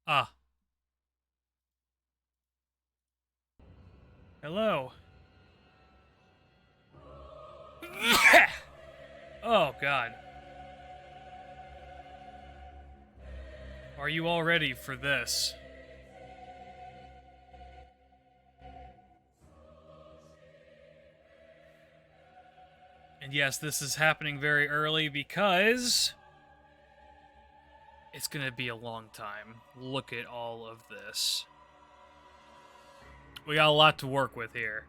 Ah, hello. Oh, God. Are you all ready for this? And yes, this is happening very early because it's gonna be a long time. Look at all of this. We got a lot to work with here.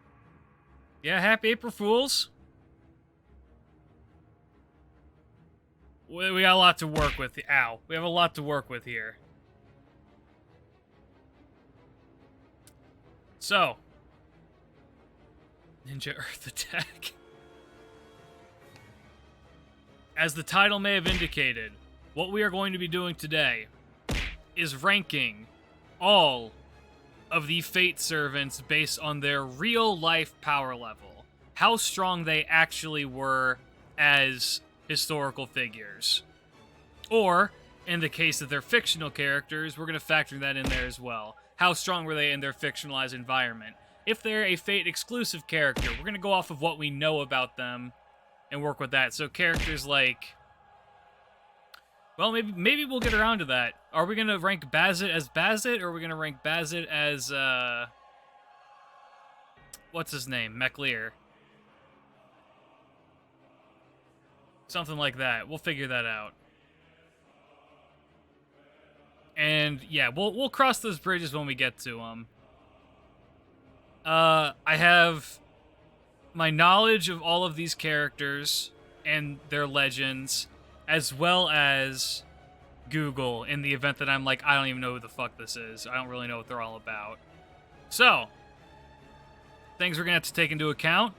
Yeah, happy April Fools. We got a lot to work with. Ow. We have a lot to work with here. So, Ninja Earth Attack. As the title may have indicated, what we are going to be doing today is ranking all of the Fate Servants based on their real life power level. How strong they actually were as historical figures. Or, in the case of their fictional characters, we're going to factor that in there as well. How strong were they in their fictionalized environment? If they're a Fate exclusive character, we're going to go off of what we know about them and work with that. So characters like... Well, maybe we'll get around to that. Are we going to rank Bazit as Bazit, or are we going to rank Bazit as, what's his name? MacLear. Something like that. We'll figure that out. And, yeah, we'll cross those bridges when we get to them. I have my knowledge of all of these characters and their legends, as well as Google in the event that I'm like, I don't even know who the fuck this is. I don't really know what they're all about. So, things we're going to have to take into account.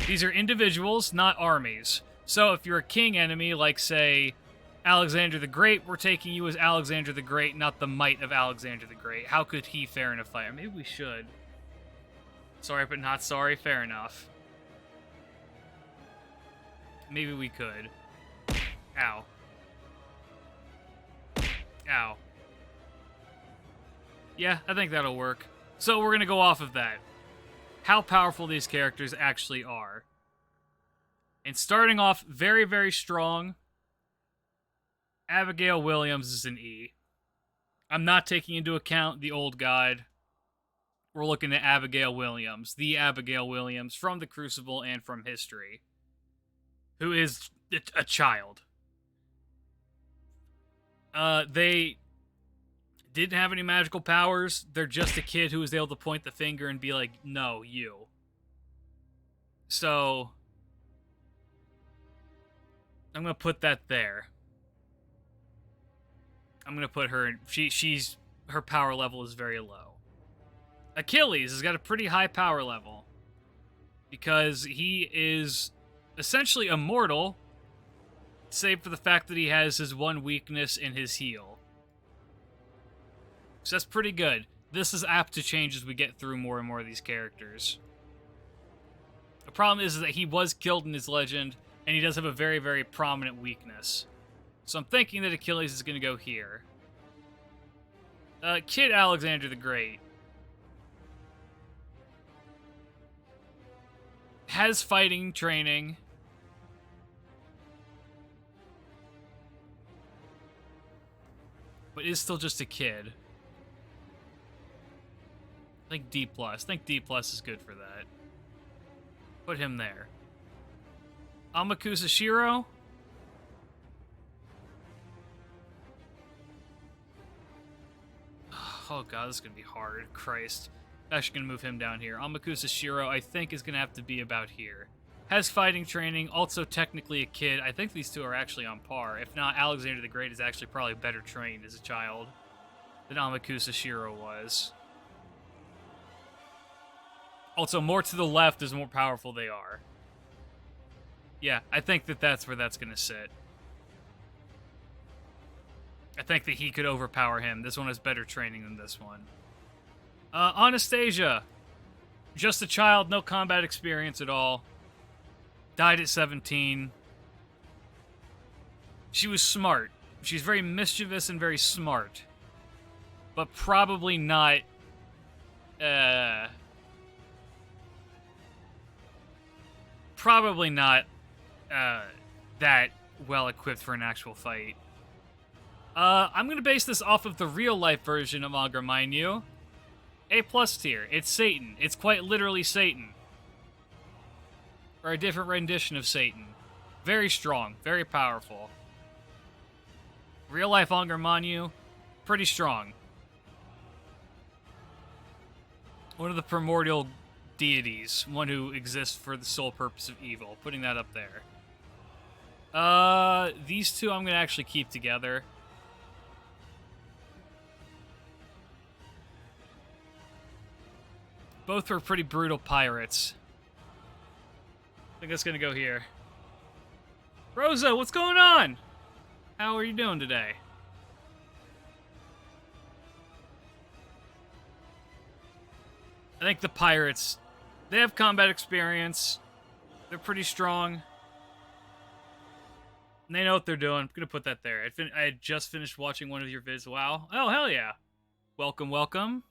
These are individuals, not armies. So if you're a king enemy, like, say, Alexander the Great, we're taking you as Alexander the Great, not the might of Alexander the Great. How could he fare in a fight? Or maybe we should. Sorry, but not sorry. Fair enough. Maybe we could. Ow. Ow. Yeah, I think that'll work. So we're going to go off of that. How powerful these characters actually are. And starting off very, very strong, Abigail Williams is an E. I'm not taking into account the old guide. We're looking at Abigail Williams, the Abigail Williams from the Crucible and from history, who is a child. They didn't have any magical powers. They're just a kid who was able to point the finger and be like, no, you. So, I'm going to put that there. I'm going to put her in... She's... Her power level is very low. Achilles has got a pretty high power level. Because he is essentially immortal, save for the fact that he has his one weakness in his heel. So that's pretty good. This is apt to change as we get through more and more of these characters. The problem is that he was killed in his legend, and he does have a very, very prominent weakness. So I'm thinking that Achilles is going to go here. Kid Alexander the Great has fighting training. But is still just a kid. I think D+. I think D+ is good for that. Put him there. Amakusa Shiro. Oh god, this is going to be hard. Christ. Actually going to move him down here. Amakusa Shiro, I think, is going to have to be about here. Has fighting training, also technically a kid. I think these two are actually on par. If not, Alexander the Great is actually probably better trained as a child than Amakusa Shiro was. Also, more to the left is more powerful they are. Yeah, I think that that's where that's going to sit. I think that he could overpower him. This one has better training than this one. Anastasia. Just a child, no combat experience at all. Died at 17. She was smart. She's very mischievous and very smart. but probably not, probably not, that well-equipped for an actual fight. I'm gonna base this off of the real-life version of Augur, mind you. A+ tier. It's Satan. It's quite literally Satan. Or a different rendition of Satan. Very strong. Very powerful. Real-life Augur Manyu, pretty strong. One of the primordial deities. One who exists for the sole purpose of evil. Putting that up there. These two I'm gonna actually keep together. Both were pretty brutal pirates. I think that's gonna go here. Rosa, what's going on? How are you doing today? I think the pirates, they have combat experience. They're pretty strong. And they know what they're doing. I'm gonna put that there. I had just finished watching one of your vids. Wow. Oh, hell yeah. Welcome, welcome.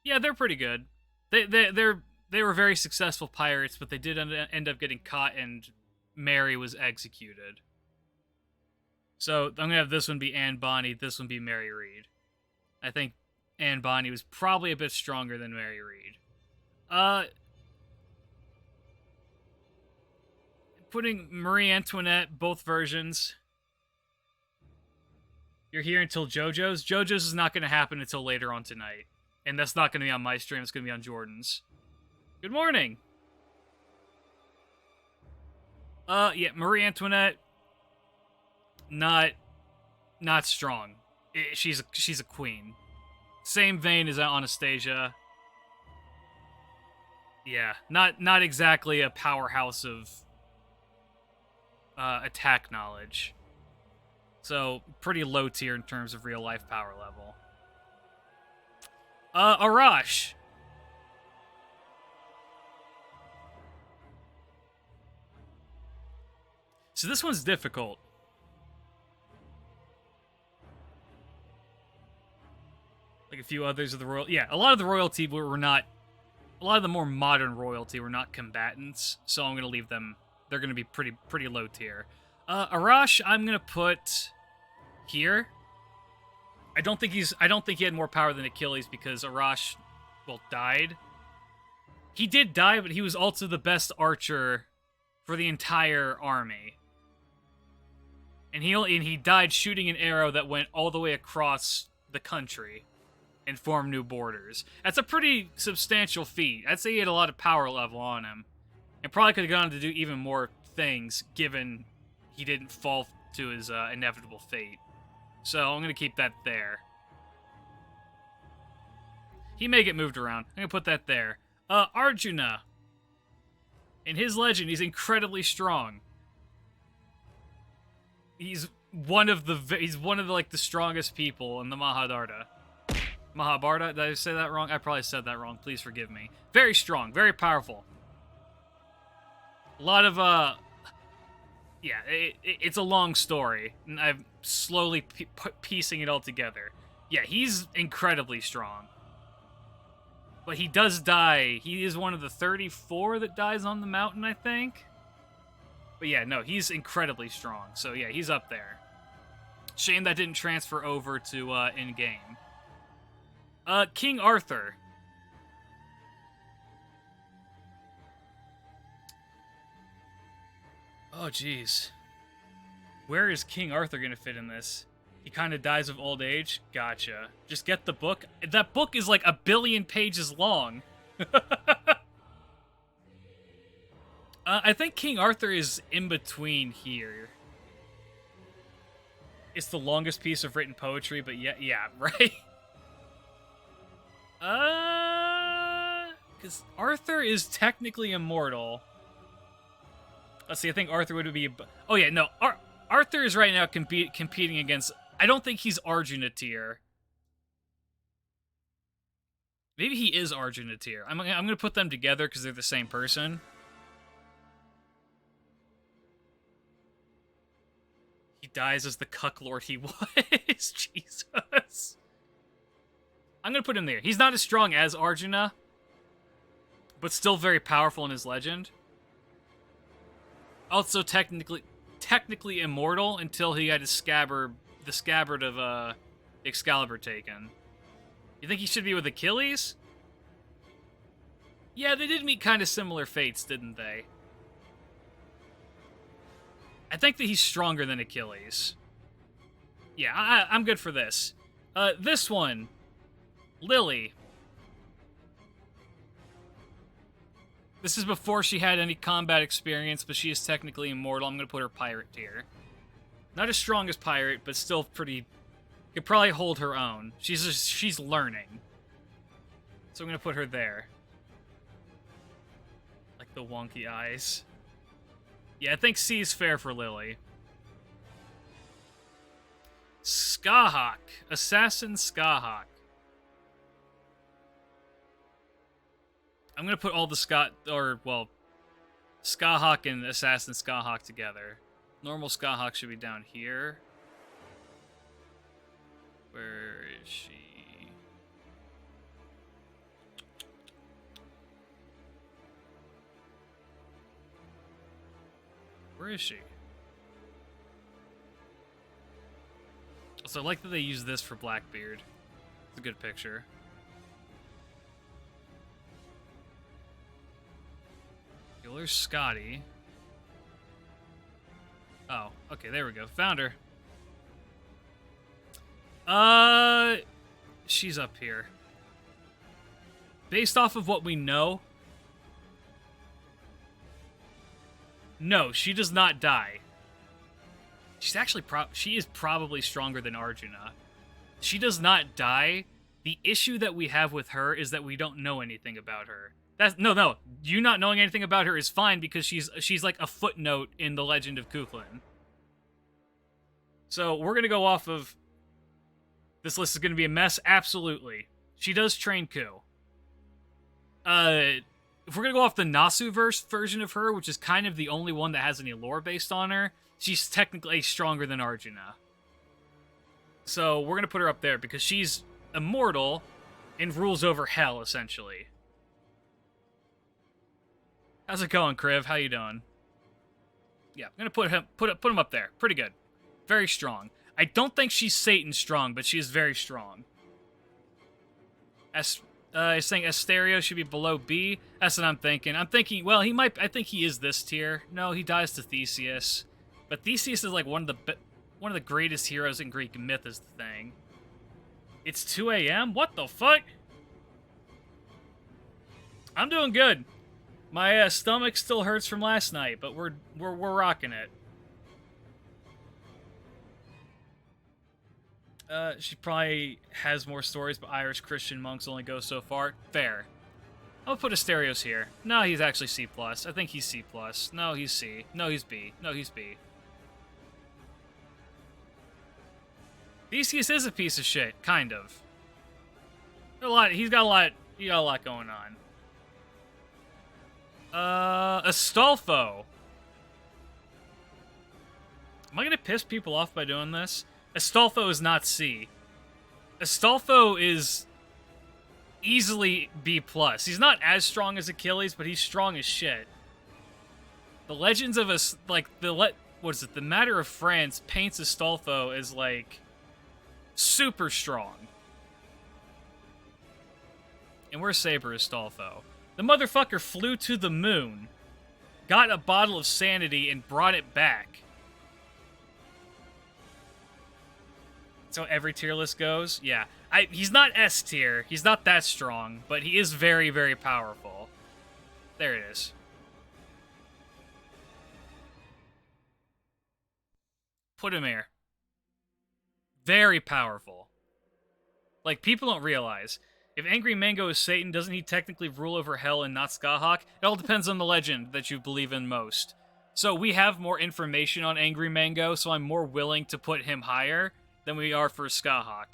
Yeah, they're pretty good. They were very successful pirates, but they did end up getting caught, and Mary was executed. So I'm gonna have this one be Anne Bonny, this one be Mary Read. I think Anne Bonny was probably a bit stronger than Mary Read. Putting Marie Antoinette, both versions. You're here until JoJo's? JoJo's is not going to happen until later on tonight. And that's not going to be on my stream, it's going to be on Jordan's. Good morning! Yeah, Marie Antoinette, not strong. She's a queen. Same vein as Anastasia. Yeah, not exactly a powerhouse of attack knowledge. So, pretty low tier in terms of real life power level. Arash. So this one's difficult. Like a few others of the royal... Yeah, a lot of the royalty were not... A lot of the more modern royalty were not combatants, so I'm going to leave them... They're going to be pretty low tier. Arash, I'm going to put here. I don't think he had more power than Achilles because Arash, well, died. He did die, but he was also the best archer for the entire army. And he died shooting an arrow that went all the way across the country and formed new borders. That's a pretty substantial feat. I'd say he had a lot of power level on him. And probably could have gone on to do even more things, given he didn't fall to his inevitable fate. So I'm going to keep that there. He may get moved around. I'm going to put that there. Arjuna. In his legend, he's incredibly strong. He's one of the like the strongest people in the Mahabharata. Mahabharata? Did I say that wrong? I probably said that wrong. Please forgive me. Very strong, very powerful. A lot of yeah, it's a long story, and I'm slowly piecing it all together. Yeah, he's incredibly strong. But he does die. He is one of the 34 that dies on the mountain, I think. But yeah, no, he's incredibly strong. So yeah, he's up there. Shame that didn't transfer over to in-game. King Arthur. Oh, jeez. Where is King Arthur gonna fit in this? He kind of dies of old age? Gotcha. Just get the book. That book is like 1 billion pages long. I think King Arthur is in between here. It's the longest piece of written poetry, but yeah, right? Because Arthur is technically immortal. Let's see, I think Arthur would be... Oh yeah, no, Arthur is right now competing against... I don't think he's Arjuna tier. Maybe he is Arjuna tier. I'm going to put them together because they're the same person. dies as the cuck lord he was. Jesus. I'm gonna put him there. He's not as strong as Arjuna, but still very powerful in his legend. Also technically immortal until he had his the scabbard of Excalibur taken. You think he should be with Achilles? Yeah, they did meet kind of similar fates, didn't they? I think that he's stronger than Achilles. Yeah, I'm good for this. This one, Lily. This is before she had any combat experience, but she is technically immortal. I'm going to put her pirate tier. Not as strong as pirate, but still pretty... Could probably hold her own. She's learning. So I'm going to put her there. Like the wonky eyes. Yeah, I think C is fair for Lily. Skahawk. Assassin Skahawk. I'm going to put all the Skahawk and Assassin Skahawk together. Normal Skahawk should be down here. Where is she? Where is she? Also, I like that they use this for Blackbeard. It's a good picture. Where's Scotty? Oh, okay, there we go. Found her. She's up here. Based off of what we know, no, she does not die. She's actually she is probably stronger than Arjuna. She does not die. The issue that we have with her is that we don't know anything about her. No. You not knowing anything about her is fine because she's like a footnote in the Legend of Kukulkan. So we're gonna go off of this list is gonna be a mess. Absolutely, she does train Ku. If we're gonna go off the Nasuverse version of her, which is kind of the only one that has any lore based on her, she's technically stronger than Arjuna. So we're gonna put her up there because she's immortal and rules over hell essentially. How's it going, Kriv? How you doing? Yeah, I'm gonna put him up there. Pretty good. Very strong. I don't think she's Satan strong, but she is very strong. He's saying Asterio should be below B. That's what I'm thinking. Well, I think he is this tier. No, he dies to Theseus. But Theseus is like one of the greatest heroes in Greek myth is the thing. It's 2 a.m.? What the fuck? I'm doing good. My stomach still hurts from last night, but we're rocking it. She probably has more stories, but Irish Christian monks only go so far. Fair. I'll put Asterios here. No, he's actually C+. I think he's C+. No, he's C. No, he's B. No, he's B. Theseus is a piece of shit, kind of. He's got a lot going on. Astolfo. Am I gonna piss people off by doing this? Astolfo is not C. Astolfo is easily B+. He's not as strong as Achilles, but he's strong as shit. The Legends of the Matter of France paints Astolfo as like super strong. And where's Saber Astolfo? The motherfucker flew to the moon, got a bottle of sanity, and brought it back. So every tier list goes? Yeah. He's not S tier. He's not that strong, but he is very, very powerful. There it is. Put him here. Very powerful. Like, people don't realize. If Angry Mango is Satan, doesn't he technically rule over hell and not Skahawk? It all depends on the legend that you believe in most. So we have more information on Angry Mango, so I'm more willing to put him higher than we are for Skahawk.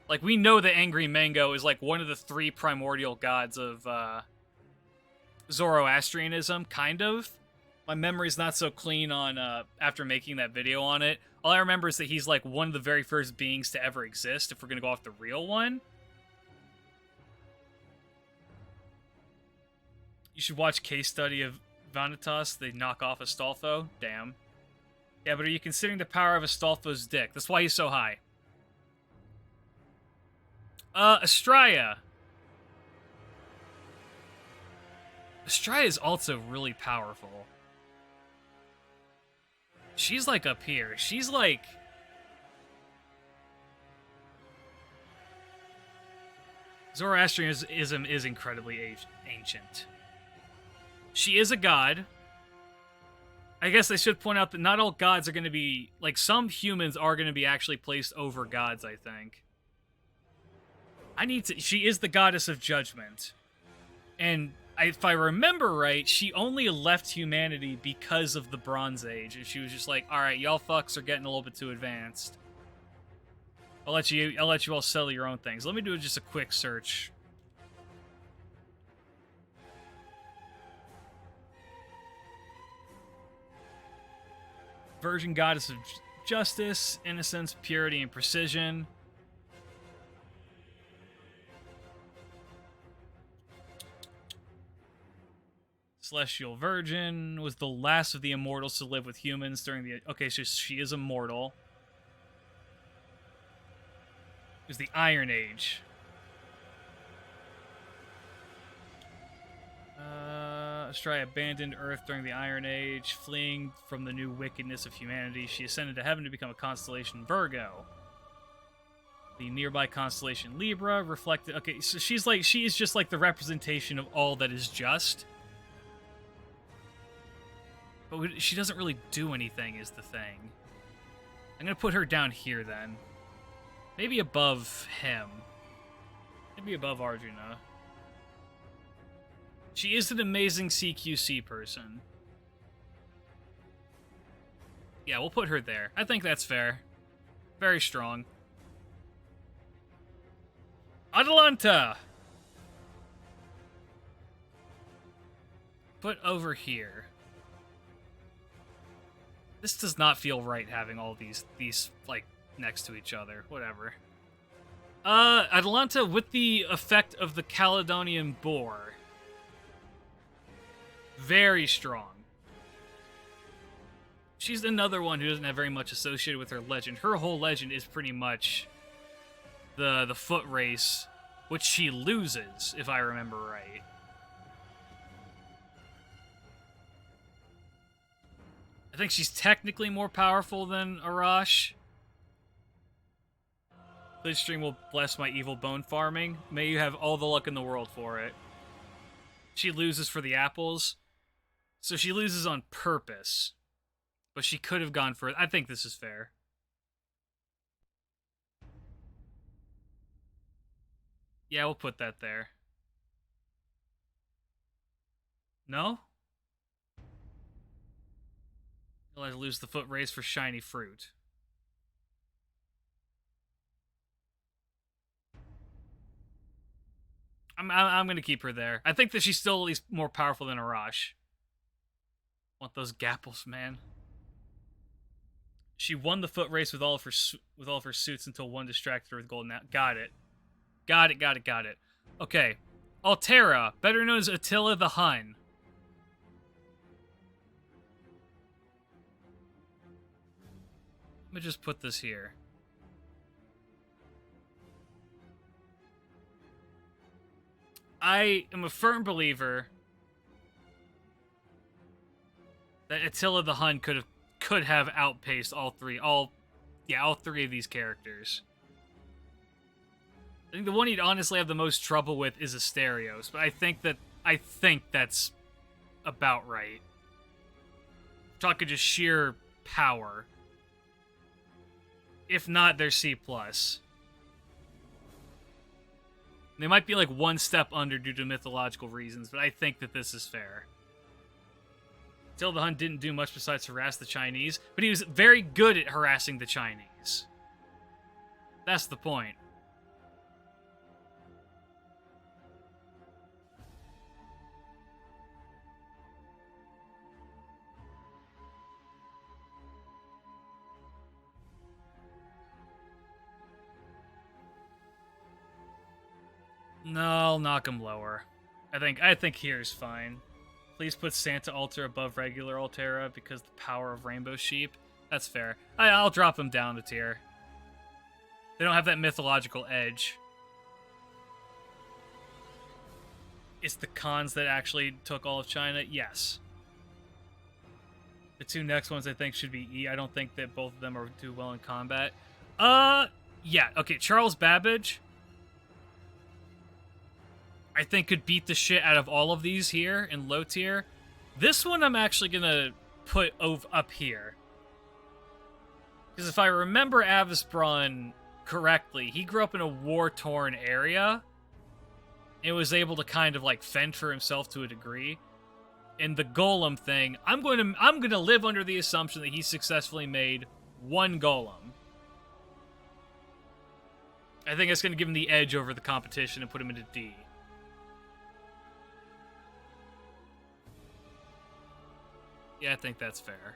Like, we know that Angry Mango is like one of the 3 primordial gods of Zoroastrianism, kind of. My memory's not so clean on after making that video on it. All I remember is that he's like one of the very first beings to ever exist, if we're gonna go off the real one. You should watch Case Study of Vanitas. They knock off Astolfo. Damn. Yeah, but are you considering the power of Astolfo's dick? That's why he's so high. Estrella. Estrella is also really powerful. She's like up here. She's like... Zoroastrianism is incredibly ancient. She is a god. I guess I should point out that not all gods are going to be... Like, some humans are going to be actually placed over gods, I think. She is the goddess of judgment. And if I remember right, she only left humanity because of the Bronze Age. And she was just like, alright, y'all fucks are getting a little bit too advanced. I'll let you all settle your own things. Let me do just a quick search. Virgin goddess of justice, innocence, purity, and precision. Celestial Virgin was the last of the immortals to live with humans during the... Okay, so she is immortal. It was the Iron Age. Estrella abandoned Earth during the Iron Age, fleeing from the new wickedness of humanity. She ascended to heaven to become a constellation Virgo. The nearby constellation Libra reflected... Okay, so she is just like the representation of all that is just. But she doesn't really do anything, is the thing. I'm gonna put her down here, then. Maybe above him. Maybe above Arjuna. She is an amazing CQC person. Yeah, we'll put her there. I think that's fair. Very strong. Atalanta! Put over here. This does not feel right having all these like, next to each other. Whatever. Atalanta with the effect of the Caledonian boar. Very strong. She's another one who doesn't have very much associated with her legend. Her whole legend is pretty much the foot race, which she loses, if I remember right. I think she's technically more powerful than Arash. This stream will bless my evil bone farming. May you have all the luck in the world for it. She loses for the apples. So she loses on purpose. But she could have gone for it. I think this is fair. Yeah, we'll put that there. No? You'll have to lose the foot race for shiny fruit. I'm gonna keep her there. I think that she's still at least more powerful than Arash. Want those gapples, man. She won the foot race with all of her suits until one distracted her with gold. Now, got it. Got it. Okay. Altera, better known as Attila the Hun. Let me just put this here. I am a firm believer that Attila the Hun could have outpaced all three of these characters. I think the one he'd honestly have the most trouble with is Asterios, but I think that's about right. Talking just sheer power. If not, they're C+. They might be like one step under due to mythological reasons, but I think that this is fair. Attila the Hun didn't do much besides harass the Chinese, but he was very good at harassing the Chinese. That's the point. No, I'll knock him lower. I think here's fine. Please put Santa Altar above regular Altera because the power of Rainbow Sheep. That's fair. I'll drop them down a tier. They don't have that mythological edge. It's the Khans that actually took all of China? Yes. The two next ones I think should be E. I don't think that both of them are do well in combat. Yeah. Okay, Charles Babbage, I think could beat the shit out of all of these here in low tier. This one I'm actually gonna put up here. Because if I remember Avasbron correctly, he grew up in a war-torn area and was able to kind of like fend for himself to a degree. And the golem thing, I'm gonna live under the assumption that he successfully made one golem. I think it's gonna give him the edge over the competition and put him into D. Yeah, I think that's fair.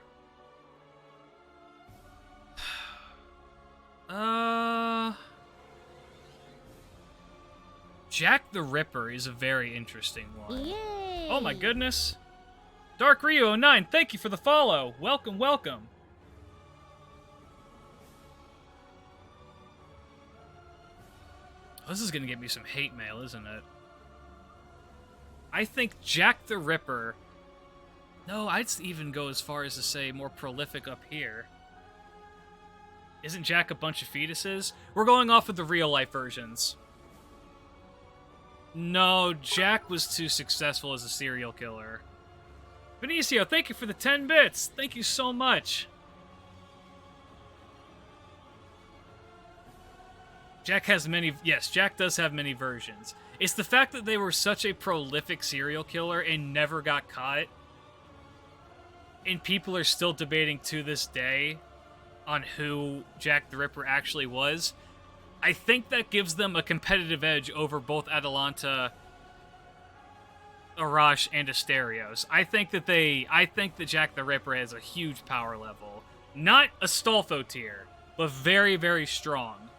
Jack the Ripper is a very interesting one. Yay! Oh my goodness. Dark Rio 09, thank you for the follow. Welcome, welcome. This is gonna get me some hate mail, isn't it? I think Jack the Ripper... No, I'd even go as far as to say more prolific up here. Isn't Jack a bunch of fetuses? We're going off of the real-life versions. No, Jack was too successful as a serial killer. Benicio, thank you for the 10 bits. Thank you so much. Jack has many... Yes, Jack does have many versions. It's the fact that they were such a prolific serial killer and never got caught. And people are still debating to this day on who Jack the Ripper actually was. I think that gives them a competitive edge over both Atalanta, Arash, and Asterios. I think that Jack the Ripper has a huge power level. Not a Astolfo tier, but very, very strong.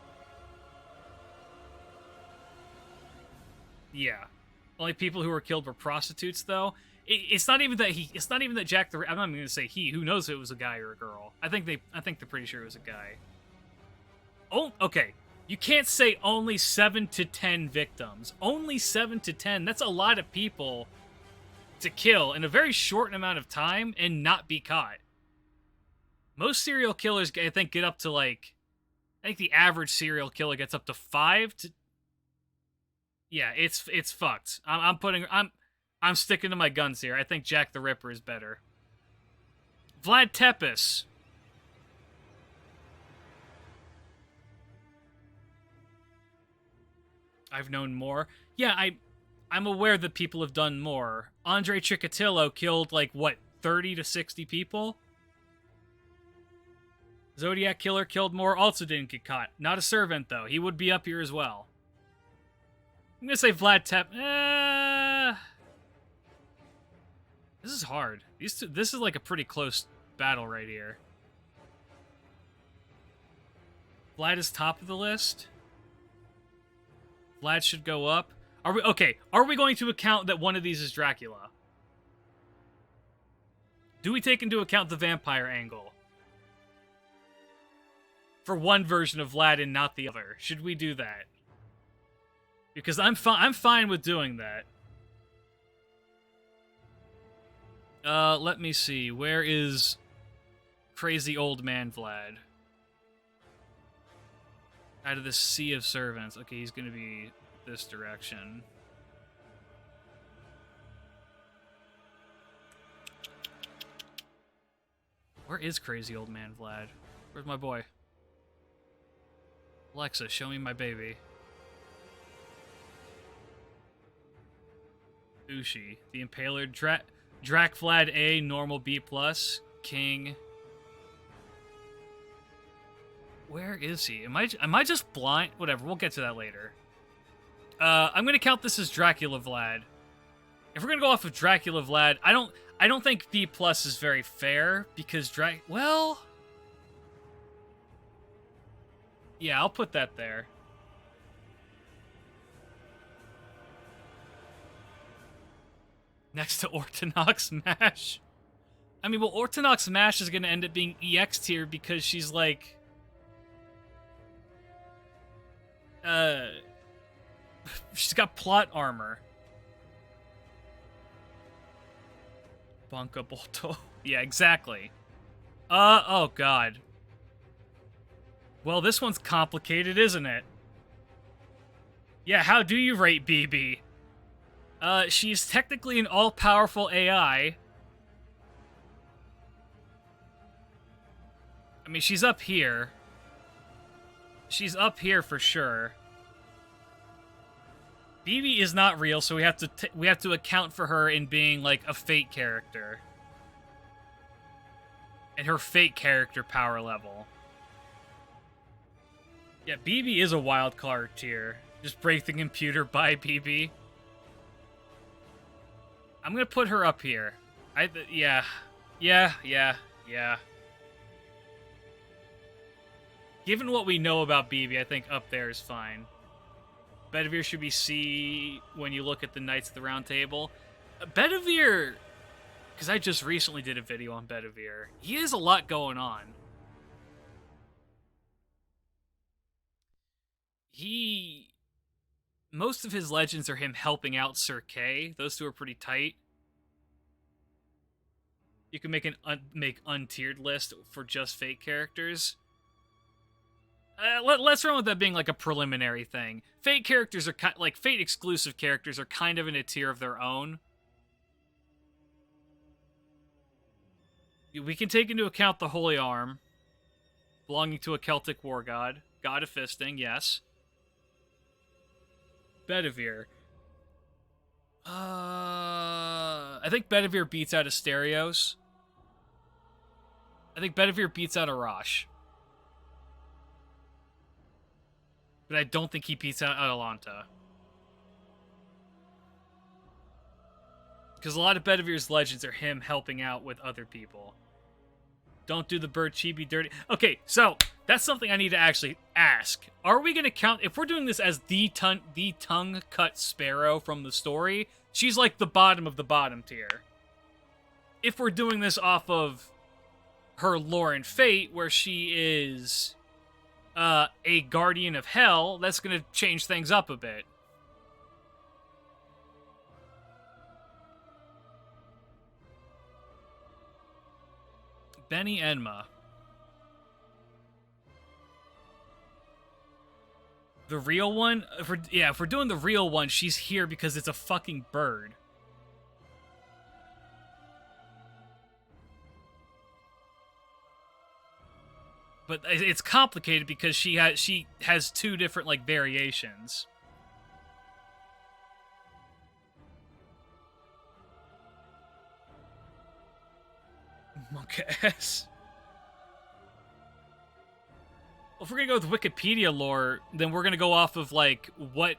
Yeah. Only people who were killed were prostitutes, though. It's not even that Jack the Ripper... I'm not even going to say he. Who knows if it was a guy or a girl? I think they're pretty sure it was a guy. Oh, okay. You can't say only 7 to 10 victims. Only 7 to 10. That's a lot of people to kill in a very short amount of time and not be caught. Most serial killers, I think, get up to like... I think the average serial killer gets up to 5 to... Yeah, it's fucked. I'm sticking to my guns here. I think Jack the Ripper is better. Vlad Tepes. I've known more. Yeah, I'm aware that people have done more. Andre Chikatilo killed, like, what, 30 to 60 people? Zodiac Killer killed more, also didn't get caught. Not a servant, though. He would be up here as well. I'm gonna say Vlad Tep... This is hard. This is like a pretty close battle right here. Vlad is top of the list. Vlad should go up. Are we going to account that one of these is Dracula? Do we take into account the vampire angle? For one version of Vlad and not the other. Should we do that? Because I'm fine with doing that. Let me see. Where is crazy old man Vlad? Out of this sea of servants. Okay, he's gonna be this direction. Where is crazy old man Vlad? Where's my boy? Alexa, show me my baby. Ushi. The Impaler. Drac Vlad A, normal B+, King. Where is he? Am I just blind? Whatever, we'll get to that later. I'm gonna count this as Dracula Vlad. If we're gonna go off of Dracula Vlad, I don't think B+ is very fair because well, yeah, I'll put that there. Next to Orthodox Mash. I mean, well, Orthodox Mash is going to end up being EX tier because she's like... she's got plot armor. Banca Bolto. Yeah, exactly. Oh god. Well, this one's complicated, isn't it? Yeah, how do you rate BB? She's technically an all-powerful AI. I mean, she's up here. She's up here for sure. BB is not real, so we have to account for her in being like a fate character. And her fate character power level. Yeah, BB is a wild card tier. Just break the computer by BB. I'm gonna put her up here. Yeah. Given what we know about BB, I think up there is fine. Bedivere should be C when you look at the Knights of the Round Table. Bedivere, because I just recently did a video on Bedivere. He has a lot going on. Most of his legends are him helping out Sir Kay. Those two are pretty tight. You can make make untiered list for just fate characters. Let's run with that being like a preliminary thing. Fate characters are like fate exclusive characters are kind of in a tier of their own. We can take into account the Holy Arm, belonging to a Celtic war god, god of fisting, yes. Bedivere. I think Bedivere beats out Asterios. I think Bedivere beats out Arash. But I don't think he beats out Atalanta. Because a lot of Bedivere's legends are him helping out with other people. Don't do the bird chibi dirty. Okay, so that's something I need to actually ask. Are we going to count... If we're doing this as the tongue-cut sparrow from the story, she's like the bottom of the bottom tier. If we're doing this off of her lore and fate, where she is... a guardian of hell, that's going to change things up a bit. Benny Enma. The real one? If we're doing the real one, she's here because it's a fucking bird. But it's complicated because she has two different like variations. Monk ass. Well, if we're gonna go with Wikipedia lore, then we're gonna go off of like what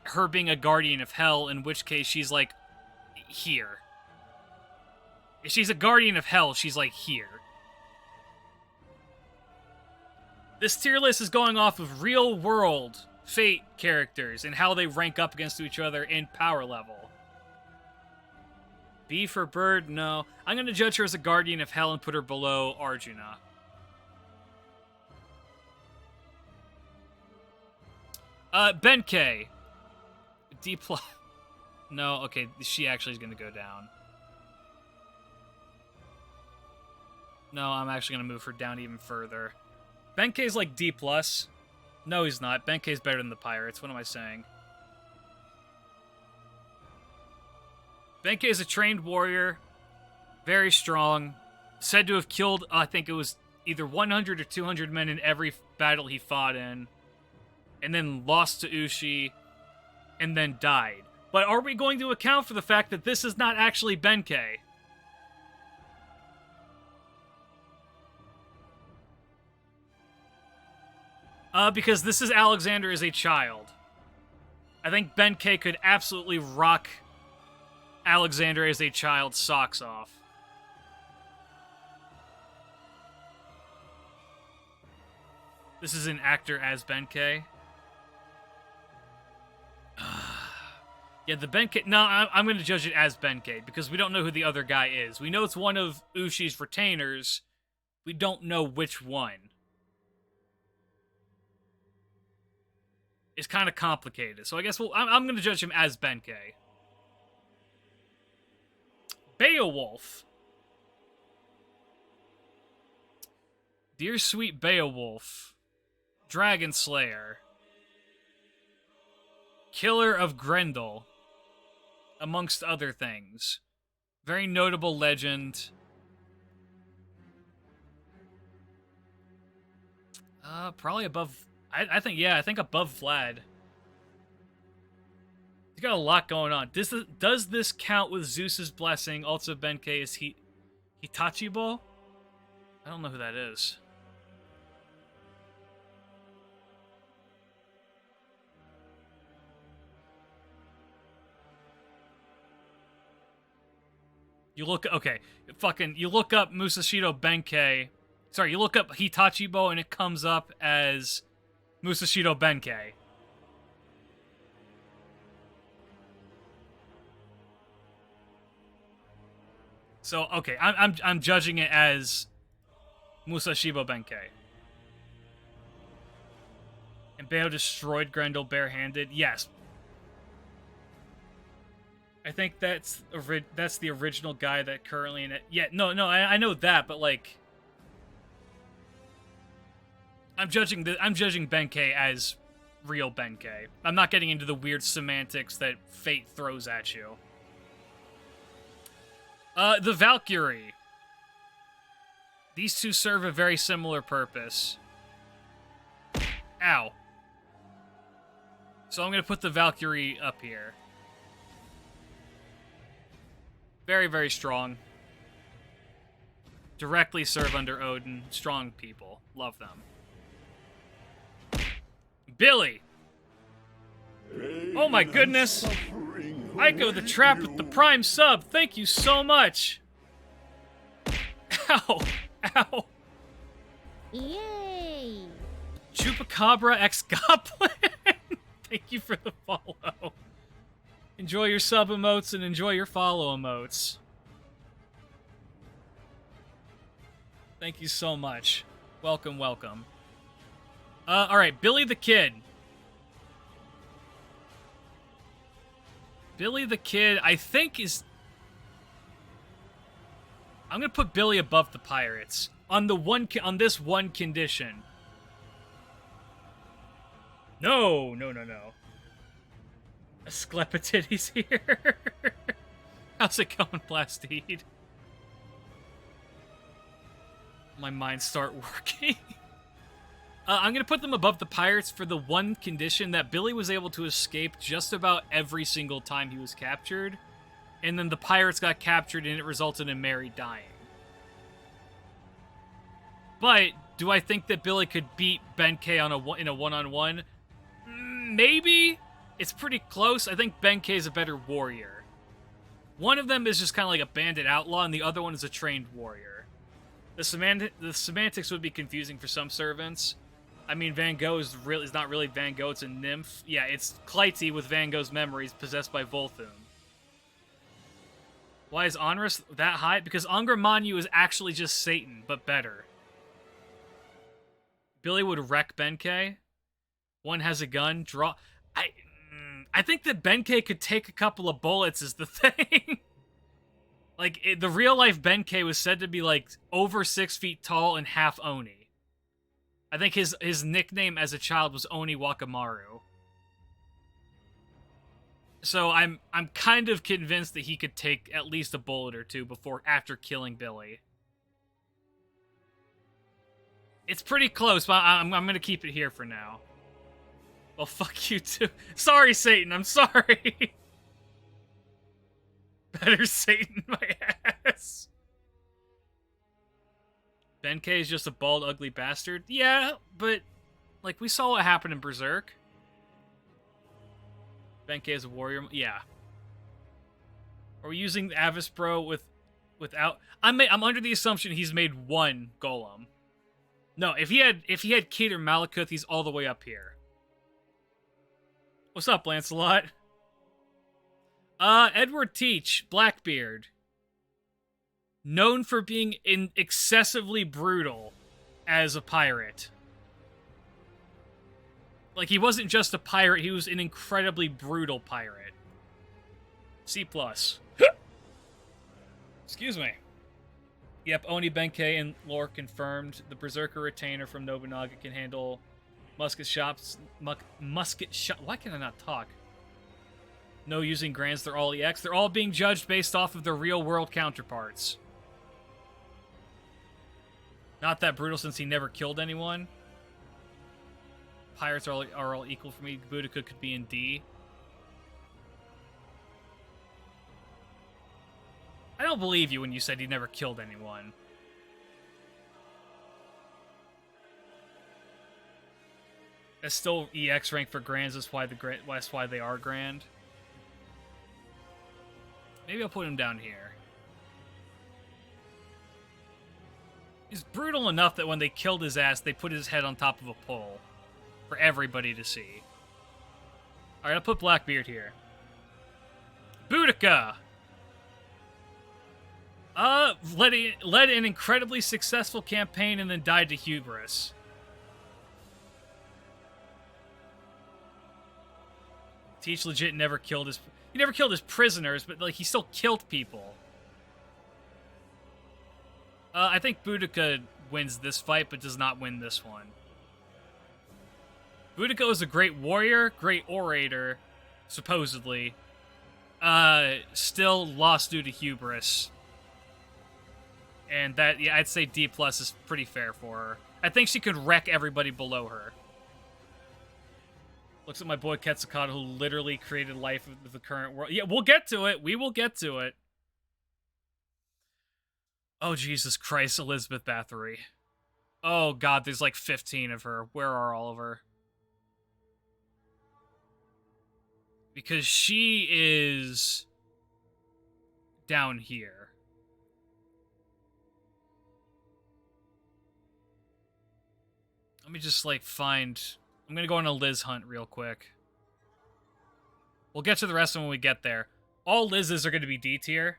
her being a guardian of hell, in which case she's like here. If she's a guardian of hell, she's like here. This tier list is going off of real-world Fate characters and how they rank up against each other in power level. B for bird? No. I'm going to judge her as a Guardian of Hell and put her below Arjuna. Benkei. D+. No, okay, she actually is going to go down. No, I'm actually going to move her down even further. Benkei's like D+. No, he's not. Benkei's better than the pirates. What am I saying? Benkei is a trained warrior. Very strong. Said to have killed, I think it was either 100 or 200 men in every battle he fought in. And then lost to Ushi. And then died. But are we going to account for the fact that this is not actually Benkei? Because this is Alexander as a child. I think Benkei could absolutely rock Alexander as a child's socks off. This is an actor as Benkei. Yeah, the Benkei... No, I'm going to judge it as Benkei, because we don't know who the other guy is. We know it's one of Ushi's retainers. We don't know which one. It's kind of complicated, so I guess I'm going to judge him as Benkei. Beowulf. Dear sweet Beowulf. Dragon Slayer. Killer of Grendel. Amongst other things. Very notable legend. Probably above... I think above Vlad. He's got a lot going on. Does this count with Zeus's blessing? Also, Benkei is Hitachibo? I don't know who that is. You look... Okay. You look up Musashido Benkei. Sorry, you look up Hitachibo and it comes up as Musashido Benkei. So, okay, I'm judging it as Musashibo Benkei. And Beo destroyed Grendel barehanded. Yes. I think that's the original guy that currently in it. Yeah, no, I know that, but like, I'm judging Benkei as real Benkei. I'm not getting into the weird semantics that fate throws at you. The Valkyrie. These two serve a very similar purpose. Ow. So I'm gonna put the Valkyrie up here. Very, very strong. Directly serve under Odin. Strong people. Love them. Billy! Oh my goodness! Aiko the Trap with the Prime sub! Thank you so much! Ow! Ow! Yay! Chupacabra X Goblin! Thank you for the follow. Enjoy your sub emotes and enjoy your follow emotes. Thank you so much. Welcome, welcome. Alright, Billy the Kid. Billy the Kid, I think is... I'm gonna put Billy above the pirates. On this one condition. No. Asclepatides here. How's it going, Plastide? My mind start working. I'm going to put them above the pirates for the one condition that Billy was able to escape just about every single time he was captured. And then the pirates got captured and it resulted in Mary dying. But do I think that Billy could beat Benkei in a one-on-one? Maybe. It's pretty close. I think Benkei is a better warrior. One of them is just kind of like a bandit outlaw, and the other one is a trained warrior. The semantics would be confusing for some servants. I mean, Van Gogh is not really Van Gogh, it's a nymph. Yeah, it's Clytie with Van Gogh's memories possessed by Volthoom. Why is Onrus that high? Because Angra Mainyu is actually just Satan, but better. Billy would wreck Benkei. One has a gun. Draw... I think that Benkei could take a couple of bullets is the thing. Like, the real-life Benkei was said to be, like, over 6 feet tall and half Oni. I think his nickname as a child was Oni Wakamaru. So I'm kind of convinced that he could take at least a bullet or two after killing Billy. It's pretty close, but I'm gonna keep it here for now. Well, fuck you too. Sorry, Satan. I'm sorry. Better Satan, my ass. Benkei is just a bald, ugly bastard. Yeah, but like we saw what happened in Berserk. Benkei is a warrior. Yeah. Are we using Avis Bro without? I'm under the assumption he's made one golem. No, if he had Kid or Malekuth, he's all the way up here. What's up, Lancelot? Edward Teach, Blackbeard. Known for being excessively brutal as a pirate. Like, he wasn't just a pirate, he was an incredibly brutal pirate. C+. Excuse me. Yep, Oni Benkei and lore confirmed. The Berserker retainer from Nobunaga can handle musket shots. Why can I not talk? No using grands, they're all EX. They're all being judged based off of their real-world counterparts. Not that brutal since he never killed anyone. Pirates are all equal for me. Boudica could be in D. I don't believe you when you said he never killed anyone. That's still EX rank for grands. That's why they are grand. Maybe I'll put him down here. He's brutal enough that when they killed his ass, they put his head on top of a pole for everybody to see. Alright, I'll put Blackbeard here. Boudica! Led an incredibly successful campaign and then died to hubris. Teach legit never killed his... He never killed his prisoners, but like he still killed people. I think Boudica wins this fight, but does not win this one. Boudica is a great warrior, great orator, supposedly. Still lost due to hubris. And that, yeah, I'd say D+ is pretty fair for her. I think she could wreck everybody below her. Looks at my boy Quetzalcoatl, who literally created life of the current world. Yeah, we'll get to it. We will get to it. Oh, Jesus Christ, Elizabeth Bathory. Oh, God, there's like 15 of her. Where are all of her? Because she is down here. Let me just, like, find... I'm gonna go on a Liz hunt real quick. We'll get to the rest of them when we get there. All Liz's are gonna be D tier.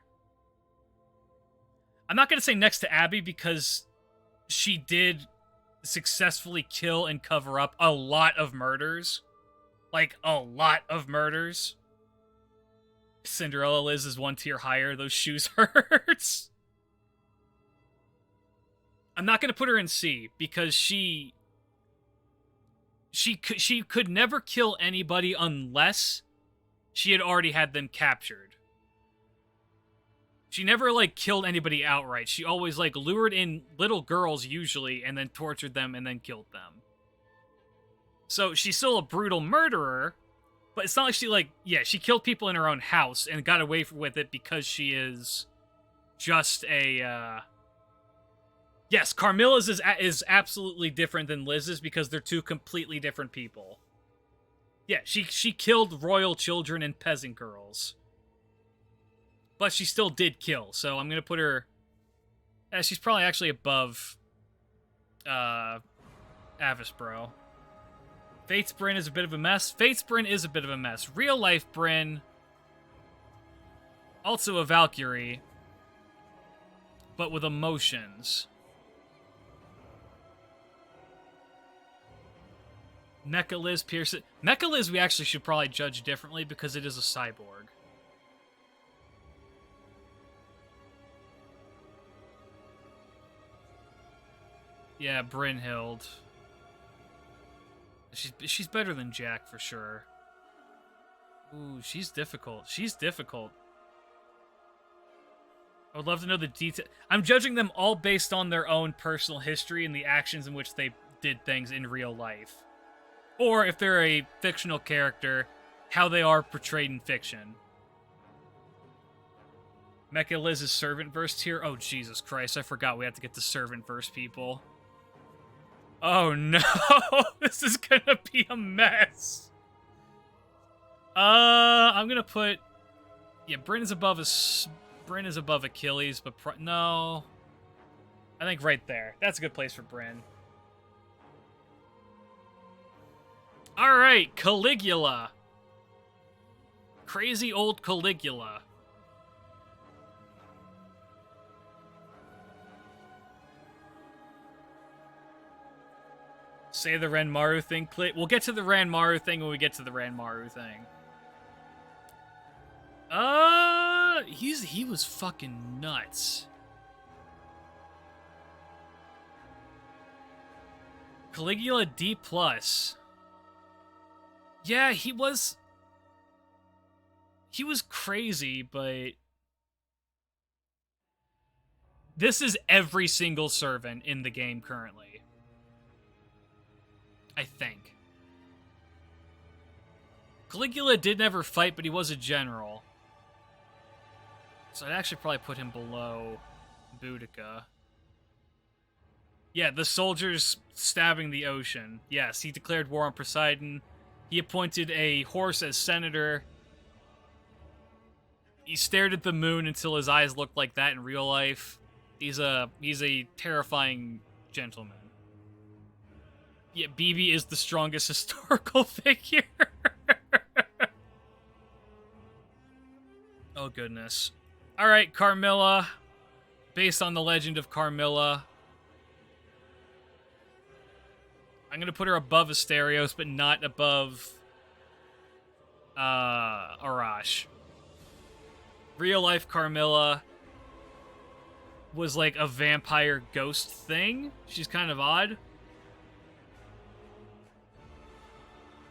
I'm not gonna say next to Abby because she did successfully kill and cover up a lot of murders. Like, a lot of murders. Cinderella Liz is 1 tier higher. Those shoes hurts. I'm not gonna put her in C because she could never kill anybody unless she had already had them captured. She never, like, killed anybody outright. She always, like, lured in little girls, usually, and then tortured them and then killed them. So, she's still a brutal murderer, but it's not like she, like, yeah, she killed people in her own house and got away with it because she is just a, Yes, Carmilla's is absolutely different than Liz's because they're two completely different people. Yeah, she killed royal children and peasant girls. But she still did kill, so I'm gonna put her... she's probably actually above... Avis Bro. Fate's Bryn is a bit of a mess. Fate's Bryn is a bit of a mess. Real life Bryn... Also a Valkyrie. But with emotions. Mecha Liz Pearson. Mecha Liz we actually should probably judge differently because it is a cyborg. Yeah, Brynhild. She's better than Jack for sure. Ooh, she's difficult. She's difficult. I would love to know the detail. I'm judging them all based on their own personal history and the actions in which they did things in real life. Or, if they're a fictional character, how they are portrayed in fiction. Mecha Liz's servant verse tier? Oh, Jesus Christ, I forgot we have to get to servant verse people. Oh no, this is gonna be a mess. I'm gonna put... Yeah, Bryn is above Achilles, but no. I think right there. That's a good place for Bryn. Alright, Caligula. Crazy old Caligula. Say the Ranmaru thing, We'll get to the Ranmaru thing when we get to the Ranmaru thing. He was fucking nuts. Caligula D+. Yeah, he was crazy, but this is every single servant in the game currently. I think. Caligula did never fight, but he was a general. So I'd actually probably put him below Boudica. Yeah, the soldiers stabbing the ocean. Yes, he declared war on Poseidon. He appointed a horse as senator. He stared at the moon until his eyes looked like that in real life. He's a terrifying gentleman. Yeah, BB is the strongest historical figure. Oh, goodness. Alright, Carmilla. Based on the legend of Carmilla. I'm going to put her above Asterios, but not above Arash. Real-life Carmilla was like a vampire ghost thing. She's kind of odd.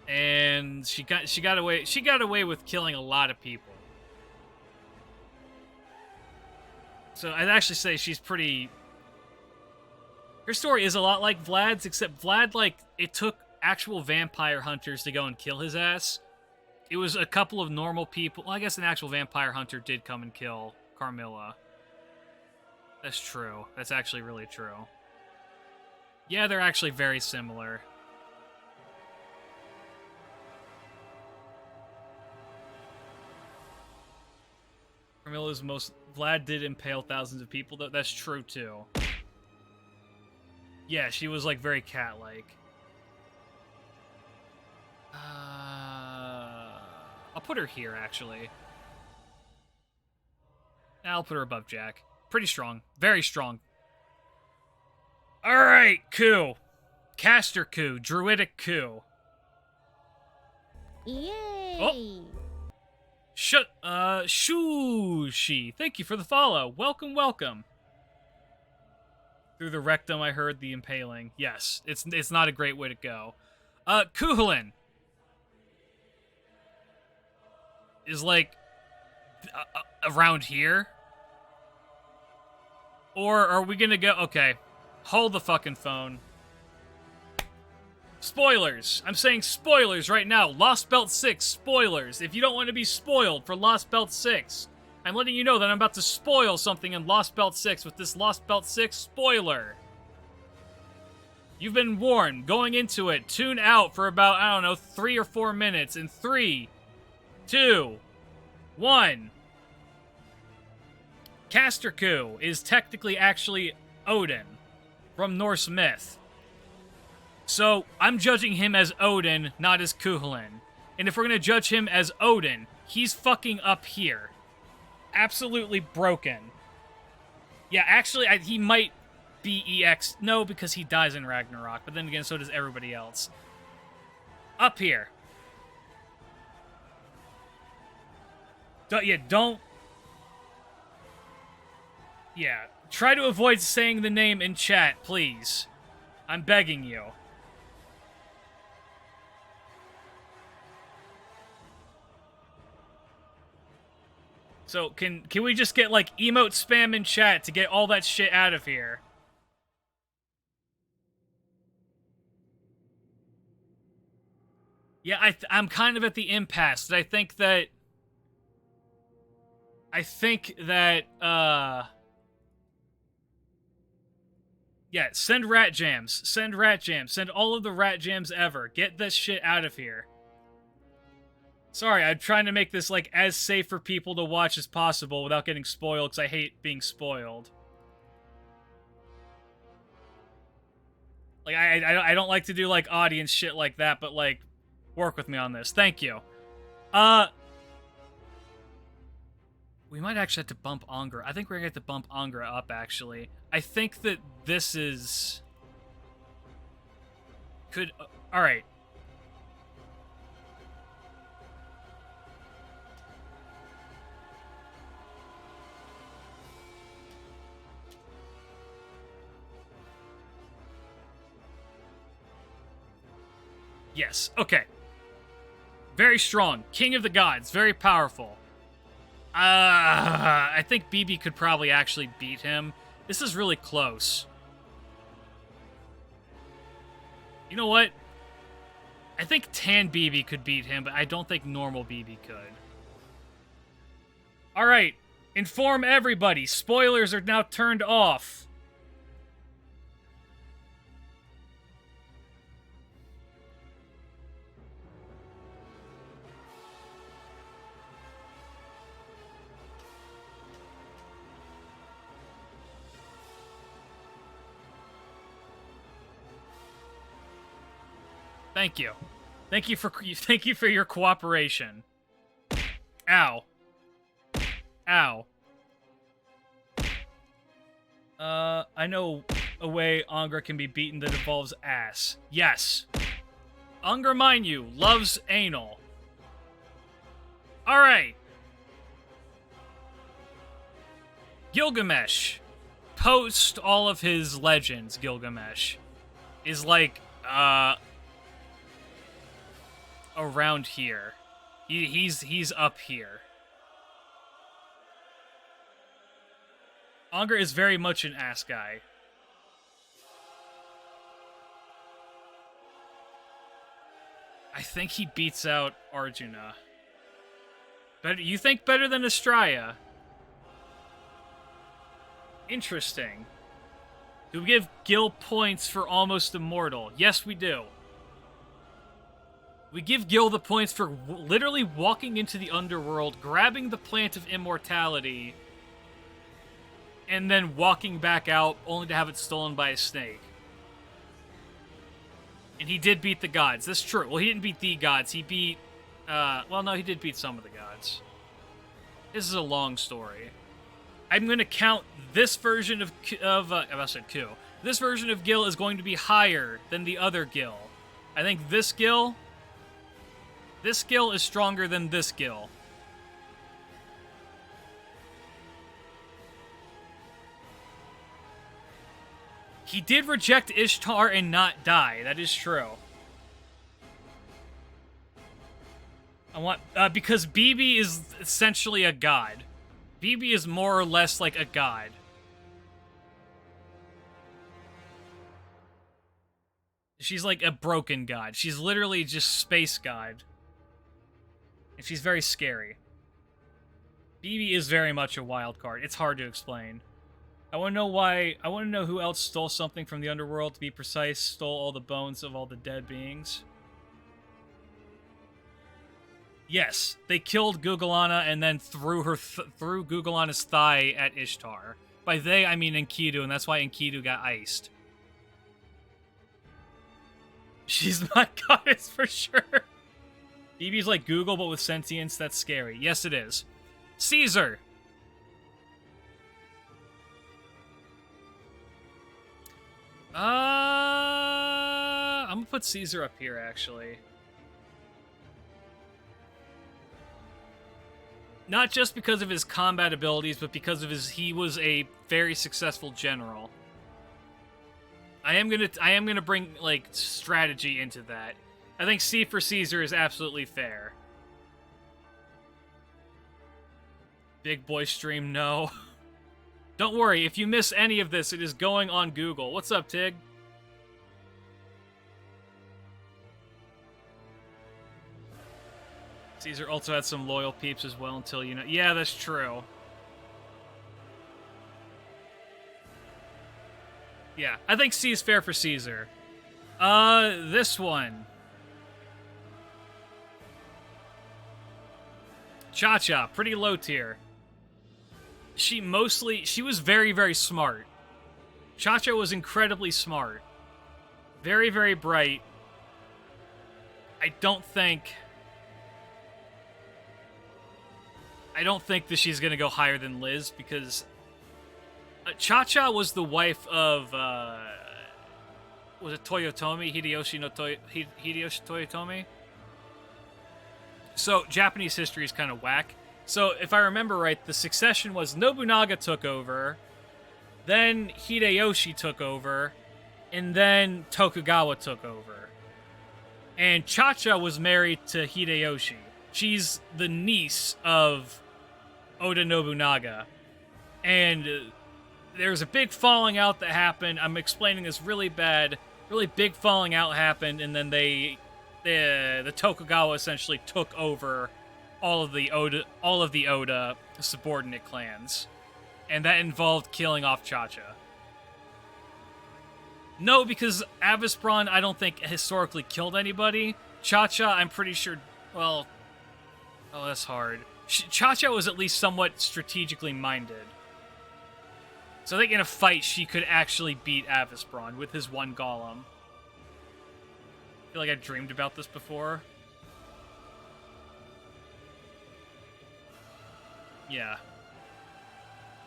And she got away with killing a lot of people. So I'd actually say she's pretty... Her story is a lot like Vlad's, except Vlad, like, it took actual vampire hunters to go and kill his ass. It was a couple of normal people. Well, I guess an actual vampire hunter did come and kill Carmilla. That's true. That's actually really true. Yeah, they're actually very similar. Carmilla's most... Vlad did impale thousands of people, though. That's true, too. Yeah, she was, like, very cat-like. I'll put her here, actually. I'll put her above Jack. Pretty strong. Very strong. Alright, coup. Caster coup. Druidic coup. Yay! Oh. Shushi. Thank you for the follow. Welcome, welcome. Through the rectum, I heard the impaling. Yes, it's not a great way to go. Kuhlin is like around here, or are we gonna go? Okay, hold the fucking phone. Spoilers. I'm saying spoilers right now. Lost Belt 6 spoilers. If you don't want to be spoiled for Lost Belt 6. I'm letting you know that I'm about to spoil something in Lost Belt 6 with this Lost Belt 6 spoiler. You've been warned. Going into it, tune out for about, I don't know, 3 or 4 minutes. In 3, 2, 1. Caster Coup is technically actually Odin from Norse myth. So, I'm judging him as Odin, not as Kuhlin. And if we're going to judge him as Odin, he's fucking up here. Absolutely broken. Yeah, actually, he might be EX. No, because he dies in Ragnarok. But then again, so does everybody else. Up here. Don't... Yeah, try to avoid saying the name in chat, please. I'm begging you. So, can we just get, like, emote spam in chat to get all that shit out of here? Yeah, I'm kind of at the impasse. I think that... Yeah, send rat jams. Send rat jams. Send all of the rat jams ever. Get this shit out of here. Sorry, I'm trying to make this, like, as safe for people to watch as possible without getting spoiled, because I hate being spoiled. Like, I don't like to do, like, audience shit like that, but, like, work with me on this. Thank you. might actually have to bump Angra. I think we're going to have to bump Angra up, actually. I think that this is... Could... Alright. Yes, okay. Very strong. King of the gods. Very powerful. I think BB could probably actually beat him. This is really close. You know what? I think Tan BB could beat him, but I don't think normal BB could. Alright. Inform everybody. Spoilers are now turned off. Thank you. Thank you for your cooperation. Ow. Ow. I know a way Angra can be beaten that involves ass. Yes. Angra, mind you, loves anal. Alright. Gilgamesh. Post all of his legends, Gilgamesh is like, around here. He's up here. Angra is very much an ass guy. I think he beats out Arjuna. Better, you think better than Astraya? Interesting. Do we give Gil points for almost immortal? Yes, we do. We give Gil the points for literally walking into the underworld, grabbing the plant of immortality, and then walking back out, only to have it stolen by a snake. And he did beat the gods. That's true. Well, he didn't beat the gods. He beat... well, no, he did beat some of the gods. This is a long story. I'm going to count this version I said Q. This version of Gil is going to be higher than the other Gil. I think this Gil is stronger than this Gil. He did reject Ishtar and not die. That is true. I want... because BB is essentially a god. BB is more or less like a god. She's like a broken god. She's literally just space god. And she's very scary. BB is very much a wild card. It's hard to explain. I want to know why... I want to know who else stole something from the underworld. To be precise, stole all the bones of all the dead beings. Yes, they killed Gugalana and then threw Gugalana's thigh at Ishtar. By they, I mean Enkidu, and that's why Enkidu got iced. She's my goddess for sure. BB's like Google, but with sentience. That's scary. Yes, it is. Caesar. I'm gonna put Caesar up here, actually. Not just because of his combat abilities, but because of he was a very successful general. I am gonna bring, like, strategy into that. I think C for Caesar is absolutely fair. Big boy stream, no. Don't worry, if you miss any of this, it is going on Google. What's up, Tig? Caesar also had some loyal peeps as well until, you know... Yeah, that's true. Yeah, I think C is fair for Caesar. This one. Cha-Cha, pretty low tier. She was very, very smart. Cha-Cha was incredibly smart. Very, very bright. I I don't think that she's gonna go higher than Liz, because Cha-Cha was the wife of, was it Toyotomi? Hideyoshi Toyotomi? So, Japanese history is kind of whack. So, if I remember right, the succession was Nobunaga took over, then Hideyoshi took over, and then Tokugawa took over. And Cha-Cha was married to Hideyoshi. She's the niece of Oda Nobunaga. And there's a big falling out that happened. I'm explaining this really bad. Really big falling out happened, and then the Tokugawa essentially took over all of the Oda subordinate clans. And that involved killing off Cha-Cha. No, because Avisbron, I don't think historically killed anybody. Cha-Cha, I'm pretty sure, well, oh, that's hard. Cha-Cha was at least somewhat strategically minded. So I think in a fight, she could actually beat Avisbron with his one golem. I feel like I dreamed about this before. Yeah.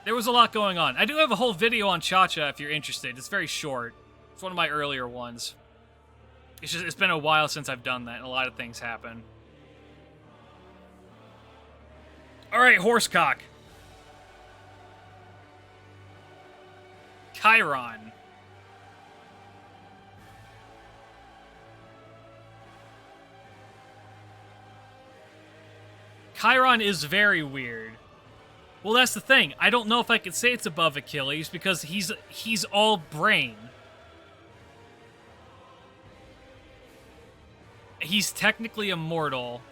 There was a lot going on. I do have a whole video on Cha-Cha if you're interested. It's very short. It's one of my earlier ones. It's been a while since I've done that, and a lot of things happen. Alright, Horsecock. Chiron. Chiron is very weird. Well, that's the thing. I don't know if I could say it's above Achilles, because he's all brain. He's technically immortal.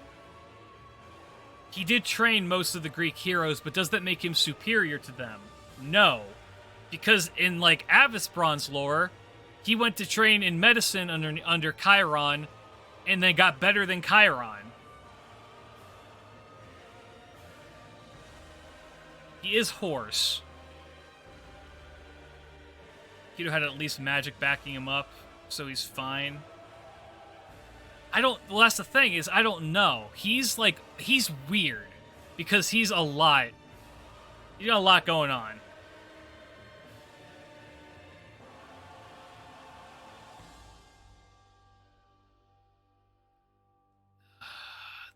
He did train most of the Greek heroes, but does that make him superior to them? No. Because in, like, Avisbron's lore, he went to train in medicine under Chiron, and then got better than Chiron. He is horse. Kido had at least magic backing him up, so he's fine. Well, that's the thing, is I don't know. He's weird. Because he's a lot. He's got a lot going on.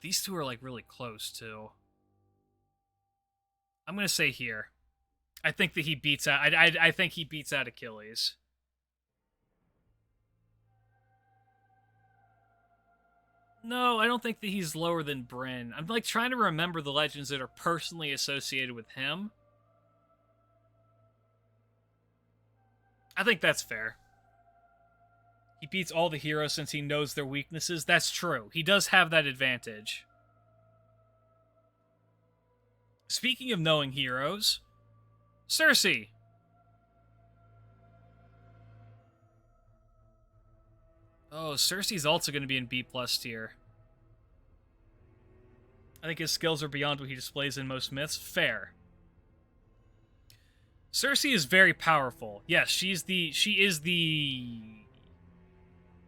These two are, like, really close, too. I'm gonna say here. I think that he beats out... I think he beats out Achilles. No, I don't think that he's lower than Bryn. I'm, like, trying to remember the legends that are personally associated with him. I think that's fair. He beats all the heroes since he knows their weaknesses. That's true. He does have that advantage. Speaking of knowing heroes, Cersei. Oh, Cersei's also going to be in B+ tier. I think his skills are beyond what he displays in most myths. Fair. Cersei is very powerful. Yes, she is the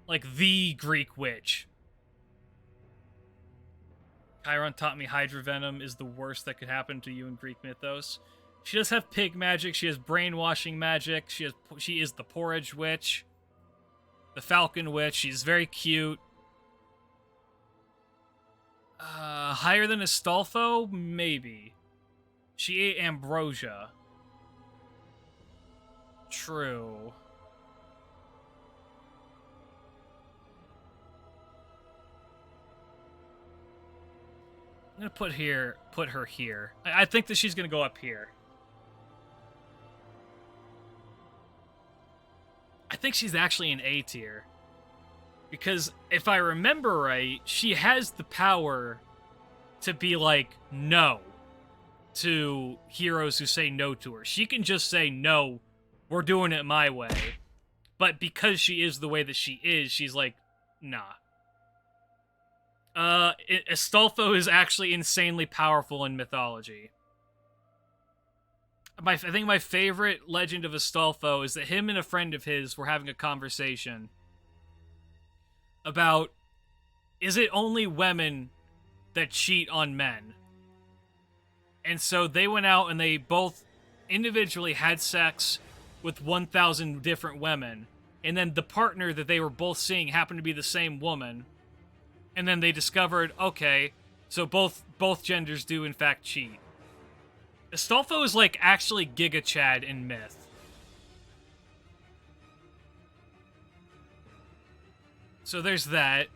like, the Greek witch. Chiron taught me Hydra Venom is the worst that could happen to you in Greek mythos. She does have pig magic. She has brainwashing magic. She is the Porridge Witch. The Falcon Witch. She's very cute. Higher than Astolfo? Maybe. She ate ambrosia. True. I'm gonna put her here. I think that she's gonna go up here. I think she's actually in A tier. Because if I remember right, she has the power to be like, no, to heroes who say no to her. She can just say, no, we're doing it my way. But because she is the way that she is, she's like, nah. Astolfo is actually insanely powerful in mythology. I think my favorite legend of Astolfo is that him and a friend of his were having a conversation about, is it only women that cheat on men? And so they went out and they both individually had sex with 1,000 different women. And then the partner that they were both seeing happened to be the same woman. And then they discovered, okay, so both genders do in fact cheat. Astolfo is like actually Giga Chad in Myth. So there's that.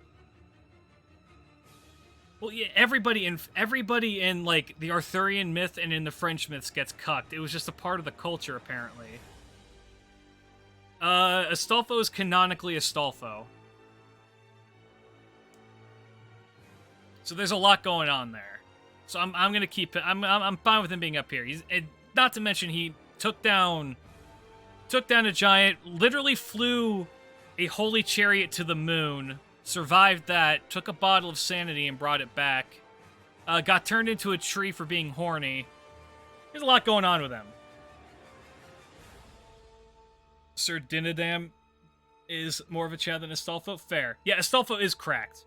Well, yeah, everybody in like the Arthurian myth and in the French myths gets cucked. It was just a part of the culture, apparently. Astolfo is canonically Astolfo. So there's a lot going on there. So I'm gonna keep it. I'm fine with him being up here. Not to mention he took down a giant, literally flew a holy chariot to the moon, survived that, took a bottle of sanity and brought it back, got turned into a tree for being horny. There's a lot going on with him. Sir Dinadam is more of a Chad than Astolfo? Fair. Yeah, Astolfo is cracked.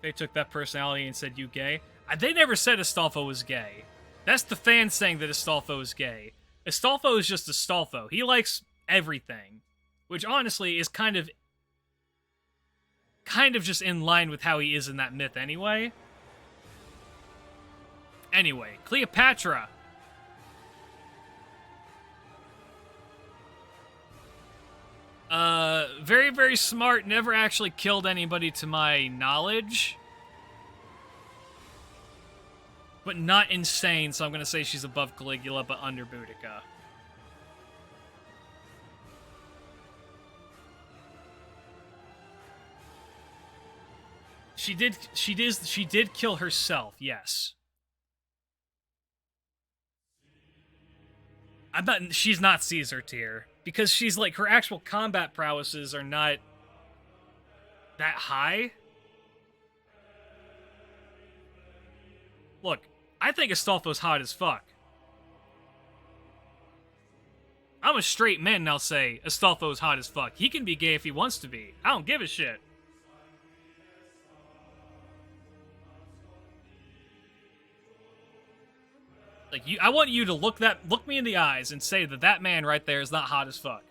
They took that personality and said, you gay? They never said Astolfo was gay. That's the fans saying that Astolfo is gay. Astolfo is just Astolfo. He likes everything. Which, honestly, is kind of just in line with how he is in that myth anyway. Anyway, Cleopatra. Very, very smart, never actually killed anybody to my knowledge. But not insane, so I'm gonna say she's above Caligula, but under Boudica. She did kill herself, yes. She's not Caesar tier. Because she's like, her actual combat prowesses are not that high. Look, I think Astolfo's hot as fuck. I'm a straight man and I'll say Astolfo's hot as fuck. He can be gay if he wants to be. I don't give a shit. Like, I want you to look me in the eyes and say that man right there is not hot as fuck.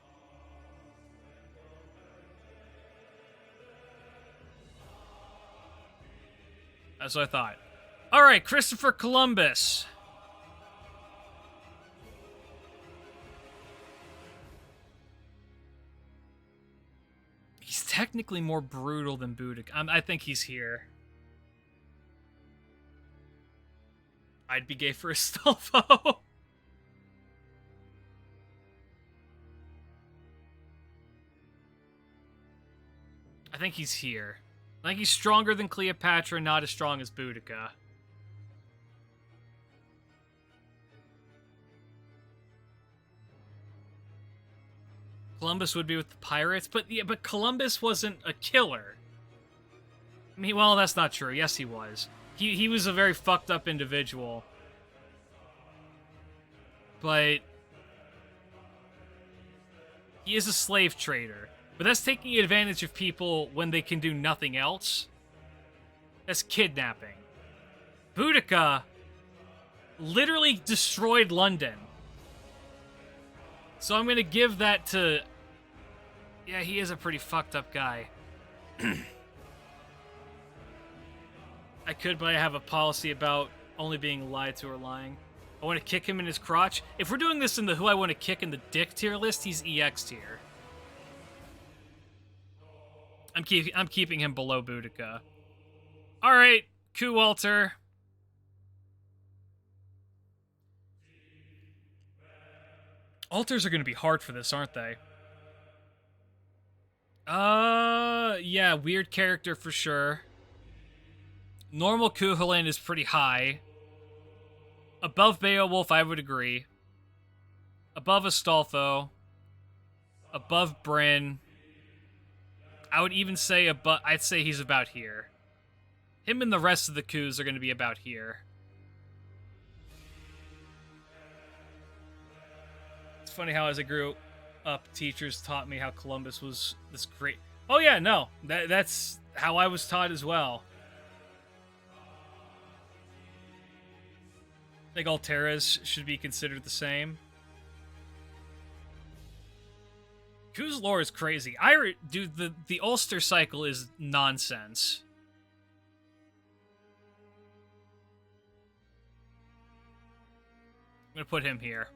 That's what I thought. All right, Christopher Columbus. He's technically more brutal than Boudica. I think he's here. I'd be gay for Astolfo. I think he's here. I think he's stronger than Cleopatra, not as strong as Boudica. Columbus would be with the pirates, but Columbus wasn't a killer. I mean, well, that's not true. Yes, he was. He was a very fucked up individual. But he is a slave trader. But that's taking advantage of people when they can do nothing else. That's kidnapping. Boudica literally destroyed London. So I'm gonna give that to... Yeah, he is a pretty fucked up guy. I could, but I have a policy about only being lied to or lying. I want to kick him in his crotch. If we're doing this in the who I want to kick in the dick tier list, he's EX tier. I'm keeping him below Boudica. All right, Coup Walter. Altars are going to be hard for this, aren't they? Yeah, weird character for sure. Normal Cuchulainn is pretty high. Above Beowulf, I would agree. Above Astolfo. Above Bryn. I would even say I'd say he's about here. Him and the rest of the coups are going to be about here. It's funny how as I grew up, teachers taught me how Columbus was this great... Oh yeah, no. That's how I was taught as well. I think Altera's should be considered the same. Ku's lore is crazy. Dude, the Ulster cycle is nonsense. I'm gonna put him here.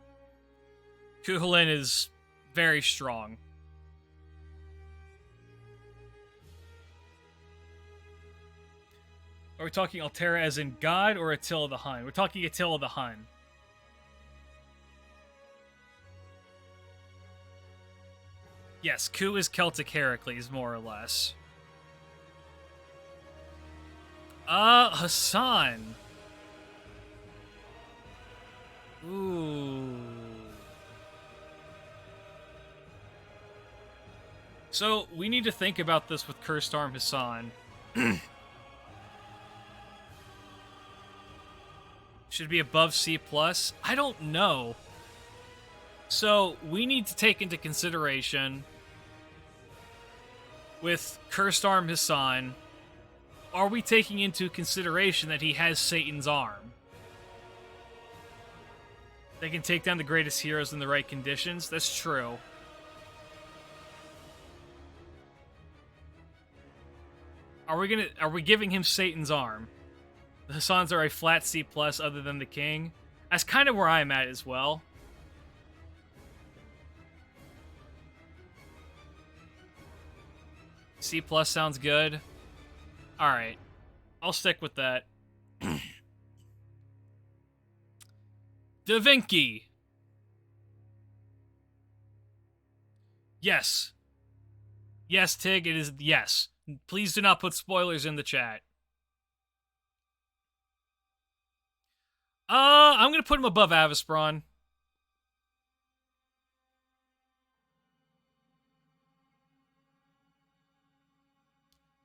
Kuhulin is very strong. Are we talking Altera as in God or Attila the Hun? We're talking Attila the Hun. Yes, Ku is Celtic Heracles, more or less. Hassan. Ooh. So, we need to think about this with Cursed Arm Hassan. Should be above C+. I don't know. So, we need to take into consideration with Cursed Arm Hassan, are we taking into consideration that he has Satan's arm? They can take down the greatest heroes in the right conditions? That's true. Are we giving him Satan's arm? The Hassans are a flat C+ other than the king. That's kind of where I'm at as well. C+ sounds good. Alright. I'll stick with that. Da Vinci. Yes. Yes, Tig, it is yes. Please do not put spoilers in the chat. I'm gonna put him above Avispron.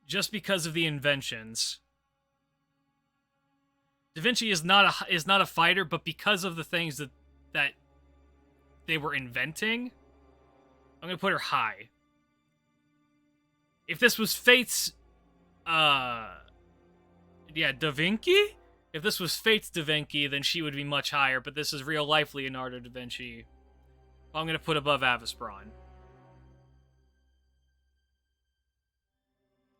Just because of the inventions. Da Vinci is not a fighter, but because of the things that they were inventing, I'm gonna put her high. If this was Fate's, Da Vinci? If this was Fate's Da Vinci, then she would be much higher, but this is real-life Leonardo da Vinci. I'm gonna put above Avispron.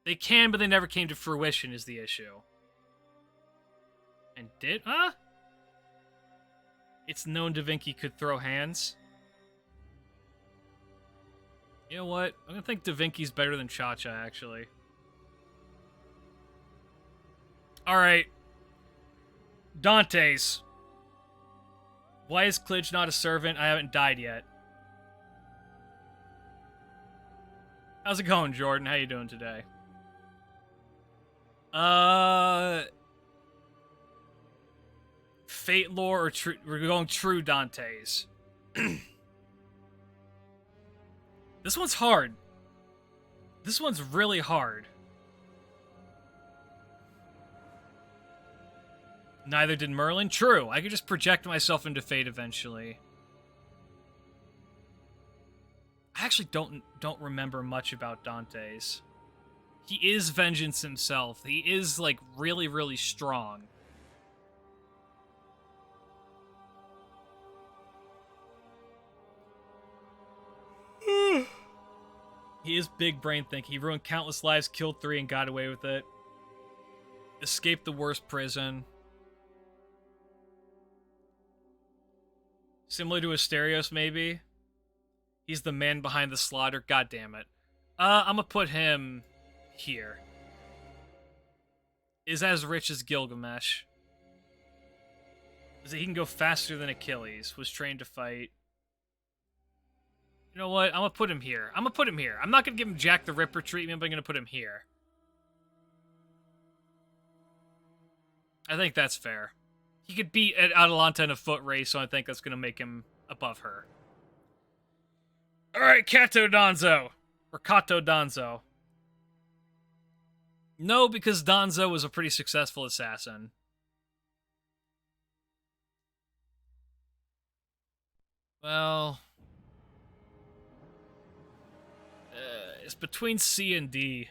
They can, but they never came to fruition is the issue. And did? Huh? It's known Da Vinci could throw hands. You know what? I'm gonna think Da Vinci's better than Cha-Cha, actually. Alright. Dante's. Why is Klidge not a servant? I haven't died yet. How's it going, Jordan? How you doing today? Fate lore or true? We're going true Dante's. This one's hard. This one's really hard. Neither did Merlin. True. I could just project myself into fate eventually. I actually don't remember much about Dante's. He is vengeance himself. He is, like, really, really strong. He is big brain thinking. He ruined countless lives, killed 3, and got away with it. Escaped the worst prison. Similar to Asterios, maybe? He's the man behind the slaughter. God damn it. I'm gonna put him here. Is as rich as Gilgamesh. He can go faster than Achilles. Was trained to fight. You know what? I'm gonna put him here. I'm not gonna give him Jack the Ripper treatment, but I'm gonna put him here. I think that's fair. He could beat Atalanta in a foot race, so I think that's gonna make him above her. Alright, Cato Donzo. Or Cato Donzo. No, because Donzo was a pretty successful assassin. Well... it's between C and D.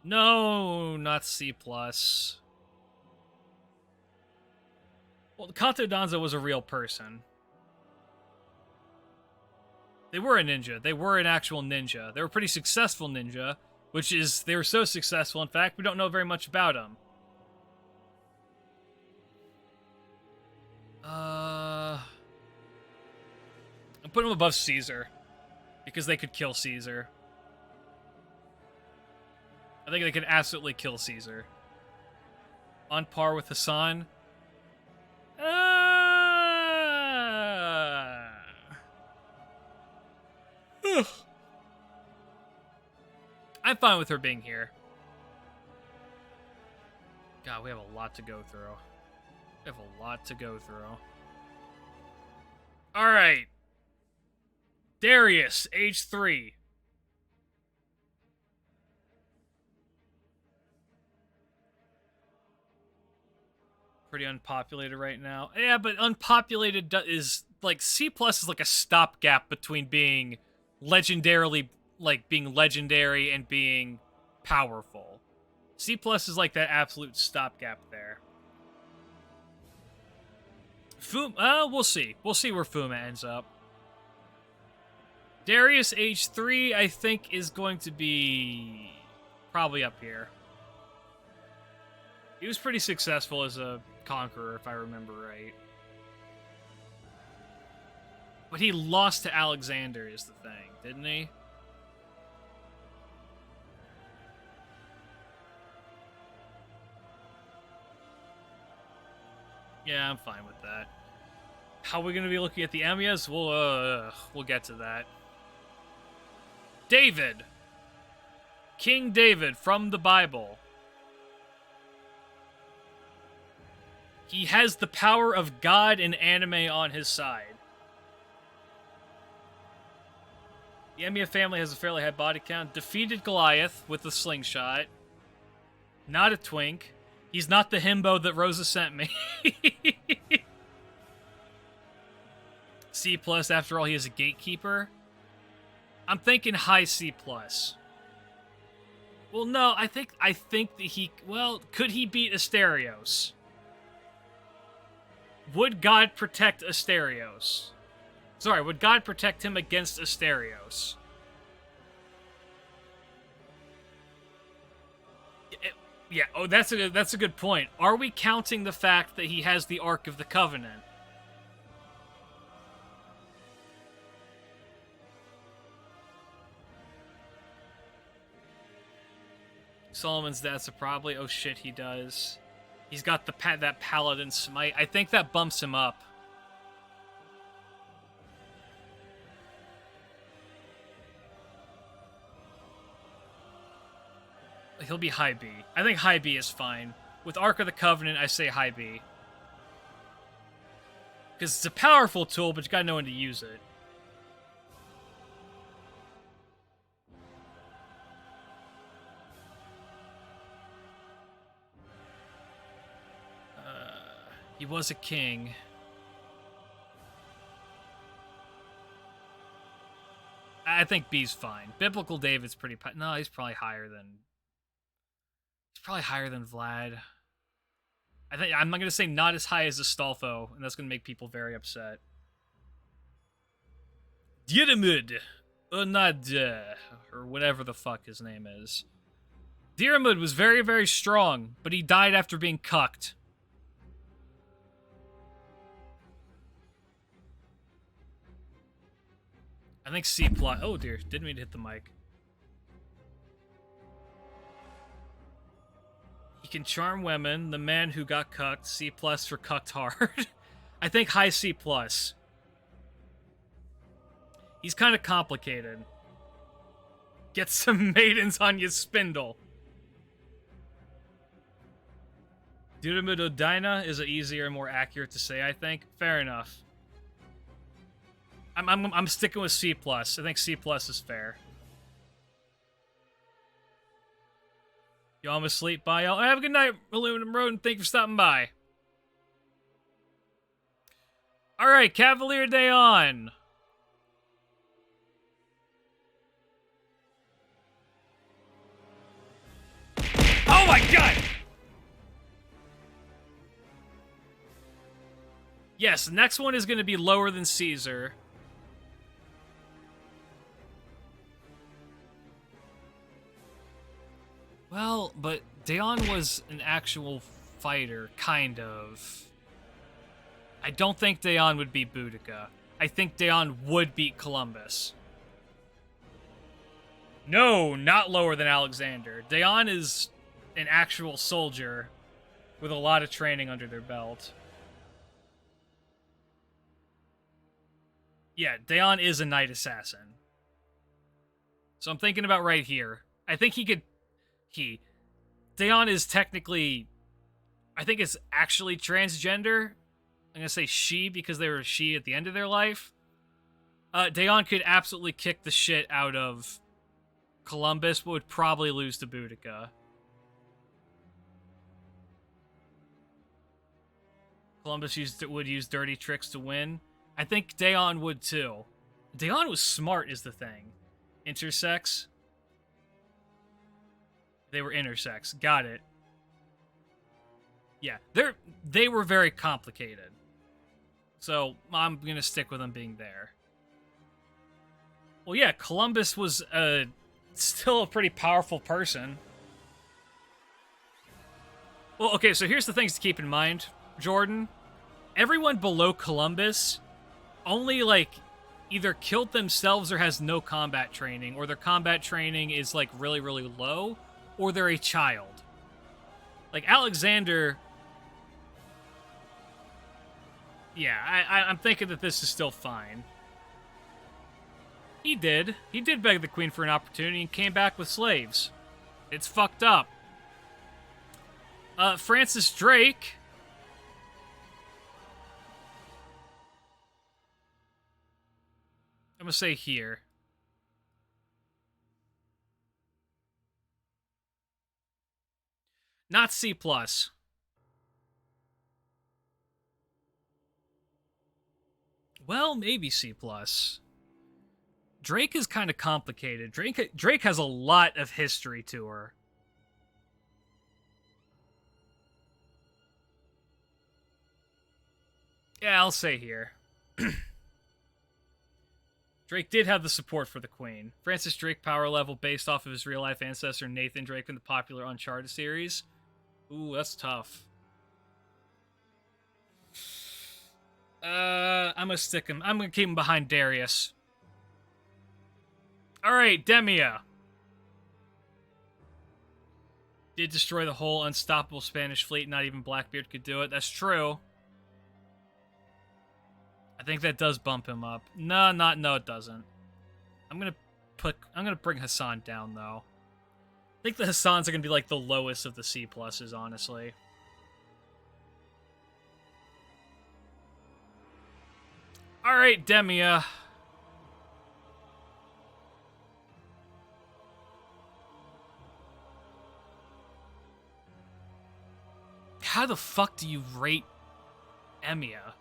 No, not C+. Well, Kato Danzo was a real person. They were a ninja. They were an actual ninja. They were a pretty successful ninja, which is, they were so successful, in fact, we don't know very much about them. I'm putting them above Caesar, because they could kill Caesar. I think they could absolutely kill Caesar. On par with Hassan. I'm fine with her being here. God, we have a lot to go through. We have a lot to go through. Alright. Darius, age 3. Pretty unpopulated right now. Yeah, but unpopulated is, like, C+ is like a stopgap between being legendarily, like, being legendary and being powerful. C+ is like that absolute stopgap there. We'll see. We'll see where Fuma ends up. Darius, age 3, I think is going to be probably up here. He was pretty successful as a conqueror, if I remember right. But he lost to Alexander is the thing, didn't he? Yeah, I'm fine with that. How are we going to be looking at the Emias? We'll get to that. David. King David from the Bible. He has the power of God and anime on his side. The Emiya family has a fairly high body count. Defeated Goliath with a slingshot. Not a twink. He's not the himbo that Rosa sent me. C+, after all, he is a gatekeeper. I'm thinking high C+. Well, no, I think that he... Well, could he beat Asterios? Would God protect Asterios? Sorry, would God protect him against Asterios? Yeah, oh, that's a good point. Are we counting the fact that he has the Ark of the Covenant? Solomon's that's a probably. Oh shit, he does. He's got the that paladin smite. I think that bumps him up. He'll be high B. I think high B is fine. With Ark of the Covenant, I say high B. Because it's a powerful tool, but you gotta know when to use it. He was a king. I think B's fine. Biblical David's pretty... No, he's probably higher than... He's probably higher than Vlad. I'm not going to say not as high as Astolfo, and that's going to make people very upset. Diarmid Unad, or whatever the fuck his name is. Diarmid was very, very strong, but he died after being cucked. I think C+. Oh dear, didn't mean to hit the mic. He can charm women. The man who got cucked. C+ for cucked hard. I think high C+. He's kind of complicated. Get some maidens on your spindle. Duramidodina is easier and more accurate to say, I think. Fair enough. I'm sticking with C+. I think C+ is fair. You almost sleep. Bye, y'all. Have a good night, Aluminum Road, and thank you for stopping by. Alright, Cavalier Dayon. Oh my god! Yes, the next one is going to be lower than Caesar. Well, but Daon was an actual fighter, kind of. I don't think Daon would beat Boudica. I think Daon would beat Columbus. No, not lower than Alexander. Daon is an actual soldier with a lot of training under their belt. Yeah, Daon is a knight assassin. So I'm thinking about right here. I think he could... Daon is technically... I think it's actually transgender. I'm going to say she because they were she at the end of their life. Daon could absolutely kick the shit out of Columbus, but would probably lose to Boudica. Columbus would use dirty tricks to win. I think Daon would too. Daon was smart is the thing. Intersex? They were intersex. Got it. Yeah, they were very complicated. So I'm going to stick with them being there. Well, yeah, Columbus was still a pretty powerful person. Well, okay, so here's the things to keep in mind, Jordan. Everyone below Columbus only, like, either killed themselves or has no combat training, or their combat training is, like, really, really low, or they're a child. Like, Alexander... Yeah, I'm thinking that this is still fine. He did. He did beg the queen for an opportunity and came back with slaves. It's fucked up. Francis Drake... I'm gonna say here. Not C+. Well, maybe C+. Drake is kind of complicated. Drake has a lot of history to her. Yeah, I'll say here. Drake did have the support for the queen. Francis Drake power level based off of his real-life ancestor Nathan Drake in the popular Uncharted series. Ooh, that's tough. I'm gonna stick him. I'm gonna keep him behind Darius. Alright, Demia. Did destroy the whole unstoppable Spanish fleet. Not even Blackbeard could do it. That's true. I think that does bump him up. No, it doesn't. I'm gonna bring Hassan down though. I think the Hassans are gonna be like the lowest of the C pluses, honestly. Alright, Demia. How the fuck do you rate Emia?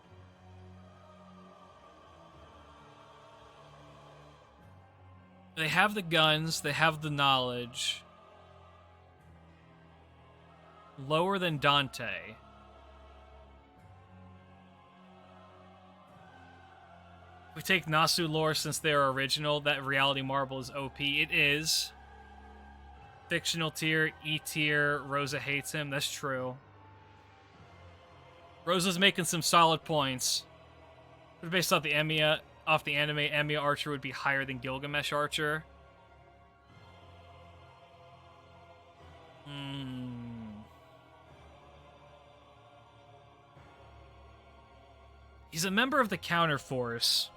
They have the guns, they have the knowledge. Lower than Dante. We take Nasu lore since they're original. That reality marble is OP. It is. Fictional tier, E tier. Rosa hates him. That's true. Rosa's making some solid points. But based off the Emiya, off the anime, Emiya Archer would be higher than Gilgamesh Archer. He's a member of the Counterforce.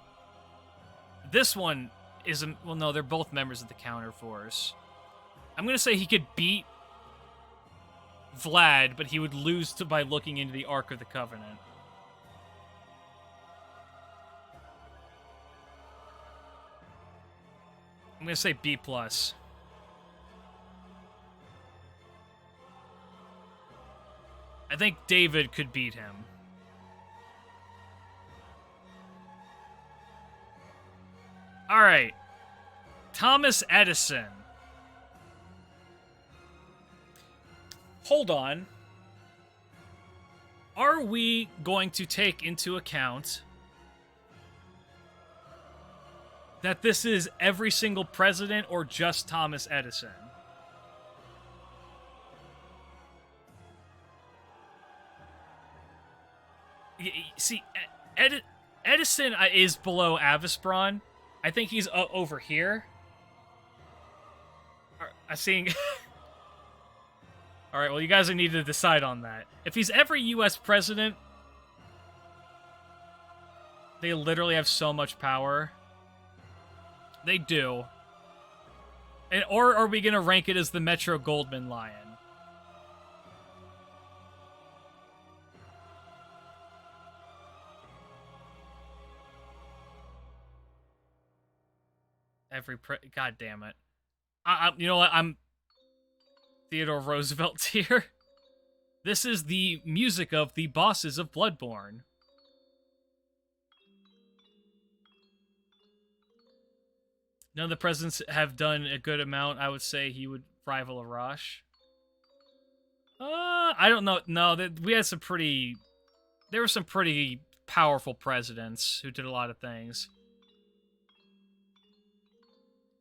This one is well, no, they're both members of the Counterforce. I'm gonna say he could beat Vlad, but he would lose by looking into the Ark of the Covenant. I'm gonna say B+. I think David could beat him. Alright. Thomas Edison. Hold on. Are we going to take into account that this is every single president or just Thomas Edison? See, Edison is below Avispron. I think he's over here. I'm seeing... Alright, well, you guys need to decide on that. If he's every U.S. president, they literally have so much power. They do. Or are we going to rank it as the Metro Goldman Lion? God damn it. You know what? I'm Theodore Roosevelt here. This is the music of the bosses of Bloodborne. None of the presidents have done a good amount. I would say he would rival Arash. I don't know. No, we had some pretty... There were some pretty powerful presidents who did a lot of things.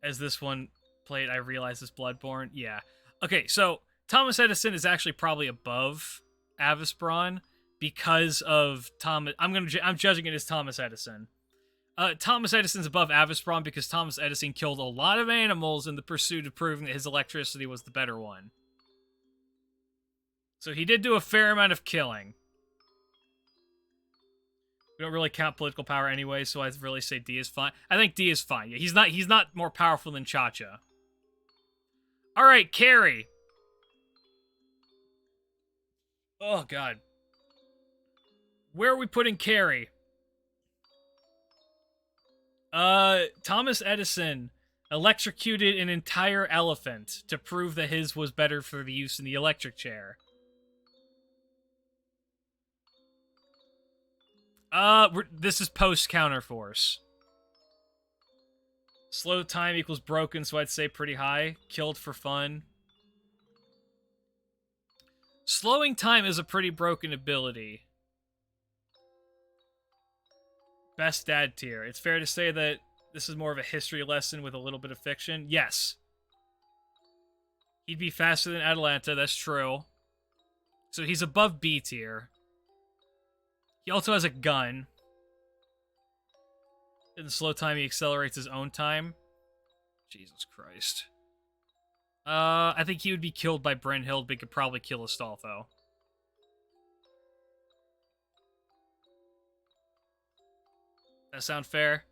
As this one played, I realized it's Bloodborne. Yeah. Okay, so Thomas Edison is actually probably above Avispron because of Thomas. I'm judging it as Thomas Edison. Thomas Edison's above Avispron because Thomas Edison killed a lot of animals in the pursuit of proving that his electricity was the better one. So he did do a fair amount of killing. We don't really count political power anyway, so I'd really say D is fine. I think D is fine. Yeah, he's not more powerful than Cha-Cha. All right, Carrie. Oh, God. Where are we putting Carrie? Thomas Edison electrocuted an entire elephant to prove that his was better for the use in the electric chair. This is post-counterforce. Slow time equals broken, so I'd say pretty high. Killed for fun. Slowing time is a pretty broken ability. Best dad tier. It's fair to say that this is more of a history lesson with a little bit of fiction. Yes. He'd be faster than Atalanta, that's true. So he's above B tier. He also has a gun. In the slow time, he accelerates his own time. Jesus Christ. I think he would be killed by Brynhild, but he could probably kill Astolfo. That sound fair?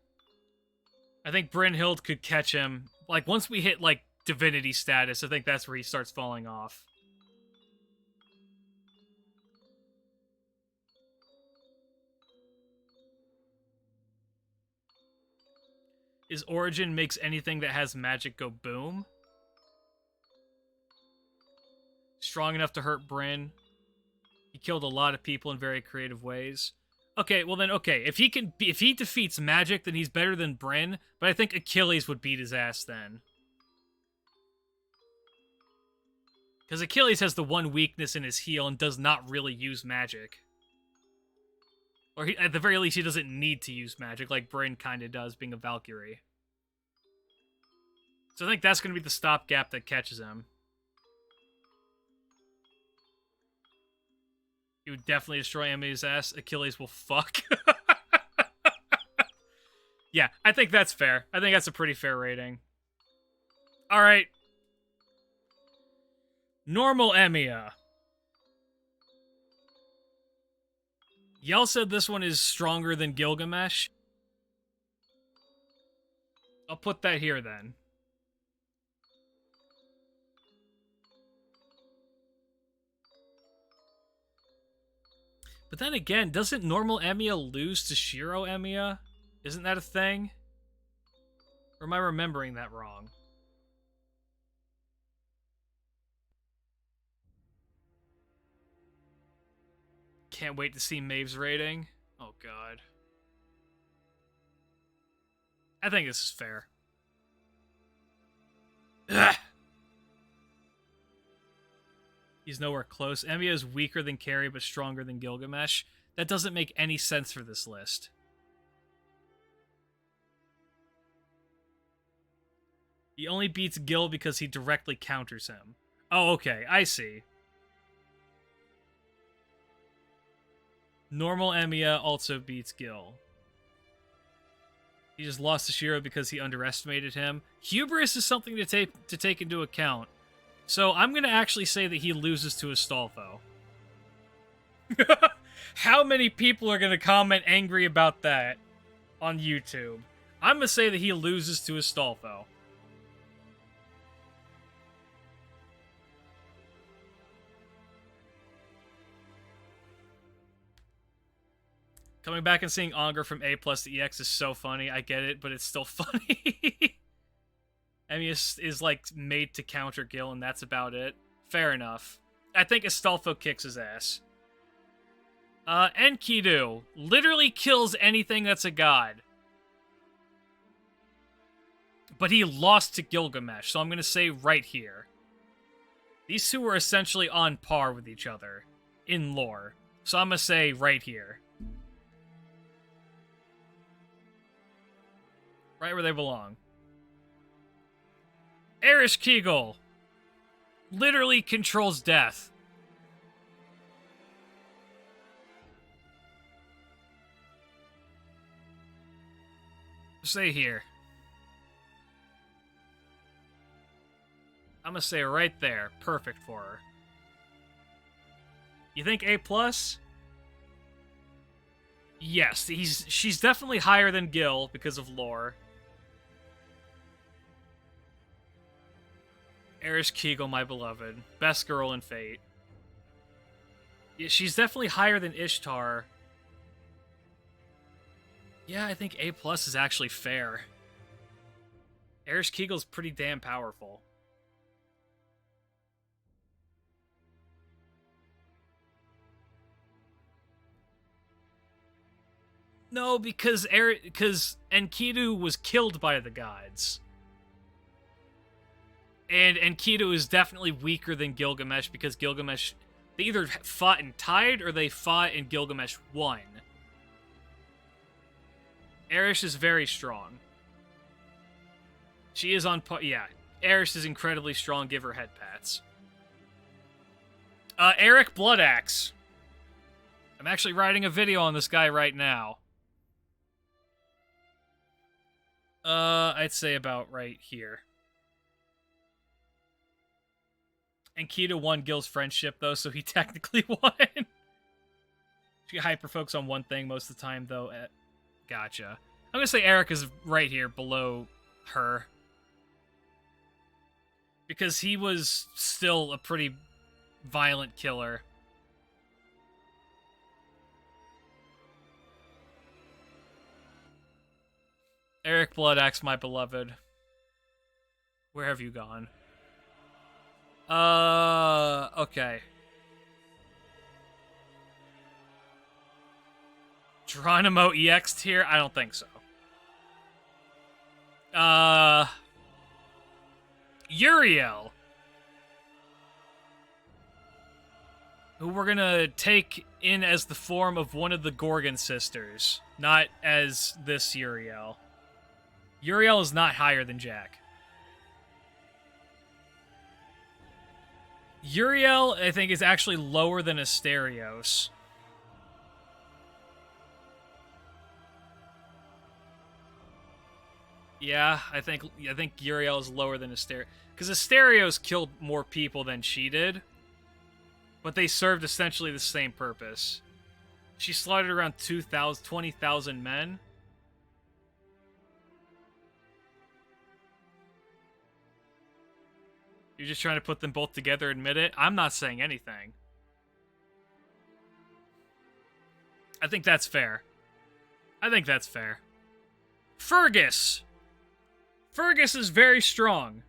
I think Brynhild could catch him. Like, once we hit, like, divinity status, I think that's where he starts falling off. His origin makes anything that has magic go boom. Strong enough to hurt Bryn. He killed a lot of people in very creative ways. Okay, well then, okay. If he defeats magic, then he's better than Bryn, but I think Achilles would beat his ass then. Because Achilles has the one weakness in his heel and does not really use magic. Or at the very least, he doesn't need to use magic like Bryn kind of does, being a Valkyrie. So I think that's going to be the stopgap that catches him. He would definitely destroy Emily's ass. Achilles will fuck. Yeah, I think that's fair. I think that's a pretty fair rating. Alright. Normal Emiya. Y'all said this one is stronger than Gilgamesh. I'll put that here then. But then again, doesn't normal Emiya lose to Shiro Emiya? Isn't that a thing? Or am I remembering that wrong? Can't wait to see Maeve's rating. Oh, God. I think this is fair. Ugh. He's nowhere close. Emiya is weaker than Carrie, but stronger than Gilgamesh. That doesn't make any sense for this list. He only beats Gil because he directly counters him. Oh, okay. I see. Normal Emiya also beats Gil. He just lost to Shiro because he underestimated him. Hubris is something to take into account. So I'm going to actually say that he loses to Astolfo. How many people are going to comment angry about that on YouTube? I'm going to say that he loses to Astolfo. Coming back and seeing Onger from A+ to EX is so funny. I get it, but it's still funny. Emiya is like made to counter Gil, and that's about it. Fair enough. I think Astolfo kicks his ass. Enkidu literally kills anything that's a god. But he lost to Gilgamesh, so I'm going to say right here. These two are essentially on par with each other in lore. So I'm going to say right here. Right where they belong. Erish Kegel literally controls death. Say here. I'm gonna say right there. Perfect for her. You think A+? Yes, she's definitely higher than Gil because of lore. Erish Kegel, my beloved. Best girl in Fate. Yeah, she's definitely higher than Ishtar. Yeah, I think A+ is actually fair. Erish Kegel's pretty damn powerful. No, because Enkidu was killed by the gods. And Enkidu is definitely weaker than Gilgamesh because Gilgamesh... They either fought and tied or they fought and Gilgamesh won. Erish is very strong. She is on... Yeah, Erish is incredibly strong. Give her head pats. Eric Bloodaxe. I'm actually writing a video on this guy right now. I'd say about right here. Enkidu won Gil's friendship, though, so he technically won. She hyper-focus on one thing most of the time, though. Gotcha. I'm gonna say Eric is right here, below her. Because he was still a pretty violent killer. Eric Bloodaxe, my beloved. Where have you gone? Okay. Geronimo EX tier? I don't think so. Uriel. Who we're gonna take in as the form of one of the Gorgon sisters. Not as this Uriel. Uriel is not higher than Jack. Uriel, I think, is actually lower than Asterios. Yeah, I think Uriel is lower than Asterios. Because Asterios killed more people than she did. But they served essentially the same purpose. She slaughtered around 20,000 men. You're just trying to put them both together, admit it? I'm not saying anything. I think that's fair. I think that's fair. Fergus! Fergus is very strong.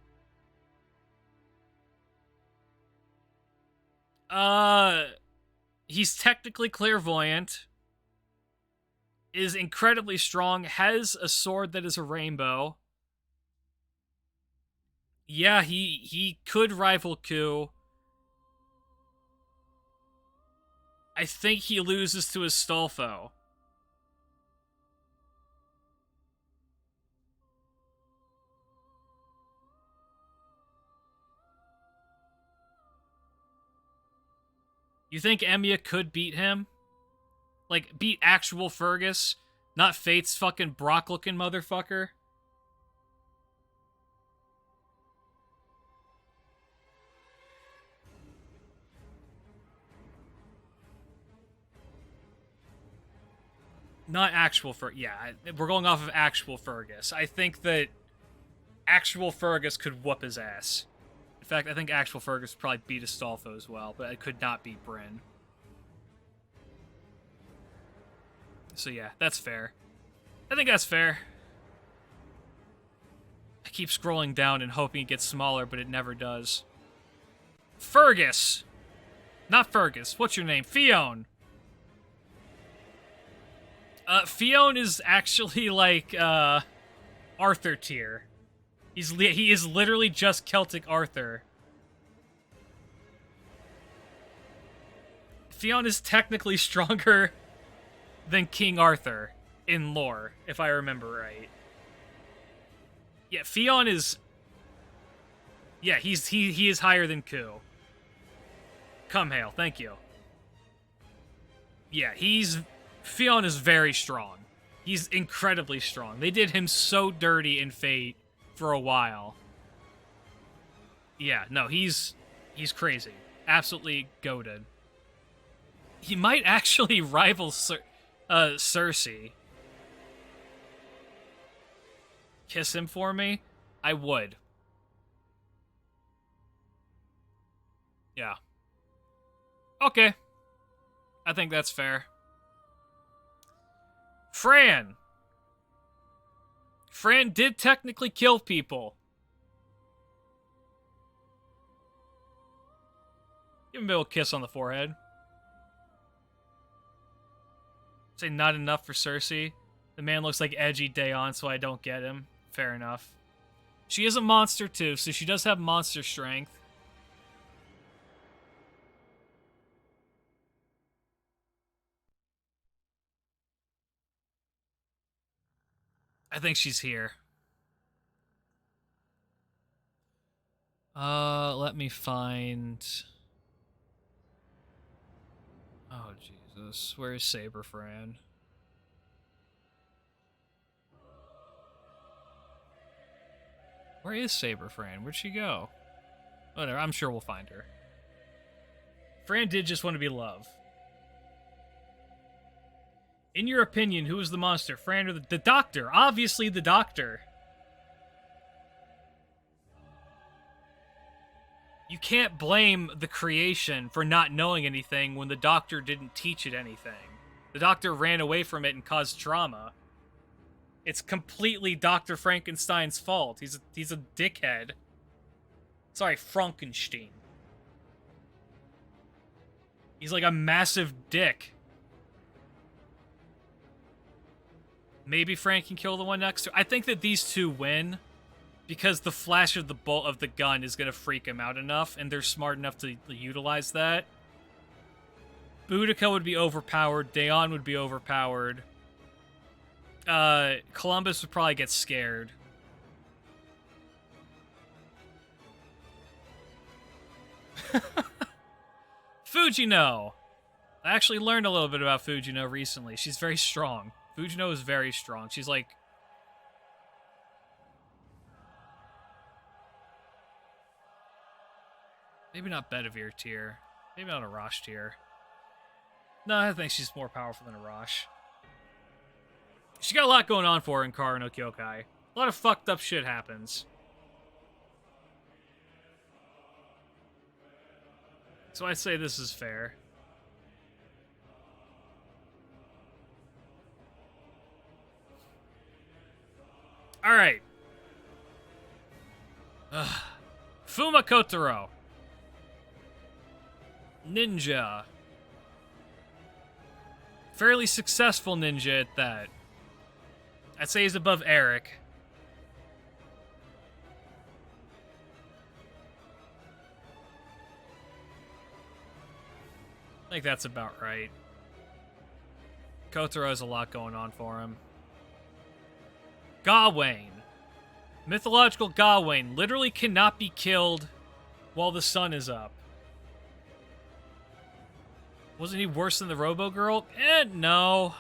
He's technically clairvoyant. Is incredibly strong. Has a sword that is a rainbow. Yeah, he could rival Ku. I think he loses to Astolfo. You think Emiya could beat him? Like, beat actual Fergus? Not Fate's fucking Brock-looking motherfucker? Not actual Fergus. Yeah, we're going off of actual Fergus. I think that actual Fergus could whoop his ass. In fact, I think actual Fergus would probably beat Astolfo as well, but it could not beat Bryn. So yeah, that's fair. I think that's fair. I keep scrolling down and hoping it gets smaller, but it never does. Fergus! Not Fergus. What's your name? Fionn! Fionn is actually like, Arthur tier. He is literally just Celtic Arthur. Fionn is technically stronger than King Arthur in lore, if I remember right. Yeah, Fionn is... Yeah, he is higher than Ku. Come hail, thank you. Yeah, Fionn is very strong. He's incredibly strong. They did him so dirty in Fate for a while. Yeah, no, he's crazy. Absolutely goated. He might actually rival Cersei. Kiss him for me? I would. Yeah. Okay. I think that's fair. Fran! Fran did technically kill people. Give him a little kiss on the forehead. Say not enough for Cersei. The man looks like edgy Daeon, so I don't get him. Fair enough. She is a monster too, so she does have monster strength. I think she's here. Let me find... Oh, Jesus. Where is Saber Fran? Where is Saber Fran? Where'd she go? Whatever, I'm sure we'll find her. Fran did just want to be loved. In your opinion, who is the monster? Fran or the Doctor? Obviously the Doctor. You can't blame the creation for not knowing anything when the Doctor didn't teach it anything. The Doctor ran away from it and caused trauma. It's completely Dr. Frankenstein's fault. He's a dickhead. Sorry, Frankenstein. He's like a massive dick. Maybe Frank can kill the one next to... I think that these two win because the flash of the bolt of the gun is going to freak him out enough, and they're smart enough to utilize that. Boudica would be overpowered. Daeon would be overpowered. Columbus would probably get scared. Fujino! I actually learned a little bit about Fujino recently. She's very strong. Fujino is very strong. She's like... Maybe not Bedivere tier. Maybe not Arash tier. No, I think she's more powerful than Arash. She got a lot going on for her in Kara no Kyokai. A lot of fucked up shit happens. So I say this is fair. Alright. Fuma Kotaro. Ninja. Fairly successful ninja at that. I'd say he's above Eric. I think that's about right. Kotaro has a lot going on for him. Gawain. Mythological Gawain literally cannot be killed while the sun is up. Wasn't he worse than the Robo Girl? No.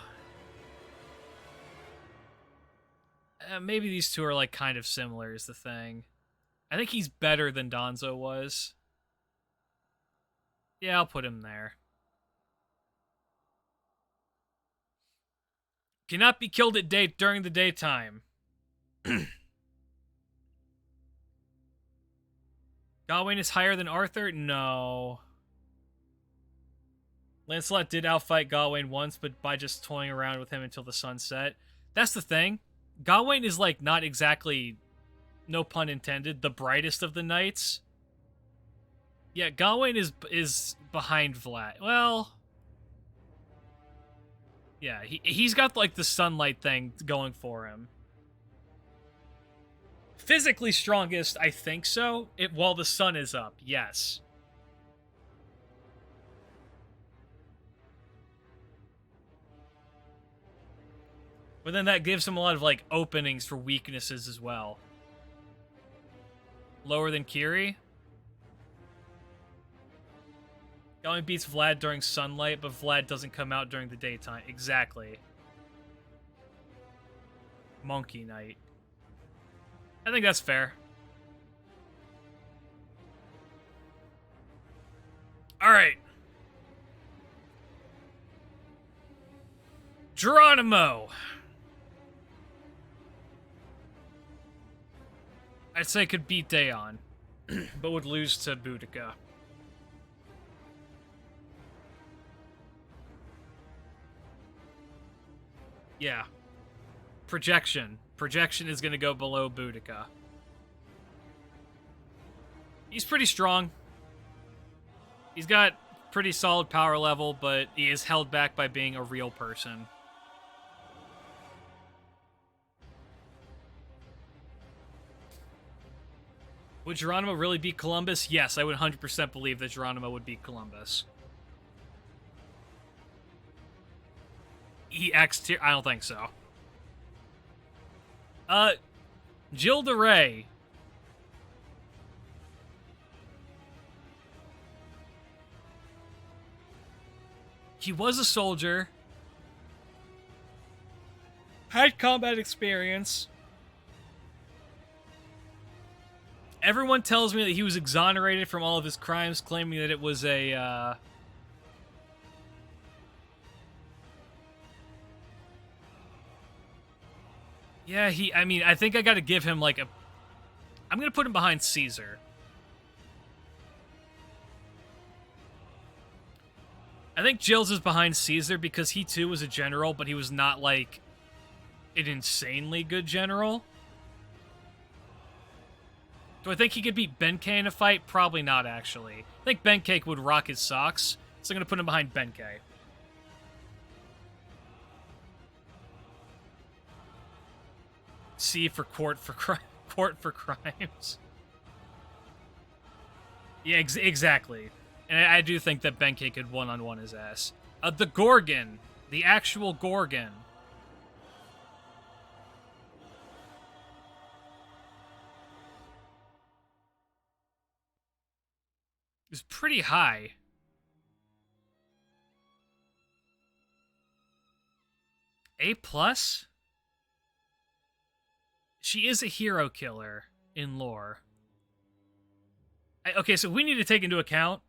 Maybe these two are like kind of similar is the thing. I think he's better than Danzo was. Yeah, I'll put him there. Cannot be killed at day during the daytime. Gawain is higher than Arthur? No. Lancelot did outfight Gawain once, but by just toying around with him until the sun set. That's the thing. Gawain is, like, not exactly, no pun intended, the brightest of the knights. Yeah, Gawain is behind Vlad. Well, yeah, he's got, like, the sunlight thing going for him. Physically strongest, I think so, while the sun is up, yes. But then that gives him a lot of, like, openings for weaknesses as well. Lower than Kiri? Gawain beats Vlad during sunlight, but Vlad doesn't come out during the daytime. Exactly. Monkey Knight. I think that's fair. Alright. Geronimo! I'd say could beat Daeon, but would lose to Boudica. Yeah. Projection. Projection is going to go below Boudica. He's pretty strong. He's got pretty solid power level, but he is held back by being a real person. Would Geronimo really beat Columbus? Yes, I would 100% believe that Geronimo would beat Columbus. EX tier? I don't think so. Jill de Ray. He was a soldier. Had combat experience. Everyone tells me that he was exonerated from all of his crimes, claiming that it was a, Yeah, I mean, I think I gotta give him, like, I'm gonna put him behind Caesar. I think Jill's is behind Caesar because he, too, was a general, but he was not, like, an insanely good general. Do I think he could beat Benkei in a fight? Probably not, actually. I think Benkei would rock his socks, so I'm going to put him behind Benkei. C for court for crimes. Yeah, exactly. And I do think that Benkei could one-on-one his ass. The Gorgon. The actual Gorgon. Is pretty high. A+? She is a hero killer in lore. Okay, so we need to take into account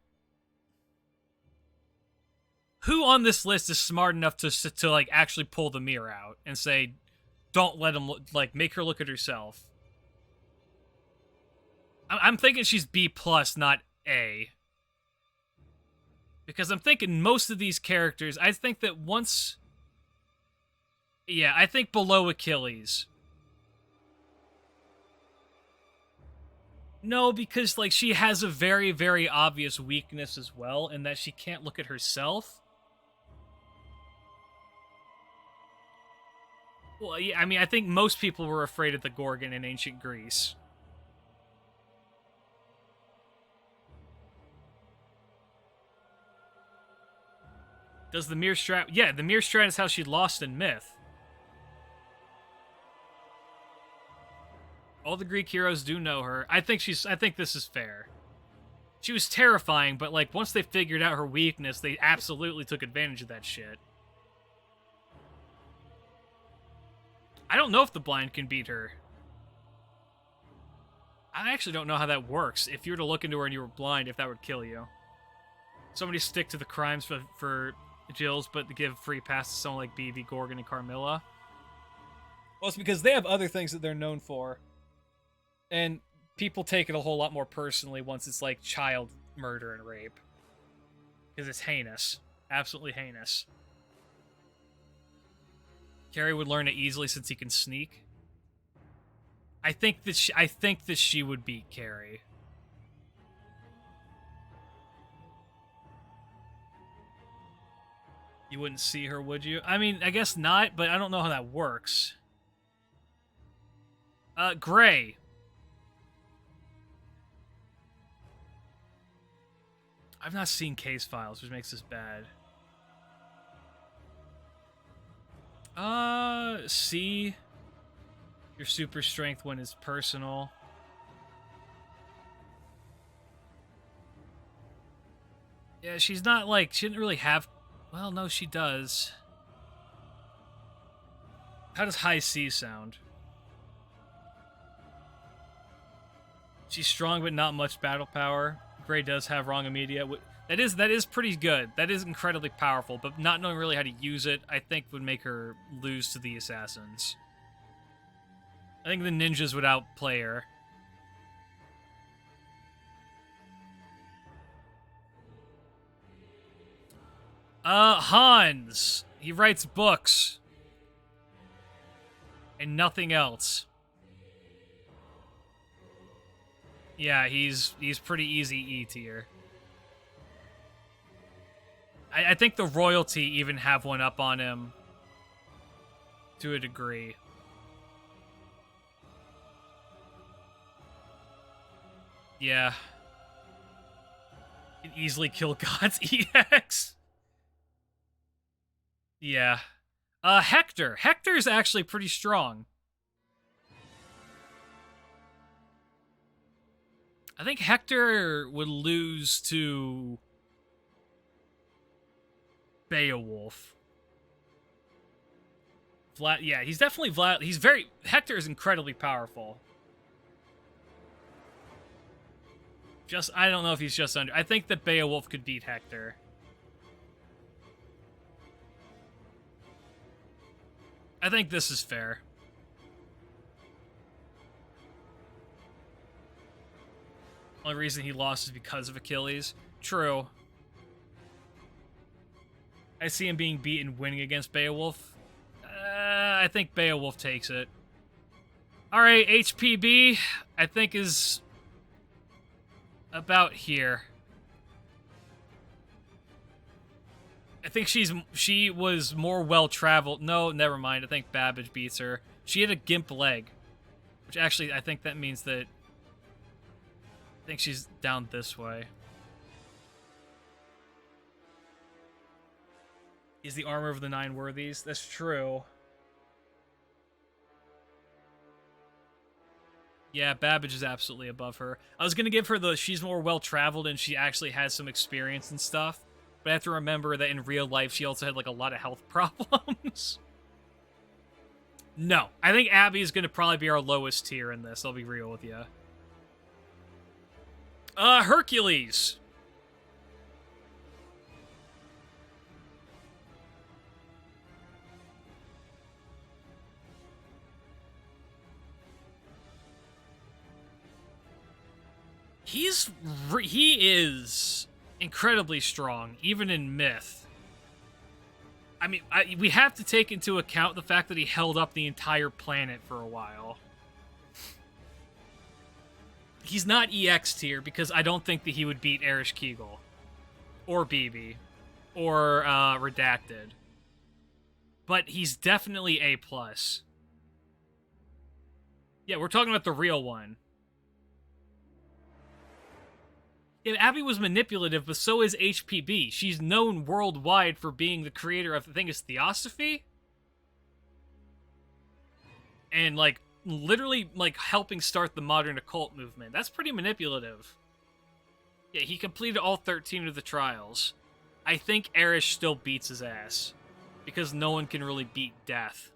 who on this list is smart enough to like actually pull the mirror out and say, don't let him like make her look at herself. I'm thinking she's B+, not A. Because I'm thinking most of these characters, I think that once... Yeah, I think below Achilles. No, because, like, she has a very, very obvious weakness as well, in that she can't look at herself. Well, yeah, I mean, I think most people were afraid of the Gorgon in ancient Greece. Does the mere strat... Yeah, the mere strat is how she lost in Myth. All the Greek heroes do know her. I think this is fair. She was terrifying, but, like, once they figured out her weakness, they absolutely took advantage of that shit. I don't know if the blind can beat her. I actually don't know how that works. If you were to look into her and you were blind, if that would kill you. Somebody stick to the crimes for Jills, but to give free pass to someone like BB, Gorgon, and Carmilla. Well, it's because they have other things that they're known for. And people take it a whole lot more personally once it's like child murder and rape. Because it's heinous. Absolutely heinous. Carrie would learn it easily since he can sneak. I think that she would beat Carrie. You wouldn't see her, would you? I mean, I guess not, but I don't know how that works. Gray. I've not seen case files, which makes this bad. C. Your super strength when it's personal. Yeah, she's not like... She didn't really have... Well, no, she does. How does high C sound? She's strong, but not much battle power. Gray does have wrong immediate. That is pretty good. That is incredibly powerful, but not knowing really how to use it, I think would make her lose to the assassins. I think the ninjas would outplay her. Hans. He writes books. And nothing else. Yeah, he's pretty easy E tier. I think the royalty even have one up on him. To a degree. Yeah. Can easily kill gods EX. Yeah. Hector. Hector's actually pretty strong. I think Hector would lose to Beowulf. Yeah, he's definitely Hector is incredibly powerful. I don't know if he's just under. I think that Beowulf could beat Hector. I think this is fair. Only reason he lost is because of Achilles. True. I see him being beaten winning against Beowulf. I think Beowulf takes it. Alright, HPB, I think is about here. I think she was more well-traveled. No, never mind. I think Babbage beats her. She had a gimp leg. Which actually, I think that means that... I think she's down this way. Is the armor of the Nine Worthies? That's true. Yeah, Babbage is absolutely above her. I was going to give her the she's more well-traveled and she actually has some experience and stuff. But I have to remember that in real life, she also had, like, a lot of health problems. No. I think Abby is going to probably be our lowest tier in this. I'll be real with you. Hercules. He is incredibly strong, even in Myth. I mean, we have to take into account the fact that he held up the entire planet for a while. He's not EX tier because I don't think that he would beat Erish Kegel. Or BB. Or Redacted. But he's definitely A+. Yeah, we're talking about the real one. Yeah, Abby was manipulative, but so is HPB. She's known worldwide for being the creator of, I think it's Theosophy? And, like, literally, like, helping start the modern occult movement. That's pretty manipulative. Yeah, he completed all 13 of the trials. I think Erish still beats his ass. Because no one can really beat death.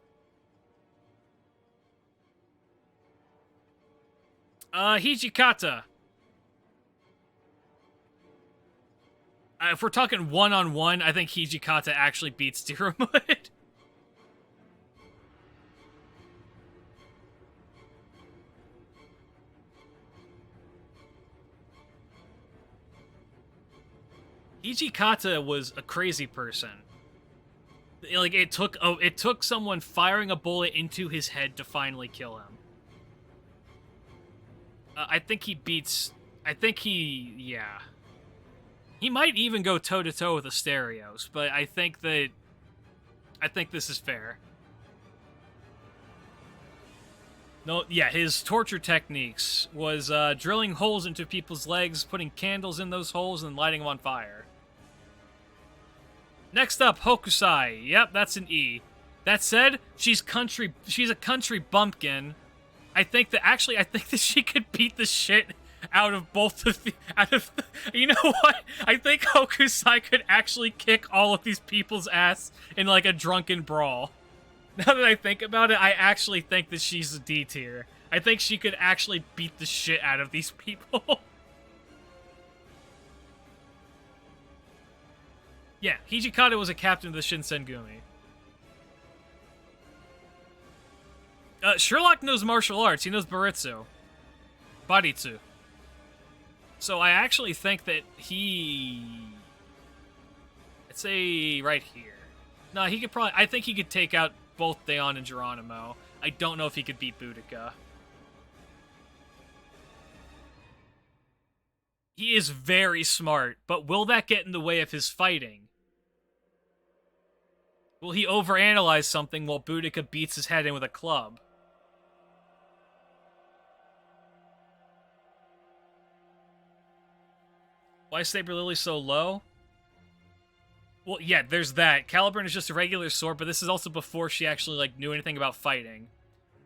Hijikata. If we're talking one-on-one, I think Hijikata actually beats Diramud. Hijikata was a crazy person. Like, it took someone firing a bullet into his head to finally kill him. I think he beats... yeah. He might even go toe-to-toe with Asterios, but I think this is fair. No, yeah, his torture techniques was drilling holes into people's legs, putting candles in those holes, and lighting them on fire. Next up, Hokusai. Yep, that's an E. That said, she's a country bumpkin. I think that she could beat the shit out of both of the... you know what? I think Hokusai could actually kick all of these people's ass in, like, a drunken brawl. Now that I think about it, I actually think that she's a D tier. I think she could actually beat the shit out of these people. Yeah, Hijikata was a captain of the Shinsengumi. Sherlock knows martial arts. He knows Baritsu. Baritsu. So I actually think that let's say right here. No, he could probably... I think he could take out both Daon and Geronimo. I don't know if he could beat Boudica. He is very smart, but will that get in the way of his fighting? Will he overanalyze something while Boudica beats his head in with a club? Why is Saber Lily so low? Well, yeah, there's that. Caliburn is just a regular sword, but this is also before she actually, like, knew anything about fighting.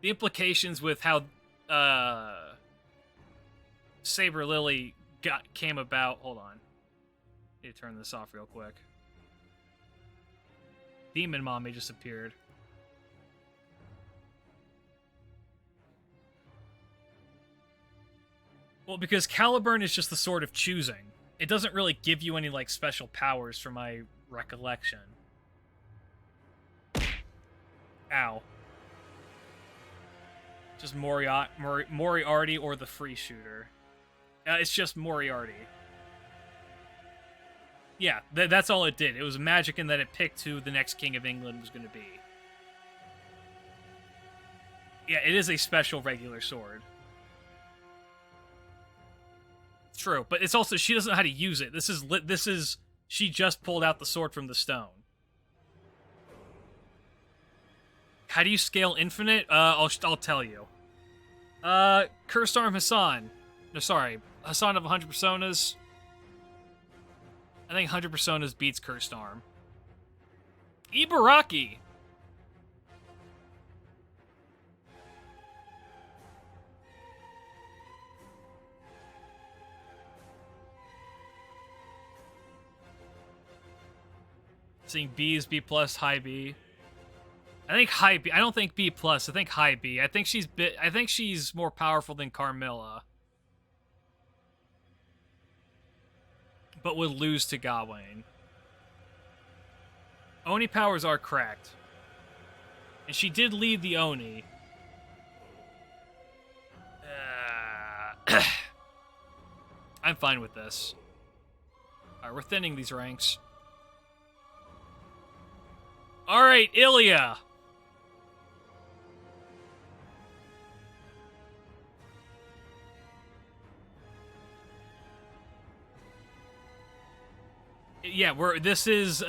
The implications with how, Saber Lily came about... Hold on. I need to turn this off real quick. Demon Mommy just appeared. Well, because Caliburn is just the sword of choosing. It doesn't really give you any, like, special powers from my recollection. Ow. Just Moriarty or the free shooter. It's just Moriarty. Yeah, that's all it did. It was magic in that it picked who the next King of England was going to be. Yeah, it is a special regular sword. True, but it's also, she doesn't know how to use it. This is, she just pulled out the sword from the stone. How do you scale infinite? I'll tell you. Cursed Arm Hassan. No, sorry. Hassan of 100 Personas. I think 100 Personas beats Cursed Arm. Ibaraki! Seeing B is B+, high B. I think high B. I don't think B+. I think high B. I think she's more powerful than Carmilla. But would lose to Gawain. Oni powers are correct. And she did lead the Oni. I'm fine with this. Alright, we're thinning these ranks. Alright, Ilya! Yeah, this is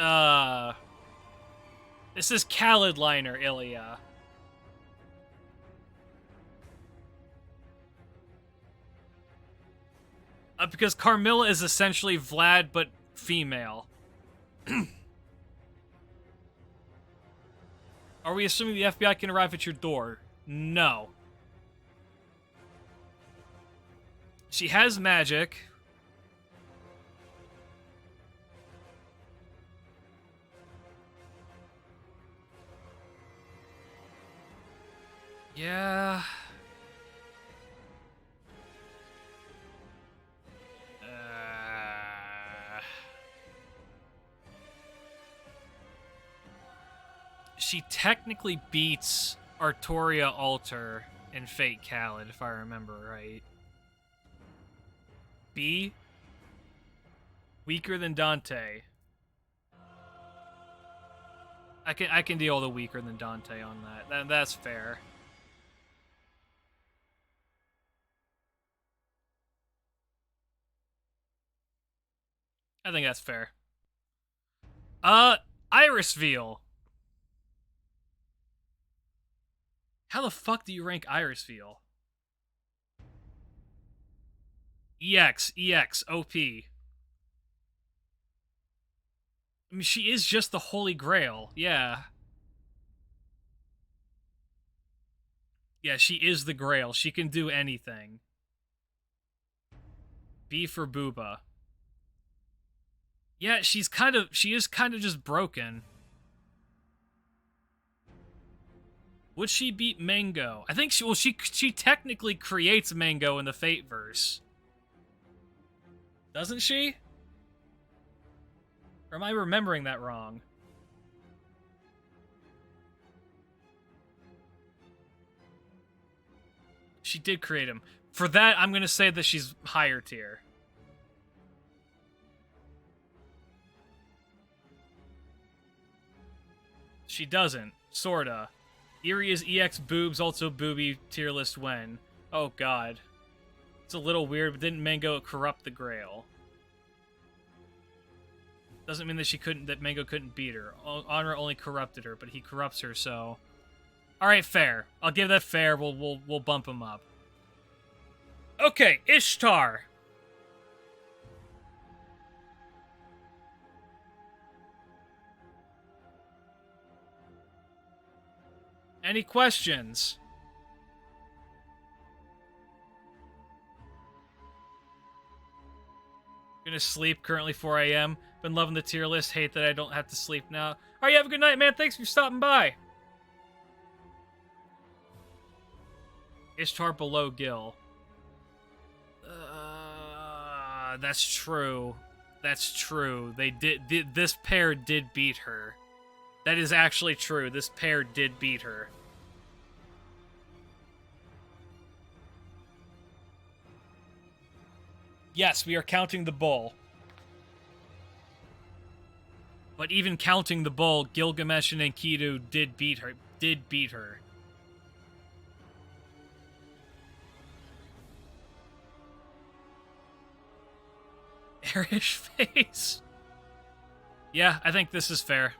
Khalid Liner, Ilya. Because Carmilla is essentially Vlad, but female. Are we assuming the FBI can arrive at your door? No. She has magic. Yeah. She technically beats Artoria Alter in Fate Khaled, if I remember right. B? Weaker than Dante. I can deal with a weaker than Dante on that. That's fair. I think that's fair. Iris Veil. How the fuck do you rank Iris Veil? EX, OP. I mean, she is just the Holy Grail, yeah. Yeah, she is the Grail. She can do anything. B for Booba. Yeah, she is kind of just broken. Would she beat Mango? I think she technically creates Mango in the Fateverse. Doesn't she? Or am I remembering that wrong? She did create him. For that, I'm gonna say that she's higher tier. She doesn't. Sorta. Eerie is EX boobs, also booby, tier list when. Oh god. It's a little weird, but didn't Mango corrupt the Grail? Doesn't mean that Mango couldn't beat her. Honor only corrupted her, but he corrupts her, so... Alright, fair. I'll give that fair. We'll bump him up. Okay, Ishtar. Any questions? Gonna sleep, currently 4 a.m. Been loving the tier list, hate that I don't have to sleep now. Alright, you have a good night, man. Thanks for stopping by. Ishtar below Gil. That's true. That's true. This pair did beat her. That is actually true. This pair did beat her. Yes, we are counting the bull. But even counting the bull, Gilgamesh and Enkidu did beat her. Airish face. Yeah, I think this is fair.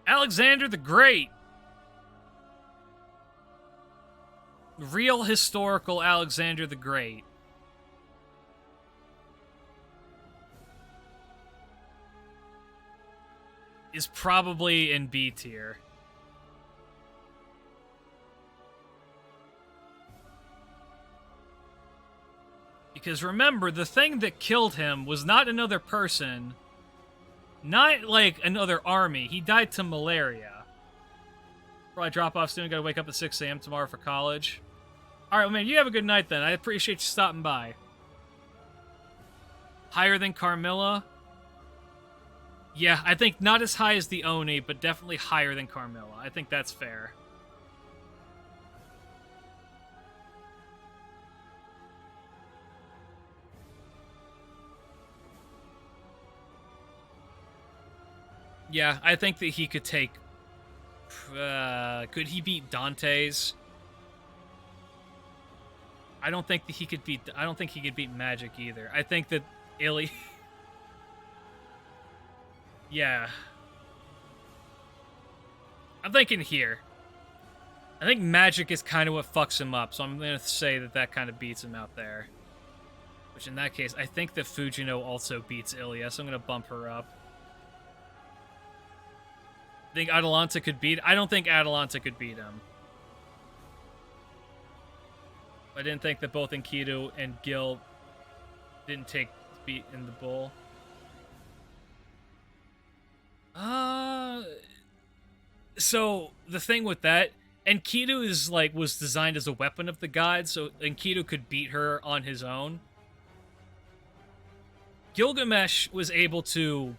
Alexander the Great. Real historical Alexander the Great. Is probably in B tier. Because remember, the thing that killed him was not another person, not like another army. He died to malaria. Probably drop off soon. Gotta wake up at 6 a.m. tomorrow for college. Alright, well, man, you have a good night then. I appreciate you stopping by. Higher than Carmilla? Yeah, I think not as high as the Oni, but definitely higher than Carmilla. I think that's fair. Yeah, I think that he could take... could he beat Dante's? I don't think that he could beat... I don't think he could beat Magic either. I think that Illy... yeah. I'm thinking here. I think magic is kind of what fucks him up, so I'm going to say that that kind of beats him out there. Which in that case, I think that Fujino also beats Ilya, so I'm going to bump her up. Think Atalanta could beat... I don't think Atalanta could beat him. I didn't think that both Enkidu and Gil didn't take beat in the bull. So the thing with that, Enkidu is like was designed as a weapon of the gods, so Enkidu could beat her on his own. Gilgamesh was able to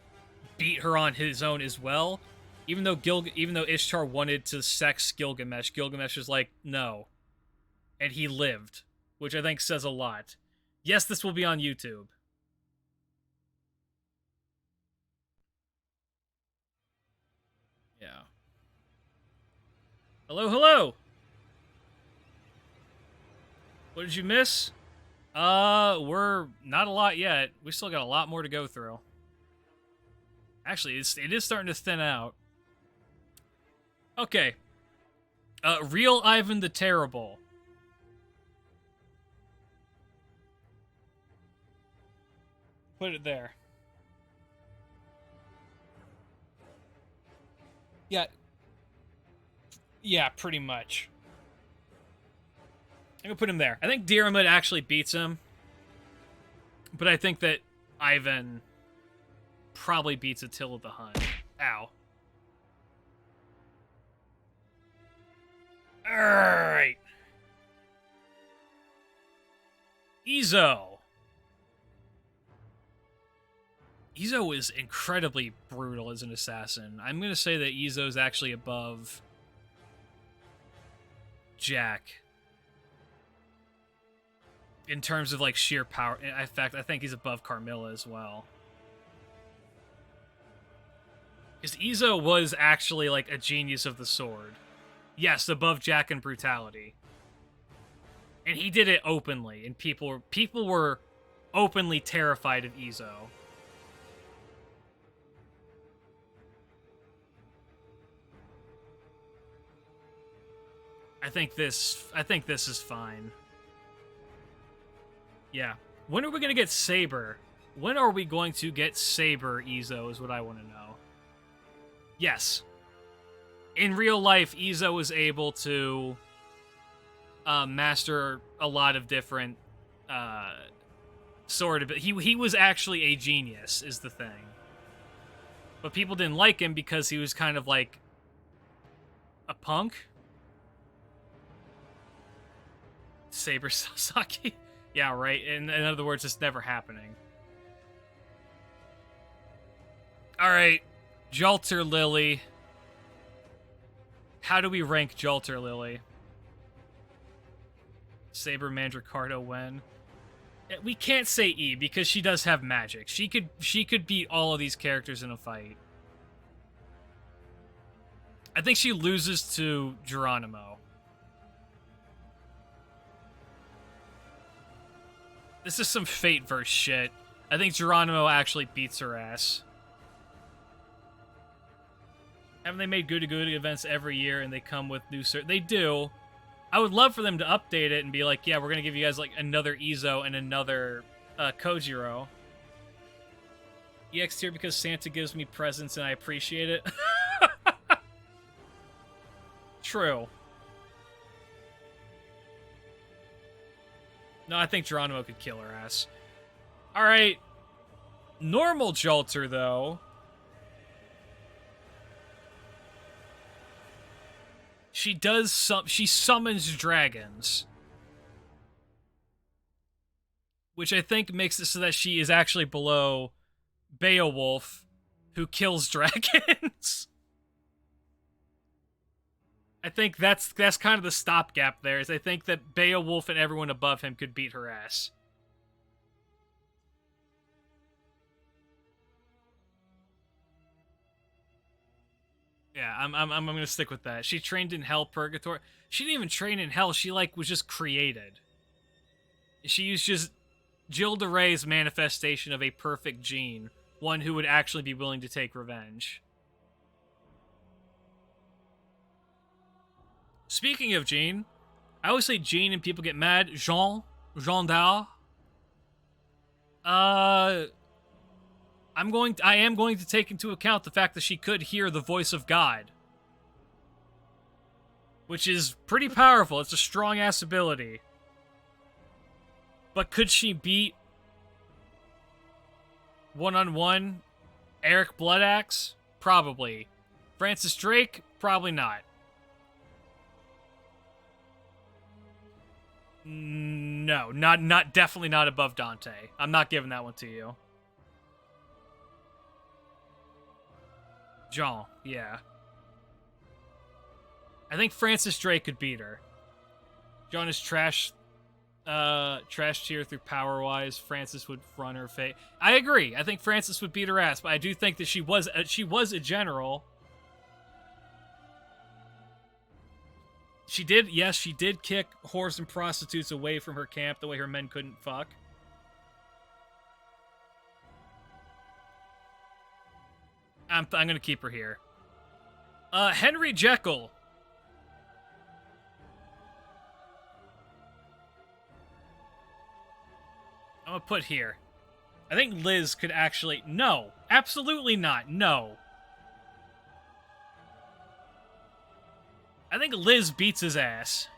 beat her on his own as well, even though Ishtar wanted to sex Gilgamesh. Gilgamesh was like, no. And he lived, which I think says a lot. Yes, this will be on YouTube. Yeah. Hello, hello! What did you miss? We're not a lot yet. We still got a lot more to go through. Actually, it is starting to thin out. Okay. Real Ivan the Terrible. Put it there. Yeah. Yeah, pretty much. I'm gonna put him there. I think Diarmid actually beats him. But I think that Ivan probably beats Attila the Hun. Ow. Alright. Izo. Izo is incredibly brutal as an assassin. I'm going to say that Izo's actually above Jack in terms of like sheer power. In fact, I think he's above Carmilla as well. Because Izo was actually like a genius of the sword. Yes, above Jack in brutality. And he did it openly, and people were openly terrified of Izo. I think this is fine. Yeah. When are we going to get Saber? When are we going to get Saber Izo is what I want to know. Yes. In real life, Izo was able to master a lot of different sword. He was actually a genius, is the thing. But people didn't like him because he was kind of like a punk. Saber Sasaki? Yeah, right. In other words, it's never happening. Alright. Jalter Lily. How do we rank Jalter Lily? Saber Mandricardo when? We can't say E because she does have magic. She could beat all of these characters in a fight. I think she loses to Geronimo. This is some Fate-verse shit. I think Geronimo actually beats her ass. Haven't they made Goody events every year and they come with new... They do. I would love for them to update it and be like, yeah, we're going to give you guys like another Izo and another Kojiro. EX tier because Santa gives me presents and I appreciate it. True. No, I think Geronimo could kill her ass. Alright. Normal Jalter, though. She summons dragons. Which I think makes it so that she is actually below Beowulf, who kills dragons. I think that's kind of the stopgap there, is I think that Beowulf and everyone above him could beat her ass. Yeah, I'm gonna stick with that. She trained in Hell Purgatory. She didn't even train in Hell, she like was just created. She used just Jill de Ray's manifestation of a perfect gene, one who would actually be willing to take revenge. Speaking of Jean, I always say Jean and people get mad. Jean d'Arc. I am going to take into account the fact that she could hear the voice of God, which is pretty powerful. It's a strong-ass ability. But could she beat one-on-one Eric Bloodaxe? Probably. Francis Drake? Probably not. No, not definitely not above Dante. I'm not giving that one to you. Jean, yeah. I think Francis Drake could beat her. Jean is trash tier through power-wise. Francis would run her fate. I agree. I think Francis would beat her ass, but I do think that she was a general. She did kick whores and prostitutes away from her camp the way her men couldn't fuck. I'm gonna keep her here. Henry Jekyll. I'm gonna put here. I think Liz could actually... No. Absolutely not. No. I think Liz beats his ass.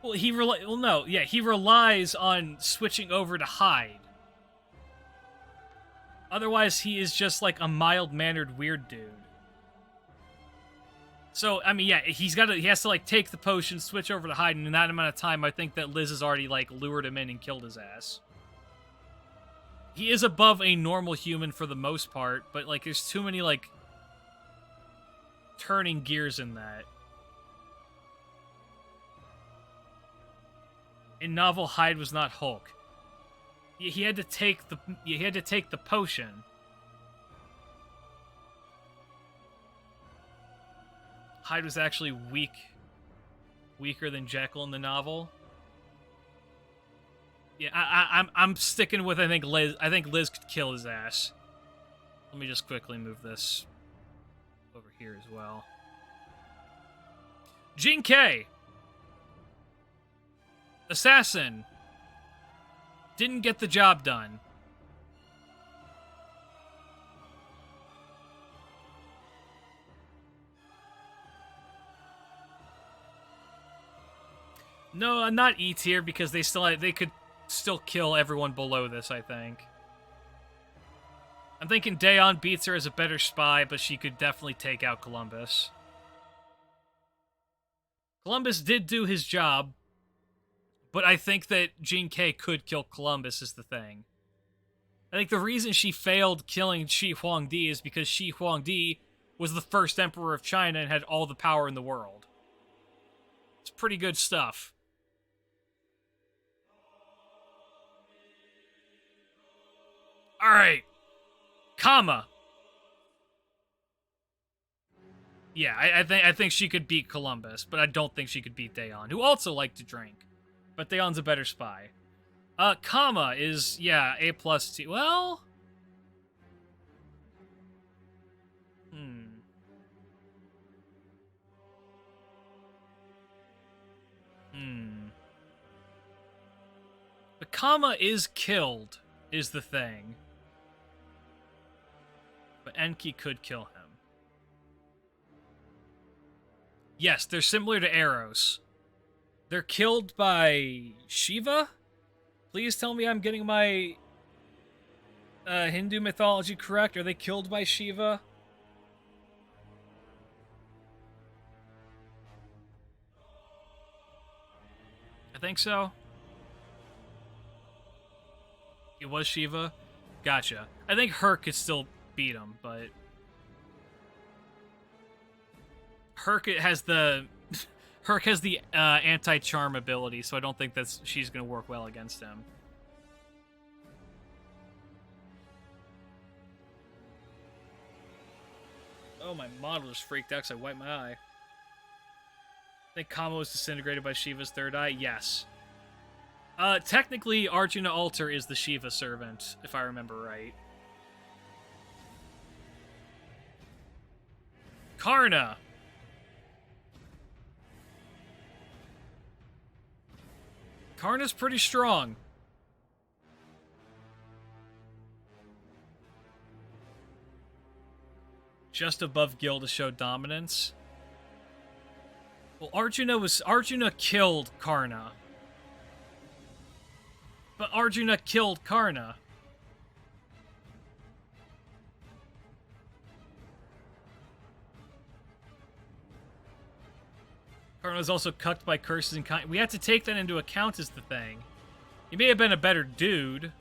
Well, he relies on switching over to Hyde. Otherwise, he is just like a mild-mannered weird dude. So, I mean, yeah, he has to, like, take the potion, switch over to Hyde, and in that amount of time, I think that Liz has already, like, lured him in and killed his ass. He is above a normal human for the most part, but, like, there's too many, like, turning gears in that. In novel, Hyde was not Hulk. He had to take the potion. Hyde was actually weaker than Jekyll in the novel. Yeah, I'm sticking with I think Liz could kill his ass. Let me just quickly move this over here as well. Jean K. Assassin. Didn't get the job done. No, not E tier because they could still kill everyone below this, I think. I'm thinking Dayon beats her as a better spy, but she could definitely take out Columbus. Columbus did do his job, but I think that Jean K could kill Columbus is the thing. I think the reason she failed killing Shi Huangdi is because Shi Huangdi was the first emperor of China and had all the power in the world. It's pretty good stuff. Alright. Comma. Yeah, I think she could beat Columbus, but I don't think she could beat Dayon, who also liked to drink. But Dayon's a better spy. Comma is, yeah, A+. Well... The Comma is killed, is the thing. But Enki could kill him. Yes, they're similar to arrows. They're killed by Shiva? Please tell me I'm getting my Hindu mythology correct. Are they killed by Shiva? I think so. It was Shiva? Gotcha. I think Herc could still beat him, but... Herc has the anti-charm ability, so I don't think she's going to work well against him. Oh, my model just freaked out because I wiped my eye. I think Kama was disintegrated by Shiva's third eye? Yes. Technically, Arjuna Altar is the Shiva servant, if I remember right. Karna. Karna's pretty strong. Just above Gil to show dominance. Well, Arjuna killed Karna. But Arjuna killed Karna. Karna was also cucked by curses and kind. We have to take that into account is the thing. He may have been a better dude,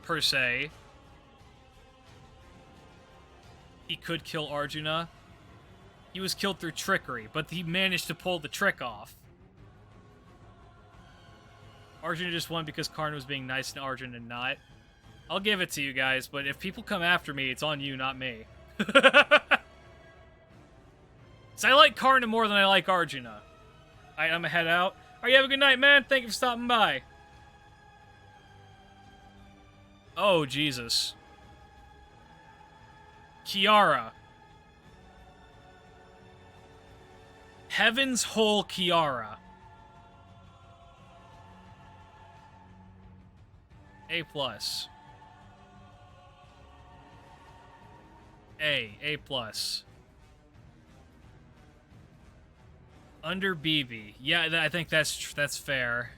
per se. He could kill Arjuna. He was killed through trickery, but he managed to pull the trick off. Arjuna just won because Karna was being nice to Arjuna not. I'll give it to you guys, but if people come after me, it's on you, not me. So I like Karna more than I like Arjuna. Alright, I'm gonna head out. Alright, you have a good night, man. Thank you for stopping by. Oh, Jesus. Kiara. Heaven's Whole Kiara. A+. A+. Under BB. Yeah, I think that's fair.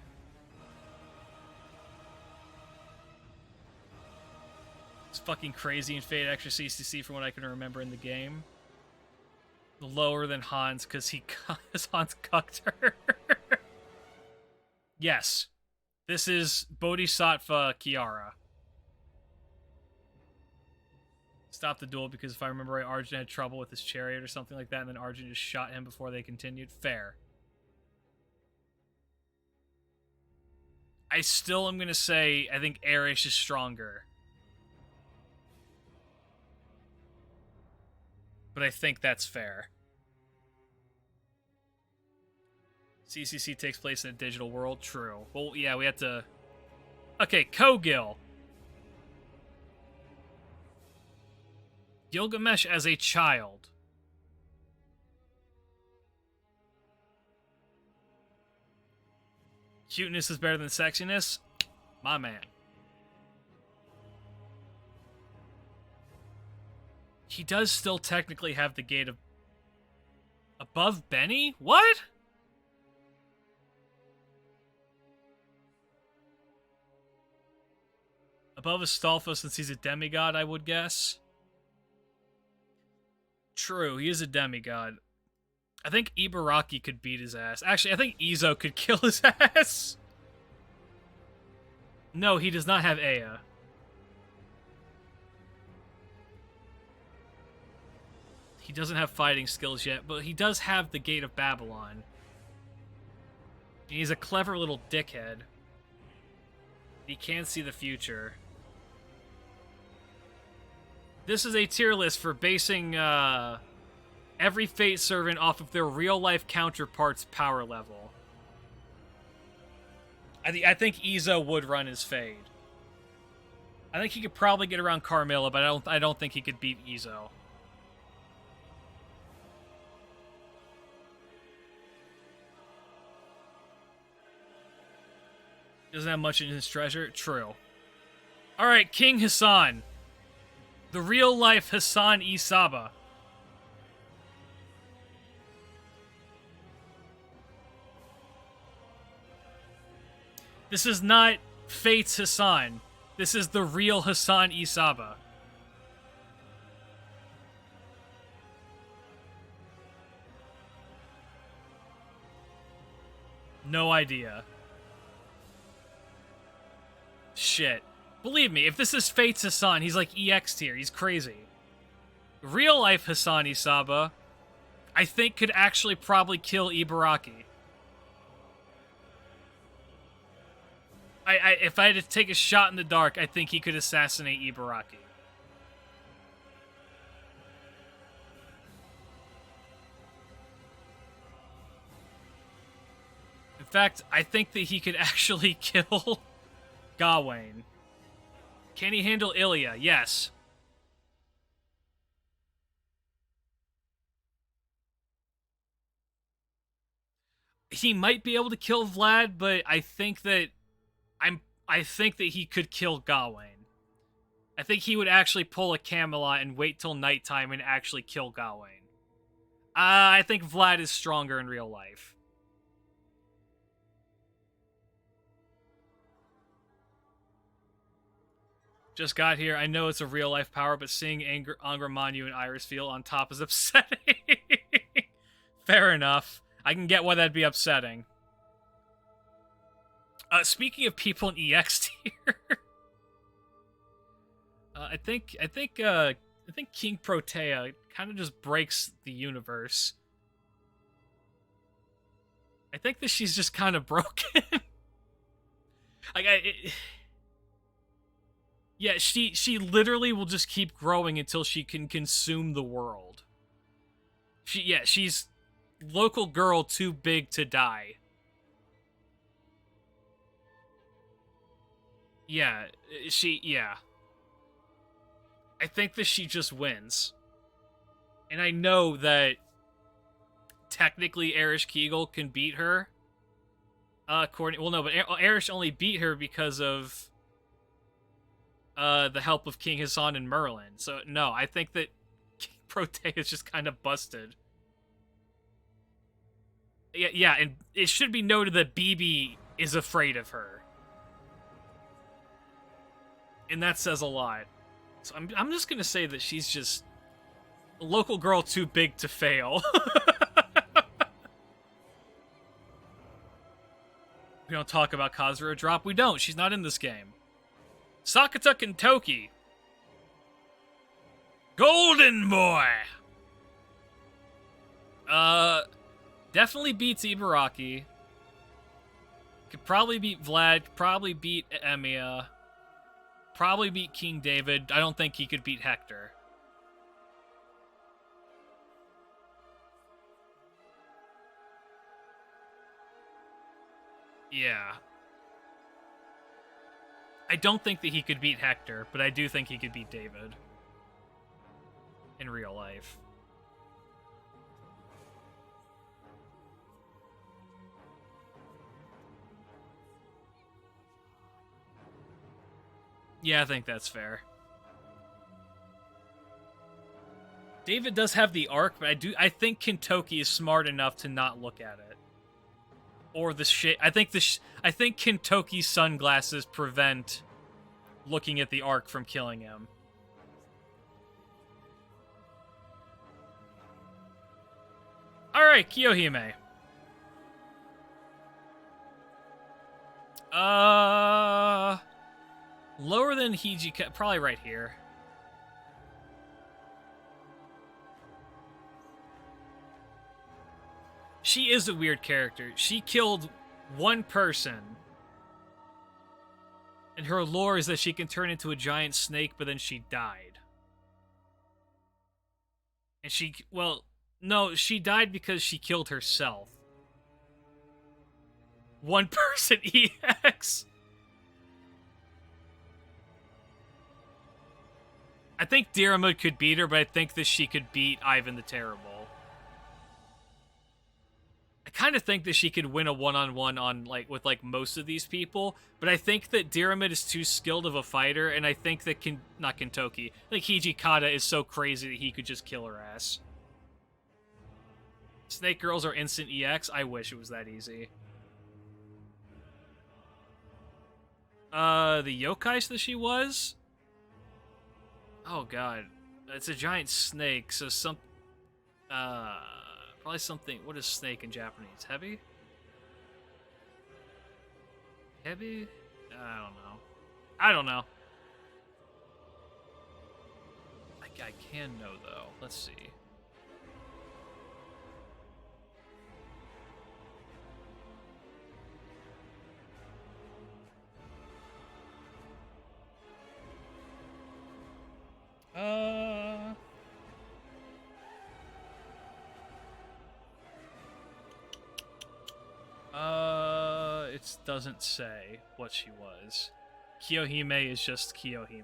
It's fucking crazy and Fate extra CCC from what I can remember in the game. Lower than Hans because Hans cucked her. Yes. This is Bodhisattva Kiara. Stop the duel because if I remember right, Arjun had trouble with his chariot or something like that, and then Arjun just shot him before they continued. Fair. I still am going to say I think Erish is stronger. But I think that's fair. CCC takes place in a digital world. True. Well, yeah, we have to... Okay, Kogil. Gilgamesh as a child. Cuteness is better than sexiness? My man. He does still technically have the gate of... Above Benny? What? Above Astolfo since he's a demigod, I would guess. True, he is a demigod. I think Ibaraki could beat his ass. Actually, I think Izo could kill his ass. No, he does not have Ea. He doesn't have fighting skills yet, but he does have the Gate of Babylon. And he's a clever little dickhead. He can see the future. This is a tier list for basing every Fate servant off of their real-life counterpart's power level. I think Izo would run his Fade. I think he could probably get around Carmilla, but I don't think he could beat Izo. Doesn't have much in his treasure? True. Alright, King Hassan. The real-life Hassan Isaba. This is not Fate's Hassan. This is the real Hassan Isaba. No idea. Shit. Believe me, if this is Fate's Hassan, he's like EX tier. He's crazy. Real life Hassan Isaba, I think could actually probably kill Ibaraki. If I had to take a shot in the dark, I think he could assassinate Ibaraki. In fact, I think that he could actually kill Gawain. Can he handle Ilya? Yes. he might be able to kill Vlad, but I think that he could kill Gawain. I think he would actually pull a Camelot and wait till nighttime and actually kill Gawain. I think Vlad is stronger in real life. Just got here. I know it's a real life power, but seeing Angramanu and Irisfield on top is upsetting. Fair enough. I can get why that'd be upsetting. Speaking of people in EX tier, I think King Protea kind of just breaks the universe. I think that she's just kind of broken. Yeah, she literally will just keep growing until she can consume the world. She's local girl too big to die. Yeah. I think that she just wins. And I know that technically Erish Kegel can beat her. But Erish only beat her because of the help of King Hassan and Merlin. So no, I think that King Protea is just kind of busted. Yeah, and it should be noted that BB is afraid of her. And that says a lot. So I'm just gonna say that she's just a local girl too big to fail. We don't talk about Kazura drop. We don't. She's not in this game. Sakata Kentoki. Golden Boy. Definitely beats Ibaraki. Could probably beat Vlad. Could probably beat Emiya. Probably beat King David. I don't think he could beat Hector. Yeah. I don't think that he could beat Hector, but I do think he could beat David. In real life. Yeah, I think that's fair. David does have the arc, but I think Kentoki is smart enough to not look at it. Or the shit. I think Kentoki's sunglasses prevent looking at the arc from killing him. Alright, Kiyohime. Lower than Hijika, probably right here. She is a weird character. She killed one person. And her lore is that she can turn into a giant snake, but then she died. And no, she died because she killed herself. One person EX. I think Diarmid could beat her, but I think that she could beat Ivan the Terrible. I kind of think that she could win a one-on-one with most of these people, but I think that Diarmid is too skilled of a fighter, and I think that not Kentoki, like Hijikata is so crazy that he could just kill her ass. Snake Girls are instant EX. I wish it was that easy. The yokais that she was? Oh god. It's a giant snake, so probably something. What is snake in Japanese? Heavy? Heavy? I don't know. I can know, though. Let's see. It doesn't say what she was. Kiyohime is just Kiyohime.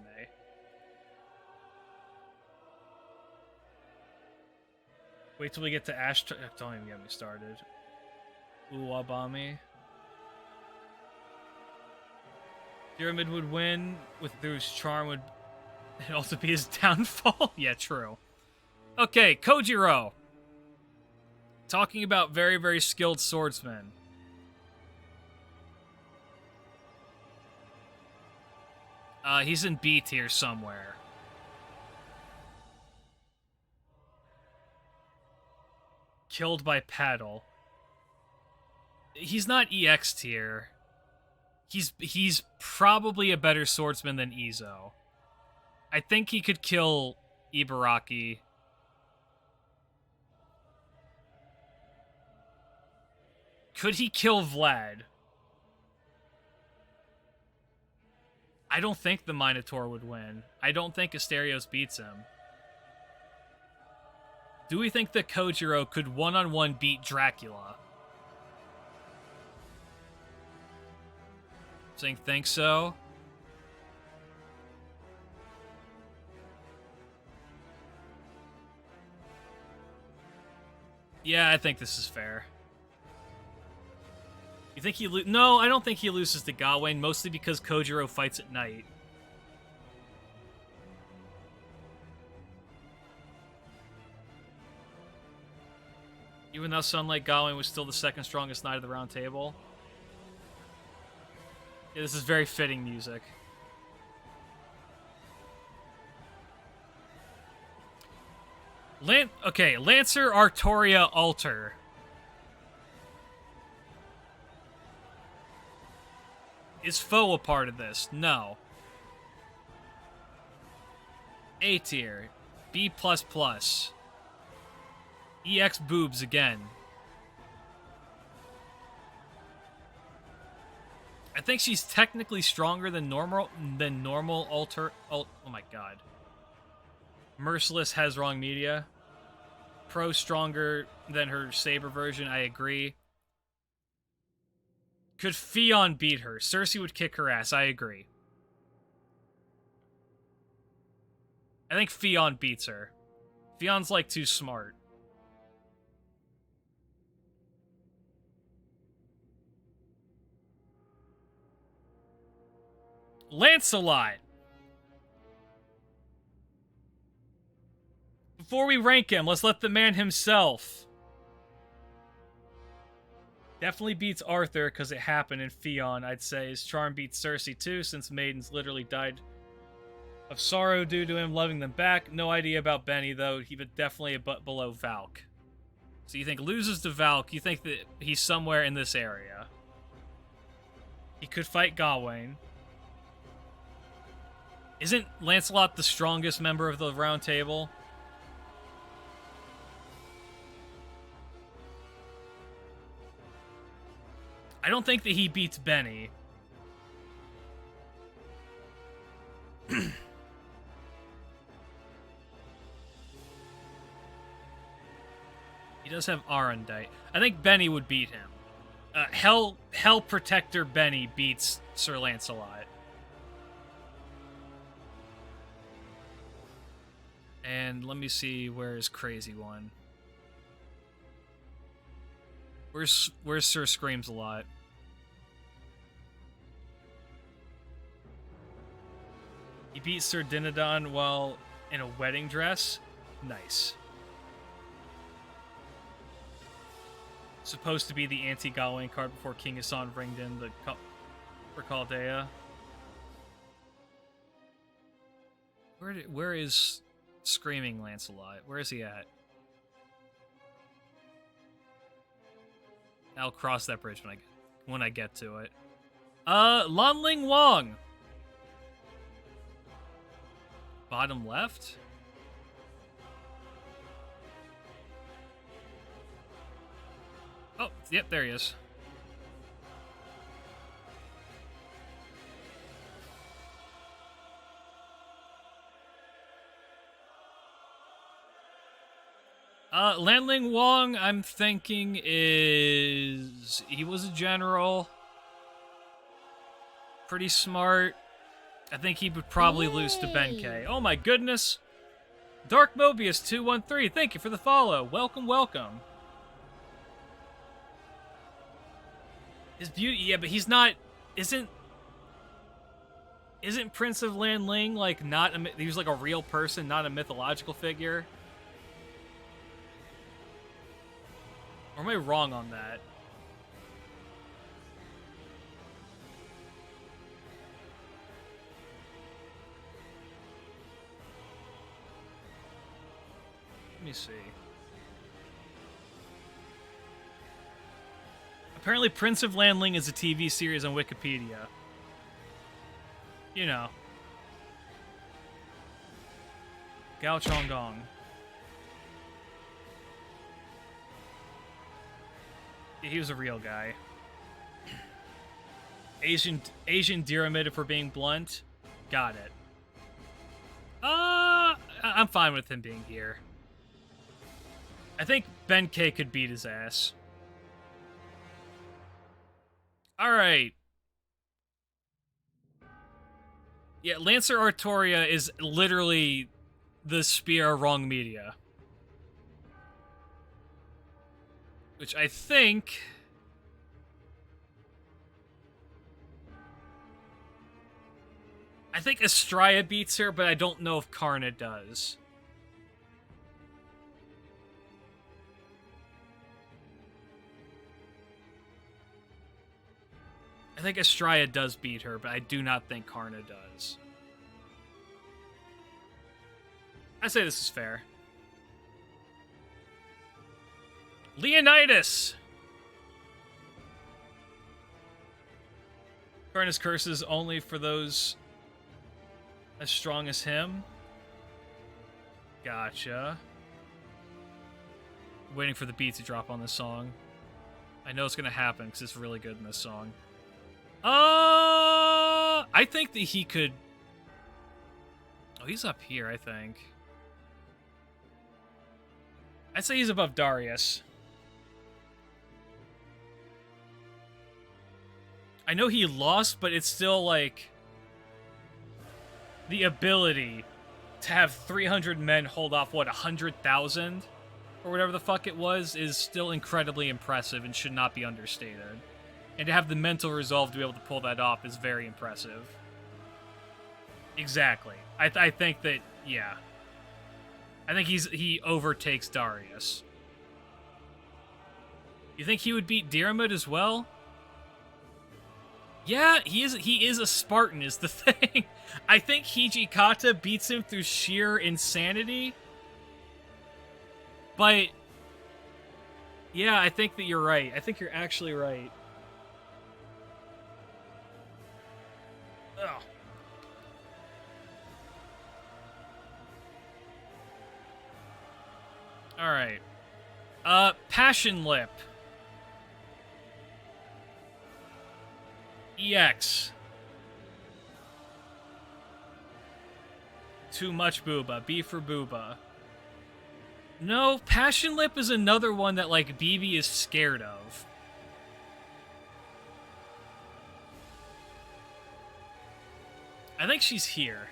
Wait till we get to Ash. Don't even get me started. Uwabami. Pyramid would win with Thru's charm would also be his downfall. Yeah, true. Okay, Kojiro. Talking about very, very skilled swordsmen. He's in B tier somewhere. Killed by paddle. He's not EX tier. He's probably a better swordsman than Izo. I think he could kill Ibaraki. Could he kill Vlad? I don't think the Minotaur would win. I don't think Asterios beats him. Do we think that Kojiro could one-on-one beat Dracula? Saying think so. Yeah, I think this is fair. You think he No, I don't think he loses to Gawain, mostly because Kojiro fights at night. Even though Sunlight Gawain was still the second strongest knight of the Round Table. Yeah, this is very fitting music. Lancer Artoria Alter. Is foe a part of this? No. A tier. B++. EX boobs again. I think she's technically stronger than normal alter. Oh my god. Merciless has wrong media. Pro stronger than her Saber version, I agree. Could Fion beat her? Cersei would kick her ass, I agree. I think Fion beats her. Fion's like too smart. Lancelot. Before we rank him, let's let the man himself. Definitely beats Arthur because it happened in Fion, I'd say. His charm beats Cersei too, since maidens literally died of sorrow due to him loving them back. No idea about Benny, though. He would definitely a butt below Valk. So you think loses to Valk, you think that he's somewhere in this area. He could fight Gawain. Isn't Lancelot the strongest member of the Round Table? I don't think that he beats Benny. He does have Arundite. I think Benny would beat him. Hell Protector Benny beats Sir Lancelot. And let me see, where is Crazy One? Where's Sir Screams a Lot? He beat Sir Dinadon while in a wedding dress? Nice. Supposed to be the anti-Gawain card before King Hassan ringed in for Chaldea. Where is Screaming Lancelot? Where is he at? I'll cross that bridge when I get to it. Lanling Wong. Bottom left? Oh, yep, there he is. Lanling Wong, I'm thinking he was a general. Pretty smart. I think he would probably lose to Benkei. Oh my goodness. Dark Mobius 213, thank you for the follow. Welcome, welcome. His beauty, yeah, but he's not. Isn't Prince of Lanling like not a? He was like a real person, not a mythological figure. Or am I wrong on that? Let me see. Apparently, Prince of Lanling is a TV series on Wikipedia. You know. Gao Chonggong. Yeah, he was a real guy. Asian Pyramid, if we're being blunt. Got it. I'm fine with him being here. I think Ben K could beat his ass. Alright. Yeah, Lancer Artoria is literally the spear wrong media. Which I think... I think Estrella beats her, but I don't know if Karna does. I think Estrella does beat her, but I do not think Karna does. I say this is fair. Leonidas! Karna's curse is only for those as strong as him. Gotcha. Waiting for the beat to drop on this song. I know it's gonna happen because it's really good in this song. I think that he could... Oh, he's up here, I think. I'd say he's above Darius. I know he lost, but it's still, like... The ability to have 300 men hold off, what, 100,000? Or whatever the fuck it was, is still incredibly impressive and should not be understated. And to have the mental resolve to be able to pull that off is very impressive. Exactly. I think that, yeah. I think he overtakes Darius. You think he would beat Diarmid as well? Yeah, he is a Spartan, is the thing. I think Hijikata beats him through sheer insanity. But, yeah, I think that you're right. I think you're actually right. Ugh. Alright. Passion Lip. EX. Too much booba. B for booba. No, Passion Lip is another one that, like, BB is scared of. I think she's here.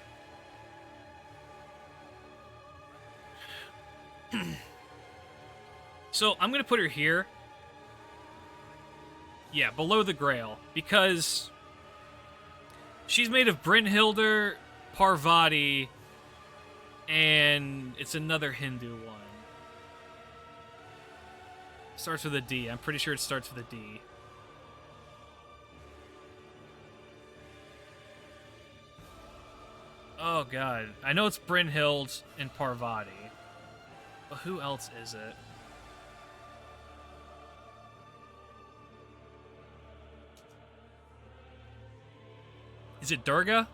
So, I'm gonna put her here. Yeah, below the Grail. Because she's made of Brynhildr, Parvati, and it's another Hindu one. Starts with a D. I'm pretty sure it starts with a D. Oh, God. I know it's Brynhild and Parvati. But who else is it? Is it Durga?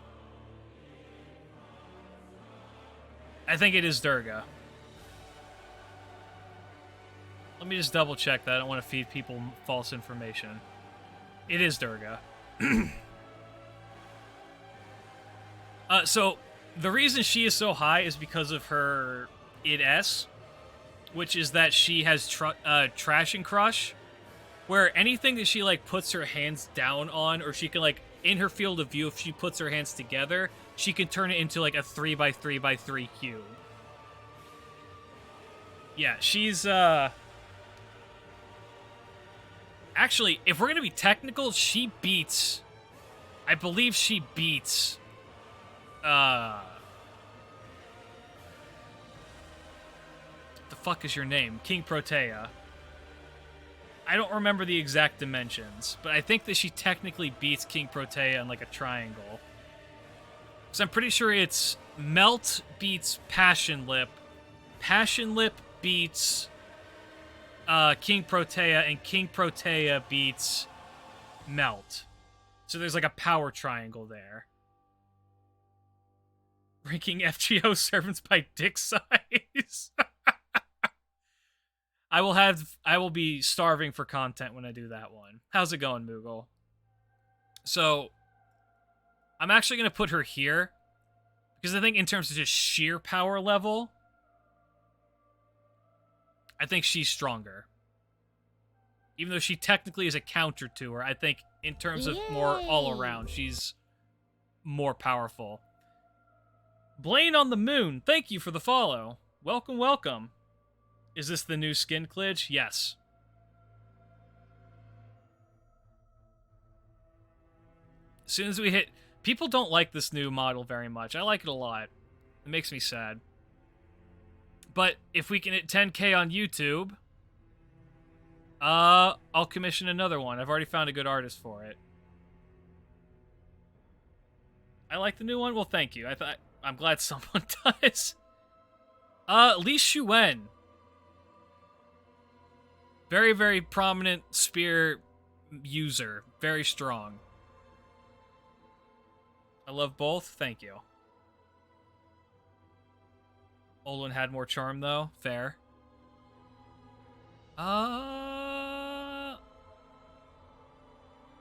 I think it is Durga. Let me just double check that. I don't want to feed people false information. It is Durga. So, the reason she is so high is because of her id-s, which is that she has Trash and Crush, where anything that she, like, puts her hands down on, or she can, like, in her field of view, if she puts her hands together, she can turn it into, like, a 3x3x3 cube. Yeah, she's, Actually, if we're gonna be technical, she beats... I believe she beats... the fuck is your name? King Protea. I don't remember the exact dimensions, but I think that she technically beats King Protea in, like, a triangle. Because I'm pretty sure it's Melt beats Passion Lip beats King Protea, and King Protea beats Melt. So there's, like, a power triangle there. Ranking FGO servants by dick size. I will be starving for content when I do that one. How's it going, Moogle? So, I'm actually going to put her here, because I think in terms of just sheer power level, I think she's stronger. Even though she technically is a counter to her, I think in terms of more all around, she's more powerful. Blaine on the Moon, thank you for the follow. Welcome, welcome. Is this the new skin, Klidge? Yes. As soon as we hit... People don't like this new model very much. I like it a lot. It makes me sad. But if we can hit 10K on YouTube, I'll commission another one. I've already found a good artist for it. I like the new one? Well, thank you. I'm glad someone does. Li Shuen. Very, very prominent spear user. Very strong. I love both. Thank you. Olin had more charm, though. Fair. I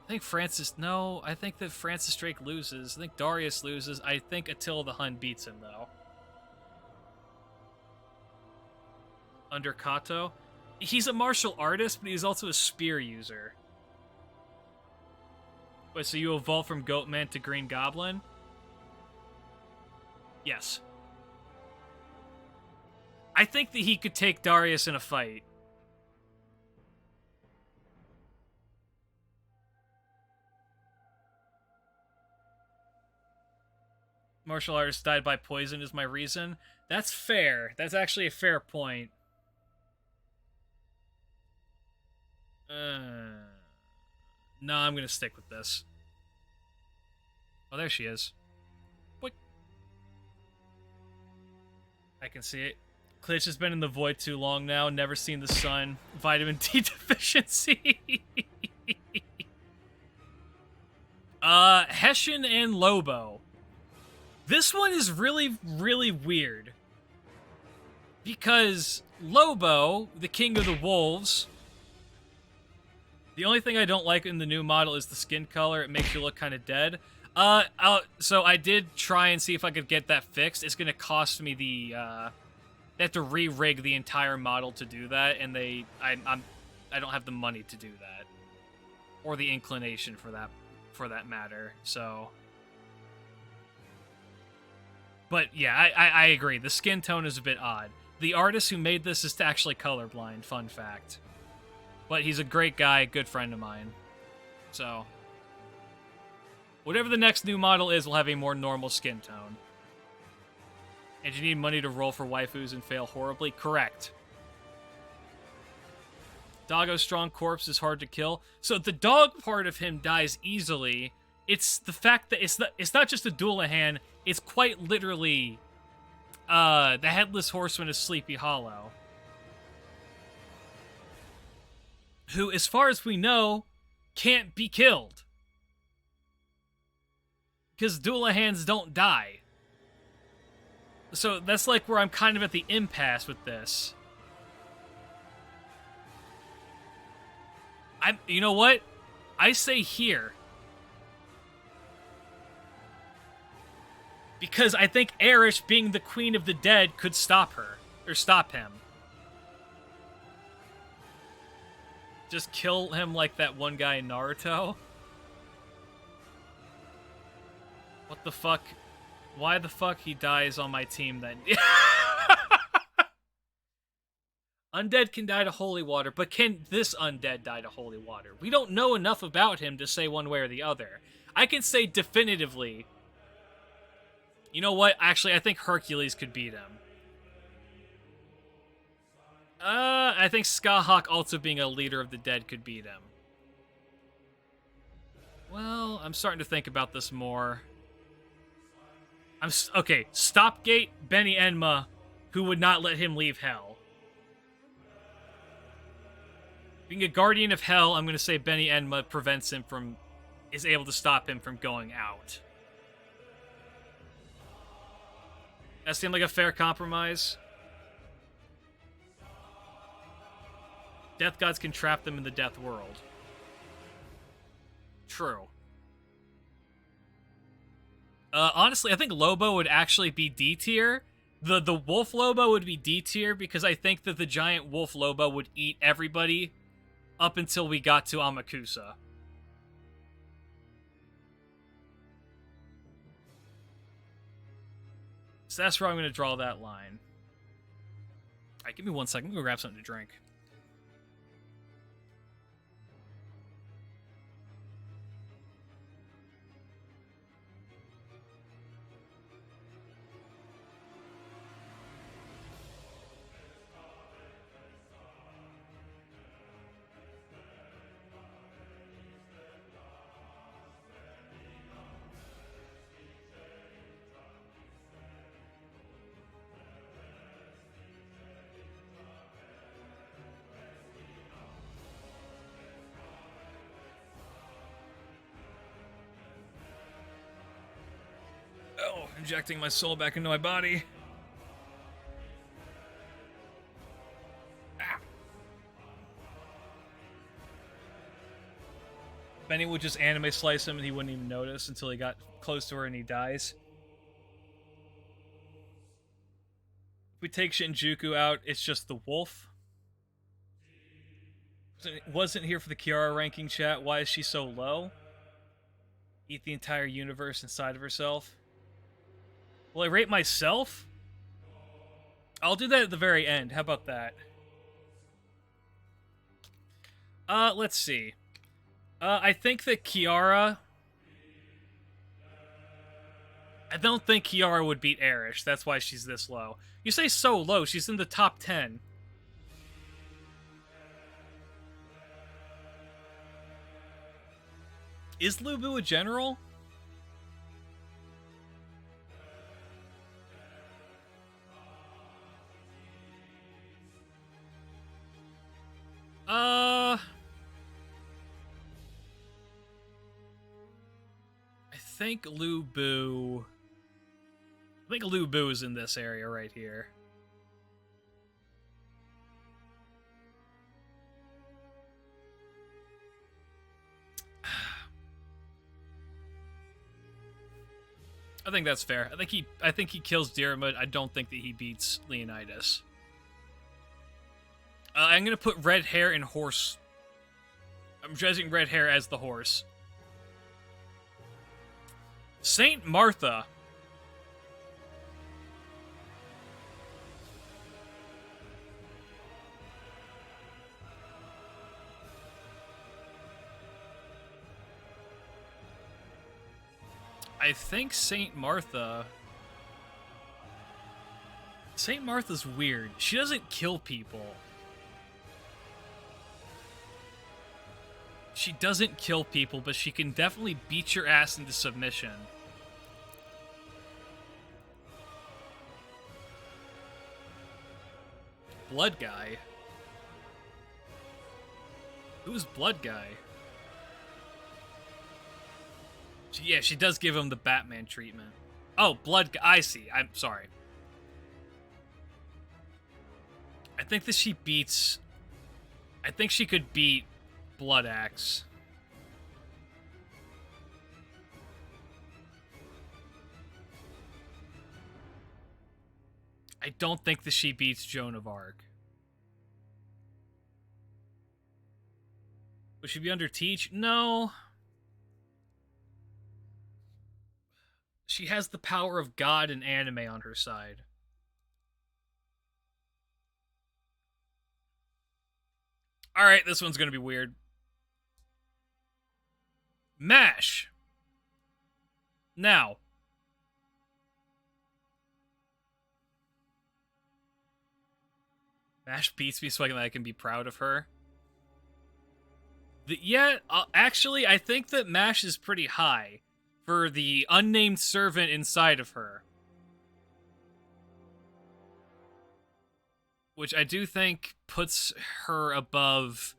think Francis... No, I think that Francis Drake loses. I think Darius loses. I think Attila the Hun beats him, though. Under Kato. He's a martial artist, but he's also a spear user. Wait, so you evolve from Goatman to Green Goblin? Yes. I think that he could take Darius in a fight. Martial artist died by poison is my reason. That's fair. That's actually a fair point. No, I'm gonna stick with this. Oh, there she is. What? I can see it. Klidge has been in the void too long now. Never seen the sun. Vitamin D deficiency. Hessian and Lobo. This one is really, really weird. Because Lobo, the king of the wolves... The only thing I don't like in the new model is the skin color. It makes you look kind of dead. So I did try and see if I could get that fixed. It's going to cost me the... They have to re-rig the entire model to do that, and I don't have the money to do that. Or the inclination for that matter, so... But yeah, I agree. The skin tone is a bit odd. The artist who made this is actually colorblind, fun fact. But he's a great guy, good friend of mine. So, whatever the next new model is, will have a more normal skin tone. And you need money to roll for waifus and fail horribly? Correct. Doggo's strong corpse is hard to kill. So the dog part of him dies easily. It's the fact that it's not just a Dullahan, it's quite literally the Headless Horseman of Sleepy Hollow. Who, as far as we know, can't be killed. Because Dullahans don't die. So that's like where I'm kind of at the impasse with this. You know what? I say here. Because I think Erish, being the Queen of the Dead, could stop her. Or stop him. Just kill him like that one guy in Naruto. What the fuck? Why the fuck he dies on my team then? Undead can die to holy water, but can this undead die to holy water? We don't know enough about him to say one way or the other. I can say definitively, you know what? Actually, I think Hercules could beat him. I think Skahawk also being a leader of the dead could beat him. Well, I'm starting to think about this more. Okay, Stopgate, Benny Enma, who would not let him leave Hell. Being a guardian of Hell, I'm going to say Benny Enma prevents him from... is able to stop him from going out. That seemed like a fair compromise. Death gods can trap them in the death world. True. Honestly, I think Lobo would actually be D tier. The Wolf Lobo would be D tier because I think that the giant Wolf Lobo would eat everybody up until we got to Amakusa. So that's where I'm going to draw that line. Alright, give me 1 second. I'm going to grab something to drink. Oh, injecting my soul back into my body. Ah. Benny would just anime slice him and he wouldn't even notice until he got close to her and he dies. If we take Shinjuku out, it's just the wolf. Wasn't here for the Kiara ranking, chat. Why is she so low? Eat the entire universe inside of herself. Will I rate myself? I'll do that at the very end. How about that? Let's see. I think that Kiara... I don't think Kiara would beat Erish. That's why she's this low. You say so low. She's in the top 10. Is Lubu a general? I think Lubu is in this area right here. I think that's fair. I think he kills Diarmid. I don't think that he beats Leonidas. I'm gonna put red hair in horse. I'm judging red hair as the horse. Saint Martha. I think Saint Martha... Saint Martha's weird. She doesn't kill people. She doesn't kill people, but she can definitely beat your ass into submission. Blood Guy? Who's Blood Guy? Yeah, she does give him the Batman treatment. Oh, Blood Guy. I see. I'm sorry. I think that she beats... I think she could beat Blood Axe. I don't think that she beats Joan of Arc. Would she be under Teach? No. She has the power of God and anime on her side. Alright, this one's gonna be weird. MASH. Now. MASH beats me so I can be proud of her. Actually, I think that MASH is pretty high for the unnamed servant inside of her. Which I do think puts her above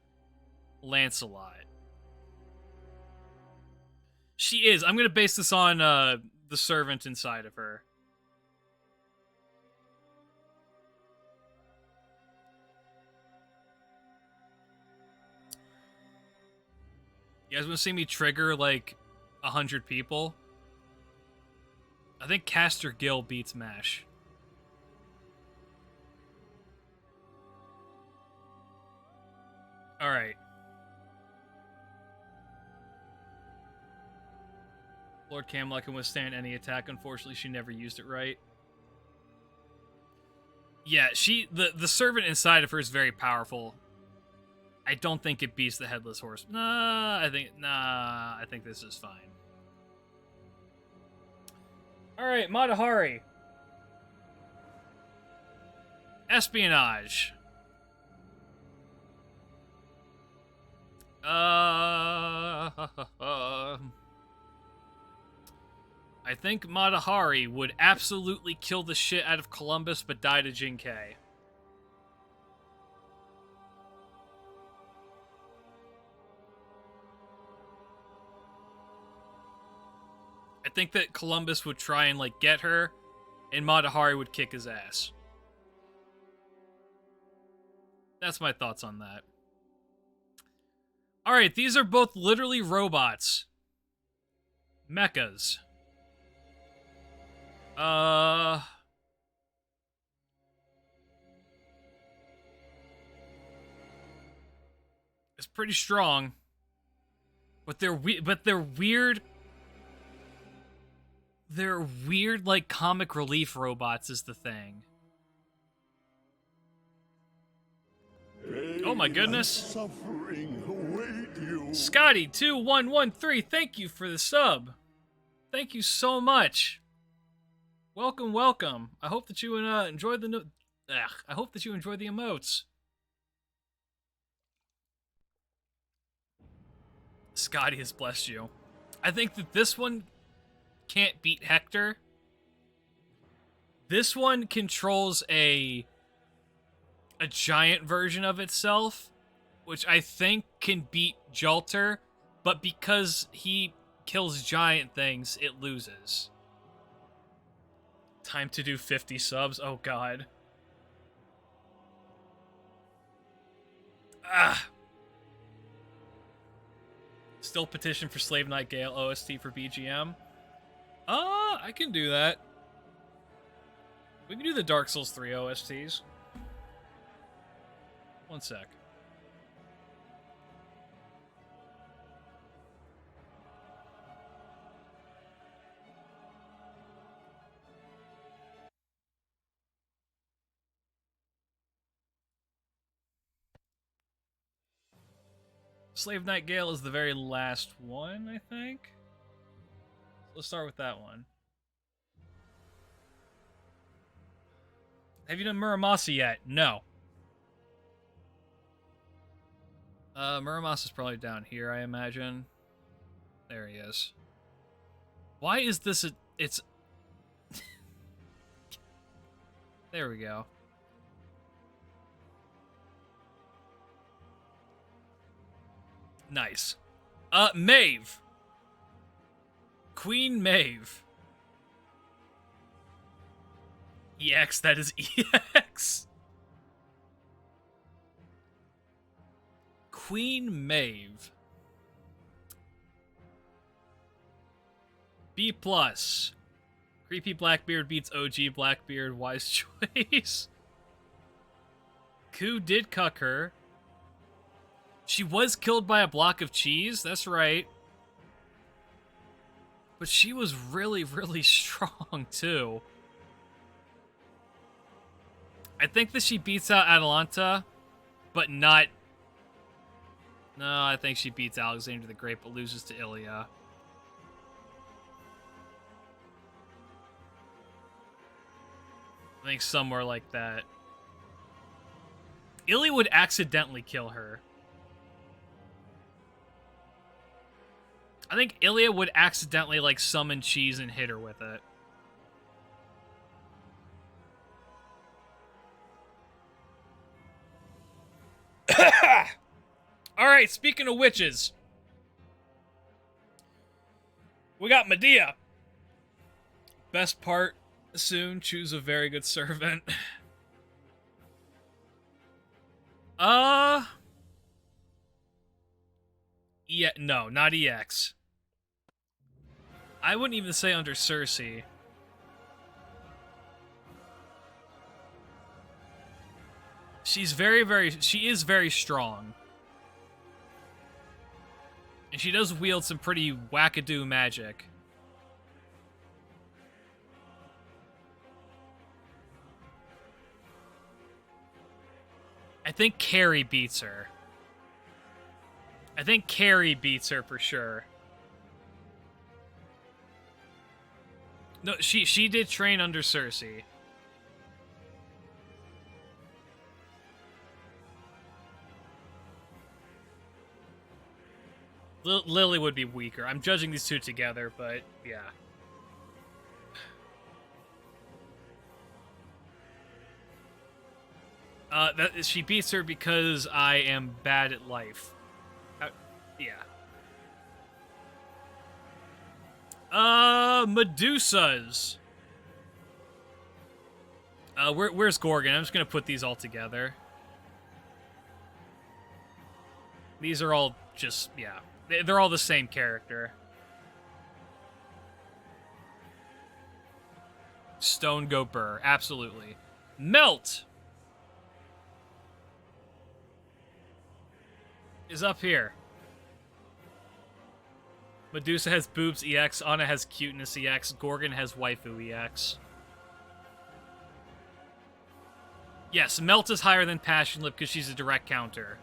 Lancelot. She is. I'm going to base this on the servant inside of her. You guys want to see me trigger, like, 100 people? I think Caster Gill beats MASH. Alright. Lord Camelot can withstand any attack. Unfortunately, she never used it right. Yeah, the servant inside of her is very powerful. I don't think it beats the Headless Horseman. I think this is fine. Alright, Matahari. Espionage. I think Matahari would absolutely kill the shit out of Columbus, but die to Jinkei. I think that Columbus would try and, like, get her, and Matahari would kick his ass. That's my thoughts on that. Alright, these are both literally robots. Mechas. It's pretty strong. But they're weird. They're weird, like, comic relief robots is the thing. Oh my goodness. Scotty2113, thank you for the sub. Thank you so much. Welcome, welcome. I hope that you enjoy the I hope that you enjoy the emotes. Scotty has blessed you. I think that this one can't beat Hector. This one controls a giant version of itself, which I think can beat Jalter, but because he kills giant things, it loses. Time to do 50 subs. Oh god. Still petition for Slave Knight Gale OST for BGM. I can do that. We can do the Dark Souls 3 OSTs. One sec. Slave Knight Gale is the very last one, I think. Let's start with that one. Have you done Muramasa yet? No. Muramasa's probably down here, I imagine. There he is. Why is this it's... There we go. Nice. Maeve. Queen Maeve. EX, that is EX. Queen Maeve. B+. Creepy Blackbeard beats OG Blackbeard. Wise choice. Ku did cuck her. She was killed by a block of cheese, that's right. But she was really, really strong, too. I think that she beats out Atalanta, but not No, I think she beats Alexander the Great, but loses to Ilya. I think somewhere like that. Ilya would accidentally kill her. I think Ilya would accidentally, like, summon cheese and hit her with it. Alright, speaking of witches. We got Medea. Best part, soon, choose a very good servant. Yeah, no, not EX. I wouldn't even say under Cersei. She is very strong. And she does wield some pretty wackadoo magic. I think Carrie beats her. I think Carrie beats her for sure. No, she did train under Cersei. Lily would be weaker. I'm judging these two together, but yeah. She beats her because I am bad at life. Yeah. Medusas. Where's Gorgon? I'm just gonna put these all together. These are all just, yeah. They're all the same character. Stone go burr, absolutely. Melt is up here. Medusa has boobs EX, Anna has cuteness EX, Gorgon has waifu EX. Yes, Melt is higher than Passion Lip because she's a direct counter.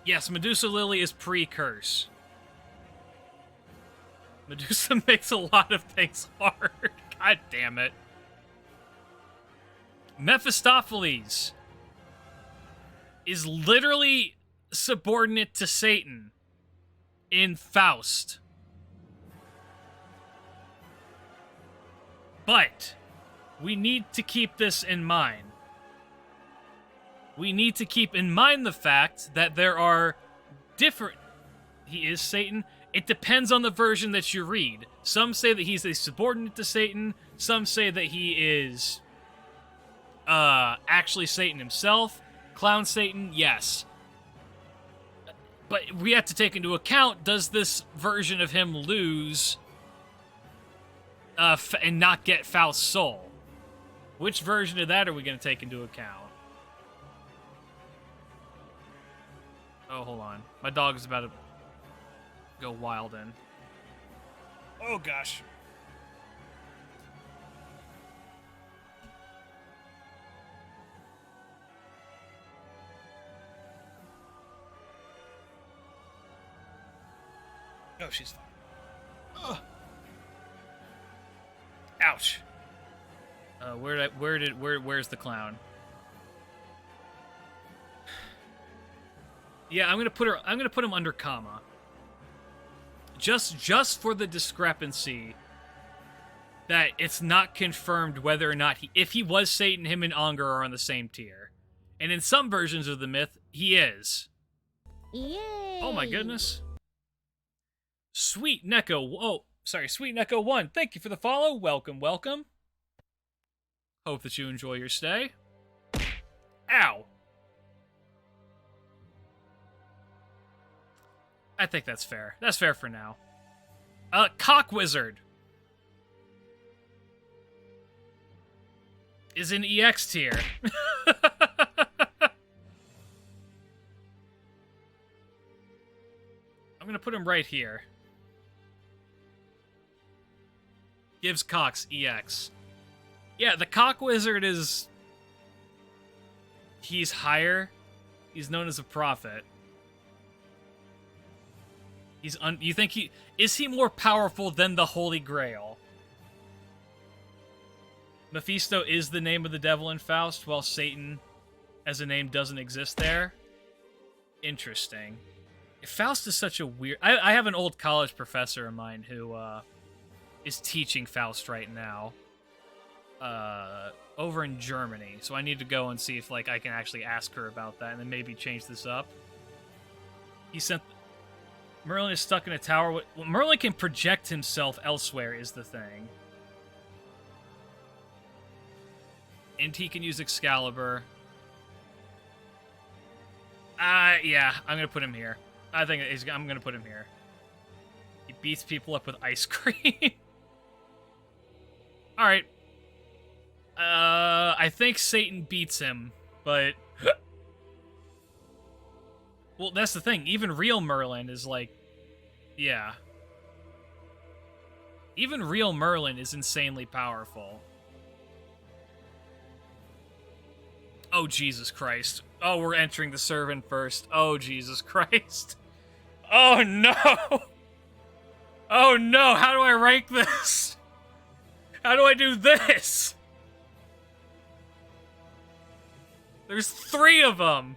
Yes, Medusa Lily is pre-curse. Medusa makes a lot of things hard. God damn it. Mephistopheles is literally subordinate to Satan in Faust. But we need to keep this in mind. We need to keep in mind the fact that there are different... He is Satan. It depends on the version that you read. Some say that he's a subordinate to Satan. Some say that he is actually Satan himself. Clown Satan, yes. But we have to take into account, does this version of him lose and not get Faust's soul? Which version of that are we going to take into account? Oh, hold on. My dog is about to go wild in. Oh, gosh. Oh, she's fine. Ugh. Ouch. Where's the clown? Yeah, I'm gonna put him under comma. Just for the discrepancy that it's not confirmed whether or not if he was Satan, him and Unger are on the same tier. And in some versions of the myth, he is. Yay! Oh my goodness. Sweet Neko, Sweet Neko 1, thank you for the follow. Welcome, welcome. Hope that you enjoy your stay. Ow. I think that's fair. That's fair for now. Cock Wizard is in EX tier. I'm gonna put him right here. Gives Cox EX. Yeah, the cock wizard is... He's higher. He's known as a prophet. You think he... Is he more powerful than the Holy Grail? Mephisto is the name of the devil in Faust, while Satan as a name doesn't exist there. Interesting. Faust is such a weird... I have an old college professor of mine who is teaching Faust right now. Over in Germany. So I need to go and see if like I can actually ask her about that and then maybe change this up. He sent... Merlin is stuck in a tower. Well, Merlin can project himself elsewhere is the thing. And he can use Excalibur. Yeah, I'm gonna put him here. I'm gonna put him here. He beats people up with ice cream. Alright. I think Satan beats him, but... Well, that's the thing. Even real Merlin is like... Yeah. Even real Merlin is insanely powerful. Oh, Jesus Christ. Oh, we're entering the servant first. Oh, Jesus Christ. Oh, no! Oh, no! How do I rank this? How do I do this? There's 3 of them!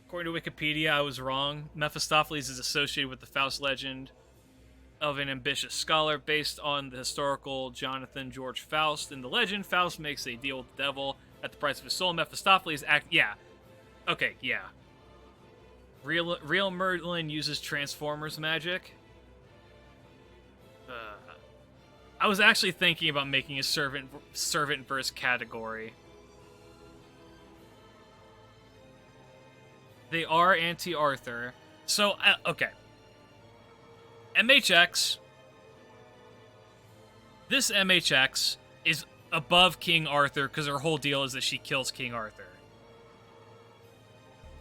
According to Wikipedia, I was wrong. Mephistopheles is associated with the Faust legend of an ambitious scholar based on the historical Jonathan George Faust. In the legend, Faust makes a deal with the devil at the price of his soul. Mephistopheles yeah. Okay, yeah. Real Merlin uses Transformers magic. I was actually thinking about making a servant verse category. They are anti-Arthur. So, okay. MHX. This MHX is above King Arthur because her whole deal is that she kills King Arthur.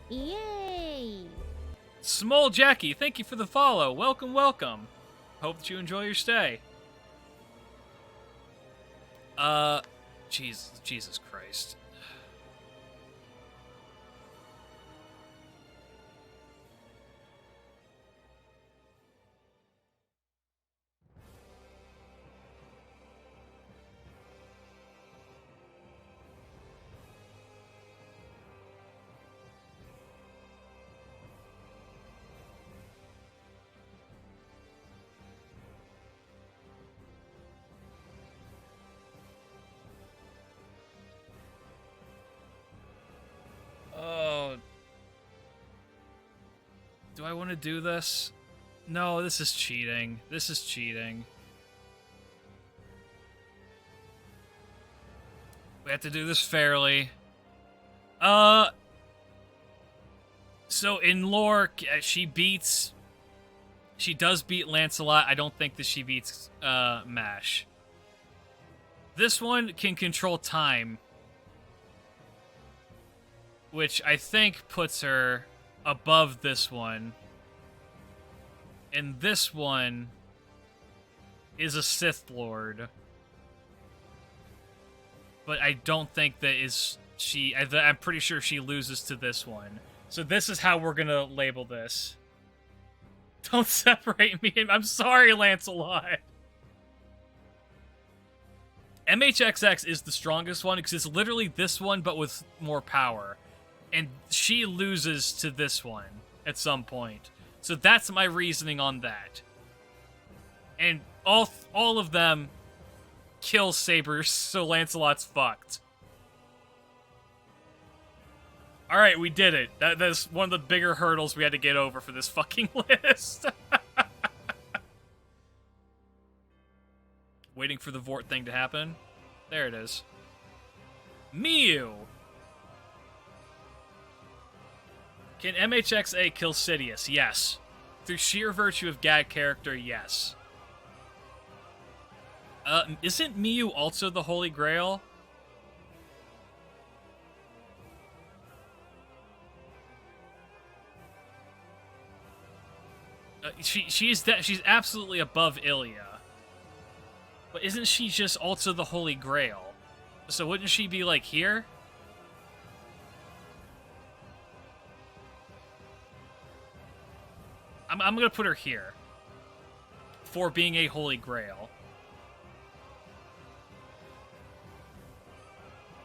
Yay! Small Jackie, thank you for the follow. Welcome, welcome. Hope that you enjoy your stay. Jesus Christ. Oh. Do I want to do this? No, this is cheating. This is cheating. We have to do this fairly. So in lore, she does beat Lancelot. I don't think that she beats, Mash. This one can control time, which I think puts her above this one. And this one is a Sith Lord. But I don't think that is she... I'm pretty sure she loses to this one. So this is how we're gonna label this. Don't separate me. I'm sorry, Lancelot. MHXX is the strongest one because it's literally this one, but with more power. And she loses to this one at some point. So that's my reasoning on that. And all of them kill sabers, so Lancelot's fucked. Alright, we did it. That's one of the bigger hurdles we had to get over for this fucking list. Waiting for the Vort thing to happen. There it is. Mew! Can MHXA kill Sidious? Yes. Through sheer virtue of gag character, yes. Isn't Miyu also the Holy Grail? She's absolutely above Ilya. But isn't she just also the Holy Grail? So wouldn't she be, like, here? I'm gonna put her here. For being a Holy Grail.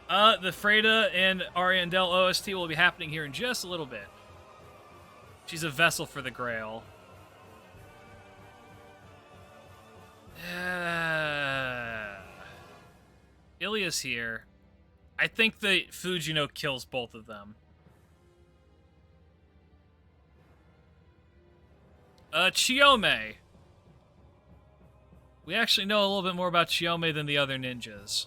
The Freda and Ariandel OST will be happening here in just a little bit. She's a vessel for the Grail. Ilya's here. I think the Fujino kills both of them. Chiyome. We actually know a little bit more about Chiyome than the other ninjas.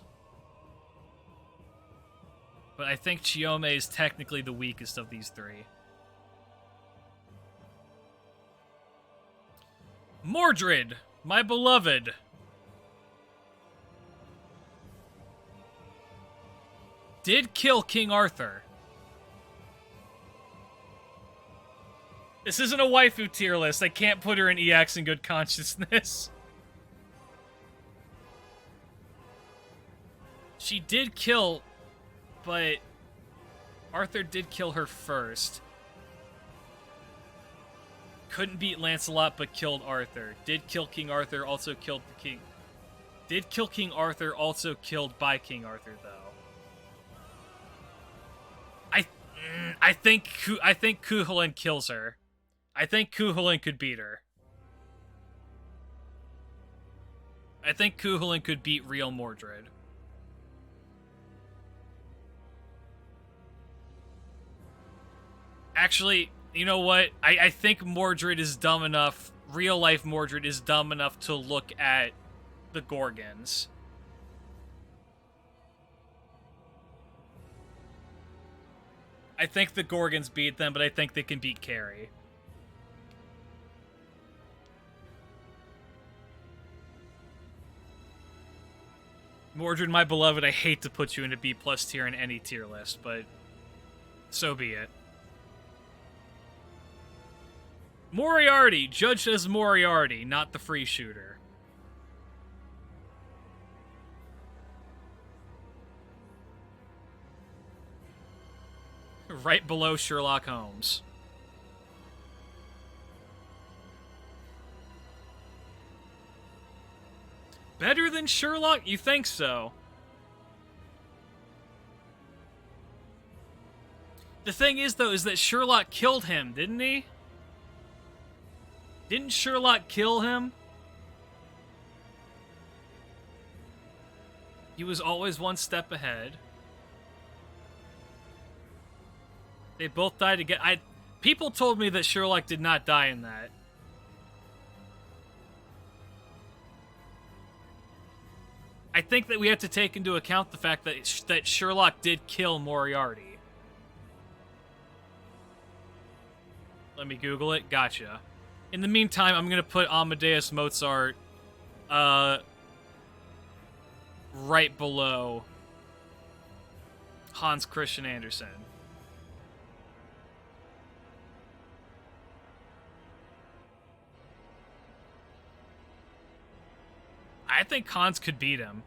But I think Chiyome is technically the weakest of these three. Mordred, my beloved. Did kill King Arthur. This isn't a waifu tier list. I can't put her in EX in good consciousness. She did kill, but Arthur did kill her first. Couldn't beat Lancelot, but killed Arthur. Did kill King Arthur, also killed the king. Did kill King Arthur, also killed by King Arthur, though. I think Cuchulainn kills her. I think Cuchulainn could beat her. I think Cuchulainn could beat real Mordred. Actually, you know what? I think Mordred is dumb enough, real-life Mordred is dumb enough to look at the Gorgons. I think the Gorgons beat them, but I think they can beat Carrie. Mordred, my beloved, I hate to put you in a B+ tier in any tier list, but so be it. Moriarty, judged as Moriarty, not the free shooter. Right below Sherlock Holmes. Better than Sherlock? You think so? The thing is, though, is that Sherlock killed him, didn't he? Didn't Sherlock kill him? He was always one step ahead. They both died again. People told me that Sherlock did not die in that. I think that we have to take into account the fact that Sherlock did kill Moriarty. Let me Google it. Gotcha. In the meantime, I'm gonna put Amadeus Mozart right below Hans Christian Andersen. I think Hans could beat him.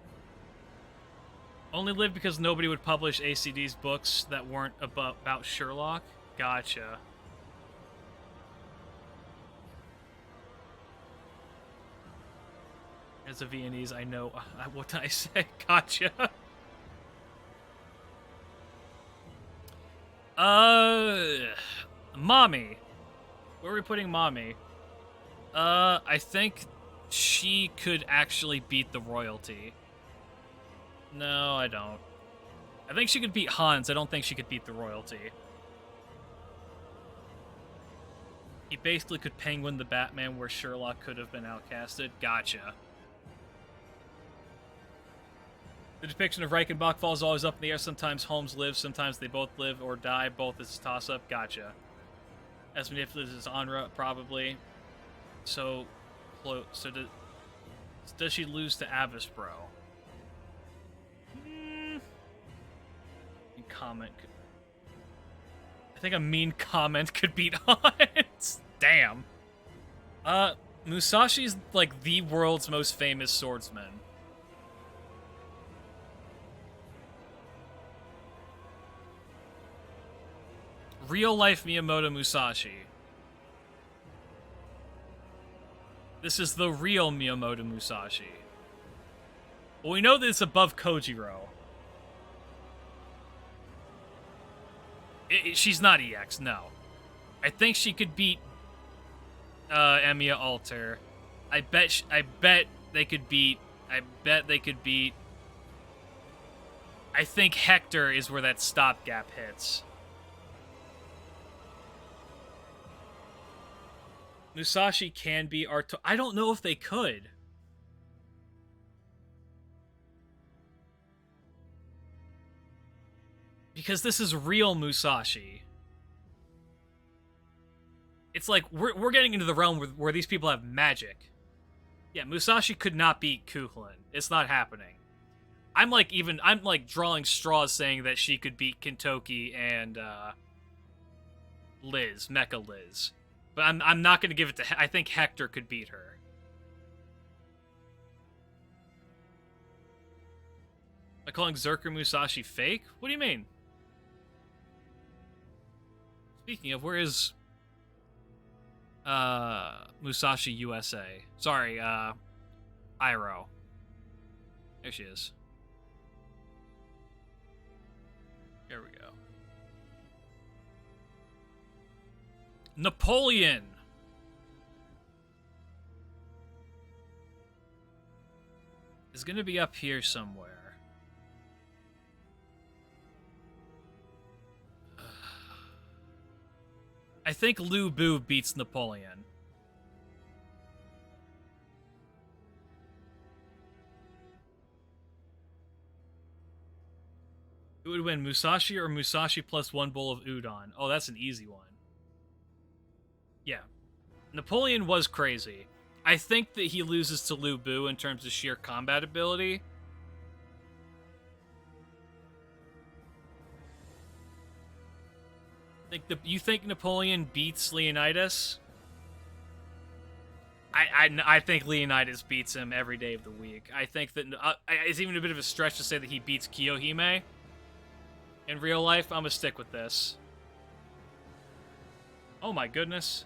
Only lived because nobody would publish ACD's books that weren't about Sherlock? Gotcha. As a Viennese, I know... what did I say? Gotcha. Mommy. Where are we putting Mommy? I think she could actually beat the royalty. No, I don't. I think she could beat Hans. I don't think she could beat the royalty. He basically could Penguin the Batman where Sherlock could have been outcasted. Gotcha. The depiction of Reichenbach falls always up in the air. Sometimes Holmes lives, sometimes they both live or die. Both is a toss-up. Gotcha. as manipulative as Anra, probably. So close. So does she lose to Avisbro? Comment. I think a mean comment could beat Hans. Damn. Musashi's like the world's most famous swordsman. Real life Miyamoto Musashi. This is the real Miyamoto Musashi. Well, we know that it's above Kojiro. She's not EX, no. I think she could beat Emiya Alter. I bet they could beat. I think Hector is where that stopgap hits. Musashi can be Arto. I don't know if they could. Because this is real Musashi. It's like, we're getting into the realm where these people have magic. Yeah, Musashi could not beat Kuhlin. It's not happening. I'm like drawing straws saying that she could beat Kintoki and Liz, Mecha Liz. But I'm not going to give it to... I think Hector could beat her. Am I calling Zerker Musashi fake? What do you mean? Speaking of, where is... Musashi USA? Sorry, Iroh. There she is. There we go. Napoleon! Is gonna be up here somewhere. I think Lu Bu beats Napoleon. Who would win, Musashi or Musashi plus 1 bowl of udon? Oh, that's an easy one. Yeah. Napoleon was crazy. I think that he loses to Lu Bu in terms of sheer combat ability. You think Napoleon beats Leonidas? I think Leonidas beats him every day of the week. I think that it's even a bit of a stretch to say that he beats Kiyohime. In real life, I'm gonna stick with this. Oh my goodness.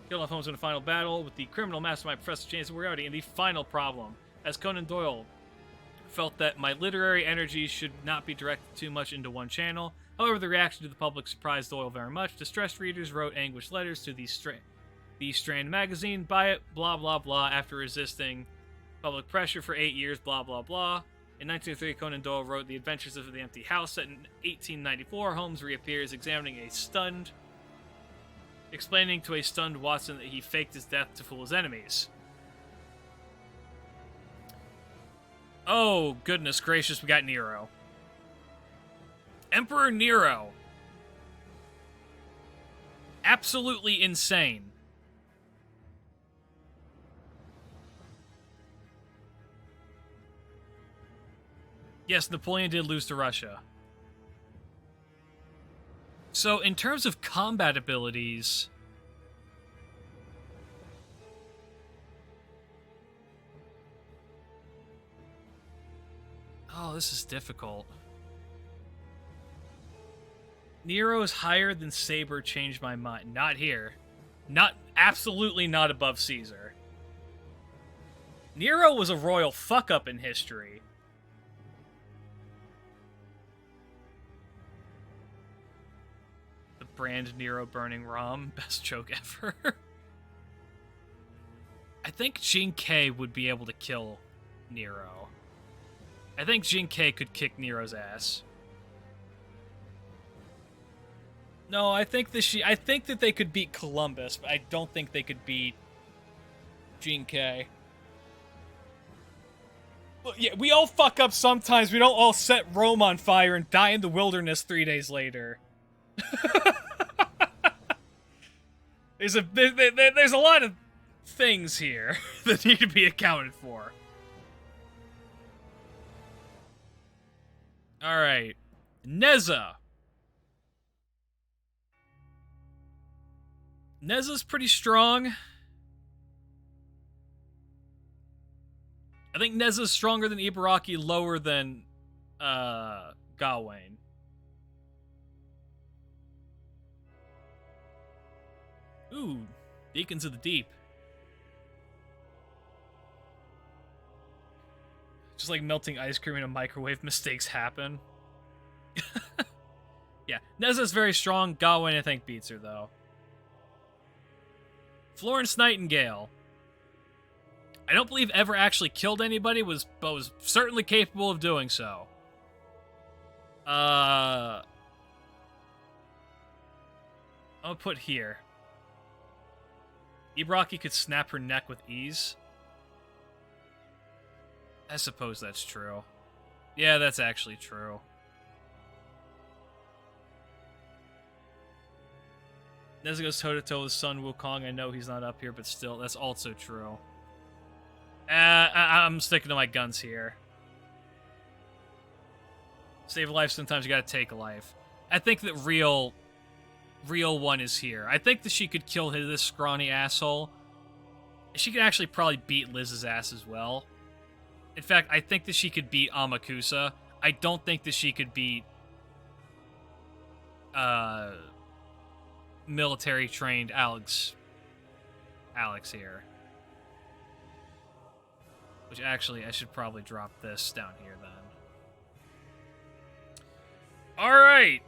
Kill off Holmes in a final battle with the criminal mastermind Professor James Moriarty in the final problem. As Conan Doyle felt that my literary energy should not be directed too much into one channel. However, the reaction to the public surprised Doyle very much. Distressed readers wrote anguished letters to the Strand magazine. Buy it, blah, blah, blah, after resisting public pressure for 8 years, blah, blah, blah. In 1903, Conan Doyle wrote The Adventures of the Empty House. Set in 1894, Holmes reappears examining explaining to a stunned Watson that he faked his death to fool his enemies. Oh, goodness gracious, we got Nero. Emperor Nero. Absolutely insane. Yes, Napoleon did lose to Russia. So, in terms of combat abilities... Oh, this is difficult. Nero is higher than Saber, changed my mind. Not here. Absolutely not above Caesar. Nero was a royal fuck-up in history. The brand Nero burning Rom. Best joke ever. I think Jin-Kei would be able to kill Nero. I think Jin-Kei could kick Nero's ass. No, I think that they could beat Columbus, but I don't think they could beat Jin-Kei. Well, yeah, we all fuck up sometimes. We don't all set Rome on fire and die in the wilderness 3 days later. There's a lot of things here that need to be accounted for. All right, Neza. Neza's pretty strong. I think Neza's stronger than Ibaraki, lower than Gawain. Ooh, Deacons of the Deep. Just like melting ice cream in a microwave, mistakes happen. Yeah, Neza's very strong. Gawain, I think, beats her, though. Florence Nightingale. I don't believe ever actually killed anybody, but was certainly capable of doing so. I'm gonna put here. Ibaraki could snap her neck with ease. I suppose that's true. Yeah, that's actually true. Neza goes toe-to-toe with Sun Wukong. I know he's not up here, but still, that's also true. I'm sticking to my guns here. Save a life, sometimes you gotta take a life. I think that real one is here. I think that she could kill this scrawny asshole. She could actually probably beat Liz's ass as well. In fact, I think that she could beat Amakusa. I don't think that she could beat military-trained Alex here. Which actually, I should probably drop this down here then. Alright!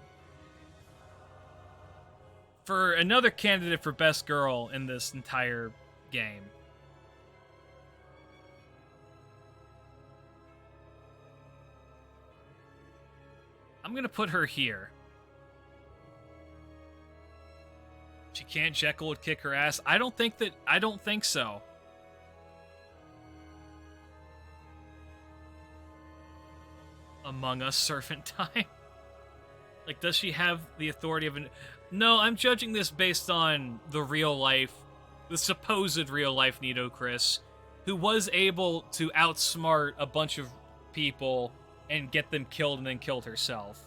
For another candidate for best girl in this entire game. I'm gonna put her here. She can't. Jekyll would kick her ass. I don't think so. Among Us Serpentine. Like, does she have the authority of an... No, I'm judging this based on the supposed real life Nido Chris, who was able to outsmart a bunch of people and get them killed and then killed herself.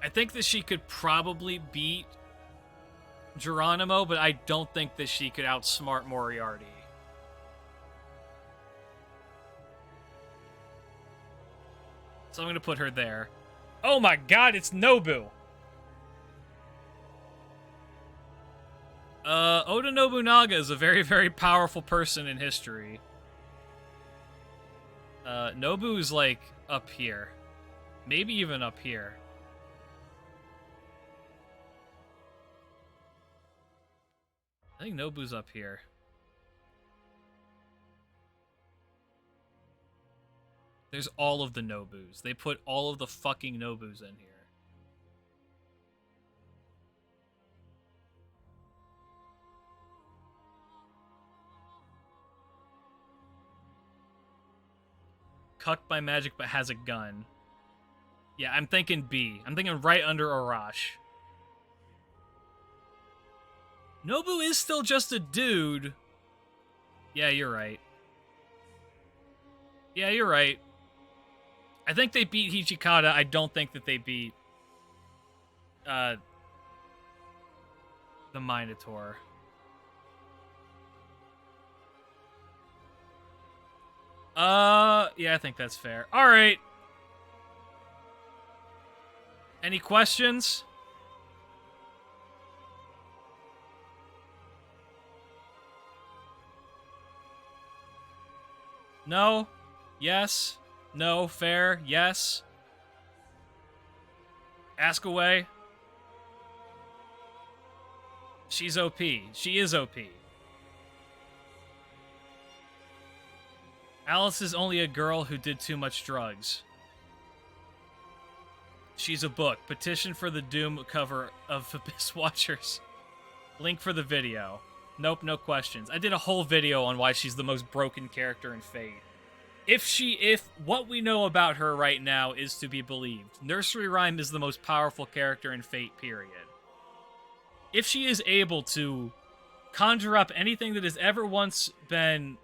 I think that she could probably beat Geronimo, but I don't think that she could outsmart Moriarty. So I'm going to put her there. Oh my god, it's Nobu! Oda Nobunaga is a very, very powerful person in history. Nobu's, like, up here. Maybe even up here. I think Nobu's up here. There's all of the Nobus. They put all of the fucking Nobus in here. Cucked by magic but has a gun. Yeah, I'm thinking B. I'm thinking right under Arash. Nobu is still just a dude. Yeah, you're right. Yeah, you're right. I think they beat Hichikata. I don't think that they beat the Minotaur. Yeah, I think that's fair. All right. Any questions? No? Yes? No? Fair? Yes? Ask away. She's OP. She is OP. Alice is only a girl who did too much drugs. She's a book. Petition for the Doom cover of Abyss Watchers. Link for the video. Nope, no questions. I did a whole video on why she's the most broken character in Fate. if what we know about her right now is to be believed, Nursery Rhyme is the most powerful character in Fate, period. If she is able to conjure up anything that has ever once been...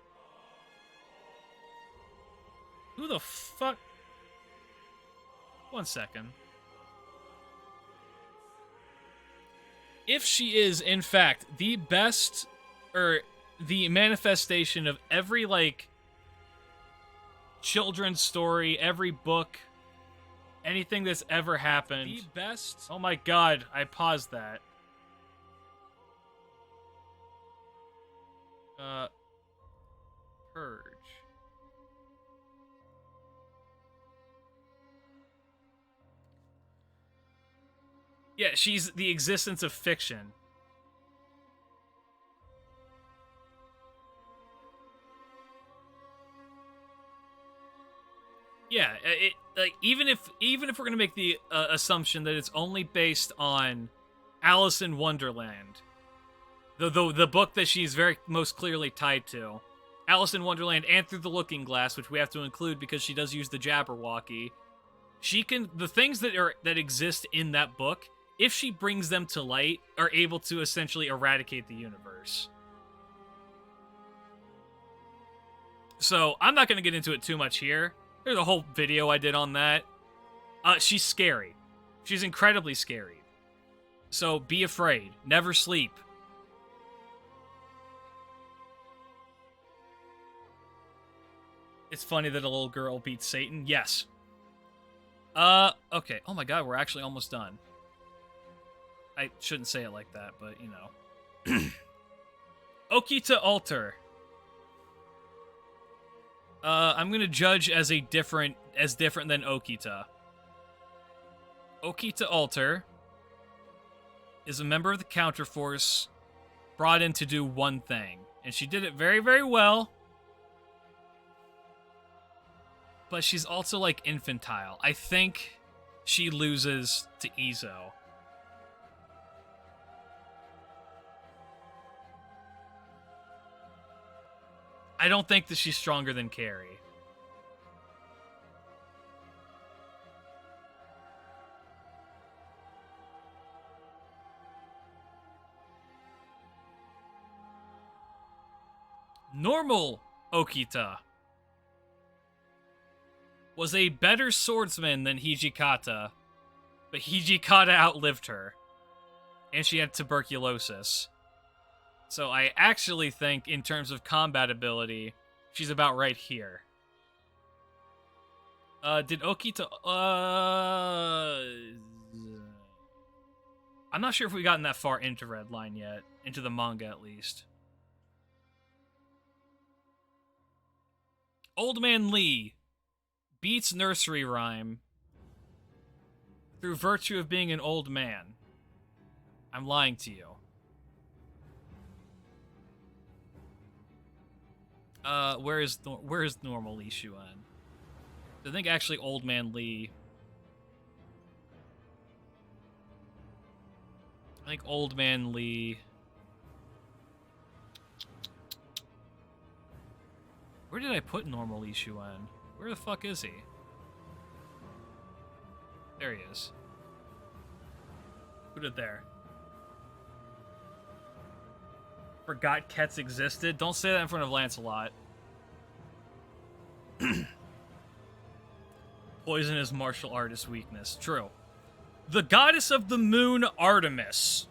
Who the fuck? 1 second. If she is, in fact, the best, or the manifestation of every, like, children's story, every book, anything that's ever happened. The best? Oh my god, I paused that. Purge. Yeah, she's the existence of fiction. Yeah, like even if we're gonna make the assumption that it's only based on Alice in Wonderland, the book that she's very most clearly tied to, Alice in Wonderland and Through the Looking Glass, which we have to include because she does use the Jabberwocky. She can the things that exist in that book, if she brings them to light, are able to essentially eradicate the universe. So I'm not gonna get into it too much here. There's a whole video I did on that. She's scary. She's incredibly scary. So be afraid. Never sleep. It's funny that a little girl beats Satan. Yes. Okay. Oh my god, we're actually almost done. I shouldn't say it like that, but, you know. Okita Altar. I'm gonna judge as different than Okita. Okita Altar is a member of the Counterforce brought in to do one thing. And she did it very, very well. But she's also, like, infantile. I think she loses to Izo. I don't think that she's stronger than Carrie. Normal Okita was a better swordsman than Hijikata, but Hijikata outlived her, and she had tuberculosis. So I actually think, in terms of combat ability, she's about right here. Did Okita... I'm not sure if we've gotten that far into Redline yet. Into the manga, at least. Old Man Lee beats Nursery Rhyme through virtue of being an old man. I'm lying to you. Where is normal Lee Xuan? I think actually Old Man Lee. I think Old Man Lee. Where did I put normal Lee Xuan? Where the fuck is he? There he is. Put it there. Forgot Kets existed? Don't say that in front of Lancelot. Poison is martial artist weakness. True. The goddess of the moon, Artemis.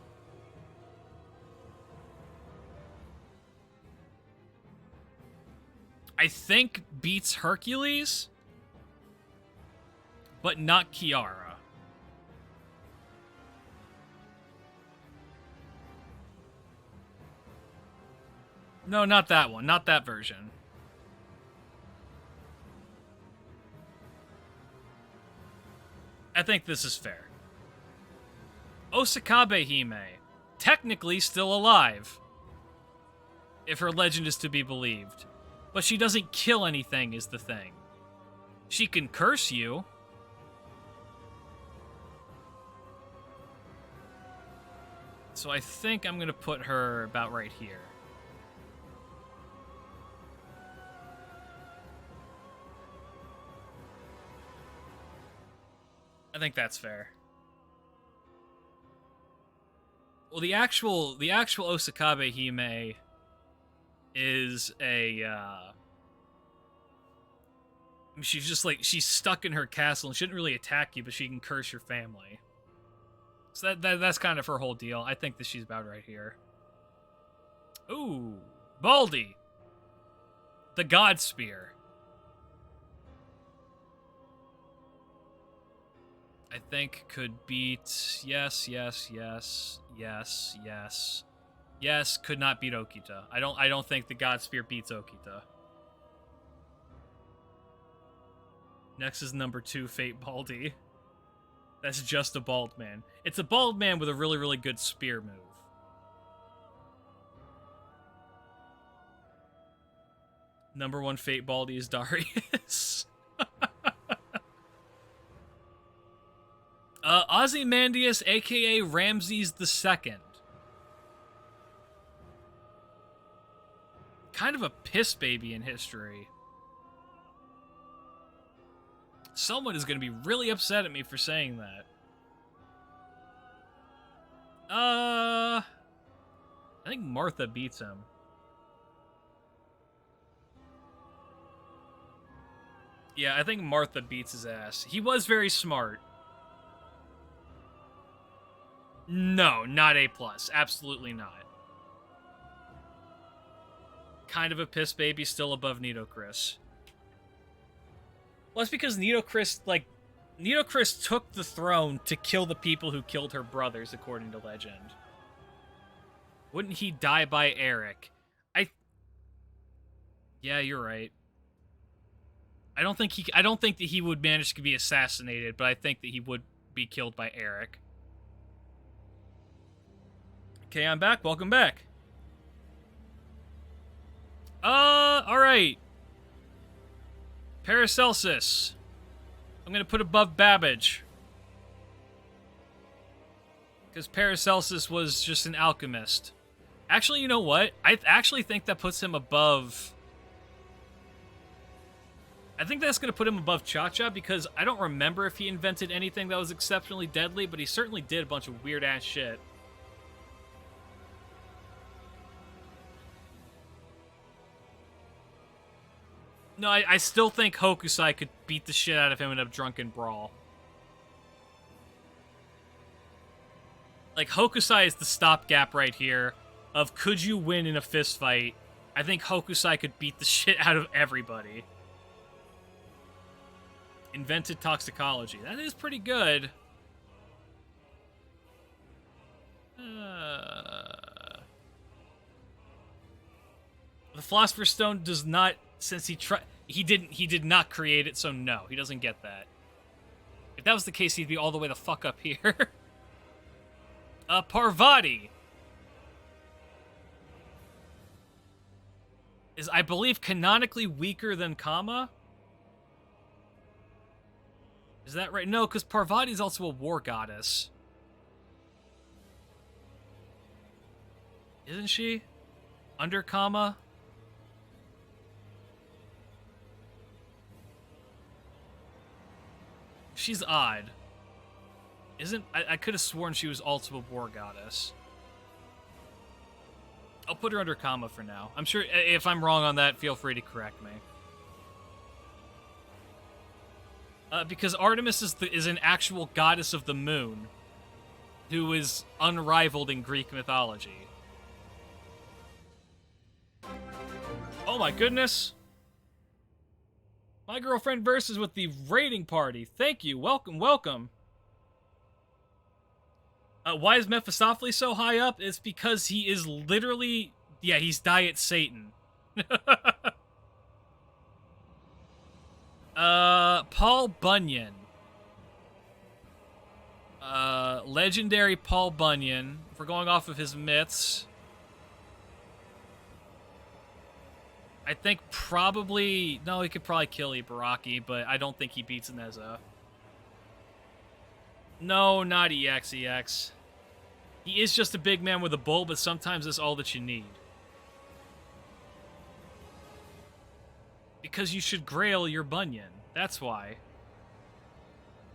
I think beats Hercules, but not Kiara. No, not that one. Not that version. I think this is fair. Osakabe Hime. Technically still alive, if her legend is to be believed. But she doesn't kill anything, is the thing. She can curse you. So I think I'm going to put her about right here. I think that's fair. Well, the actual Osakabe Hime is a she's just like, she's stuck in her castle and she didn't really attack you, but she can curse your family. So that's kind of her whole deal. I think that she's about right here. Ooh, Baldy, the God Spear. I think could beat, yes, could not beat Okita. I don't think the God Spear beats Okita. Next is number 2, Fate Baldy. That's just a bald man. It's a bald man with a really, really good spear move. Number 1 Fate Baldy is Darius. Ozymandias, aka Ramses II. Kind of a piss baby in history. Someone is going to be really upset at me for saying that. I think Martha beats him. Yeah, I think Martha beats his ass. He was very smart. No, not A+. Absolutely not. Kind of a piss baby, still above Nitocris. Well, that's because Nitocris took the throne to kill the people who killed her brothers, according to legend. Wouldn't he die by Eric? Yeah, you're right. I don't think that he would manage to be assassinated, but I think that he would be killed by Eric. Okay, I'm back. Welcome back. Alright. Paracelsus. I'm gonna put above Babbage. Because Paracelsus was just an alchemist. Actually, you know what? I actually think that puts him above... I think that's gonna put him above Cha-Cha, because I don't remember if he invented anything that was exceptionally deadly, but he certainly did a bunch of weird-ass shit. No, I still think Hokusai could beat the shit out of him in a drunken brawl. Like, Hokusai is the stopgap right here of could you win in a fist fight. I think Hokusai could beat the shit out of everybody. Invented toxicology. That is pretty good. The Philosopher's Stone does not... Since he did not create it, so no, he doesn't get that. If that was the case, he'd be all the way the fuck up here. Parvati is, I believe, canonically weaker than Kama. Is that right? No, because Parvati is also a war goddess. Isn't she? Under Kama? She's odd. I could have sworn she was also a war goddess. I'll put her under Kama for now. I'm sure if I'm wrong on that, feel free to correct me. Because Artemis is an actual goddess of the moon, who is unrivaled in Greek mythology. Oh my goodness! My girlfriend versus with the raiding party. Thank you. Welcome, welcome. Why is Mephistopheles so high up? It's because he is literally... Yeah, he's Diet Satan. Paul Bunyan. Legendary Paul Bunyan. If we're going off of his myths... I think probably... No, he could probably kill Ibaraki, but I don't think he beats Neza. No, not EX. He is just a big man with a bull, but sometimes that's all that you need. Because you should grail your Bunyan. That's why.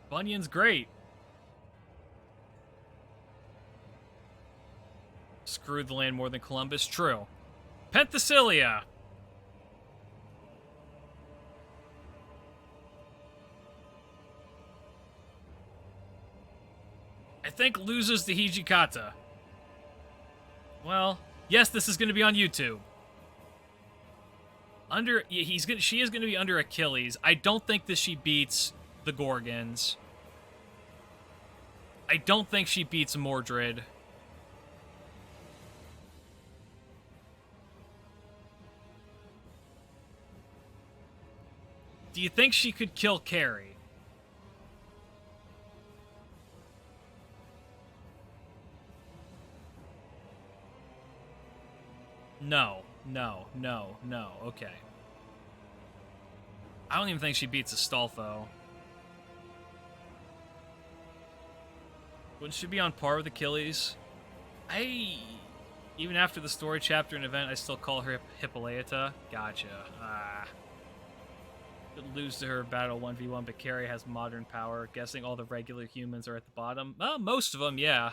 Bunyan's great. Screwed the land more than Columbus. True. Penthesilea. I think loses to Hijikata. Well, yes, this is going to be on YouTube. She is going to be under Achilles. I don't think that she beats the Gorgons. I don't think she beats Mordred. Do you think she could kill Carrie? No. Okay. I don't even think she beats Astolfo. Wouldn't she be on par with Achilles? Even after the story chapter and event, I still call her Hippolyta. Gotcha. Could lose to her battle 1v1, but Carrie has modern power. Guessing all the regular humans are at the bottom. Most of them, yeah.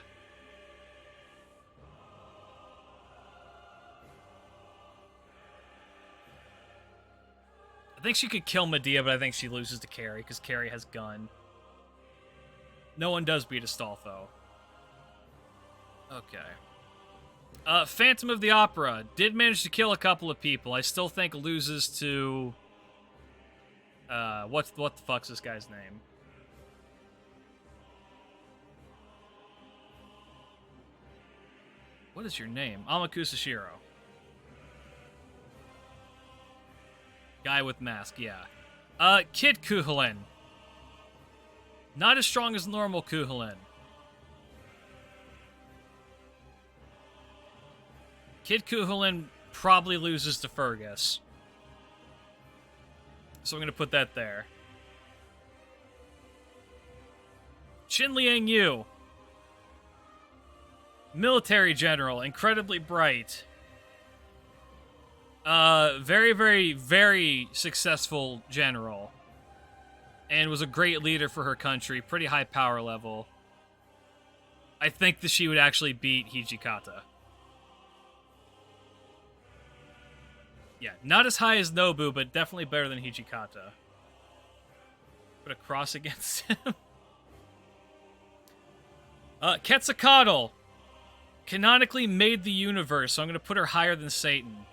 I think she could kill Medea, but I think she loses to Carrie, because Carrie has gun. No one does beat Astolfo. Okay. Phantom of the Opera. Did manage to kill a couple of people. I still think loses to... what the fuck's this guy's name? What is your name? Amakusa Shiro. Guy with mask, yeah. Kid Kuhulin. Not as strong as normal Kuhulin. Kid Kuhulin probably loses to Fergus. So I'm going to put that there. Qin Liang Yu. Military general, incredibly bright. Very, very, very successful general. And was a great leader for her country. Pretty high power level. I think that she would actually beat Hijikata. Yeah, not as high as Nobu, but definitely better than Hijikata. Put a cross against him. Quetzalcoatl. Canonically made the universe, so I'm going to put her higher than Satan.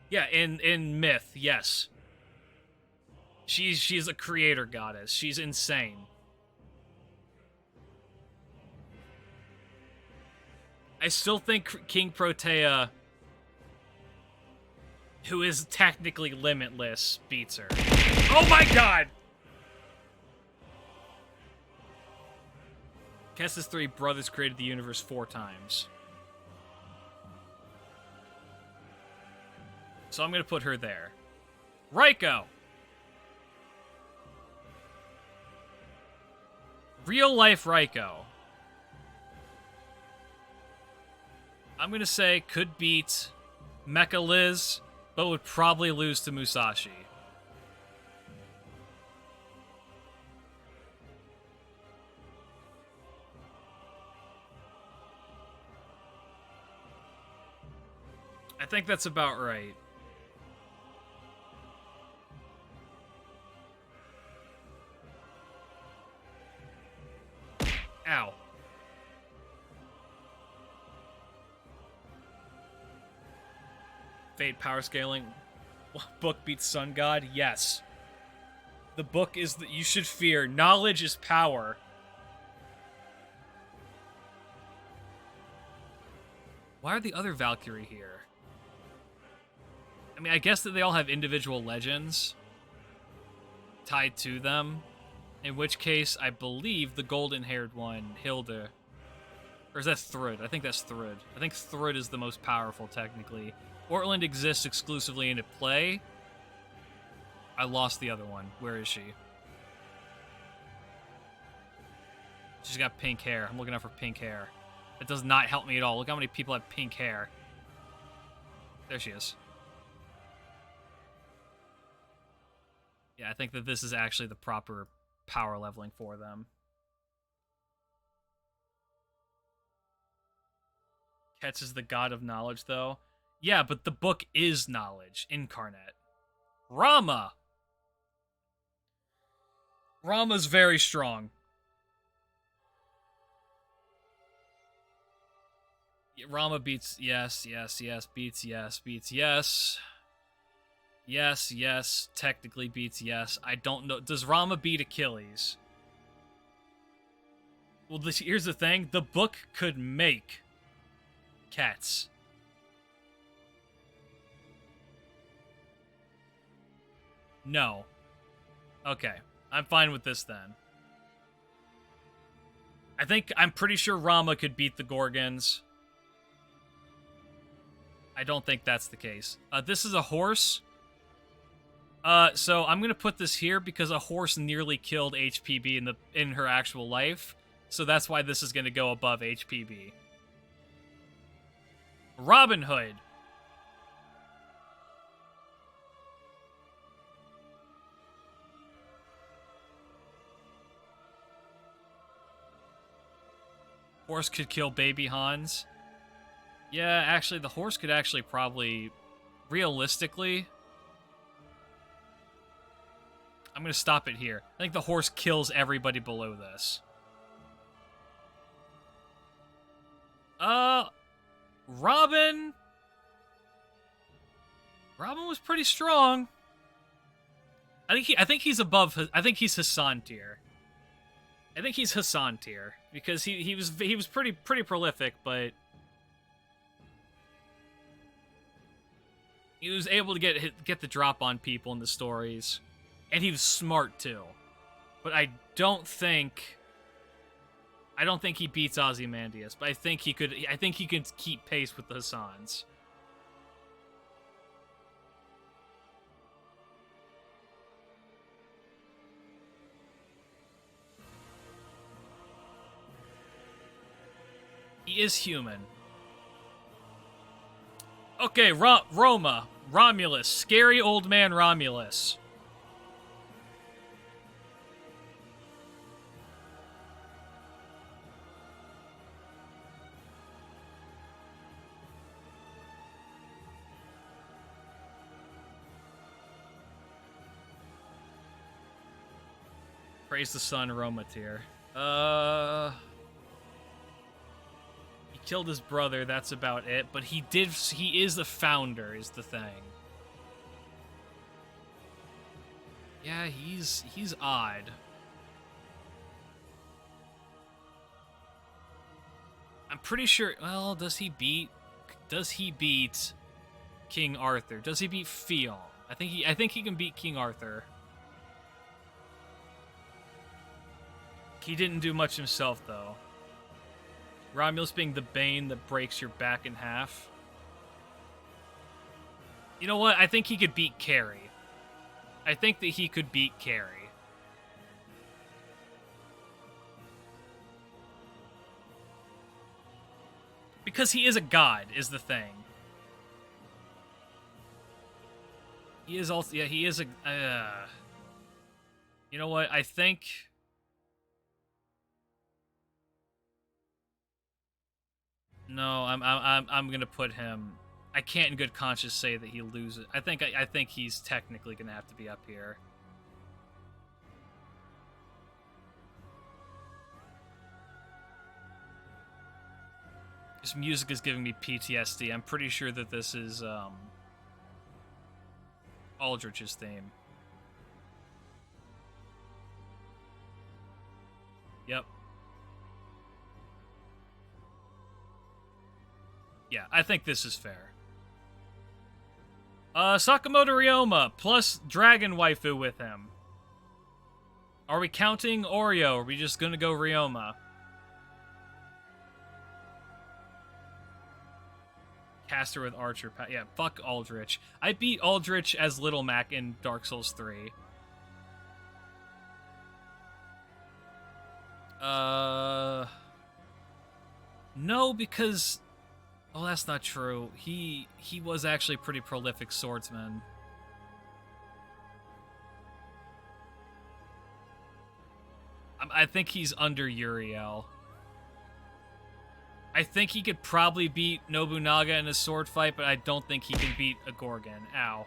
Yeah, in myth, yes. She's a creator goddess. She's insane. I still think King Protea, who is technically limitless, beats her. Oh my god! Kes's 3 brothers created the universe 4 times. So I'm going to put her there. Raiko! Real life Raiko. I'm going to say could beat Mecha Liz, but would probably lose to Musashi. I think that's about right. Ow. Fate power scaling. Book beats Sun God? Yes. The book is that you should fear. Knowledge is power. Why are the other Valkyrie here? I mean, I guess that they all have individual legends tied to them. In which case, I believe the golden-haired one, Hilda... Or is that Thrud? I think that's Thrud. I think Thrud is the most powerful, technically. Ortland exists exclusively into play. I lost the other one. Where is she? She's got pink hair. I'm looking out for pink hair. It does not help me at all. Look how many people have pink hair. There she is. Yeah, I think that this is actually the proper power leveling for them. Ketz is the god of knowledge, though. Yeah, but the book is knowledge incarnate. Rama! Rama's very strong. Rama beats yes, beats yes. Yes, technically beats yes. I don't know. Does Rama beat Achilles? Well, here's the thing. The book could make Ketz. No. Okay. I'm fine with this then. I'm pretty sure Rama could beat the Gorgons. I don't think that's the case. This is a horse. So I'm gonna put this here because a horse nearly killed HPB in her actual life. So that's why this is gonna go above HPB. Robin Hood. Horse could kill baby Hans. Yeah, actually, the horse could actually probably, realistically, I'm going to stop it here. I think the horse kills everybody below this. Robin was pretty strong. I think he's above. I think he's Hassan tier. I think he's Hassan tier because he was pretty prolific, but he was able to get the drop on people in the stories, and he was smart too. But I don't think he beats Ozymandias, but I think he could keep pace with the Hassans. He is human. Okay, Romulus. Scary old man Romulus. Praise the sun, Roma tier. He killed his brother, that's about it, but he is the founder, is the thing. Yeah, he's odd. I'm pretty sure, well, does he beat King Arthur? Does he beat Fion? I think he can beat King Arthur. He didn't do much himself, though. Romulus being the bane that breaks your back in half. You know what? I think he could beat Carrie. I think that he could beat Carrie. Because he is a god, is the thing. He is also... Yeah, he is a... You know what? I think... No, I'm gonna put him. I can't in good conscience say that he loses. I think he's technically gonna have to be up here. This music is giving me PTSD. I'm pretty sure that this is Aldrich's theme. Yep. Yeah, I think this is fair. Sakamoto Ryoma, plus Dragon Waifu with him. Are we counting Oreo, or are we just gonna go Ryoma? Caster with Archer. Yeah, fuck Aldrich. I beat Aldrich as Little Mac in Dark Souls 3. No, because... Oh, that's not true. He was actually a pretty prolific swordsman. I think he's under Uriel. I think he could probably beat Nobunaga in a sword fight, but I don't think he can beat a Gorgon. Ow.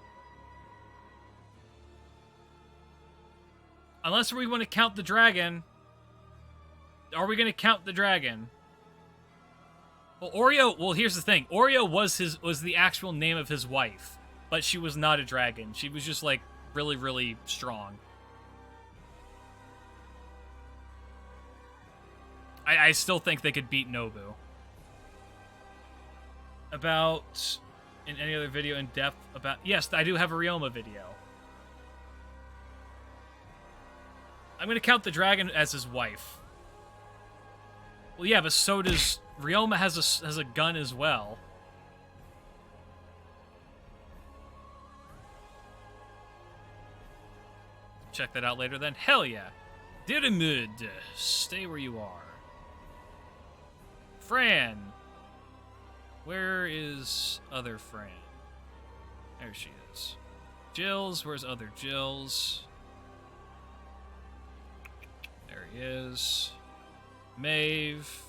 Unless we want to count the dragon. Are we going to count the dragon? Well, Oreo... Well, here's the thing. Oreo was the actual name of his wife, but she was not a dragon. She was just, like, really, really strong. I still think they could beat Nobu. About... In any other video in depth about... Yes, I do have a Ryoma video. I'm going to count the dragon as his wife. Well, yeah, but so does... Ryoma has a gun as well. Check that out later then. Hell yeah. Dirimud, stay where you are. Fran. Where is other Fran? There she is. Jills, where's other Jills? There he is. Maeve.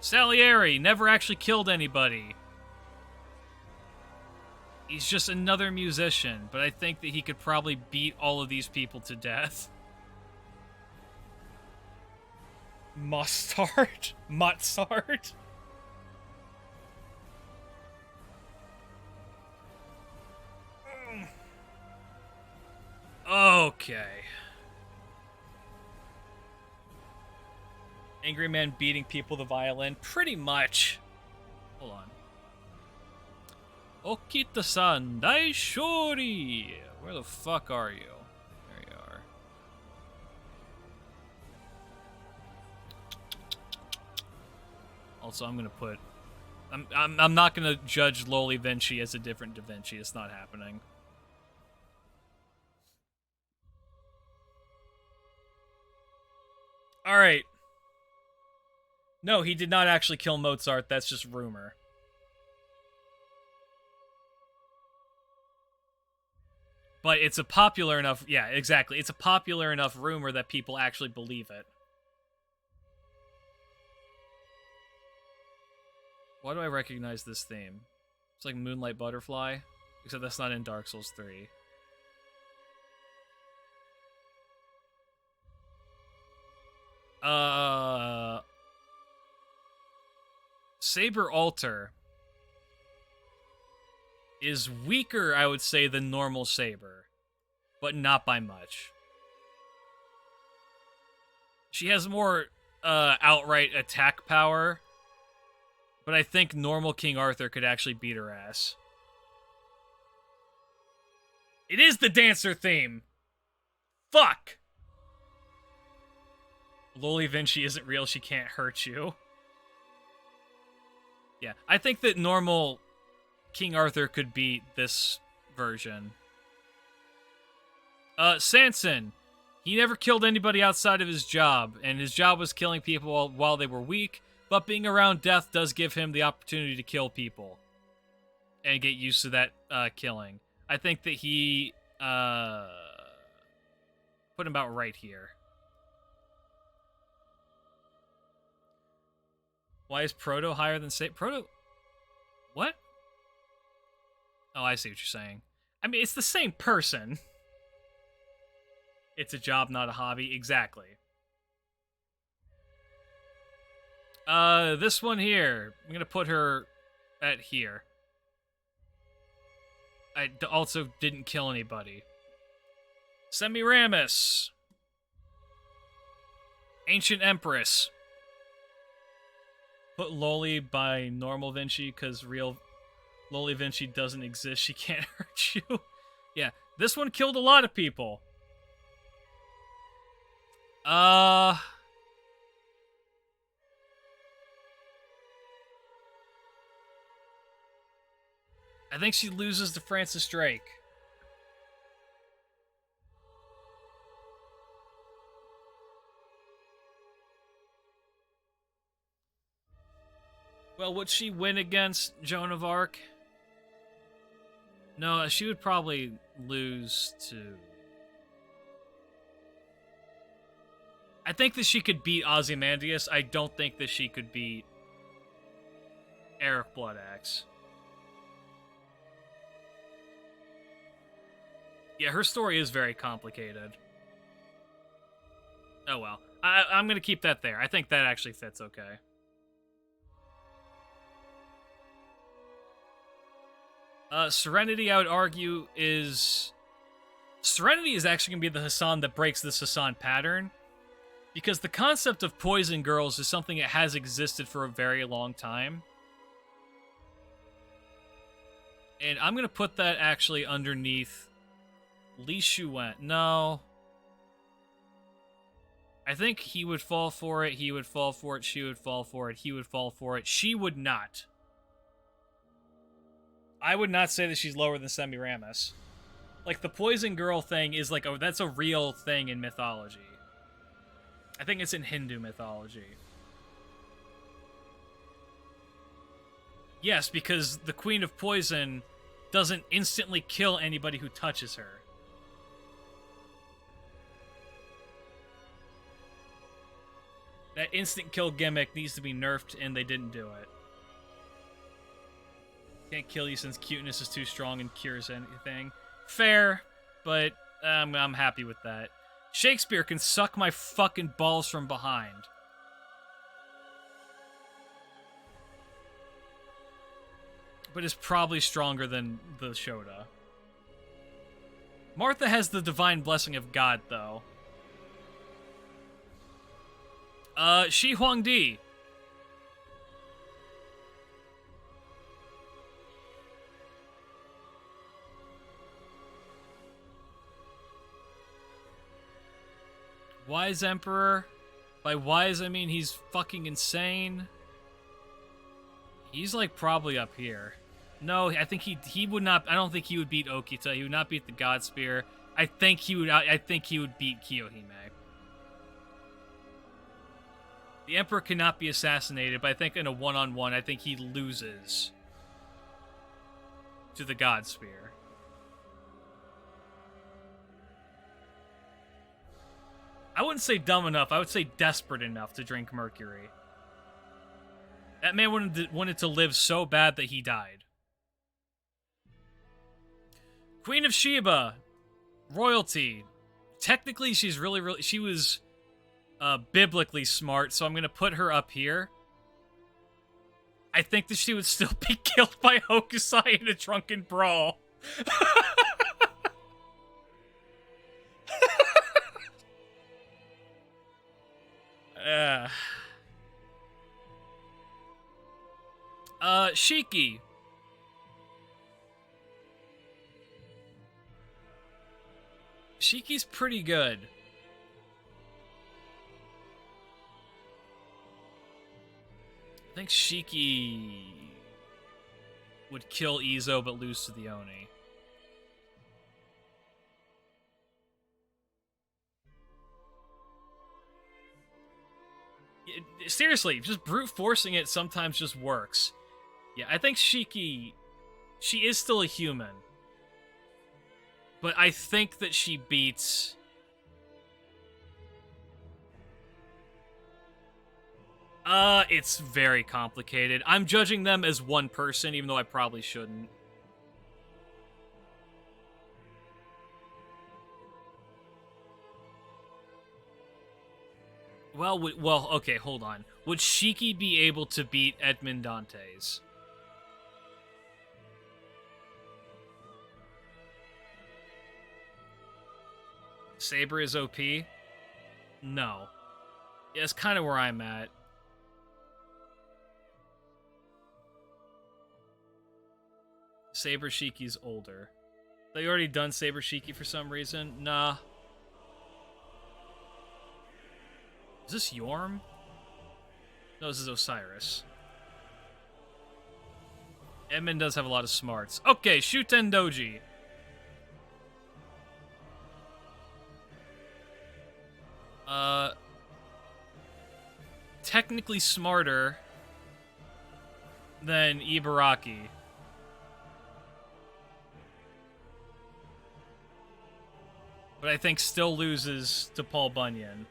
Salieri never actually killed anybody. He's just another musician, but I think that he could probably beat all of these people to death. Mustard? Mozart? Okay. Angry man beating people with a violin? Pretty much. Hold on. Okita-san, Daishori! Where the fuck are you? There you are. Also, I'm gonna put... I'm not gonna judge Loli Vinci as a different Da Vinci. It's not happening. Alright. No, he did not actually kill Mozart. That's just rumor. But it's a popular enough... Yeah, exactly. It's a popular enough rumor that people actually believe it. Why do I recognize this theme? It's like Moonlight Butterfly, except that's not in Dark Souls 3. Saber Altar is weaker, I would say, than normal Saber, but not by much. She has more outright attack power, but I think normal King Arthur could actually beat her ass. It is the dancer theme! Fuck! Loli Vinci isn't real, she can't hurt you. Yeah, I think that normal King Arthur could beat this version. Sanson. He never killed anybody outside of his job, and his job was killing people while they were weak, but being around death does give him the opportunity to kill people. And get used to that killing. I think that he put him about right here. Why is Proto higher than Proto? What? Oh, I see what you're saying. I mean, it's the same person. It's a job, not a hobby. Exactly. This one here. I'm gonna put her at here. I also didn't kill anybody. Semiramis. Ancient Empress. Put Loli by normal Vinci, because real Loli Vinci doesn't exist. She can't hurt you. Yeah, this one killed a lot of people. I think she loses to Francis Drake. Well, would she win against Joan of Arc? No, she would probably lose to... I think that she could beat Ozymandias. I don't think that she could beat Eric Bloodaxe. Yeah, her story is very complicated. Oh well. I'm going to keep that there. I think that actually fits okay. Serenity, I would argue, is... Serenity is actually going to be the Hassan that breaks this Hassan pattern. Because the concept of poison girls is something that has existed for a very long time. And I'm going to put that actually underneath Li Shuwen. No. I think he would fall for it, he would fall for it, she would fall for it, he would fall for it. She would not. I would not say that she's lower than Semiramis. Like, the poison girl thing is like, that's a real thing in mythology. I think it's in Hindu mythology. Yes, because the Queen of Poison doesn't instantly kill anybody who touches her. That instant kill gimmick needs to be nerfed, and they didn't do it. Can't kill you since cuteness is too strong and cures anything. Fair, but I'm happy with that. Shakespeare can suck my fucking balls from behind. But is probably stronger than the Shoda. Martha has the divine blessing of God, though. Shi Huangdi. Wise Emperor. By wise, I mean he's fucking insane. He's, like, probably up here. No, I think he would not... I don't think he would beat Okita. He would not beat the God Spear. I think he would beat Kiyohime. The Emperor cannot be assassinated, but I think in a one-on-one, I think he loses to the God Spear. I wouldn't say dumb enough. I would say desperate enough to drink mercury. That man wanted to live so bad that he died. Queen of Sheba. Royalty. Technically, she's really... She was biblically smart, so I'm going to put her up here. I think that she would still be killed by Hokusai in a drunken brawl. Shiki. Shiki's pretty good. I think Shiki would kill Izo but lose to the Oni. Seriously, just brute forcing it sometimes just works. Yeah, I think Shiki... She is still a human. But I think that she beats... It's very complicated. I'm judging them as one person, even though I probably shouldn't. Well, okay, hold on. Would Shiki be able to beat Edmond Dantes? Saber is OP? No. Yeah, it's kind of where I'm at. Saber Shiki's older. They already done Saber Shiki for some reason? Nah. Is this Yorm? No, this is Osiris. Edmund does have a lot of smarts. Okay, Shuten Doji. Technically smarter. than Ibaraki. But I think still loses to Paul Bunyan.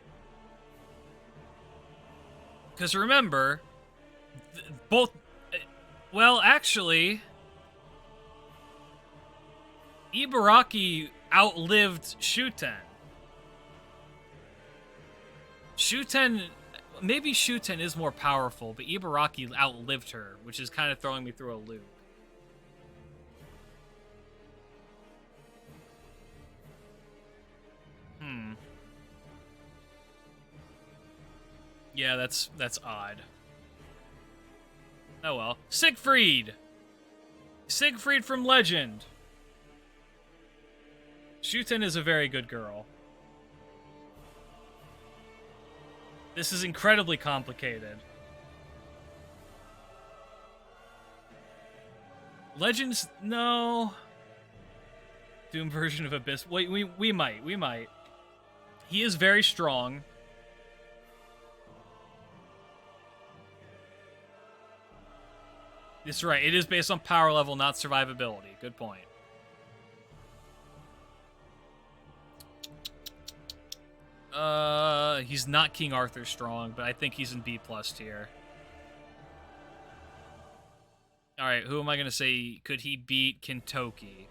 Because remember, both... Well, actually, Ibaraki outlived Shuten. Maybe Shuten is more powerful, but Ibaraki outlived her, which is kind of throwing me through a loop. Yeah, that's odd. Oh well. Siegfried! Siegfried from Legend! Shuten is a very good girl. This is incredibly complicated. Legends? No. Doom version of Abyss. Wait, we might. He is very strong. That's right. It is based on power level, not survivability. Good point. He's not King Arthur strong, but I think he's in B+ tier. Alright, who am I gonna say? Could he beat Kintoki?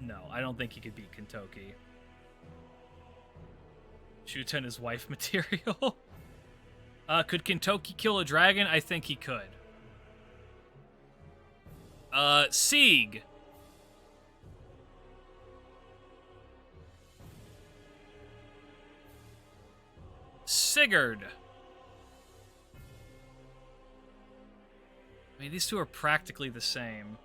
No, I don't think he could beat Kintoki. Shuten is wife material. Could Kintoki kill a dragon? I think he could. Sieg. Sigurd. I mean, these two are practically the same.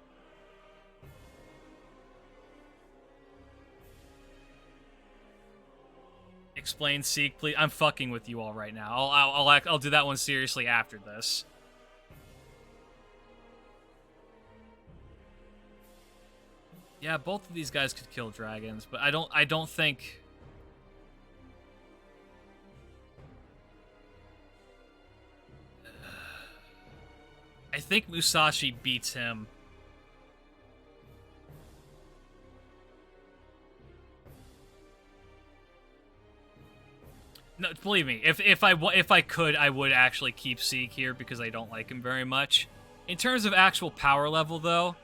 Explain Sieg, please. I'm fucking with you all right now. I'll do that one seriously after this. Yeah, both of these guys could kill dragons, but I don't think. I think Musashi beats him. No, believe me. If I could, I would actually keep Sieg here because I don't like him very much. In terms of actual power level, though,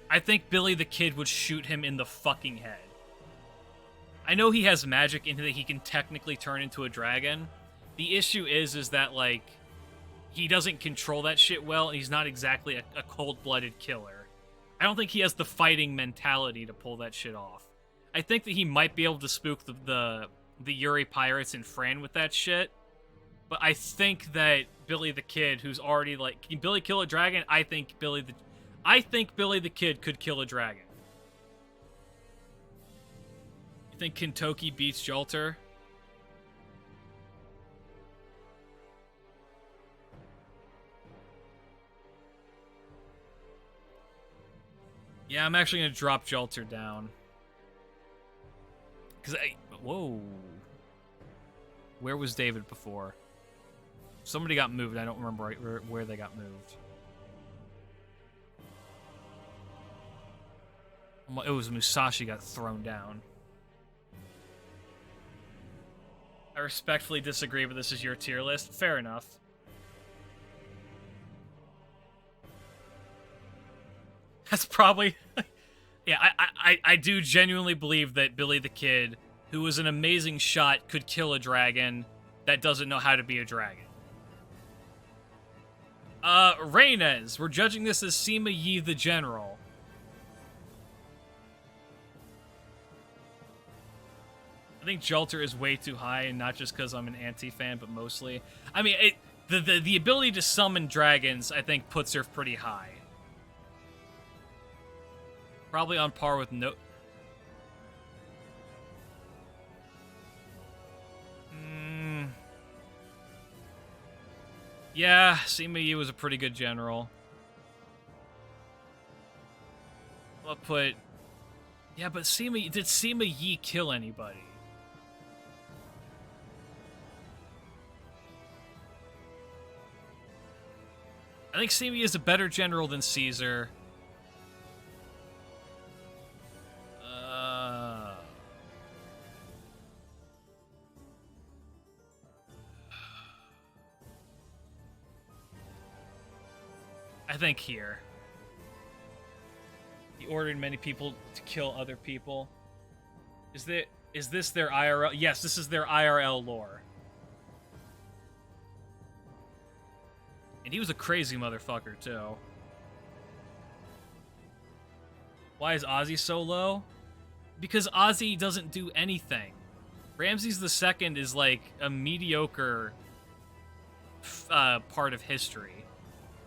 I think Billy the Kid would shoot him in the fucking head. I know he has magic in that he can technically turn into a dragon. The issue is that, like, he doesn't control that shit well, and he's not exactly a cold-blooded killer. I don't think he has the fighting mentality to pull that shit off. I think that he might be able to spook the Yuri pirates and Fran with that shit, but I think that Billy the Kid, who's already, like, can Billy kill a dragon? I think Billy the Kid could kill a dragon. You think Kintoki beats Jolter? Yeah, I'm actually going to drop Jolter down. Because whoa. Where was David before? Somebody got moved. I don't remember where they got moved. It was Musashi got thrown down. I respectfully disagree, but this is your tier list. Fair enough. That's probably... Yeah, I do genuinely believe that Billy the Kid, who was an amazing shot, could kill a dragon that doesn't know how to be a dragon. Reynez. We're judging this as Sima Yi the General. I think Jolter is way too high, and not just because I'm an anti-fan, but mostly. I mean, the ability to summon dragons, I think, puts her pretty high. Probably on par with no... Yeah, Sima Yi was a pretty good general. I'll put... Yeah, but did Sima Yi kill anybody? I think Sima Yi is a better general than Caesar. I think here. He ordered many people to kill other people. Is this their IRL? Yes, this is their IRL lore. And he was a crazy motherfucker, too. Why is Ozzy so low? Because Ozzy doesn't do anything. Ramses II is like a mediocre part of history.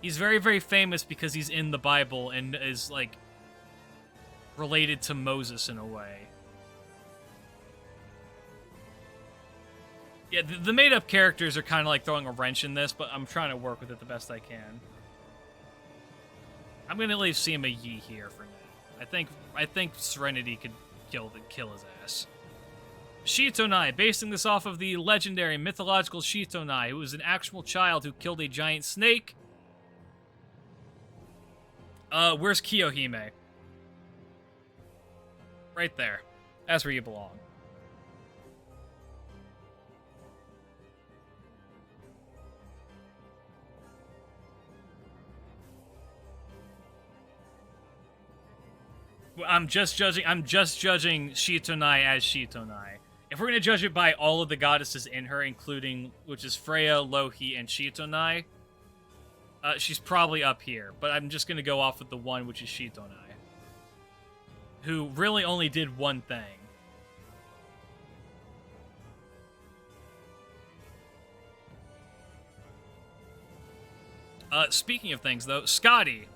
He's very, very famous because he's in the Bible and is, like, related to Moses in a way. Yeah, the made-up characters are kind of like throwing a wrench in this, but I'm trying to work with it the best I can. I'm gonna leave Sima Yi here for now. I think Serenity could kill his ass. Shitonai, basing this off of the legendary mythological Shitonai, who was an actual child who killed a giant snake. Where's Kiyohime? Right there. That's where you belong. I'm just judging Shitonai as Shitonai. If we're gonna judge it by all of the goddesses in her, including which is Freya, Lohi, and Shitonai, she's probably up here. But I'm just gonna go off with the one, which is Shitonai, who really only did one thing. Speaking of things, though, Scotty.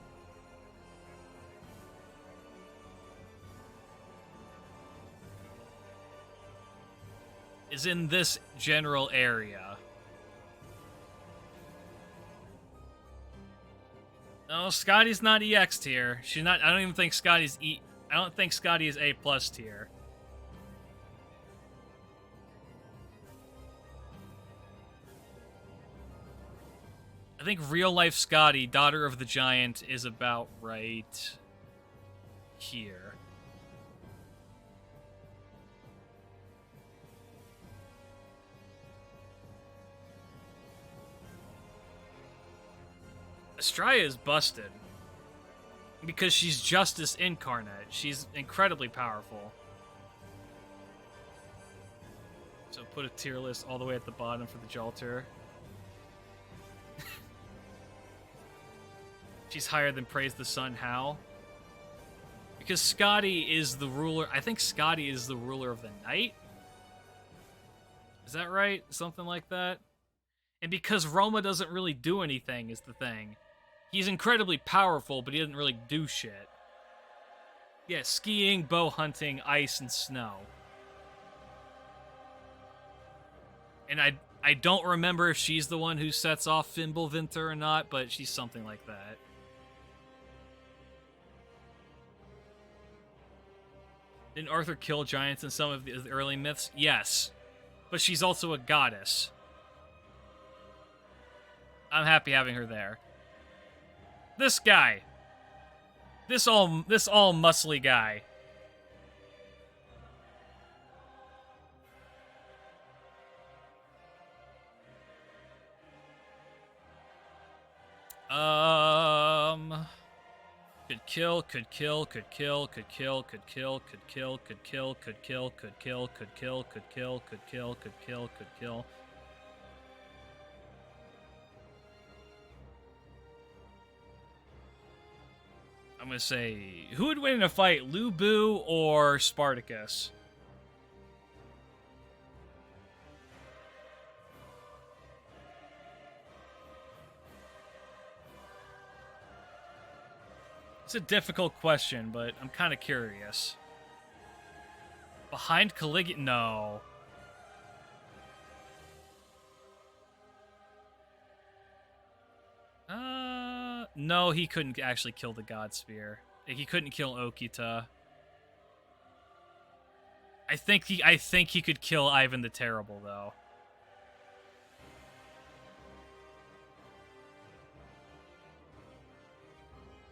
Is in this general area. No, Scotty's not EX tier. She's not. I don't even think Scotty's I don't think Scotty is A+ tier. I think real life Scotty, daughter of the giant, is about right here. Estrella is busted. Because she's justice incarnate. She's incredibly powerful. So put a tier list all the way at the bottom for the Jalter. She's higher than Praise the Sun. How? Because Scotty is the ruler. I think Scotty is the ruler of the night. Is that right? Something like that? And because Roma doesn't really do anything is the thing. He's incredibly powerful, but he doesn't really do shit. Yeah, skiing, bow hunting, ice, and snow. And I don't remember if she's the one who sets off Fimbulvinter or not, but she's something like that. Didn't Arthur kill giants in some of the early myths? Yes. But she's also a goddess. I'm happy having her there. This guy. This all muscly guy. Could kill, could kill, could kill, could kill, could kill, could kill, could kill, could kill, could kill, could kill, could kill, could kill, could kill, could kill. I'm gonna say, who would win in a fight, Lu Bu or Spartacus? It's a difficult question, but I'm kind of curious. Behind Caligula? No. No, he couldn't actually kill the God Spear. He couldn't kill Okita. I think he could kill Ivan the Terrible, though.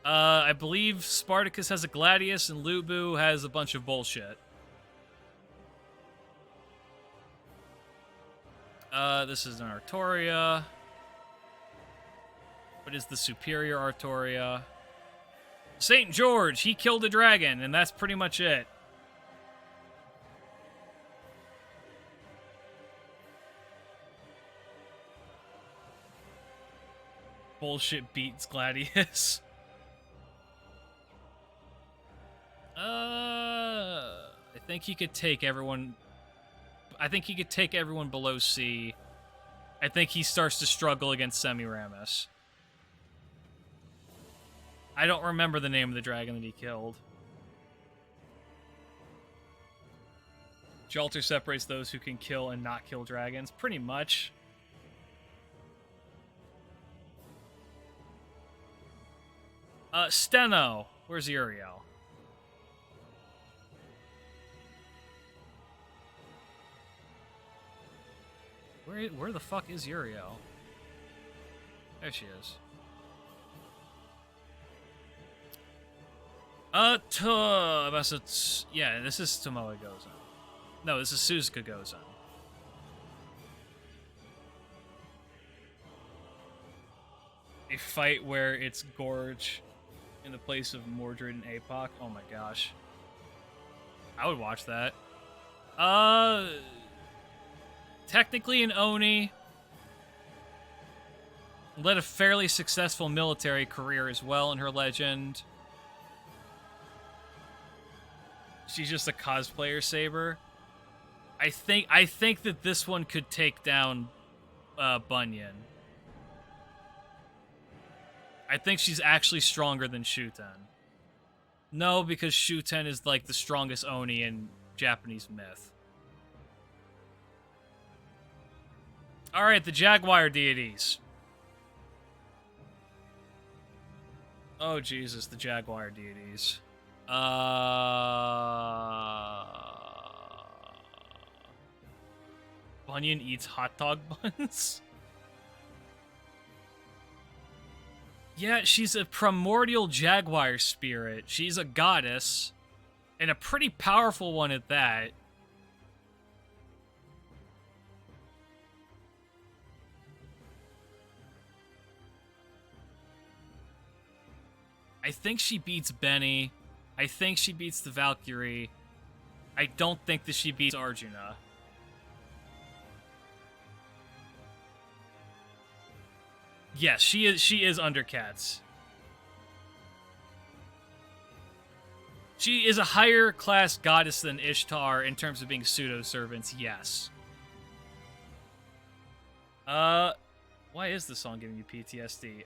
I believe Spartacus has a Gladius and Lubu has a bunch of bullshit. This is an Artoria. What is the superior Artoria? St. George, he killed a dragon, and that's pretty much it. Bullshit beats Gladius. I think he could take everyone. I think he could take everyone below C. I think he starts to struggle against Semiramis. I don't remember the name of the dragon that he killed. Jalter separates those who can kill and not kill dragons. Pretty much. Steno. Where's Uriel? Where the fuck is Uriel? There she is. Yeah, this is Tomoe Gozen. No, this is Suzuka Gozen. A fight where it's Gorge in the place of Mordred and Apoc. Oh my gosh. I would watch that. Technically an Oni. Led a fairly successful military career as well in her legend. She's just a cosplayer saber. I think that this one could take down Bunyan. I think she's actually stronger than Shuten. No, because Shuten is like the strongest Oni in Japanese myth. Alright, the Jaguar deities. Oh, Jesus, the Jaguar deities. Bunyan eats hot dog buns? Yeah, she's a primordial jaguar spirit. She's a goddess, and a pretty powerful one at that. I think she beats Benny. I think she beats the Valkyrie. I don't think that she beats Arjuna. Yes, she is Undercats. She is a higher class goddess than Ishtar in terms of being pseudo-servants, yes. Why is this song giving you PTSD?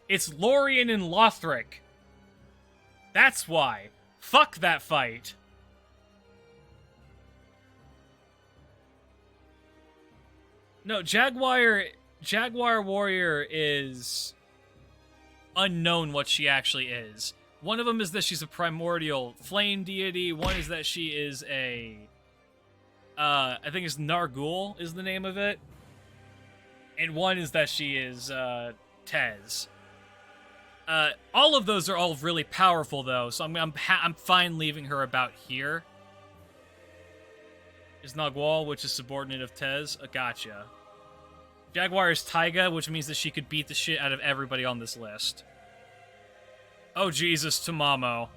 It's Lorien and Lothric. That's why. Fuck that fight. No, Jaguar Warrior is unknown what she actually is. One of them is that she's a primordial flame deity. One is that she is a... I think it's Nargul is the name of it. And one is that she is Tez. All of those are all really powerful, though, so I'm fine leaving her about here. Is Nagwal, which is subordinate of Tez? Gotcha. Jaguar is Taiga, which means that she could beat the shit out of everybody on this list. Oh, Jesus, Tamamo.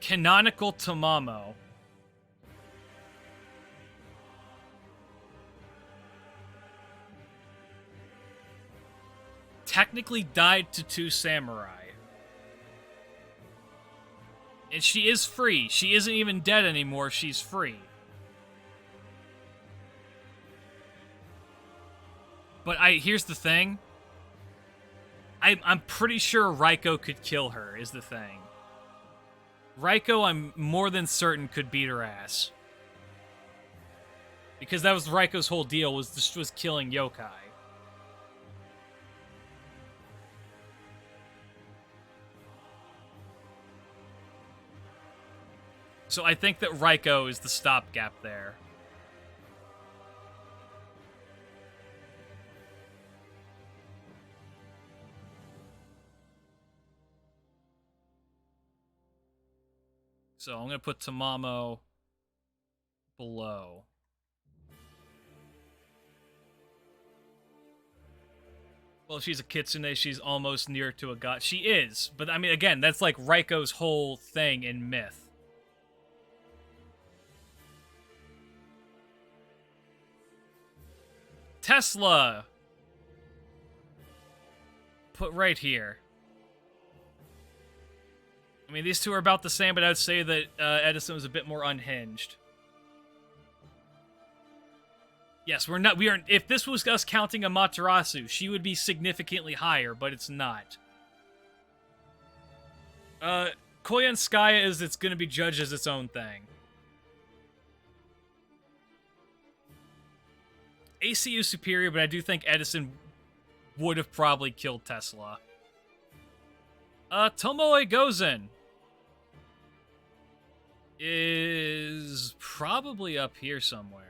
Canonical Tamamo. Technically died to 2 samurai. And she is free. She isn't even dead anymore, she's free. But here's the thing. I'm pretty sure Raiko could kill her, is the thing. Raiko, I'm more than certain, could beat her ass. Because that was Raiko's whole deal, was killing yokai. So I think that Raiko is the stopgap there. So I'm going to put Tamamo below. Well, if she's a kitsune, she's almost near to a god. She is, but I mean, again, that's like Raiko's whole thing in Myth. Tesla! Put right here. I mean, these two are about the same, but I would say that Edison was a bit more unhinged. Yes, we are, if this was us counting Amaterasu, she would be significantly higher, but it's not. Koyanskaya it's gonna be judged as its own thing. ACU superior, but I do think Edison would have probably killed Tesla. Tomoe Gozen is probably up here somewhere.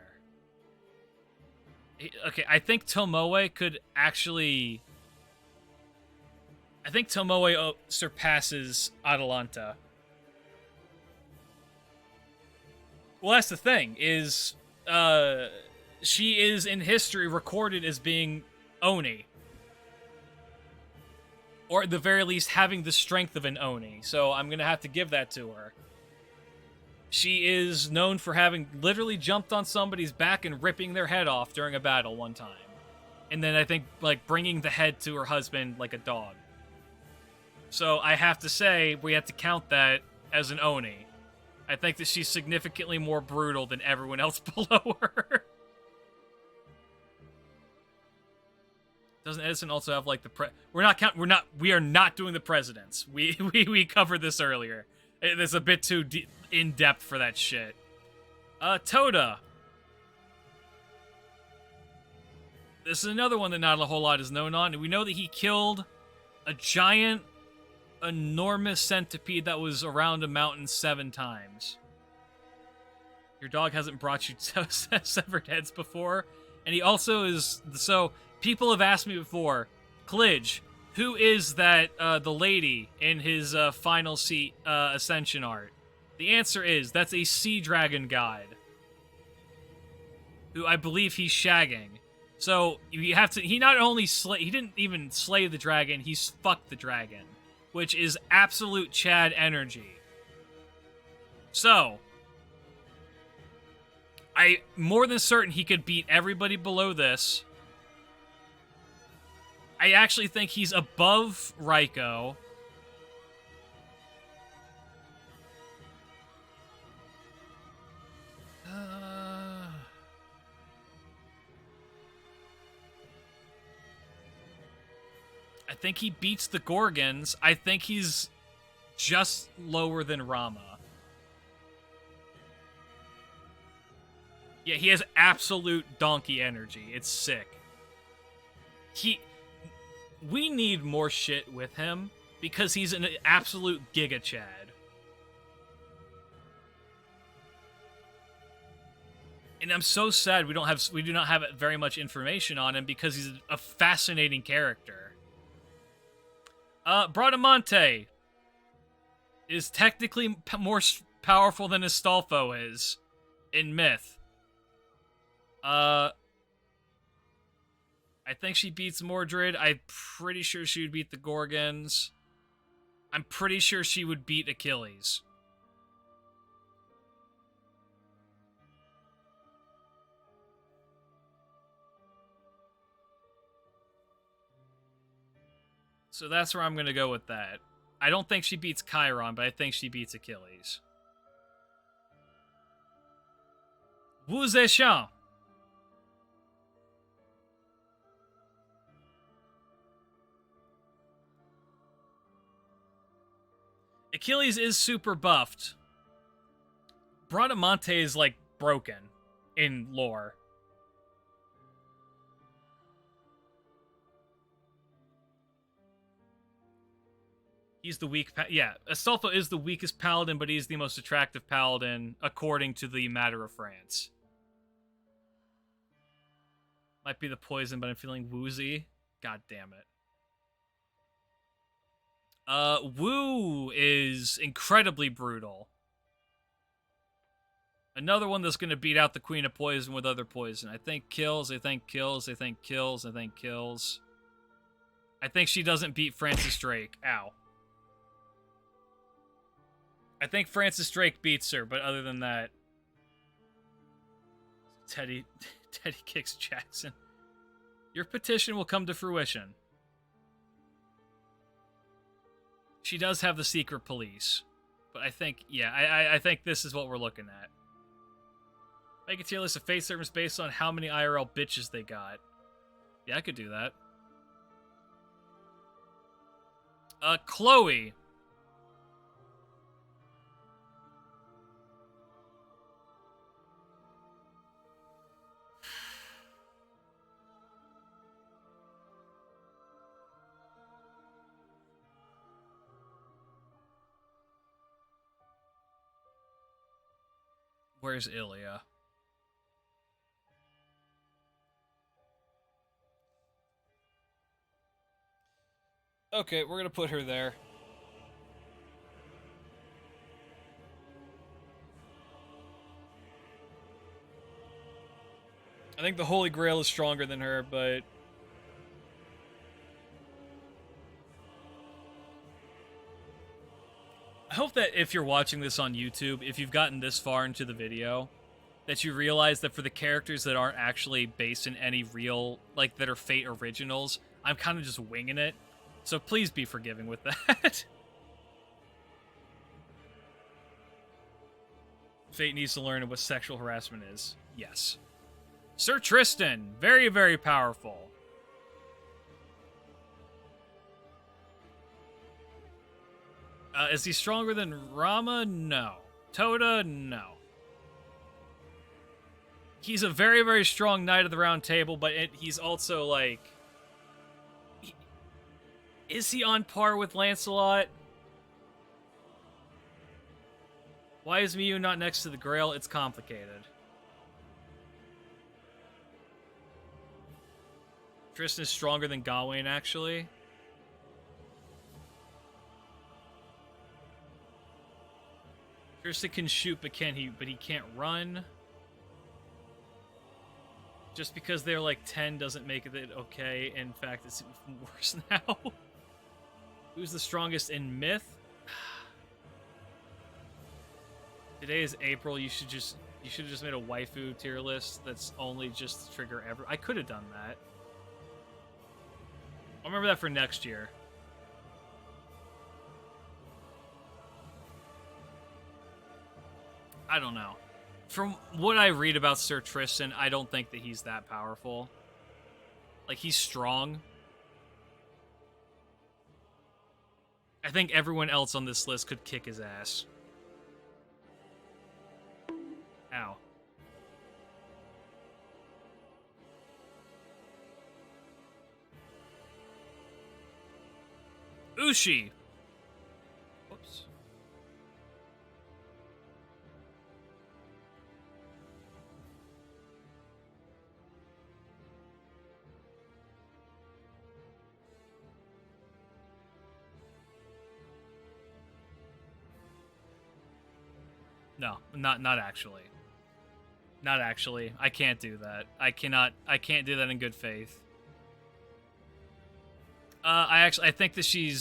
Okay, I think Tomoe could actually... I think Tomoe surpasses Atalanta. Well, that's the thing, is... she is, in history, recorded as being Oni. Or at the very least, having the strength of an Oni. So I'm gonna have to give that to her. She is known for having literally jumped on somebody's back and ripping their head off during a battle one time. And then I think, like, bringing the head to her husband like a dog. So I have to say, we have to count that as an Oni. I think that she's significantly more brutal than everyone else below her. Doesn't Edison also have, like, we are not doing the presidents. We covered this earlier. It's a bit too in-depth for that shit. Toda. This is another one that not a whole lot is known on. We know that he killed a giant, enormous centipede that was around a mountain 7 times. Your dog hasn't brought you severed heads before. And he also is... So, people have asked me before, Klidge, who is that, the lady in his final seat ascension art? The answer is, that's a sea dragon god. Who I believe he's shagging. So, you have to... He not only he didn't even slay the dragon, he's fucked the dragon. Which is absolute Chad energy. So... I'm more than certain he could beat everybody below this. I actually think he's above Raiko. I think he beats the Gorgons. I think he's just lower than Rama. Yeah, he has absolute donkey energy. It's sick. We need more shit with him because he's an absolute Giga Chad. And I'm so sad we do not have very much information on him because he's a fascinating character. Bradamante is technically more powerful than Astolfo is in Myth. I think she beats Mordred. I'm pretty sure she would beat the Gorgons. I'm pretty sure she would beat Achilles. So that's where I'm going to go with that. I don't think she beats Chiron, but I think she beats Achilles. Wu Zetian. Achilles is super buffed. Bradamante is, like, broken in lore. He's the weak... yeah, Astolfo is the weakest paladin, but he's the most attractive paladin, according to the Matter of France. Might be the poison, but I'm feeling woozy. God damn it. Woo is incredibly brutal. Another one that's going to beat out the Queen of Poison with other poison. I think kills, I think kills, I think kills, I think kills. I think she doesn't beat Francis Drake. Ow. I think Francis Drake beats her, but other than that... Teddy kicks Jackson. Your petition will come to fruition. She does have the secret police. But I think, yeah, I think this is what we're looking at. Make a tier list of fate servants based on how many IRL bitches they got. Yeah, I could do that. Chloe. Where's Ilya? Okay, we're gonna put her there. I think the Holy Grail is stronger than her, but... I hope that if you're watching this on YouTube, if you've gotten this far into the video, that you realize that for the characters that aren't actually based in any real, like, that are Fate originals, I'm kind of just winging it. So please be forgiving with that. Fate needs to learn what sexual harassment is. Yes. Sir Tristan, very, very powerful. Is he stronger than Rama? No. Toda? No. He's a very, very strong Knight of the Round Table, but he's also, like... Is he on par with Lancelot? Why is Miyu not next to the Grail? It's complicated. Tristan is stronger than Gawain, actually. Tristan can shoot, but he can't run. Just because they're like 10 doesn't make it okay. In fact, it's even worse now. Who's the strongest in Myth? Today is April. You should have just made a waifu tier list that's only just to trigger ever. I could have done that. I'll remember that for next year. I don't know. From what I read about Sir Tristan, I don't think that he's that powerful. Like, he's strong. I think everyone else on this list could kick his ass. Ow. Ushi! Whoops. No, not actually. Not actually. I can't do that. I can't do that in good faith. I think that she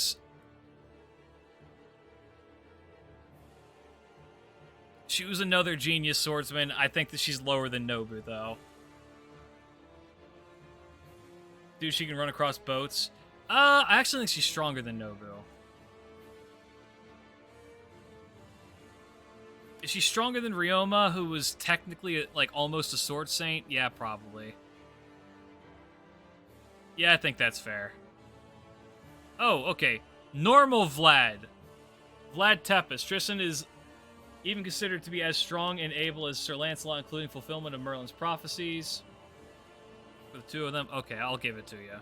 was another genius swordsman. I think that she's lower than Nobu, though. Dude, she can run across boats. I actually think she's stronger than Nobu. Is she stronger than Ryoma, who was technically, like, almost a sword saint? Yeah, probably. Yeah, I think that's fair. Oh, okay. Normal Vlad. Vlad Tepes. Tristan is even considered to be as strong and able as Sir Lancelot, including fulfillment of Merlin's prophecies. For the two of them? Okay, I'll give it to you.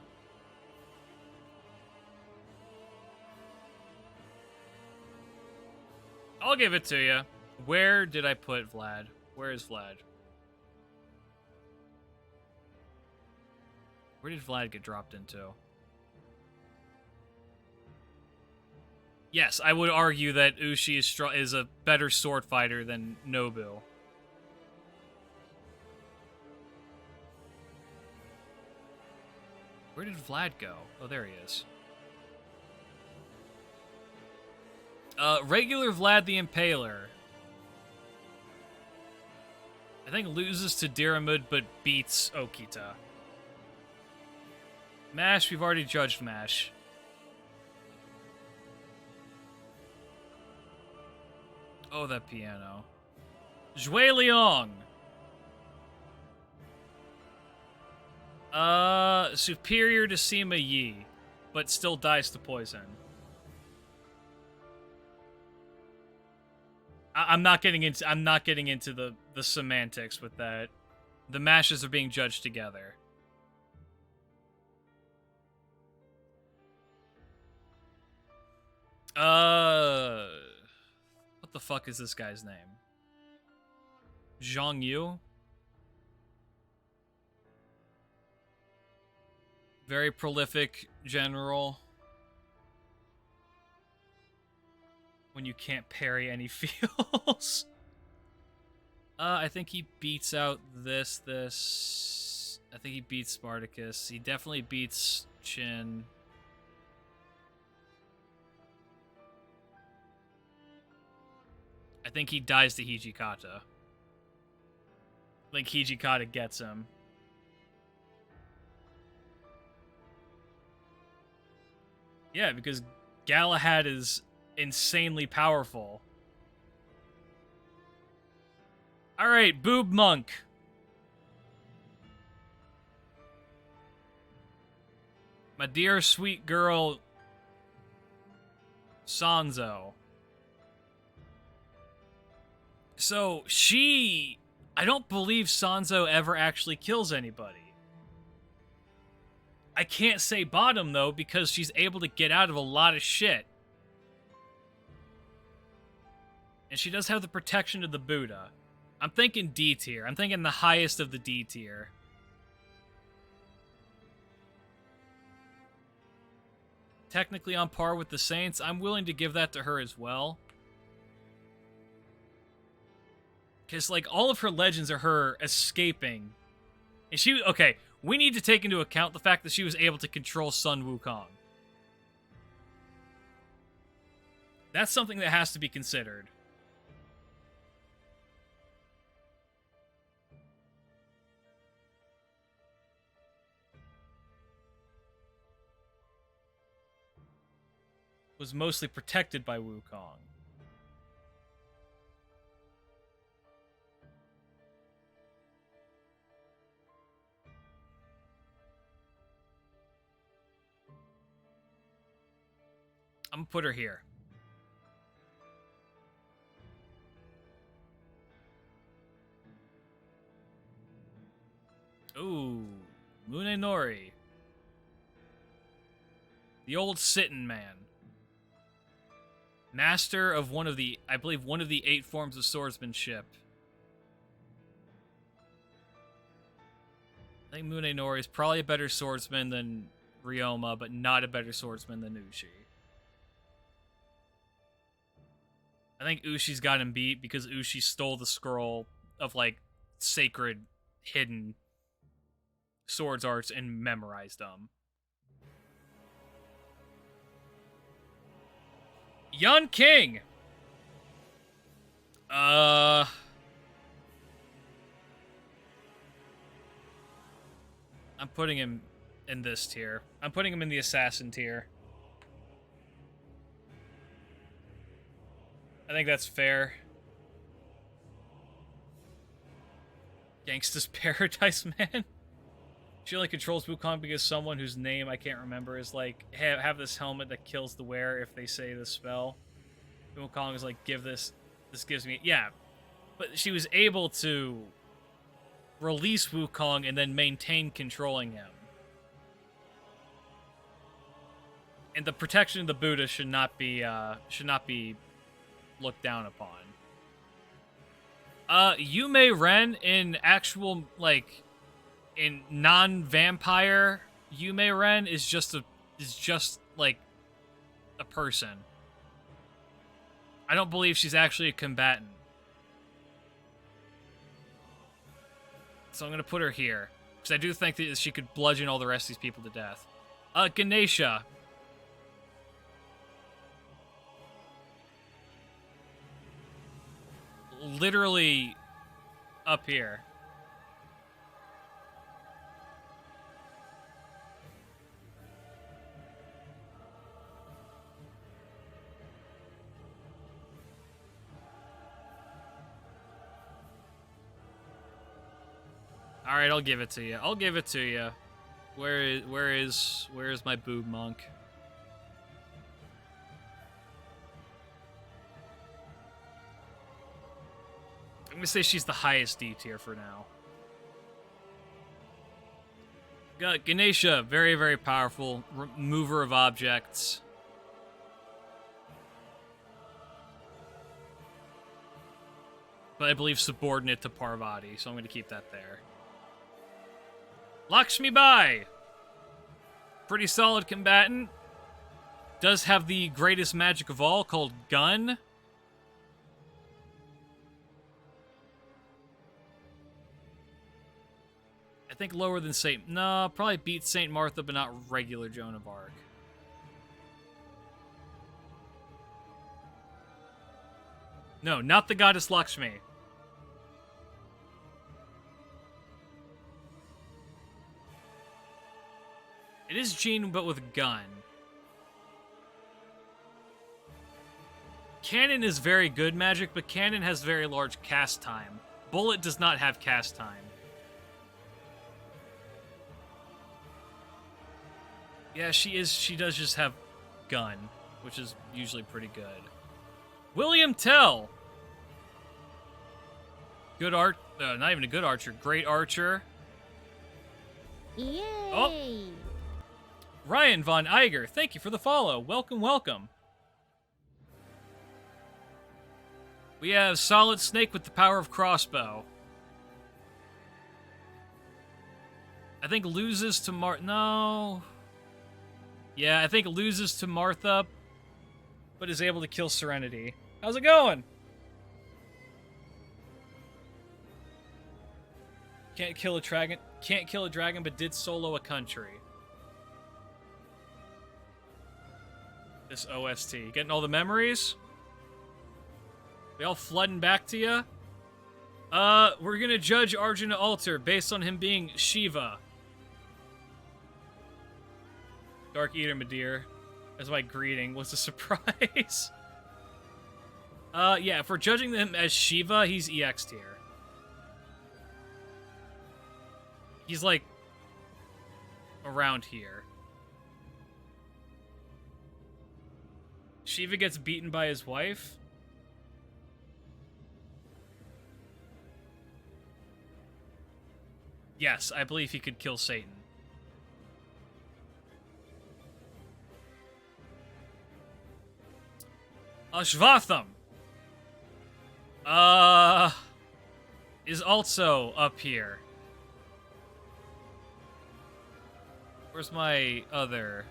I'll give it to you. Where did I put Vlad? Where is Vlad? Where did Vlad get dropped into? Yes, I would argue that Ushi is a better sword fighter than Nobu. Where did Vlad go? Oh, there he is. Regular Vlad the Impaler. I think loses to Diramud but beats Okita. Mash, we've already judged Mash. Oh, that piano. Zhui Liang. Superior to Sima Yi, but still dies to poison. I'm not getting into the semantics with that. The mashes are being judged together. What the fuck is this guy's name? Zhang Yu? Very prolific general. When you can't parry any feels. I think he beats out this. I think he beats Spartacus. He definitely beats Chin. I think he dies to Hijikata. I think Hijikata gets him. Yeah, because Galahad is insanely powerful. Alright, Boob Monk. My dear sweet girl, Sanzo. So, I don't believe Sanzo ever actually kills anybody. I can't say bottom, though, because she's able to get out of a lot of shit. And she does have the protection of the Buddha. I'm thinking D tier. I'm thinking the highest of the D tier. Technically on par with the Saints. I'm willing to give that to her as well. Because, like, all of her legends are her escaping. And okay, we need to take into account the fact that she was able to control Sun Wukong. That's something that has to be considered. Was mostly protected by Wukong. I'm gonna put her here. Ooh, Munenori. The old Sittin' Man. Master of I believe one of the 8 forms of swordsmanship. I think Munenori is probably a better swordsman than Ryoma, but not a better swordsman than Ushi. I think Ushi's got him beat because Ushi stole the scroll of, like, sacred, hidden swords arts and memorized them. Yun King! I'm putting him in this tier. I'm putting him in the assassin tier. I think that's fair. Gangsta's Paradise Man. She only controls Wukong because someone whose name I can't remember is like, have this helmet that kills the wearer if they say the spell. Wukong is like, this gives me... Yeah, but she was able to release Wukong and then maintain controlling him. And the protection of the Buddha should not be looked down upon. Yume Ren in actual, like, in non-vampire Yume Ren is just like a person. I don't believe she's actually a combatant. So I'm gonna put her here. Because I do think that she could bludgeon all the rest of these people to death. Ganesha. Literally up here. All right, I'll give it to you. I'll give it to you. Where is my boob monk? I'm gonna say she's the highest D tier for now. Got Ganesha, very, very powerful, mover of objects. But I believe subordinate to Parvati, so I'm gonna keep that there. Lakshmi Bai! Pretty solid combatant. Does have the greatest magic of all, called Gun. I think lower than Saint... No, probably beats Saint Martha, but not regular Joan of Arc. No, not the goddess Lakshmi. It is Jean, but with gun. Cannon is very good magic, but Cannon has very large cast time. Bullet does not have cast time. Yeah, she does just have gun, which is usually pretty good. William Tell! Good art, not even a good archer, great archer. Yay! Oh! Ryan Von Iger, thank you for the follow. Welcome, welcome. We have Solid Snake with the power of crossbow. I think loses to no. Yeah, I think loses to Martha, but is able to kill Serenity. How's it going? Can't kill a dragon, but did solo a country. This OST. Getting all the memories? They all flooding back to you? We're gonna judge Arjuna Altar based on him being Shiva. Dark Eater, my dear. As my greeting was a surprise. Yeah, if we're judging him as Shiva, he's EX tier. He's like around here. Shiva gets beaten by his wife? Yes, I believe he could kill Satan. Ashvatham is also up here. Where's my other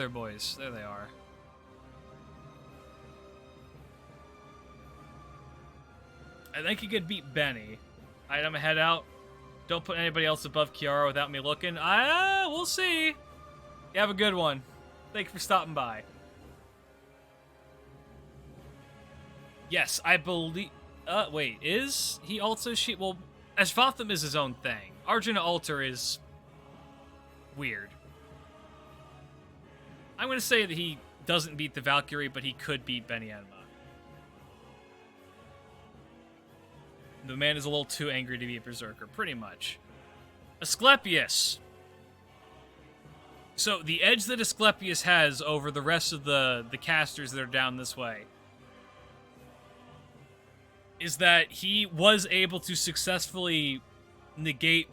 boys? There they are. I think he could beat Benny. Alright, I'm gonna head out. Don't put anybody else above Kiara without me looking. We'll see. You have a good one. Thanks for stopping by. Yes, I believe... wait, is he also Well, Ashvatham is his own thing. Arjuna Altar is... weird. I'm gonna say that he doesn't beat the Valkyrie, but he could beat Benny Enma. The man is a little too angry to be a berserker, pretty much. Asclepius. So, the edge that Asclepius has over the rest of the casters that are down this way is that he was able to successfully negate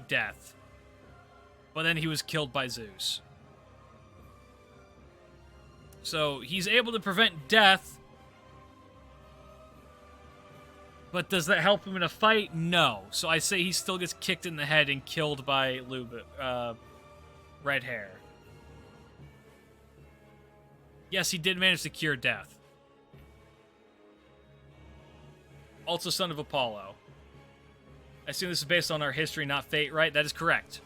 death. But then he was killed by Zeus. So he's able to prevent death. But does that help him in a fight? No. So I say he still gets kicked in the head and killed by red hair. Yes, he did manage to cure death. Also son of Apollo. I assume this is based on our history, not fate, right? That is correct.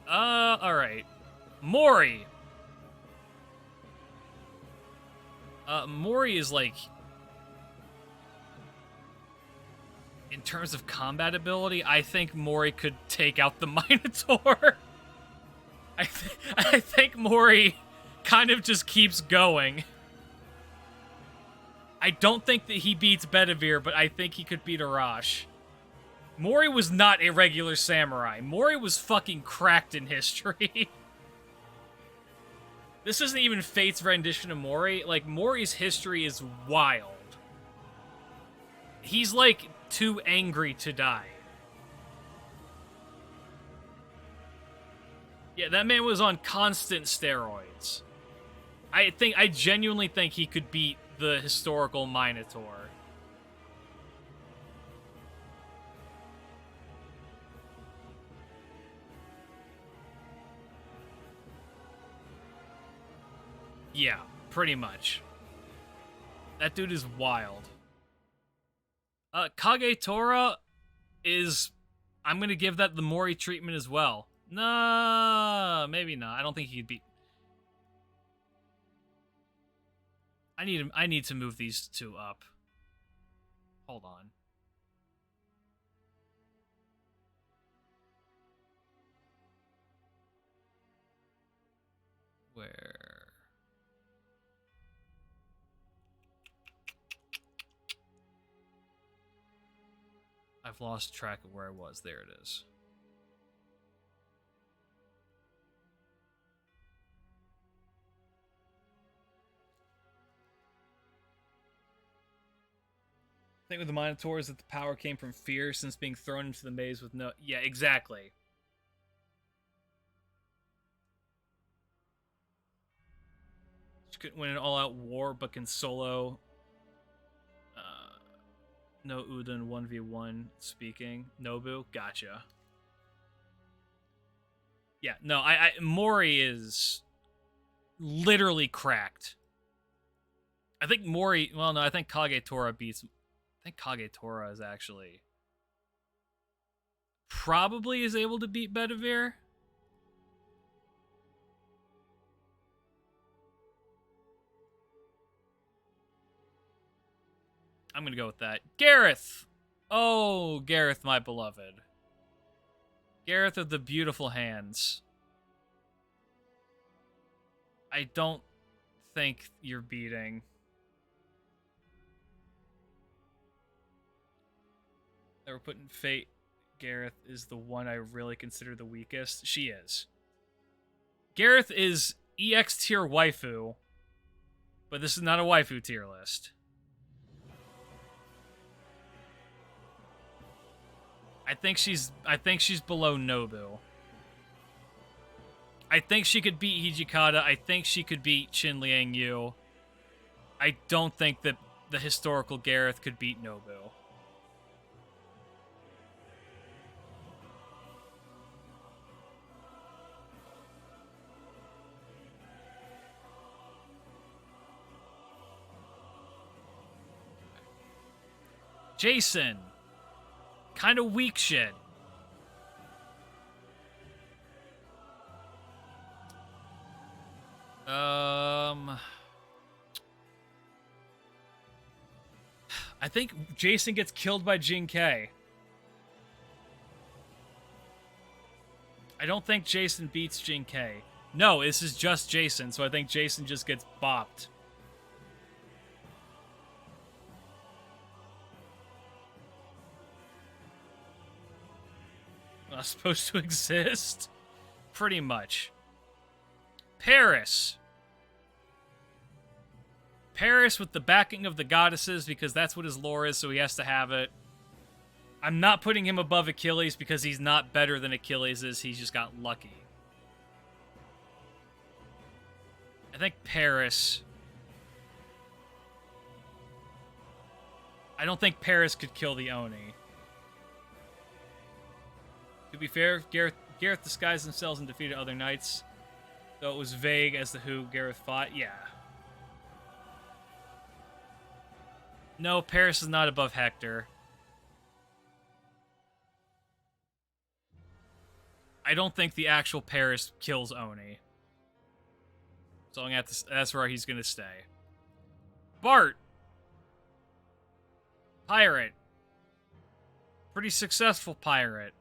Alright. Mori. Mori is like... In terms of combat ability, I think Mori could take out the Minotaur. I think Mori kind of just keeps going. I don't think that he beats Bedivere, but I think he could beat Arash. Mori was not a regular samurai. Mori was fucking cracked in history. This isn't even Fate's rendition of Mori. Like, Mori's history is wild. He's, like, too angry to die. Yeah, that man was on constant steroids. I genuinely think he could beat the historical Minotaur. Yeah, pretty much. That dude is wild. Kagetora is... I'm gonna give that the Mori treatment as well. Nah, maybe not. I don't think he could beat... I need to move these two up. Hold on. Where... I've lost track of where I was. There it is. I think with the Minotaur is that the power came from fear since being thrown into the maze with no... Yeah, exactly. She couldn't win an all-out war, but can solo... No Udon 1v1 speaking. Nobu? Gotcha. Yeah, no, Mori is literally cracked. I think Mori... Well, no, I think Kagetora beats... I think Kagetora is actually... Probably is able to beat Bedivere. I'm gonna go with that. Gareth! Oh, Gareth, my beloved. Gareth of the beautiful hands. I don't think you're beating. They were putting Fate. Gareth is the one I really consider the weakest. She is. Gareth is EX tier waifu, but this is not a waifu tier list. I think she's below Nobu. I think she could beat Hijikata. I think she could beat Qin Liang Yu. I don't think that the historical Gareth could beat Nobu. Jason. Kind of weak shit. I think Jason gets killed by Jin-Kei. I don't think Jason beats Jin-Kei. No, this is just Jason, so I think Jason just gets bopped. Not supposed to exist? Pretty much. Paris. Paris with the backing of the goddesses, because that's what his lore is, so he has to have it. I'm not putting him above Achilles because he's not better than Achilles is, he's just got lucky. think Paris... I don't think Paris could kill the Oni. To be fair, Gareth disguised themselves and defeated other knights, though it was vague as to who Gareth fought. Yeah. No, Paris is not above Hector. I don't think the actual Paris kills Oni. So I'm gonna have to, that's where he's gonna stay. Bart! Pirate. Pretty successful pirate.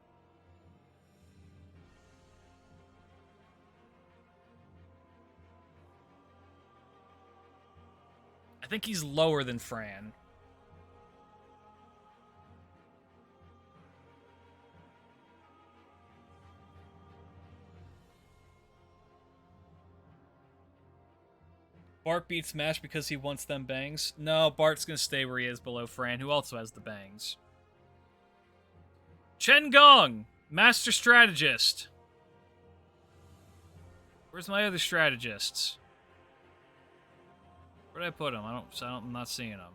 I think he's lower than Fran. Bart beats Smash because he wants them bangs. No, Bart's gonna stay where he is below Fran, who also has the bangs. Chen Gong, Master Strategist. Where's my other strategists? Where did I put them? I'm not seeing them.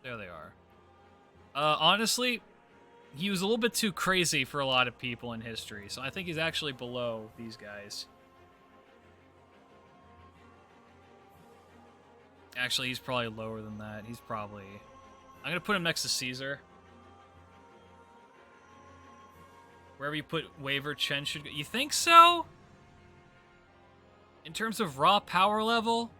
There they are. Honestly, he was a little bit too crazy for a lot of people in history, so I think he's actually below these guys. Actually, he's probably lower than that. He's probably... I'm gonna put him next to Caesar. Wherever you put Waver, Chen should go. You think so? In terms of raw power level?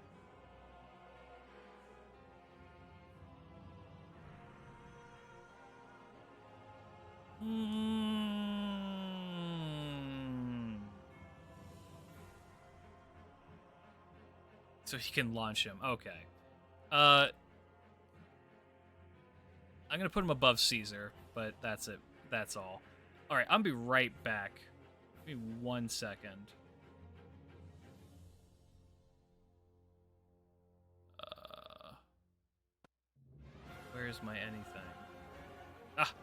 So he can launch him. Okay. I'm gonna put him above Caesar, but that's it. That's all. Alright, I'll be right back. Give me 1 second. Where's my anything? Ah!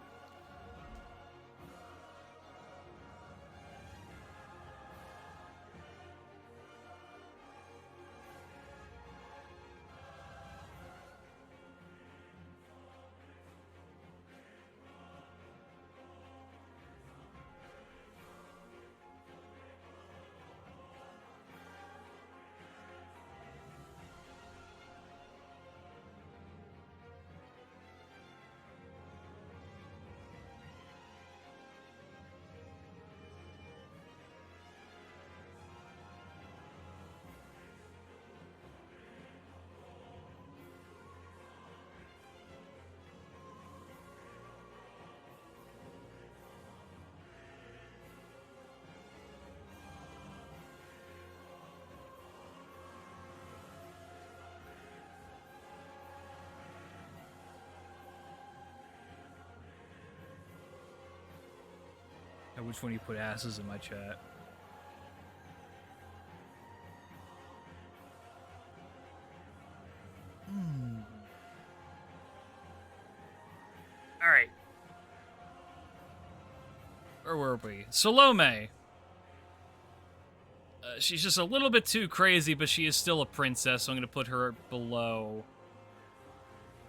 Which one you put asses in my chat? Alright. Where were we? Salome! She's just a little bit too crazy, but she is still a princess, so I'm going to put her below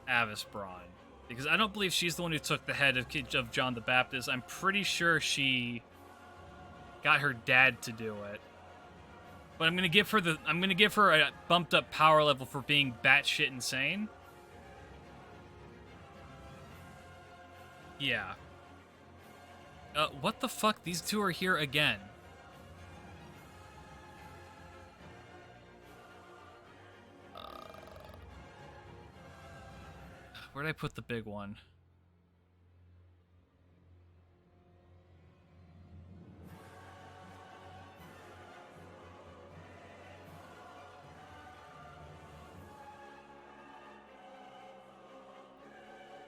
Avisbron. Because I don't believe she's the one who took the head of John the Baptist. I'm pretty sure she got her dad to do it. But I'm gonna give her a bumped up power level for being batshit insane. Yeah. What the fuck? These two are here again. Where'd I put the big one?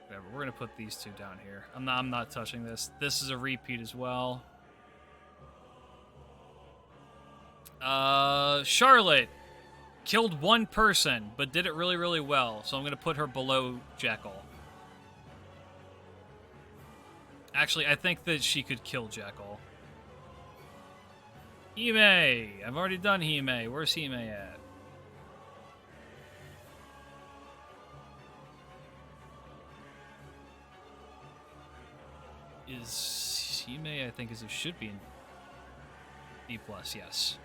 Whatever, we're gonna put these two down here. I'm not touching this. This is a repeat as well. Charlotte killed one person, but did it really, really well. So I'm going to put her below Jekyll. Actually, I think that she could kill Jekyll. Hime! I've already done Hime. Where's Hime at? Is Hime, I think, it should be in B+, yes.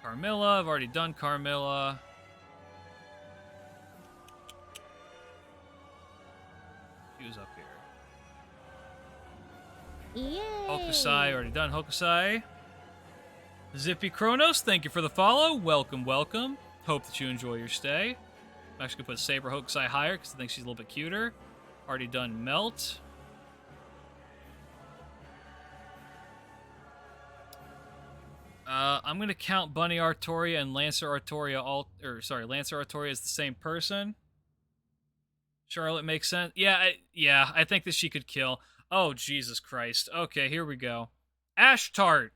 Carmilla, I've already done Carmilla. He was up here. Yay! Hokusai, already done Hokusai. Zippy Kronos, thank you for the follow. Welcome, welcome. Hope that you enjoy your stay. I'm actually going to put Saber Hokusai higher because I think she's a little bit cuter. Already done Melt. I'm going to count Bunny Artoria and Lancer Artoria Lancer Artoria is the same person. Charlotte makes sense. Yeah, I think that she could kill. Oh, Jesus Christ. Okay, here we go. Ash Tart.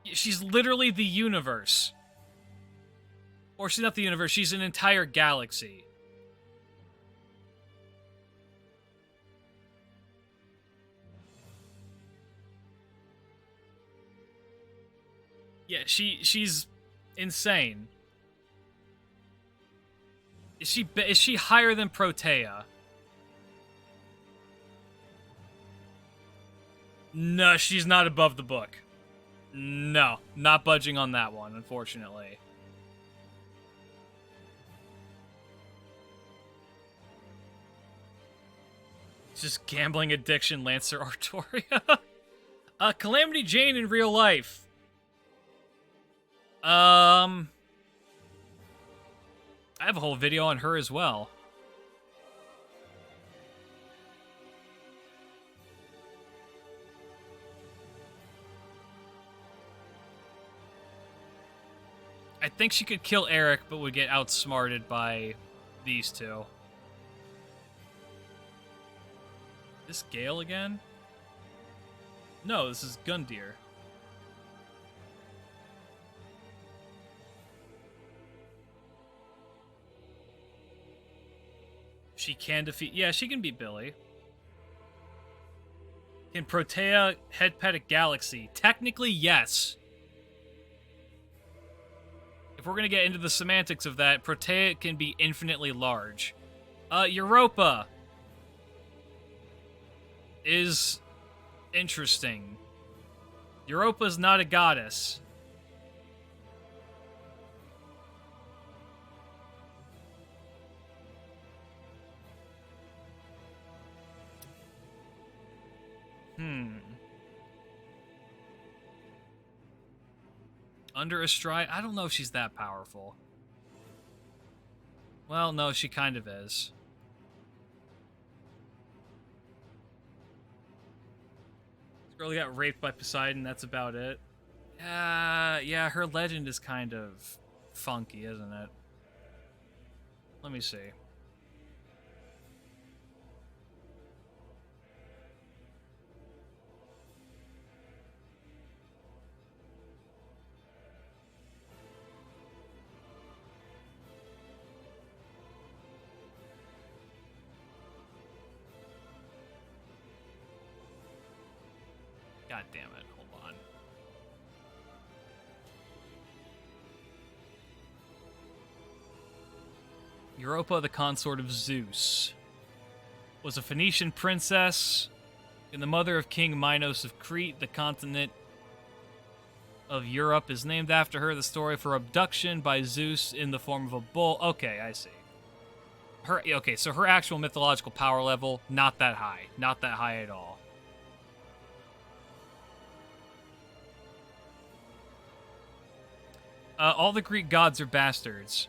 She's literally the universe. Or she's not the universe, she's an entire galaxy. Yeah, she's insane. Is she higher than Protea? No, she's not above the book. No, not budging on that one, unfortunately. It's just gambling addiction, Lancer Artoria. Calamity Jane in real life. I have a whole video on her as well. I think she could kill Eric, but would get outsmarted by these two. This Gale again? No, this is Gundyr. She can defeat... Yeah, she can beat Billy. Can Protea head pet a galaxy? Technically, yes. If we're going to get into the semantics of that, Protea can be infinitely large. Europa is interesting. Europa's not a goddess. Under a stride? I don't know if she's that powerful. Well, no, she kind of is. This girl got raped by Poseidon, that's about it. Yeah, her legend is kind of funky, isn't it? Let me see. God damn it, hold on. Europa, the consort of Zeus, was a Phoenician princess and the mother of King Minos of Crete. The continent of Europe is named after her. The story of her abduction by Zeus in the form of a bull. Okay, I see. Okay, so her actual mythological power level, not that high. Not that high at all. All the Greek gods are bastards.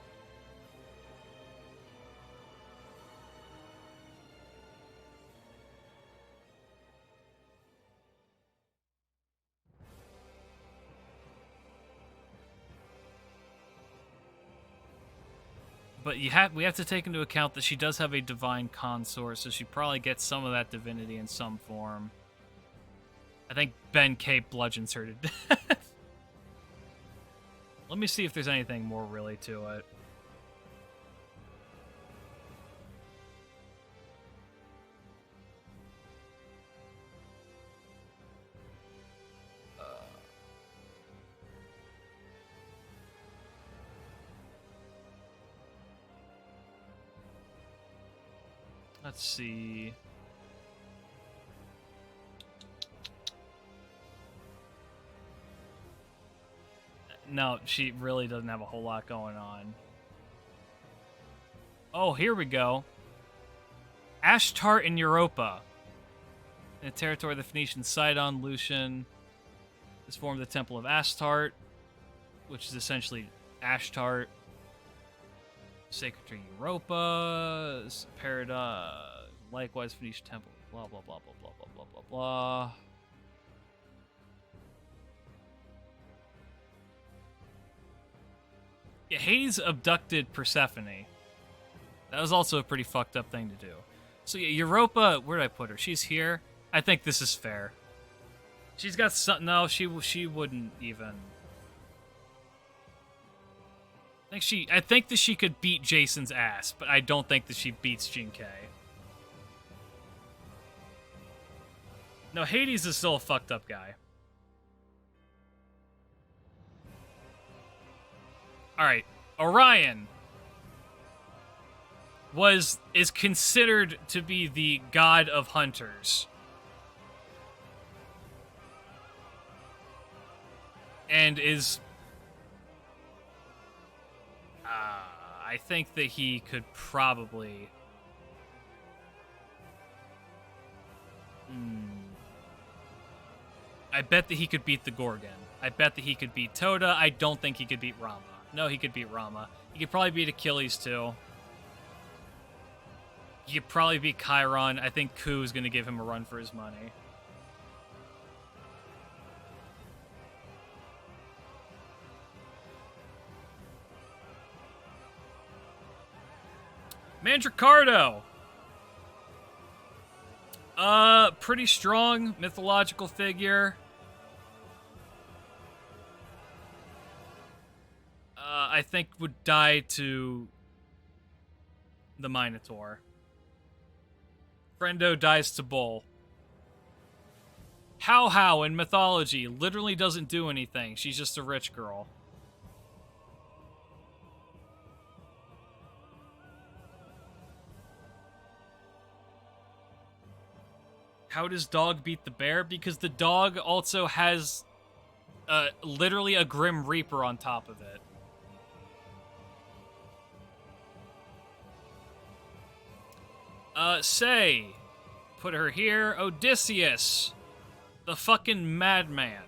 But we have to take into account that she does have a divine consort, so she probably gets some of that divinity in some form. I think Ben K bludgeons her to death. Let me see if there's anything more really to it. Let's see. No, she really doesn't have a whole lot going on. Oh, here we go. Ashtart in Europa. In the territory of the Phoenician Sidon, Lucian is formed the Temple of Ashtart, which is essentially Ashtart. Sacred to Europa. Likewise, Phoenician Temple. Blah, blah, blah, blah, blah, blah, blah, blah, blah. Yeah, Hades abducted Persephone. That was also a pretty fucked up thing to do. So yeah, Europa, where did I put her? She's here. I think this is fair. She's got some. No, she wouldn't even. I think that she could beat Jason's ass, but I don't think that she beats Jinkei. No, Hades is still a fucked up guy. Alright, Orion is considered to be the god of hunters. And is... I think that he could probably... I bet that he could beat the Gorgon. I bet that he could beat Toda. I don't think he could beat Rama. No, he could beat Rama. He could probably beat Achilles, too. He could probably beat Chiron. I think Ku is going to give him a run for his money. Mandricardo! Pretty strong mythological figure. I think would die to the Minotaur. Friendo dies to Bull. How in mythology literally doesn't do anything. She's just a rich girl. How does dog beat the bear? Because the dog also has literally a Grim Reaper on top of it. Put her here. Odysseus. The fucking madman.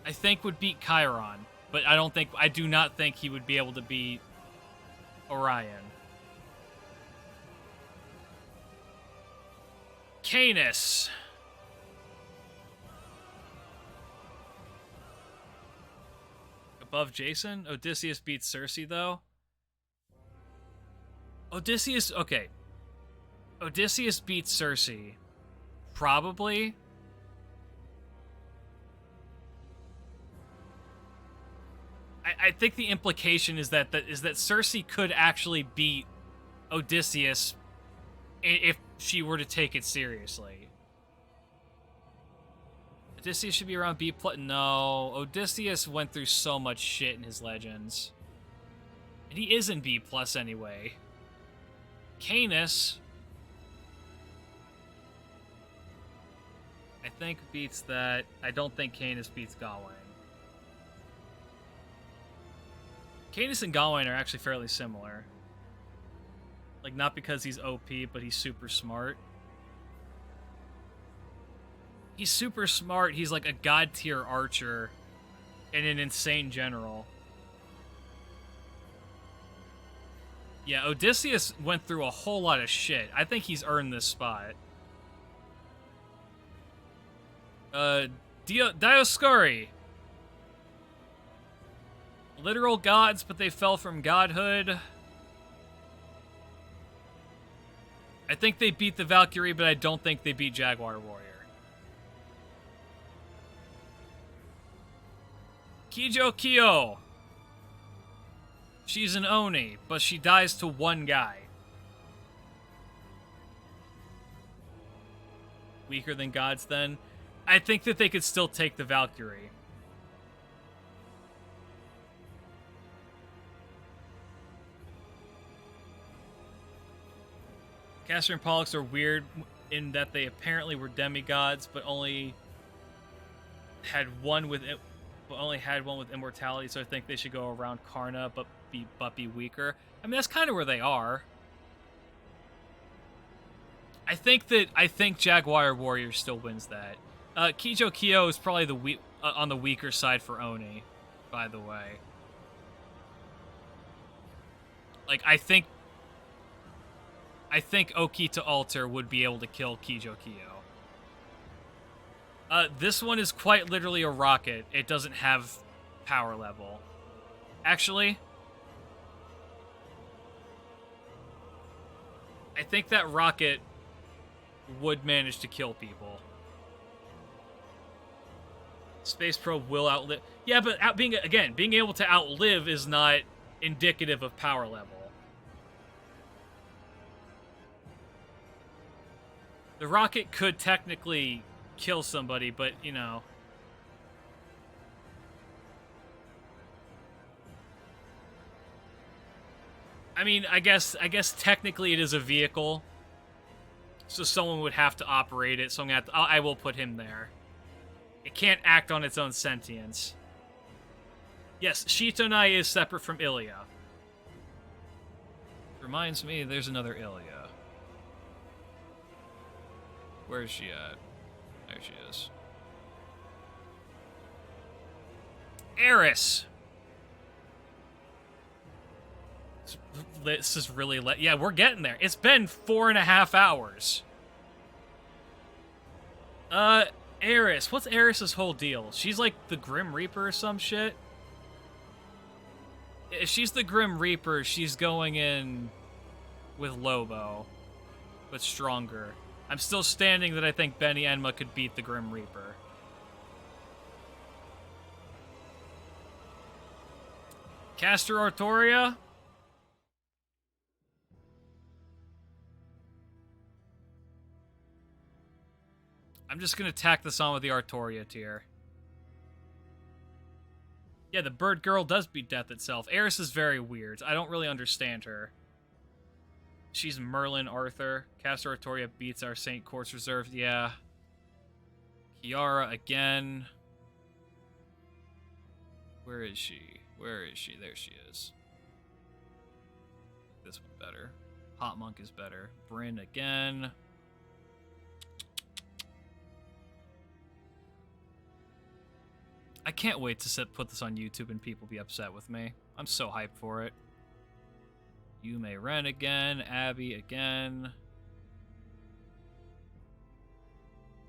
I think would beat Chiron. But I do not think he would be able to beat Orion. Canis. Above Jason? Odysseus beats Circe, though? Okay. Odysseus beats Circe. Probably. I think the implication is that Circe could actually beat Odysseus if she were to take it seriously. Odysseus should be around B+. No, Odysseus went through so much shit in his legends. And he is in B+ anyway. Canis, I think, beats that. I don't think Canis beats Gawain. Canis and Gawain are actually fairly similar. Like, not because he's OP, but he's super smart. He's super smart. He's like a god-tier archer and an insane general. Yeah, Odysseus went through a whole lot of shit. I think he's earned this spot. Dioscuri. Literal gods, but they fell from godhood. I think they beat the Valkyrie, but I don't think they beat Jaguar Warrior. Kijo Kyo. She's an Oni, but she dies to one guy. Weaker than gods, then? I think that they could still take the Valkyrie. Castor and Pollux are weird in that they apparently were demigods, but only had one with immortality. So I think they should go around Karna, but be weaker. I mean, that's kind of where they are. I think Jaguar Warrior still wins that. Kijo Kyo is probably on the weaker side for Oni, by the way. Like, I think Okita Alter would be able to kill Kijo Kyo. This one is quite literally a rocket. It doesn't have power level. Actually, I think that rocket would manage to kill people. Space probe will outlive. Yeah, but being able to outlive is not indicative of power level. The rocket could technically kill somebody, but, you know. I mean, I guess technically it is a vehicle. So someone would have to operate it, so I will put him there. It can't act on its own sentience. Yes, Shitonai is separate from Ilya. Reminds me, there's another Ilya. Where is she at? There she is. Eris! This is really yeah, we're getting there. It's been 4.5 hours. Eris. What's Eris's whole deal? She's like the Grim Reaper or some shit? If she's the Grim Reaper, she's going in with Lobo, but stronger. I'm still standing that I think Benny Enma could beat the Grim Reaper. Castor Artoria? I'm just gonna tack this on with the Artoria tier. Yeah, the bird girl does beat death itself. Eris is very weird. I don't really understand her. She's Merlin Arthur. Castor Artoria beats our St. Courts Reserve. Yeah. Kiara again. Where is she? Where is she? There she is. This one better. Hot Monk is better. Bryn again. I can't wait to put this on YouTube and people be upset with me. I'm so hyped for it. Yume Ren again. Abby again.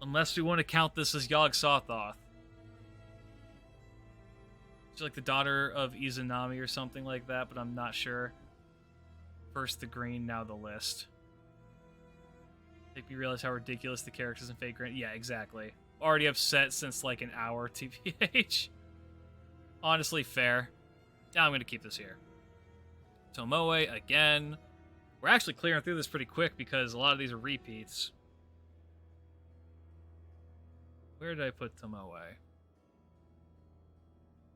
Unless we want to count this as Yog Sothoth. She's like the daughter of Izanami or something like that, but I'm not sure. First the green, now the list. Make me realize how ridiculous the characters in Fate Grand. Yeah, exactly. Already upset since like an hour, TBH. Honestly, fair. Now I'm going to keep this here. Tomoe again. We're actually clearing through this pretty quick because a lot of these are repeats. Where did I put Tomoe?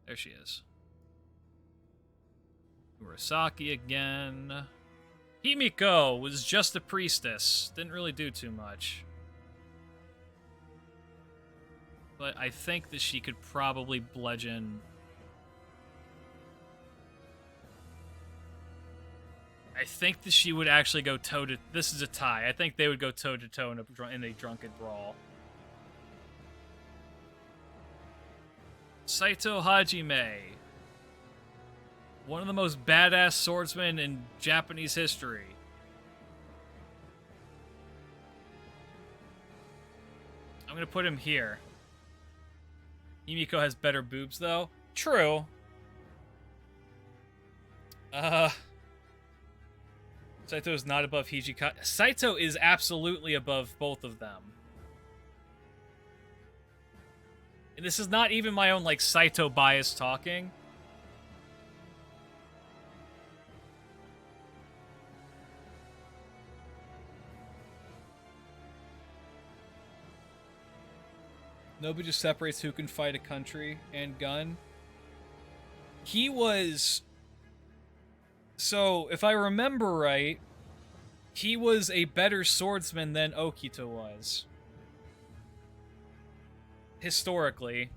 There she is. Murasaki again. Himiko was just a priestess. Didn't really do too much. But I think that she could probably bludgeon. I think that she would actually go toe-to... This is a tie. I think they would go toe-to-toe in a drunken brawl. Saito Hajime. One of the most badass swordsmen in Japanese history. I'm going to put him here. Himiko has better boobs, though. True. Saito is not above Hijikata. Saito is absolutely above both of them. And this is not even my own, like, Saito bias talking. Nobody just separates who can fight a country and gun. He was... So, if I remember right, He was a better swordsman than Okita was. Historically.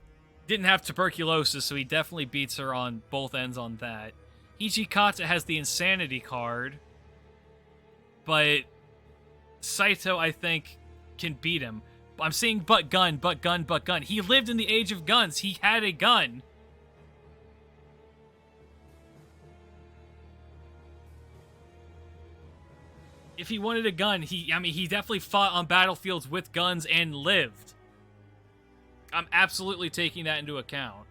Didn't have tuberculosis, so he definitely beats her on both ends on that. Hijikata has the insanity card, but Saito, I think, can beat him. I'm seeing but gun, but gun, but gun. He lived in the age of guns. He had a gun. If he wanted a gun, he definitely fought on battlefields with guns and lived. I'm absolutely taking that into account.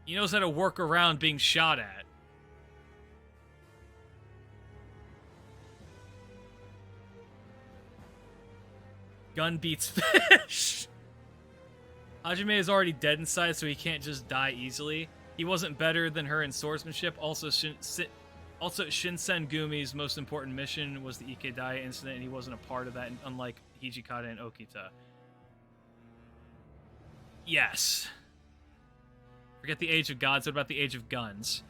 He knows how to work around being shot at. Gun beats fish. Hajime is already dead inside, so he can't just die easily. He wasn't better than her in swordsmanship. Also, Shinsengumi's most important mission was the Ikedai incident, and he wasn't a part of that, unlike Hijikata and Okita. Yes. Forget the Age of Gods. What about the Age of Guns?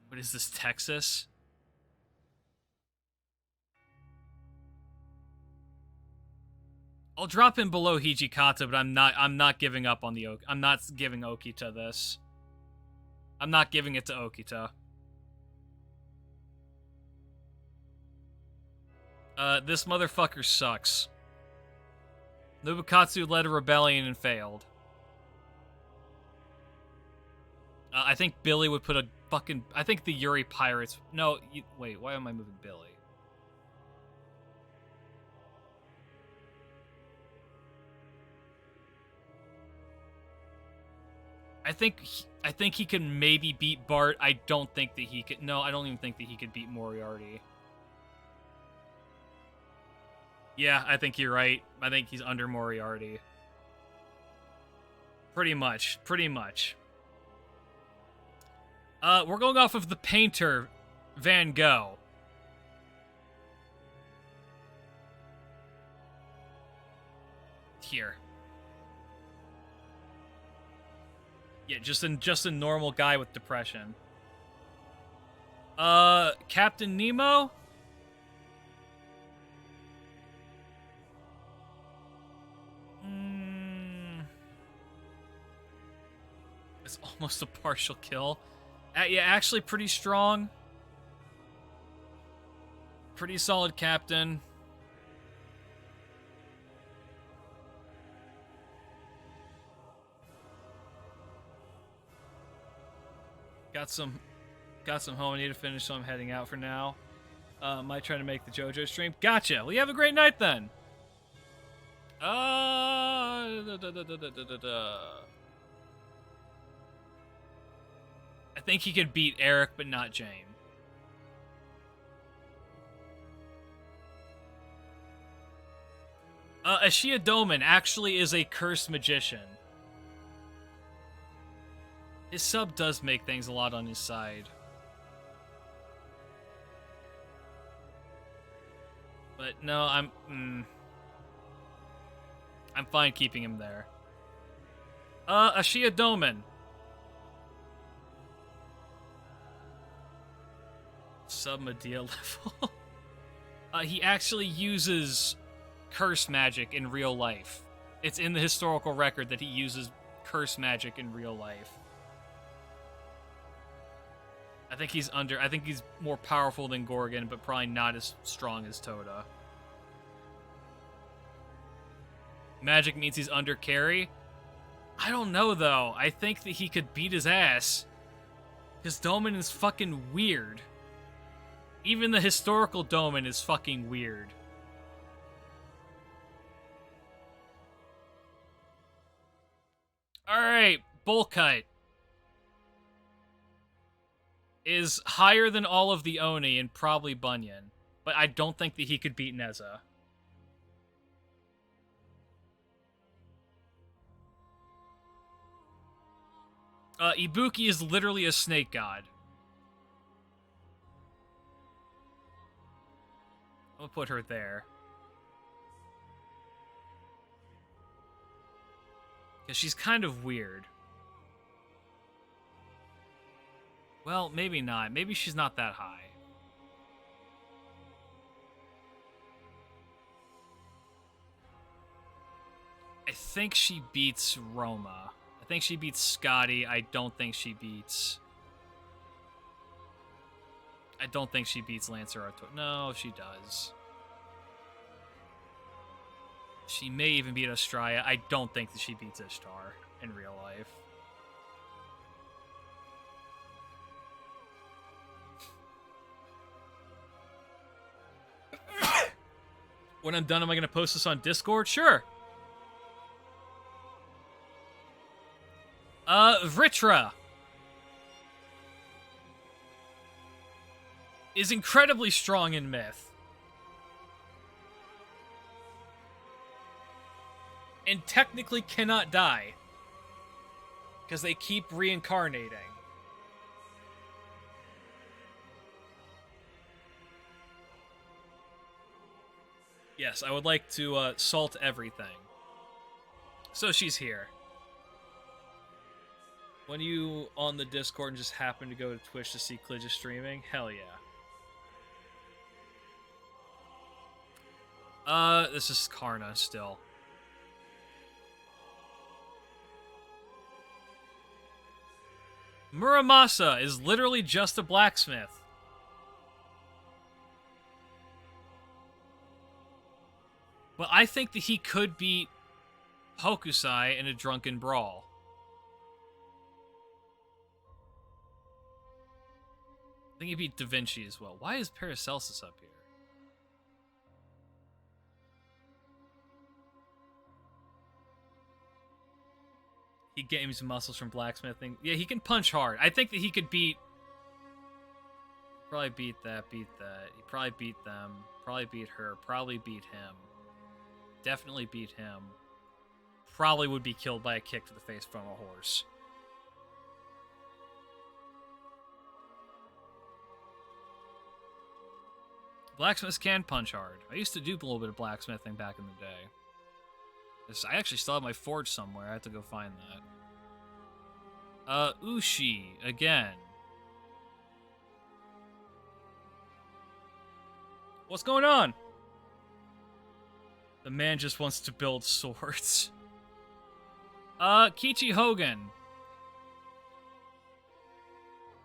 What is this, Texas? I'll drop him below Hijikata, but I'm not giving up on the I'm not giving Okita this. I'm not giving it to Okita. This motherfucker sucks. Nobukatsu led a rebellion and failed. I think Billy would put a fucking... I think the Yuri Pirates... No, wait, why am I moving Billy? I think he can maybe beat Bart. I don't think that he could... No, I don't even think that he could beat Moriarty. Yeah, I think you're right. I think he's under Moriarty. Pretty much. Pretty much. We're going off of the painter, Van Gogh. Here. Yeah, just a normal guy with depression. Captain Nemo? It's almost a partial kill. Yeah, actually pretty strong. Pretty solid captain. Got some home I need to finish, so I'm heading out for now. Might try to make the JoJo stream. Gotcha. Well, you have a great night then. I think he could beat Eric, but not Jane. Ashia Doman actually is a cursed magician. His sub does make things a lot on his side. But no, I'm fine keeping him there. Ashia Doman. Sub-Medea level. He actually uses curse magic in real life. It's in the historical record that he uses curse magic in real life. I think he's more powerful than Gorgon, but probably not as strong as Toda. Magic means he's under carry? I don't know, though. I think that he could beat his ass. Because Doman is fucking weird. Even the historical Doman is fucking weird. Alright, Bowl Cut is higher than all of the Oni and probably Bunyan. But I don't think that he could beat Neza. Ibuki is literally a snake god. I'll put her there. Because she's kind of weird. Well, maybe not. Maybe she's not that high. I think she beats Roma. I think she beats Scotty. I don't think she beats Lancer Artois. No, she does. She may even beat Estrella. I don't think that she beats Ishtar in real life. When I'm done, am I going to post this on Discord? Sure. Vritra is incredibly strong in Myth. And technically cannot die. Because they keep reincarnating. Yes, I would like to salt everything. So she's here. When you on the Discord and just happen to go to Twitch to see Klidge streaming, hell yeah. This is Karna still. Muramasa is literally just a blacksmith. But I think that he could beat Hokusai in a drunken brawl. I think he beat Da Vinci as well. Why is Paracelsus up here? He gains muscles from blacksmithing. Yeah, he can punch hard. I think that he could beat... Probably beat that. He probably beat them. Probably beat her. Probably beat him. Definitely beat him. Probably would be killed by a kick to the face from a horse. Blacksmiths can punch hard. I used to do a little bit of blacksmithing back in the day. I actually still have my forge somewhere. I have to go find that. Ushi, again. What's going on? The man just wants to build swords. Kichi Hogan.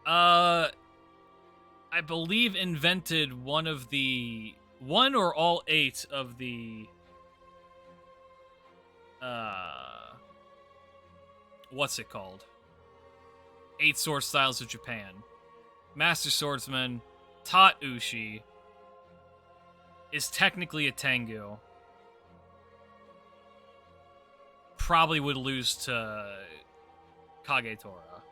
I believe invented one or all 8 of the what's it called? 8 sword styles of Japan. Master swordsman, taught Ushi, is technically a Tengu. Probably would lose to Kagetora.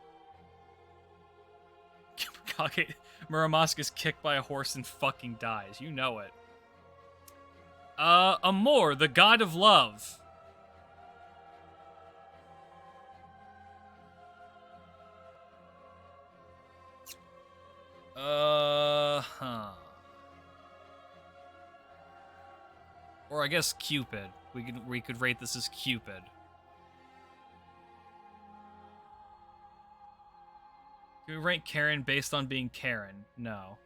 Muramask is kicked by a horse and fucking dies. You know it. Amor, the god of love. Or I guess Cupid. We could rate this as Cupid. Can we rank Karen based on being Karen? No.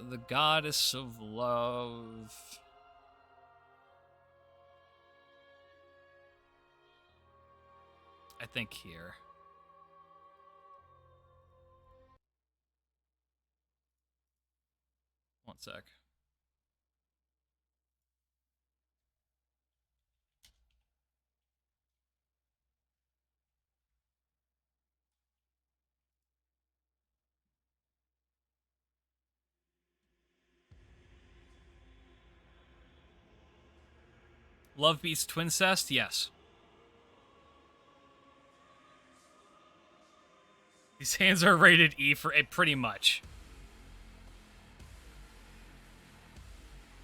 The goddess of love. I think here. One sec. Love beats Twincest? Yes. These hands are rated E for it, pretty much.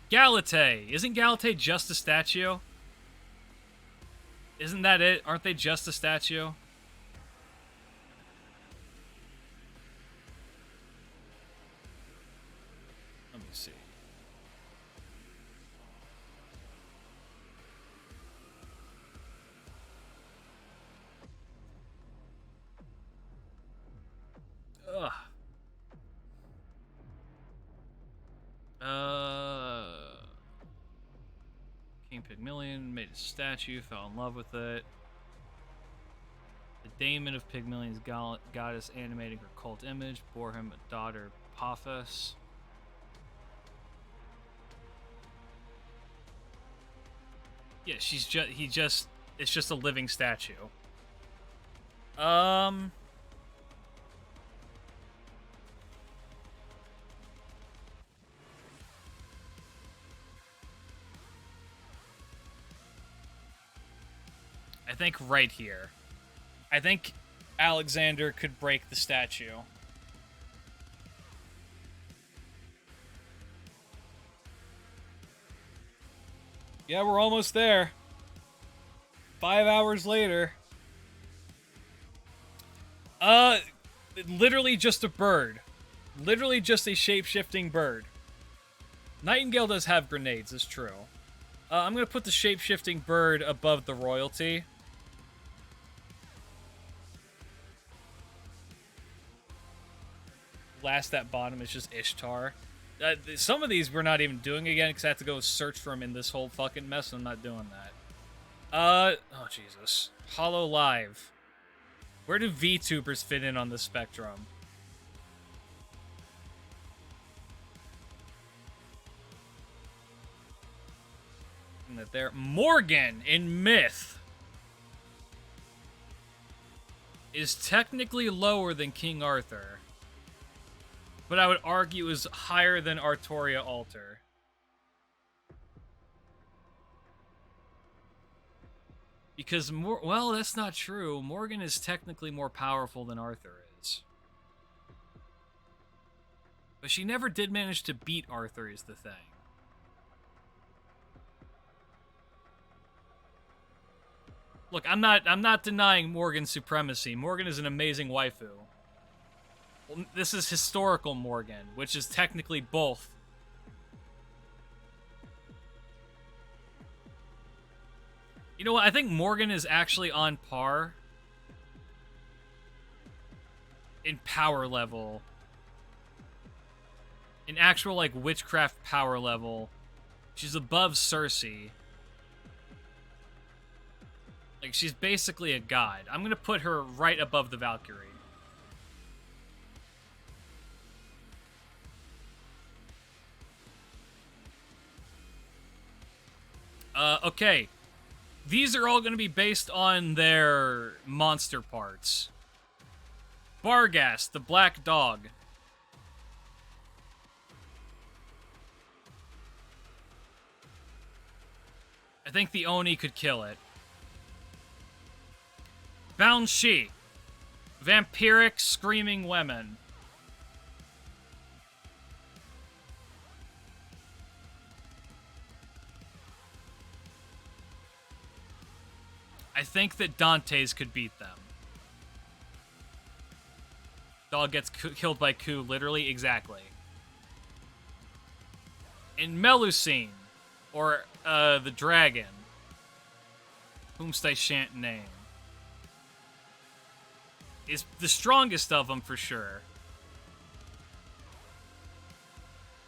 Galate. Isn't Galate just a statue? Isn't that it? Aren't they just a statue? Let me see. Pygmalion, made a statue, fell in love with it. The daemon of Pygmalion's goddess animating her cult image, bore him a daughter, Apophis. Yeah, it's just a living statue. I think right here. I think Alexander could break the statue. Yeah, we're almost there. 5 hours later. Literally just a bird. Literally just a shape-shifting bird. Nightingale does have grenades, it's true. I'm gonna put the shape-shifting bird above the royalty. Last at bottom is just Ishtar. Some of these we're not even doing again because I have to go search for him in this whole fucking mess, and I'm not doing that. Oh Jesus. Hollow Live. Where do VTubers fit in on the spectrum? And that there. Morgan in Myth is technically lower than King Arthur, but I would argue is higher than Artoria Alter. Because, well, that's not true. Morgan is technically more powerful than Arthur is. But she never did manage to beat Arthur, is the thing. Look, I'm not denying Morgan's supremacy. Morgan is an amazing waifu. Well, this is historical Morgan, which is technically both. You know what? I think Morgan is actually on par in power level. In actual, like, witchcraft power level. She's above Cersei. Like, she's basically a god. I'm gonna put her right above the Valkyrie. Okay. These are all going to be based on their monster parts. Barghast, the black dog. I think the Oni could kill it. Banshee. Vampiric screaming women. I think that Dante's could beat them. Dog gets killed by Ku, literally, exactly. And Melusine, or the dragon, whomst I shan't name, is the strongest of them for sure.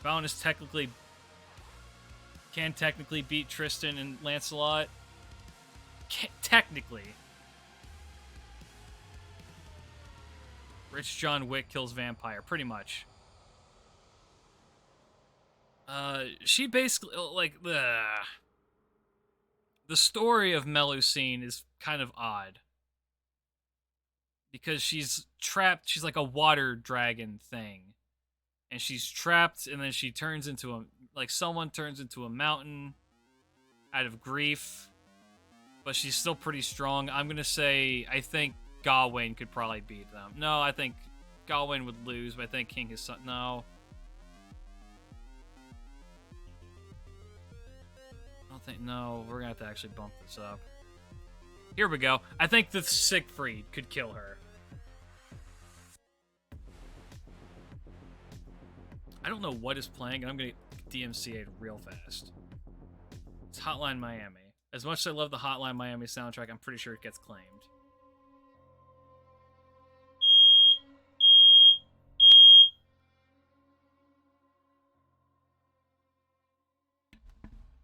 Bound is can technically beat Tristan and Lancelot. Technically. Rich John Wick kills vampire, pretty much. She basically, like, the story of Melusine is kind of odd. Because she's trapped, she's like a water dragon thing. And she's trapped, and then she turns into a, like, someone turns into a mountain out of grief. But she's still pretty strong. I'm going to say, I think Gawain could probably beat them. No, I think Gawain would lose, but I think King his son... No. I don't think... No, we're going to have to actually bump this up. Here we go. I think the Siegfried could kill her. I don't know what is playing, and I'm going to DMCA it real fast. It's Hotline Miami. As much as I love the Hotline Miami soundtrack, I'm pretty sure it gets claimed.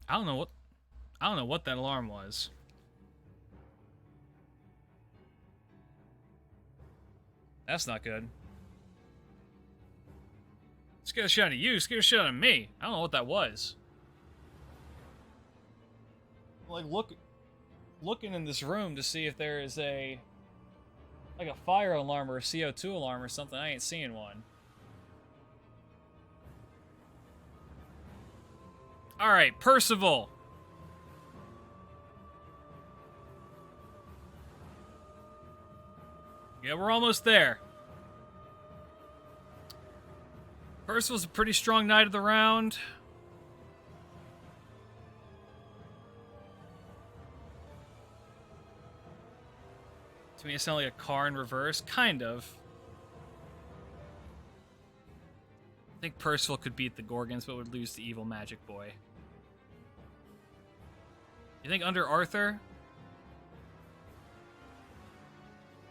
I don't know I don't know what that alarm was. That's not good. Scared the shit out of you, scared the shit out of me. I don't know what that was. Like, looking in this room to see if there is a fire alarm or a CO2 alarm or something. I ain't seeing one. Alright, Percival. Yeah, we're almost there. Percival's a pretty strong knight of the round. To me, it sounds like a car in reverse. Kind of. I think Percival could beat the Gorgons, but would lose to Evil Magic Boy. You think under Arthur?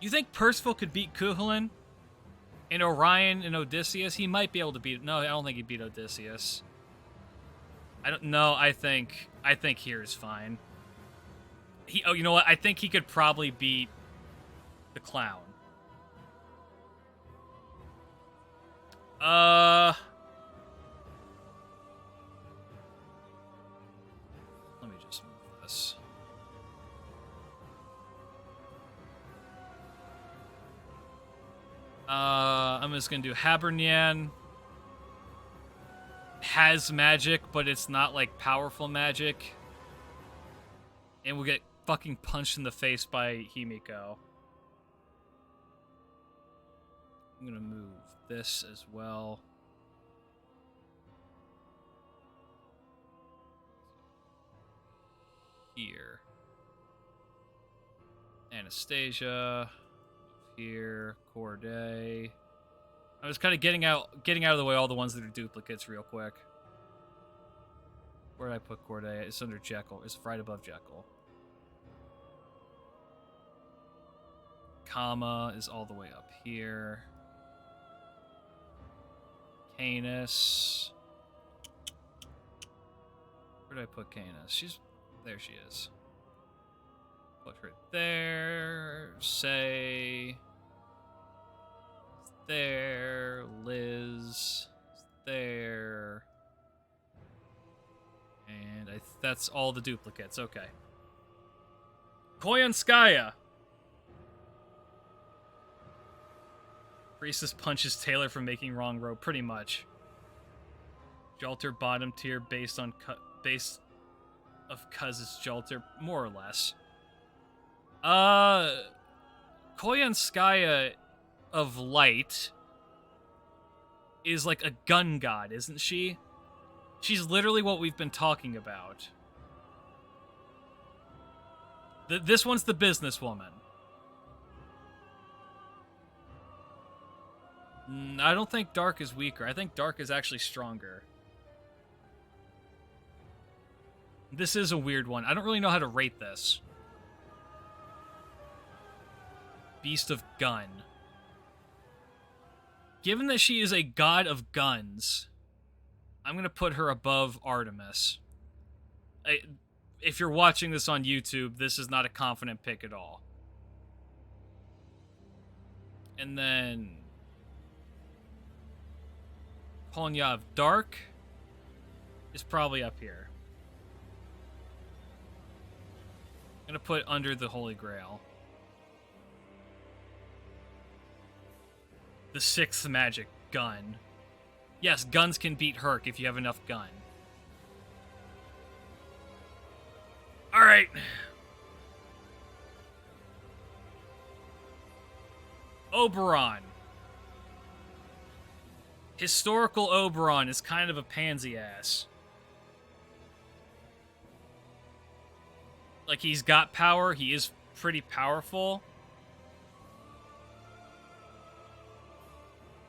You think Percival could beat Cuchulainn? And Orion and Odysseus? He might be able to beat... No, I don't think he'd beat Odysseus. I don't know. I think here is fine. Oh, you know what? I think he could probably beat the clown. Let me just move this. I'm just gonna do Habernian. Has magic, but it's not like powerful magic. And we'll get fucking punched in the face by Himiko. I'm gonna move this as well. Here. Anastasia. Here. Corday. I was kind of getting out of the way all the ones that are duplicates real quick. Where did I put Corday? It's under Jekyll. It's right above Jekyll. Comma is all the way up here. Canis. Where did I put Canis? There she is. Put her there. Say. There. Liz. There. And that's all the duplicates. Okay. Koyanskaya. Priestess punches Taylor for making wrong row, pretty much. Jalter bottom tier based of Cuz's Jalter, more or less. Koyanskaya of Light is like a gun god, isn't she? She's literally what we've been talking about. This one's the businesswoman. I don't think Dark is weaker. I think Dark is actually stronger. This is a weird one. I don't really know how to rate this. Beast of Gun. Given that she is a god of guns, I'm going to put her above Artemis. If you're watching this on YouTube, this is not a confident pick at all. And then Konya of Dark is probably up here. I'm going to put under the Holy Grail. The sixth magic, gun. Yes, guns can beat Herc if you have enough gun. Alright. Oberon. Historical Oberon is kind of a pansy ass. Like, he's got power, he is pretty powerful.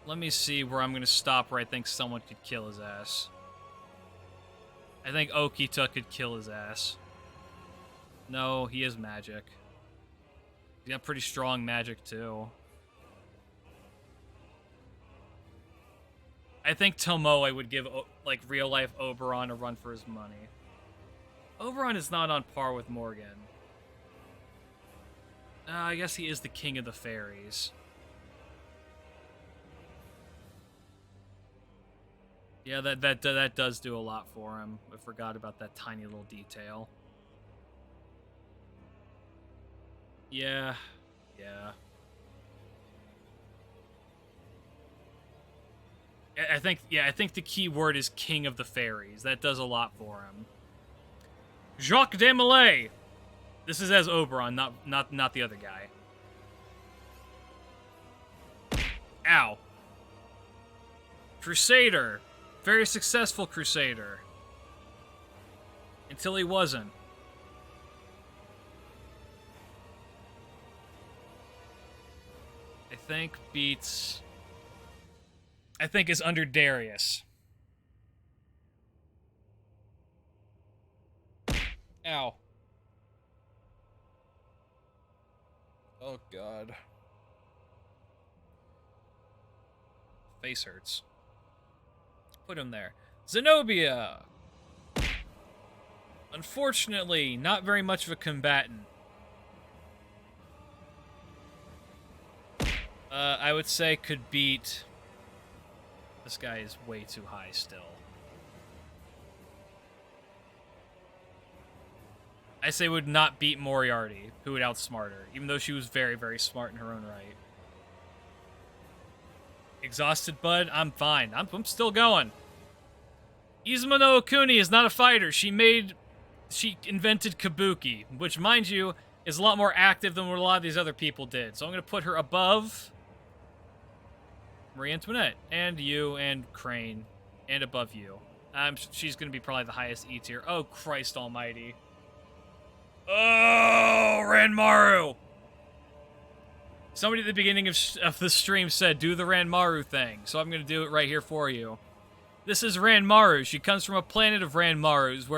Let me see where I'm going to stop where I think someone could kill his ass. I think Okita could kill his ass. No, he is magic. He's got pretty strong magic, too. I think Tomoe would give, like, real-life Oberon a run for his money. Oberon is not on par with Morgan. I guess he is the king of the fairies. Yeah, that does do a lot for him. I forgot about that tiny little detail. Yeah. I think the key word is king of the fairies. That does a lot for him. Jacques Desmoulins. This is as Oberon, not the other guy. Ow. Crusader. Very successful crusader. Until he wasn't. I think is under Darius. Ow. Oh, God. Face hurts. Put him there. Zenobia! Unfortunately, not very much of a combatant. I would say could beat... This guy is way too high still. I say would not beat Moriarty, who would outsmart her, even though she was very, very smart in her own right. Exhausted, bud? I'm fine. I'm still going. Izuma no Okuni is not a fighter. She invented Kabuki, which, mind you, is a lot more active than what a lot of these other people did. So I'm going to put her above Marie Antoinette, and you, and Crane, and above you. She's going to be probably the highest E tier. Oh, Christ almighty. Oh, Ranmaru! Somebody at the beginning of the stream said, do the Ranmaru thing, so I'm going to do it right here for you. This is Ranmaru. She comes from a planet of Ranmarus,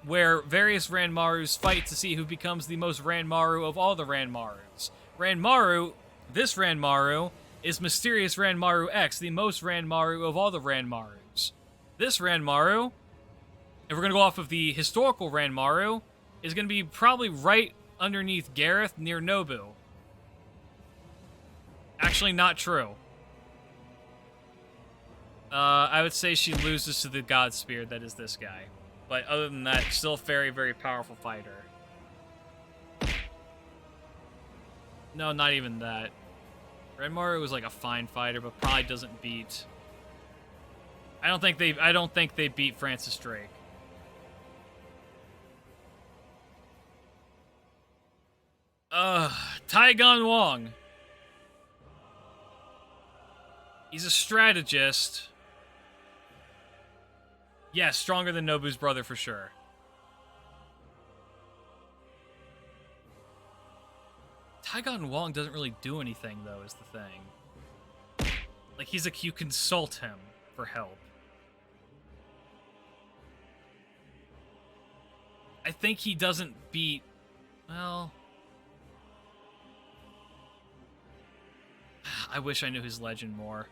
where various Ranmarus fight to see who becomes the most Ranmaru of all the Ranmarus. This Ranmaru, is Mysterious Ranmaru X, the most Ranmaru of all the Ranmarus. This Ranmaru, if we're going to go off of the historical Ranmaru, is going to be probably right underneath Gareth, near Nobu. Actually, not true. I would say she loses to the God Spear that is this guy. But other than that, still a very, very powerful fighter. No, not even that. Ranmaru was like a fine fighter, but probably doesn't beat... I don't think they beat Francis Drake. Taigon Wong. He's a strategist. Yes, stronger than Nobu's brother for sure. Taigon Wong doesn't really do anything, though, is the thing. Like, you consult him for help. I think he doesn't beat... Well... I wish I knew his legend more.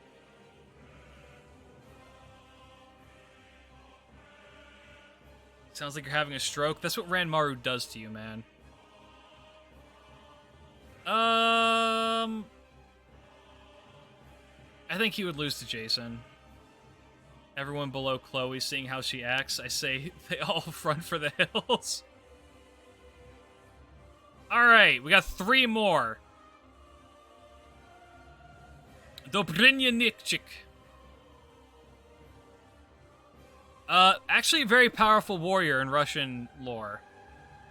Sounds like you're having a stroke. That's what Ranmaru does to you, man. I think he would lose to Jason. Everyone below Chloe, seeing how she acts, I say they all run for the hills. Alright, we got 3 more. Dobrynya Nikchik. Actually a very powerful warrior in Russian lore.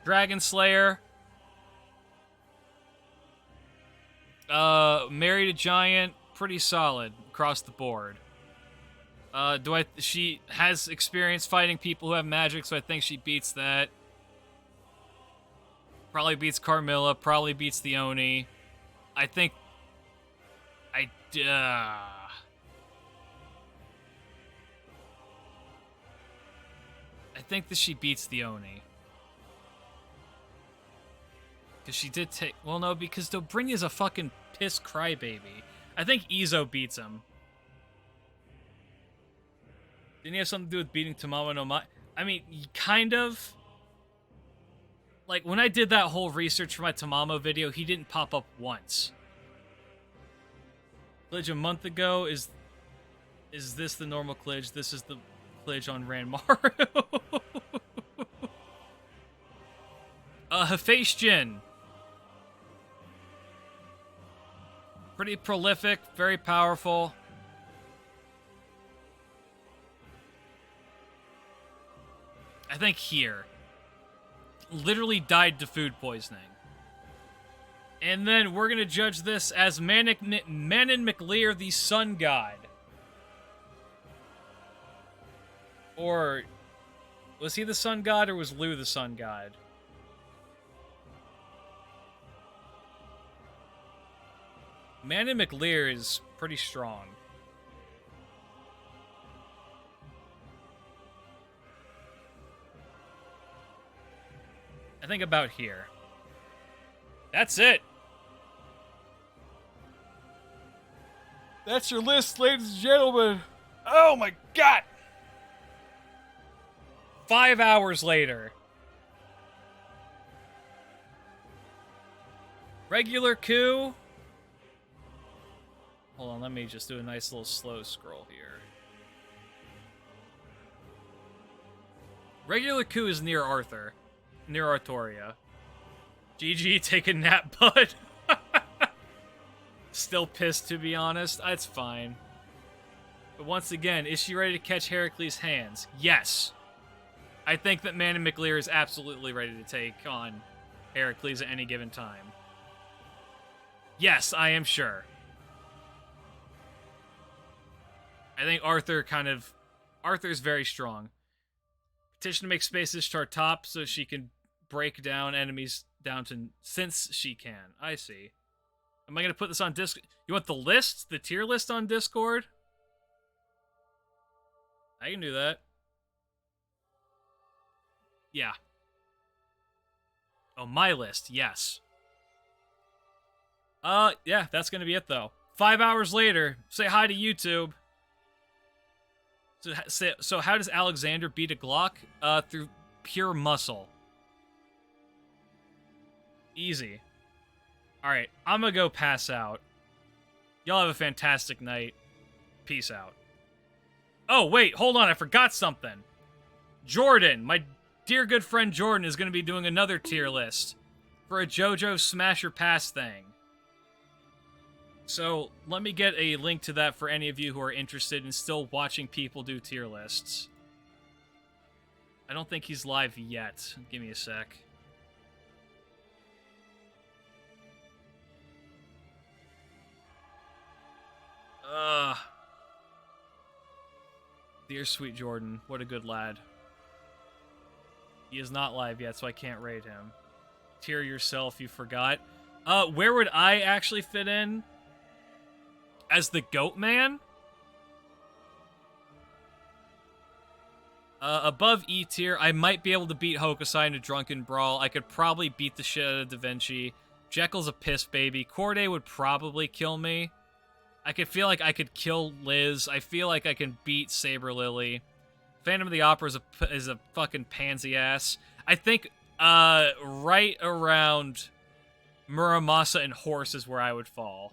Dragon Slayer. Married a giant. Pretty solid across the board. She has experience fighting people who have magic, so I think she beats that. Probably beats Carmilla, probably beats the Oni. I think... I think that she beats the Oni. Because she did take... Well, no, because Dobrynya's a fucking piss crybaby. I think Izo beats him. Didn't he have something to do with beating Tamamo no Mai? I mean, kind of. Like, when I did that whole research for my Tamamo video, he didn't pop up once. Klidge a month ago, is this the normal Klidge? This is the Klidge on Ranmaru. Hephaestion. Pretty prolific, very powerful. I think here. Literally died to food poisoning. And then we're gonna judge this as Manon McLear, the Sun God. Or was he the Sun God, or was Lou the Sun God? Manon McLear is pretty strong. I think about here. That's it. That's your list, ladies and gentlemen. Oh my god! 5 hours later. Regular coup. Hold on, let me just do a nice little slow scroll here. Regular coup is near Arthur. Near Artoria. GG, take a nap, bud. Still pissed, to be honest. It's fine. But once again, is she ready to catch Heracles' hands? Yes. I think that Manon McLear is absolutely ready to take on Heracles at any given time. Yes, I am sure. I think Arthur's very strong. Petition to make spaces to our top so she can break down enemies down to... Since she can. I see. Am I going to put this on Discord? You want the list? The tier list on Discord? I can do that. Yeah. Oh, my list. Yes. Yeah, that's going to be it, though. 5 hours later, say hi to YouTube. So how does Alexander beat a Glock? Through pure muscle. Easy. Alright, I'm gonna go pass out. Y'all have a fantastic night. Peace out. Oh, wait, hold on, I forgot something. Jordan, my dear good friend Jordan, is gonna be doing another tier list for a JoJo Smash or Pass thing. So, let me get a link to that for any of you who are interested in still watching people do tier lists. I don't think he's live yet. Give me a sec. Dear sweet Jordan, what a good lad. He is not live yet, so I can't raid him. Tier yourself, you forgot. Where would I actually fit in? As the Goat Man? Above E tier, I might be able to beat Hokusai in a drunken brawl. I could probably beat the shit out of Da Vinci. Jekyll's a piss baby. Corday would probably kill me. I could feel like I could kill Liz. I feel like I can beat Saber Lily. Phantom of the Opera is a fucking pansy ass. I think right around Muramasa and Horse is where I would fall.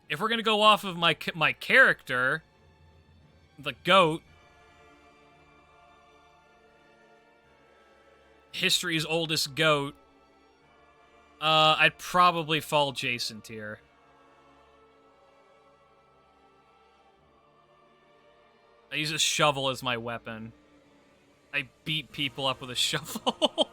If we're gonna go off of my character, the Goat, history's oldest goat, I'd probably fall Jason tier. I use a shovel as my weapon. I beat people up with a shovel.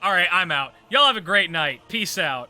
Alright, I'm out. Y'all have a great night. Peace out.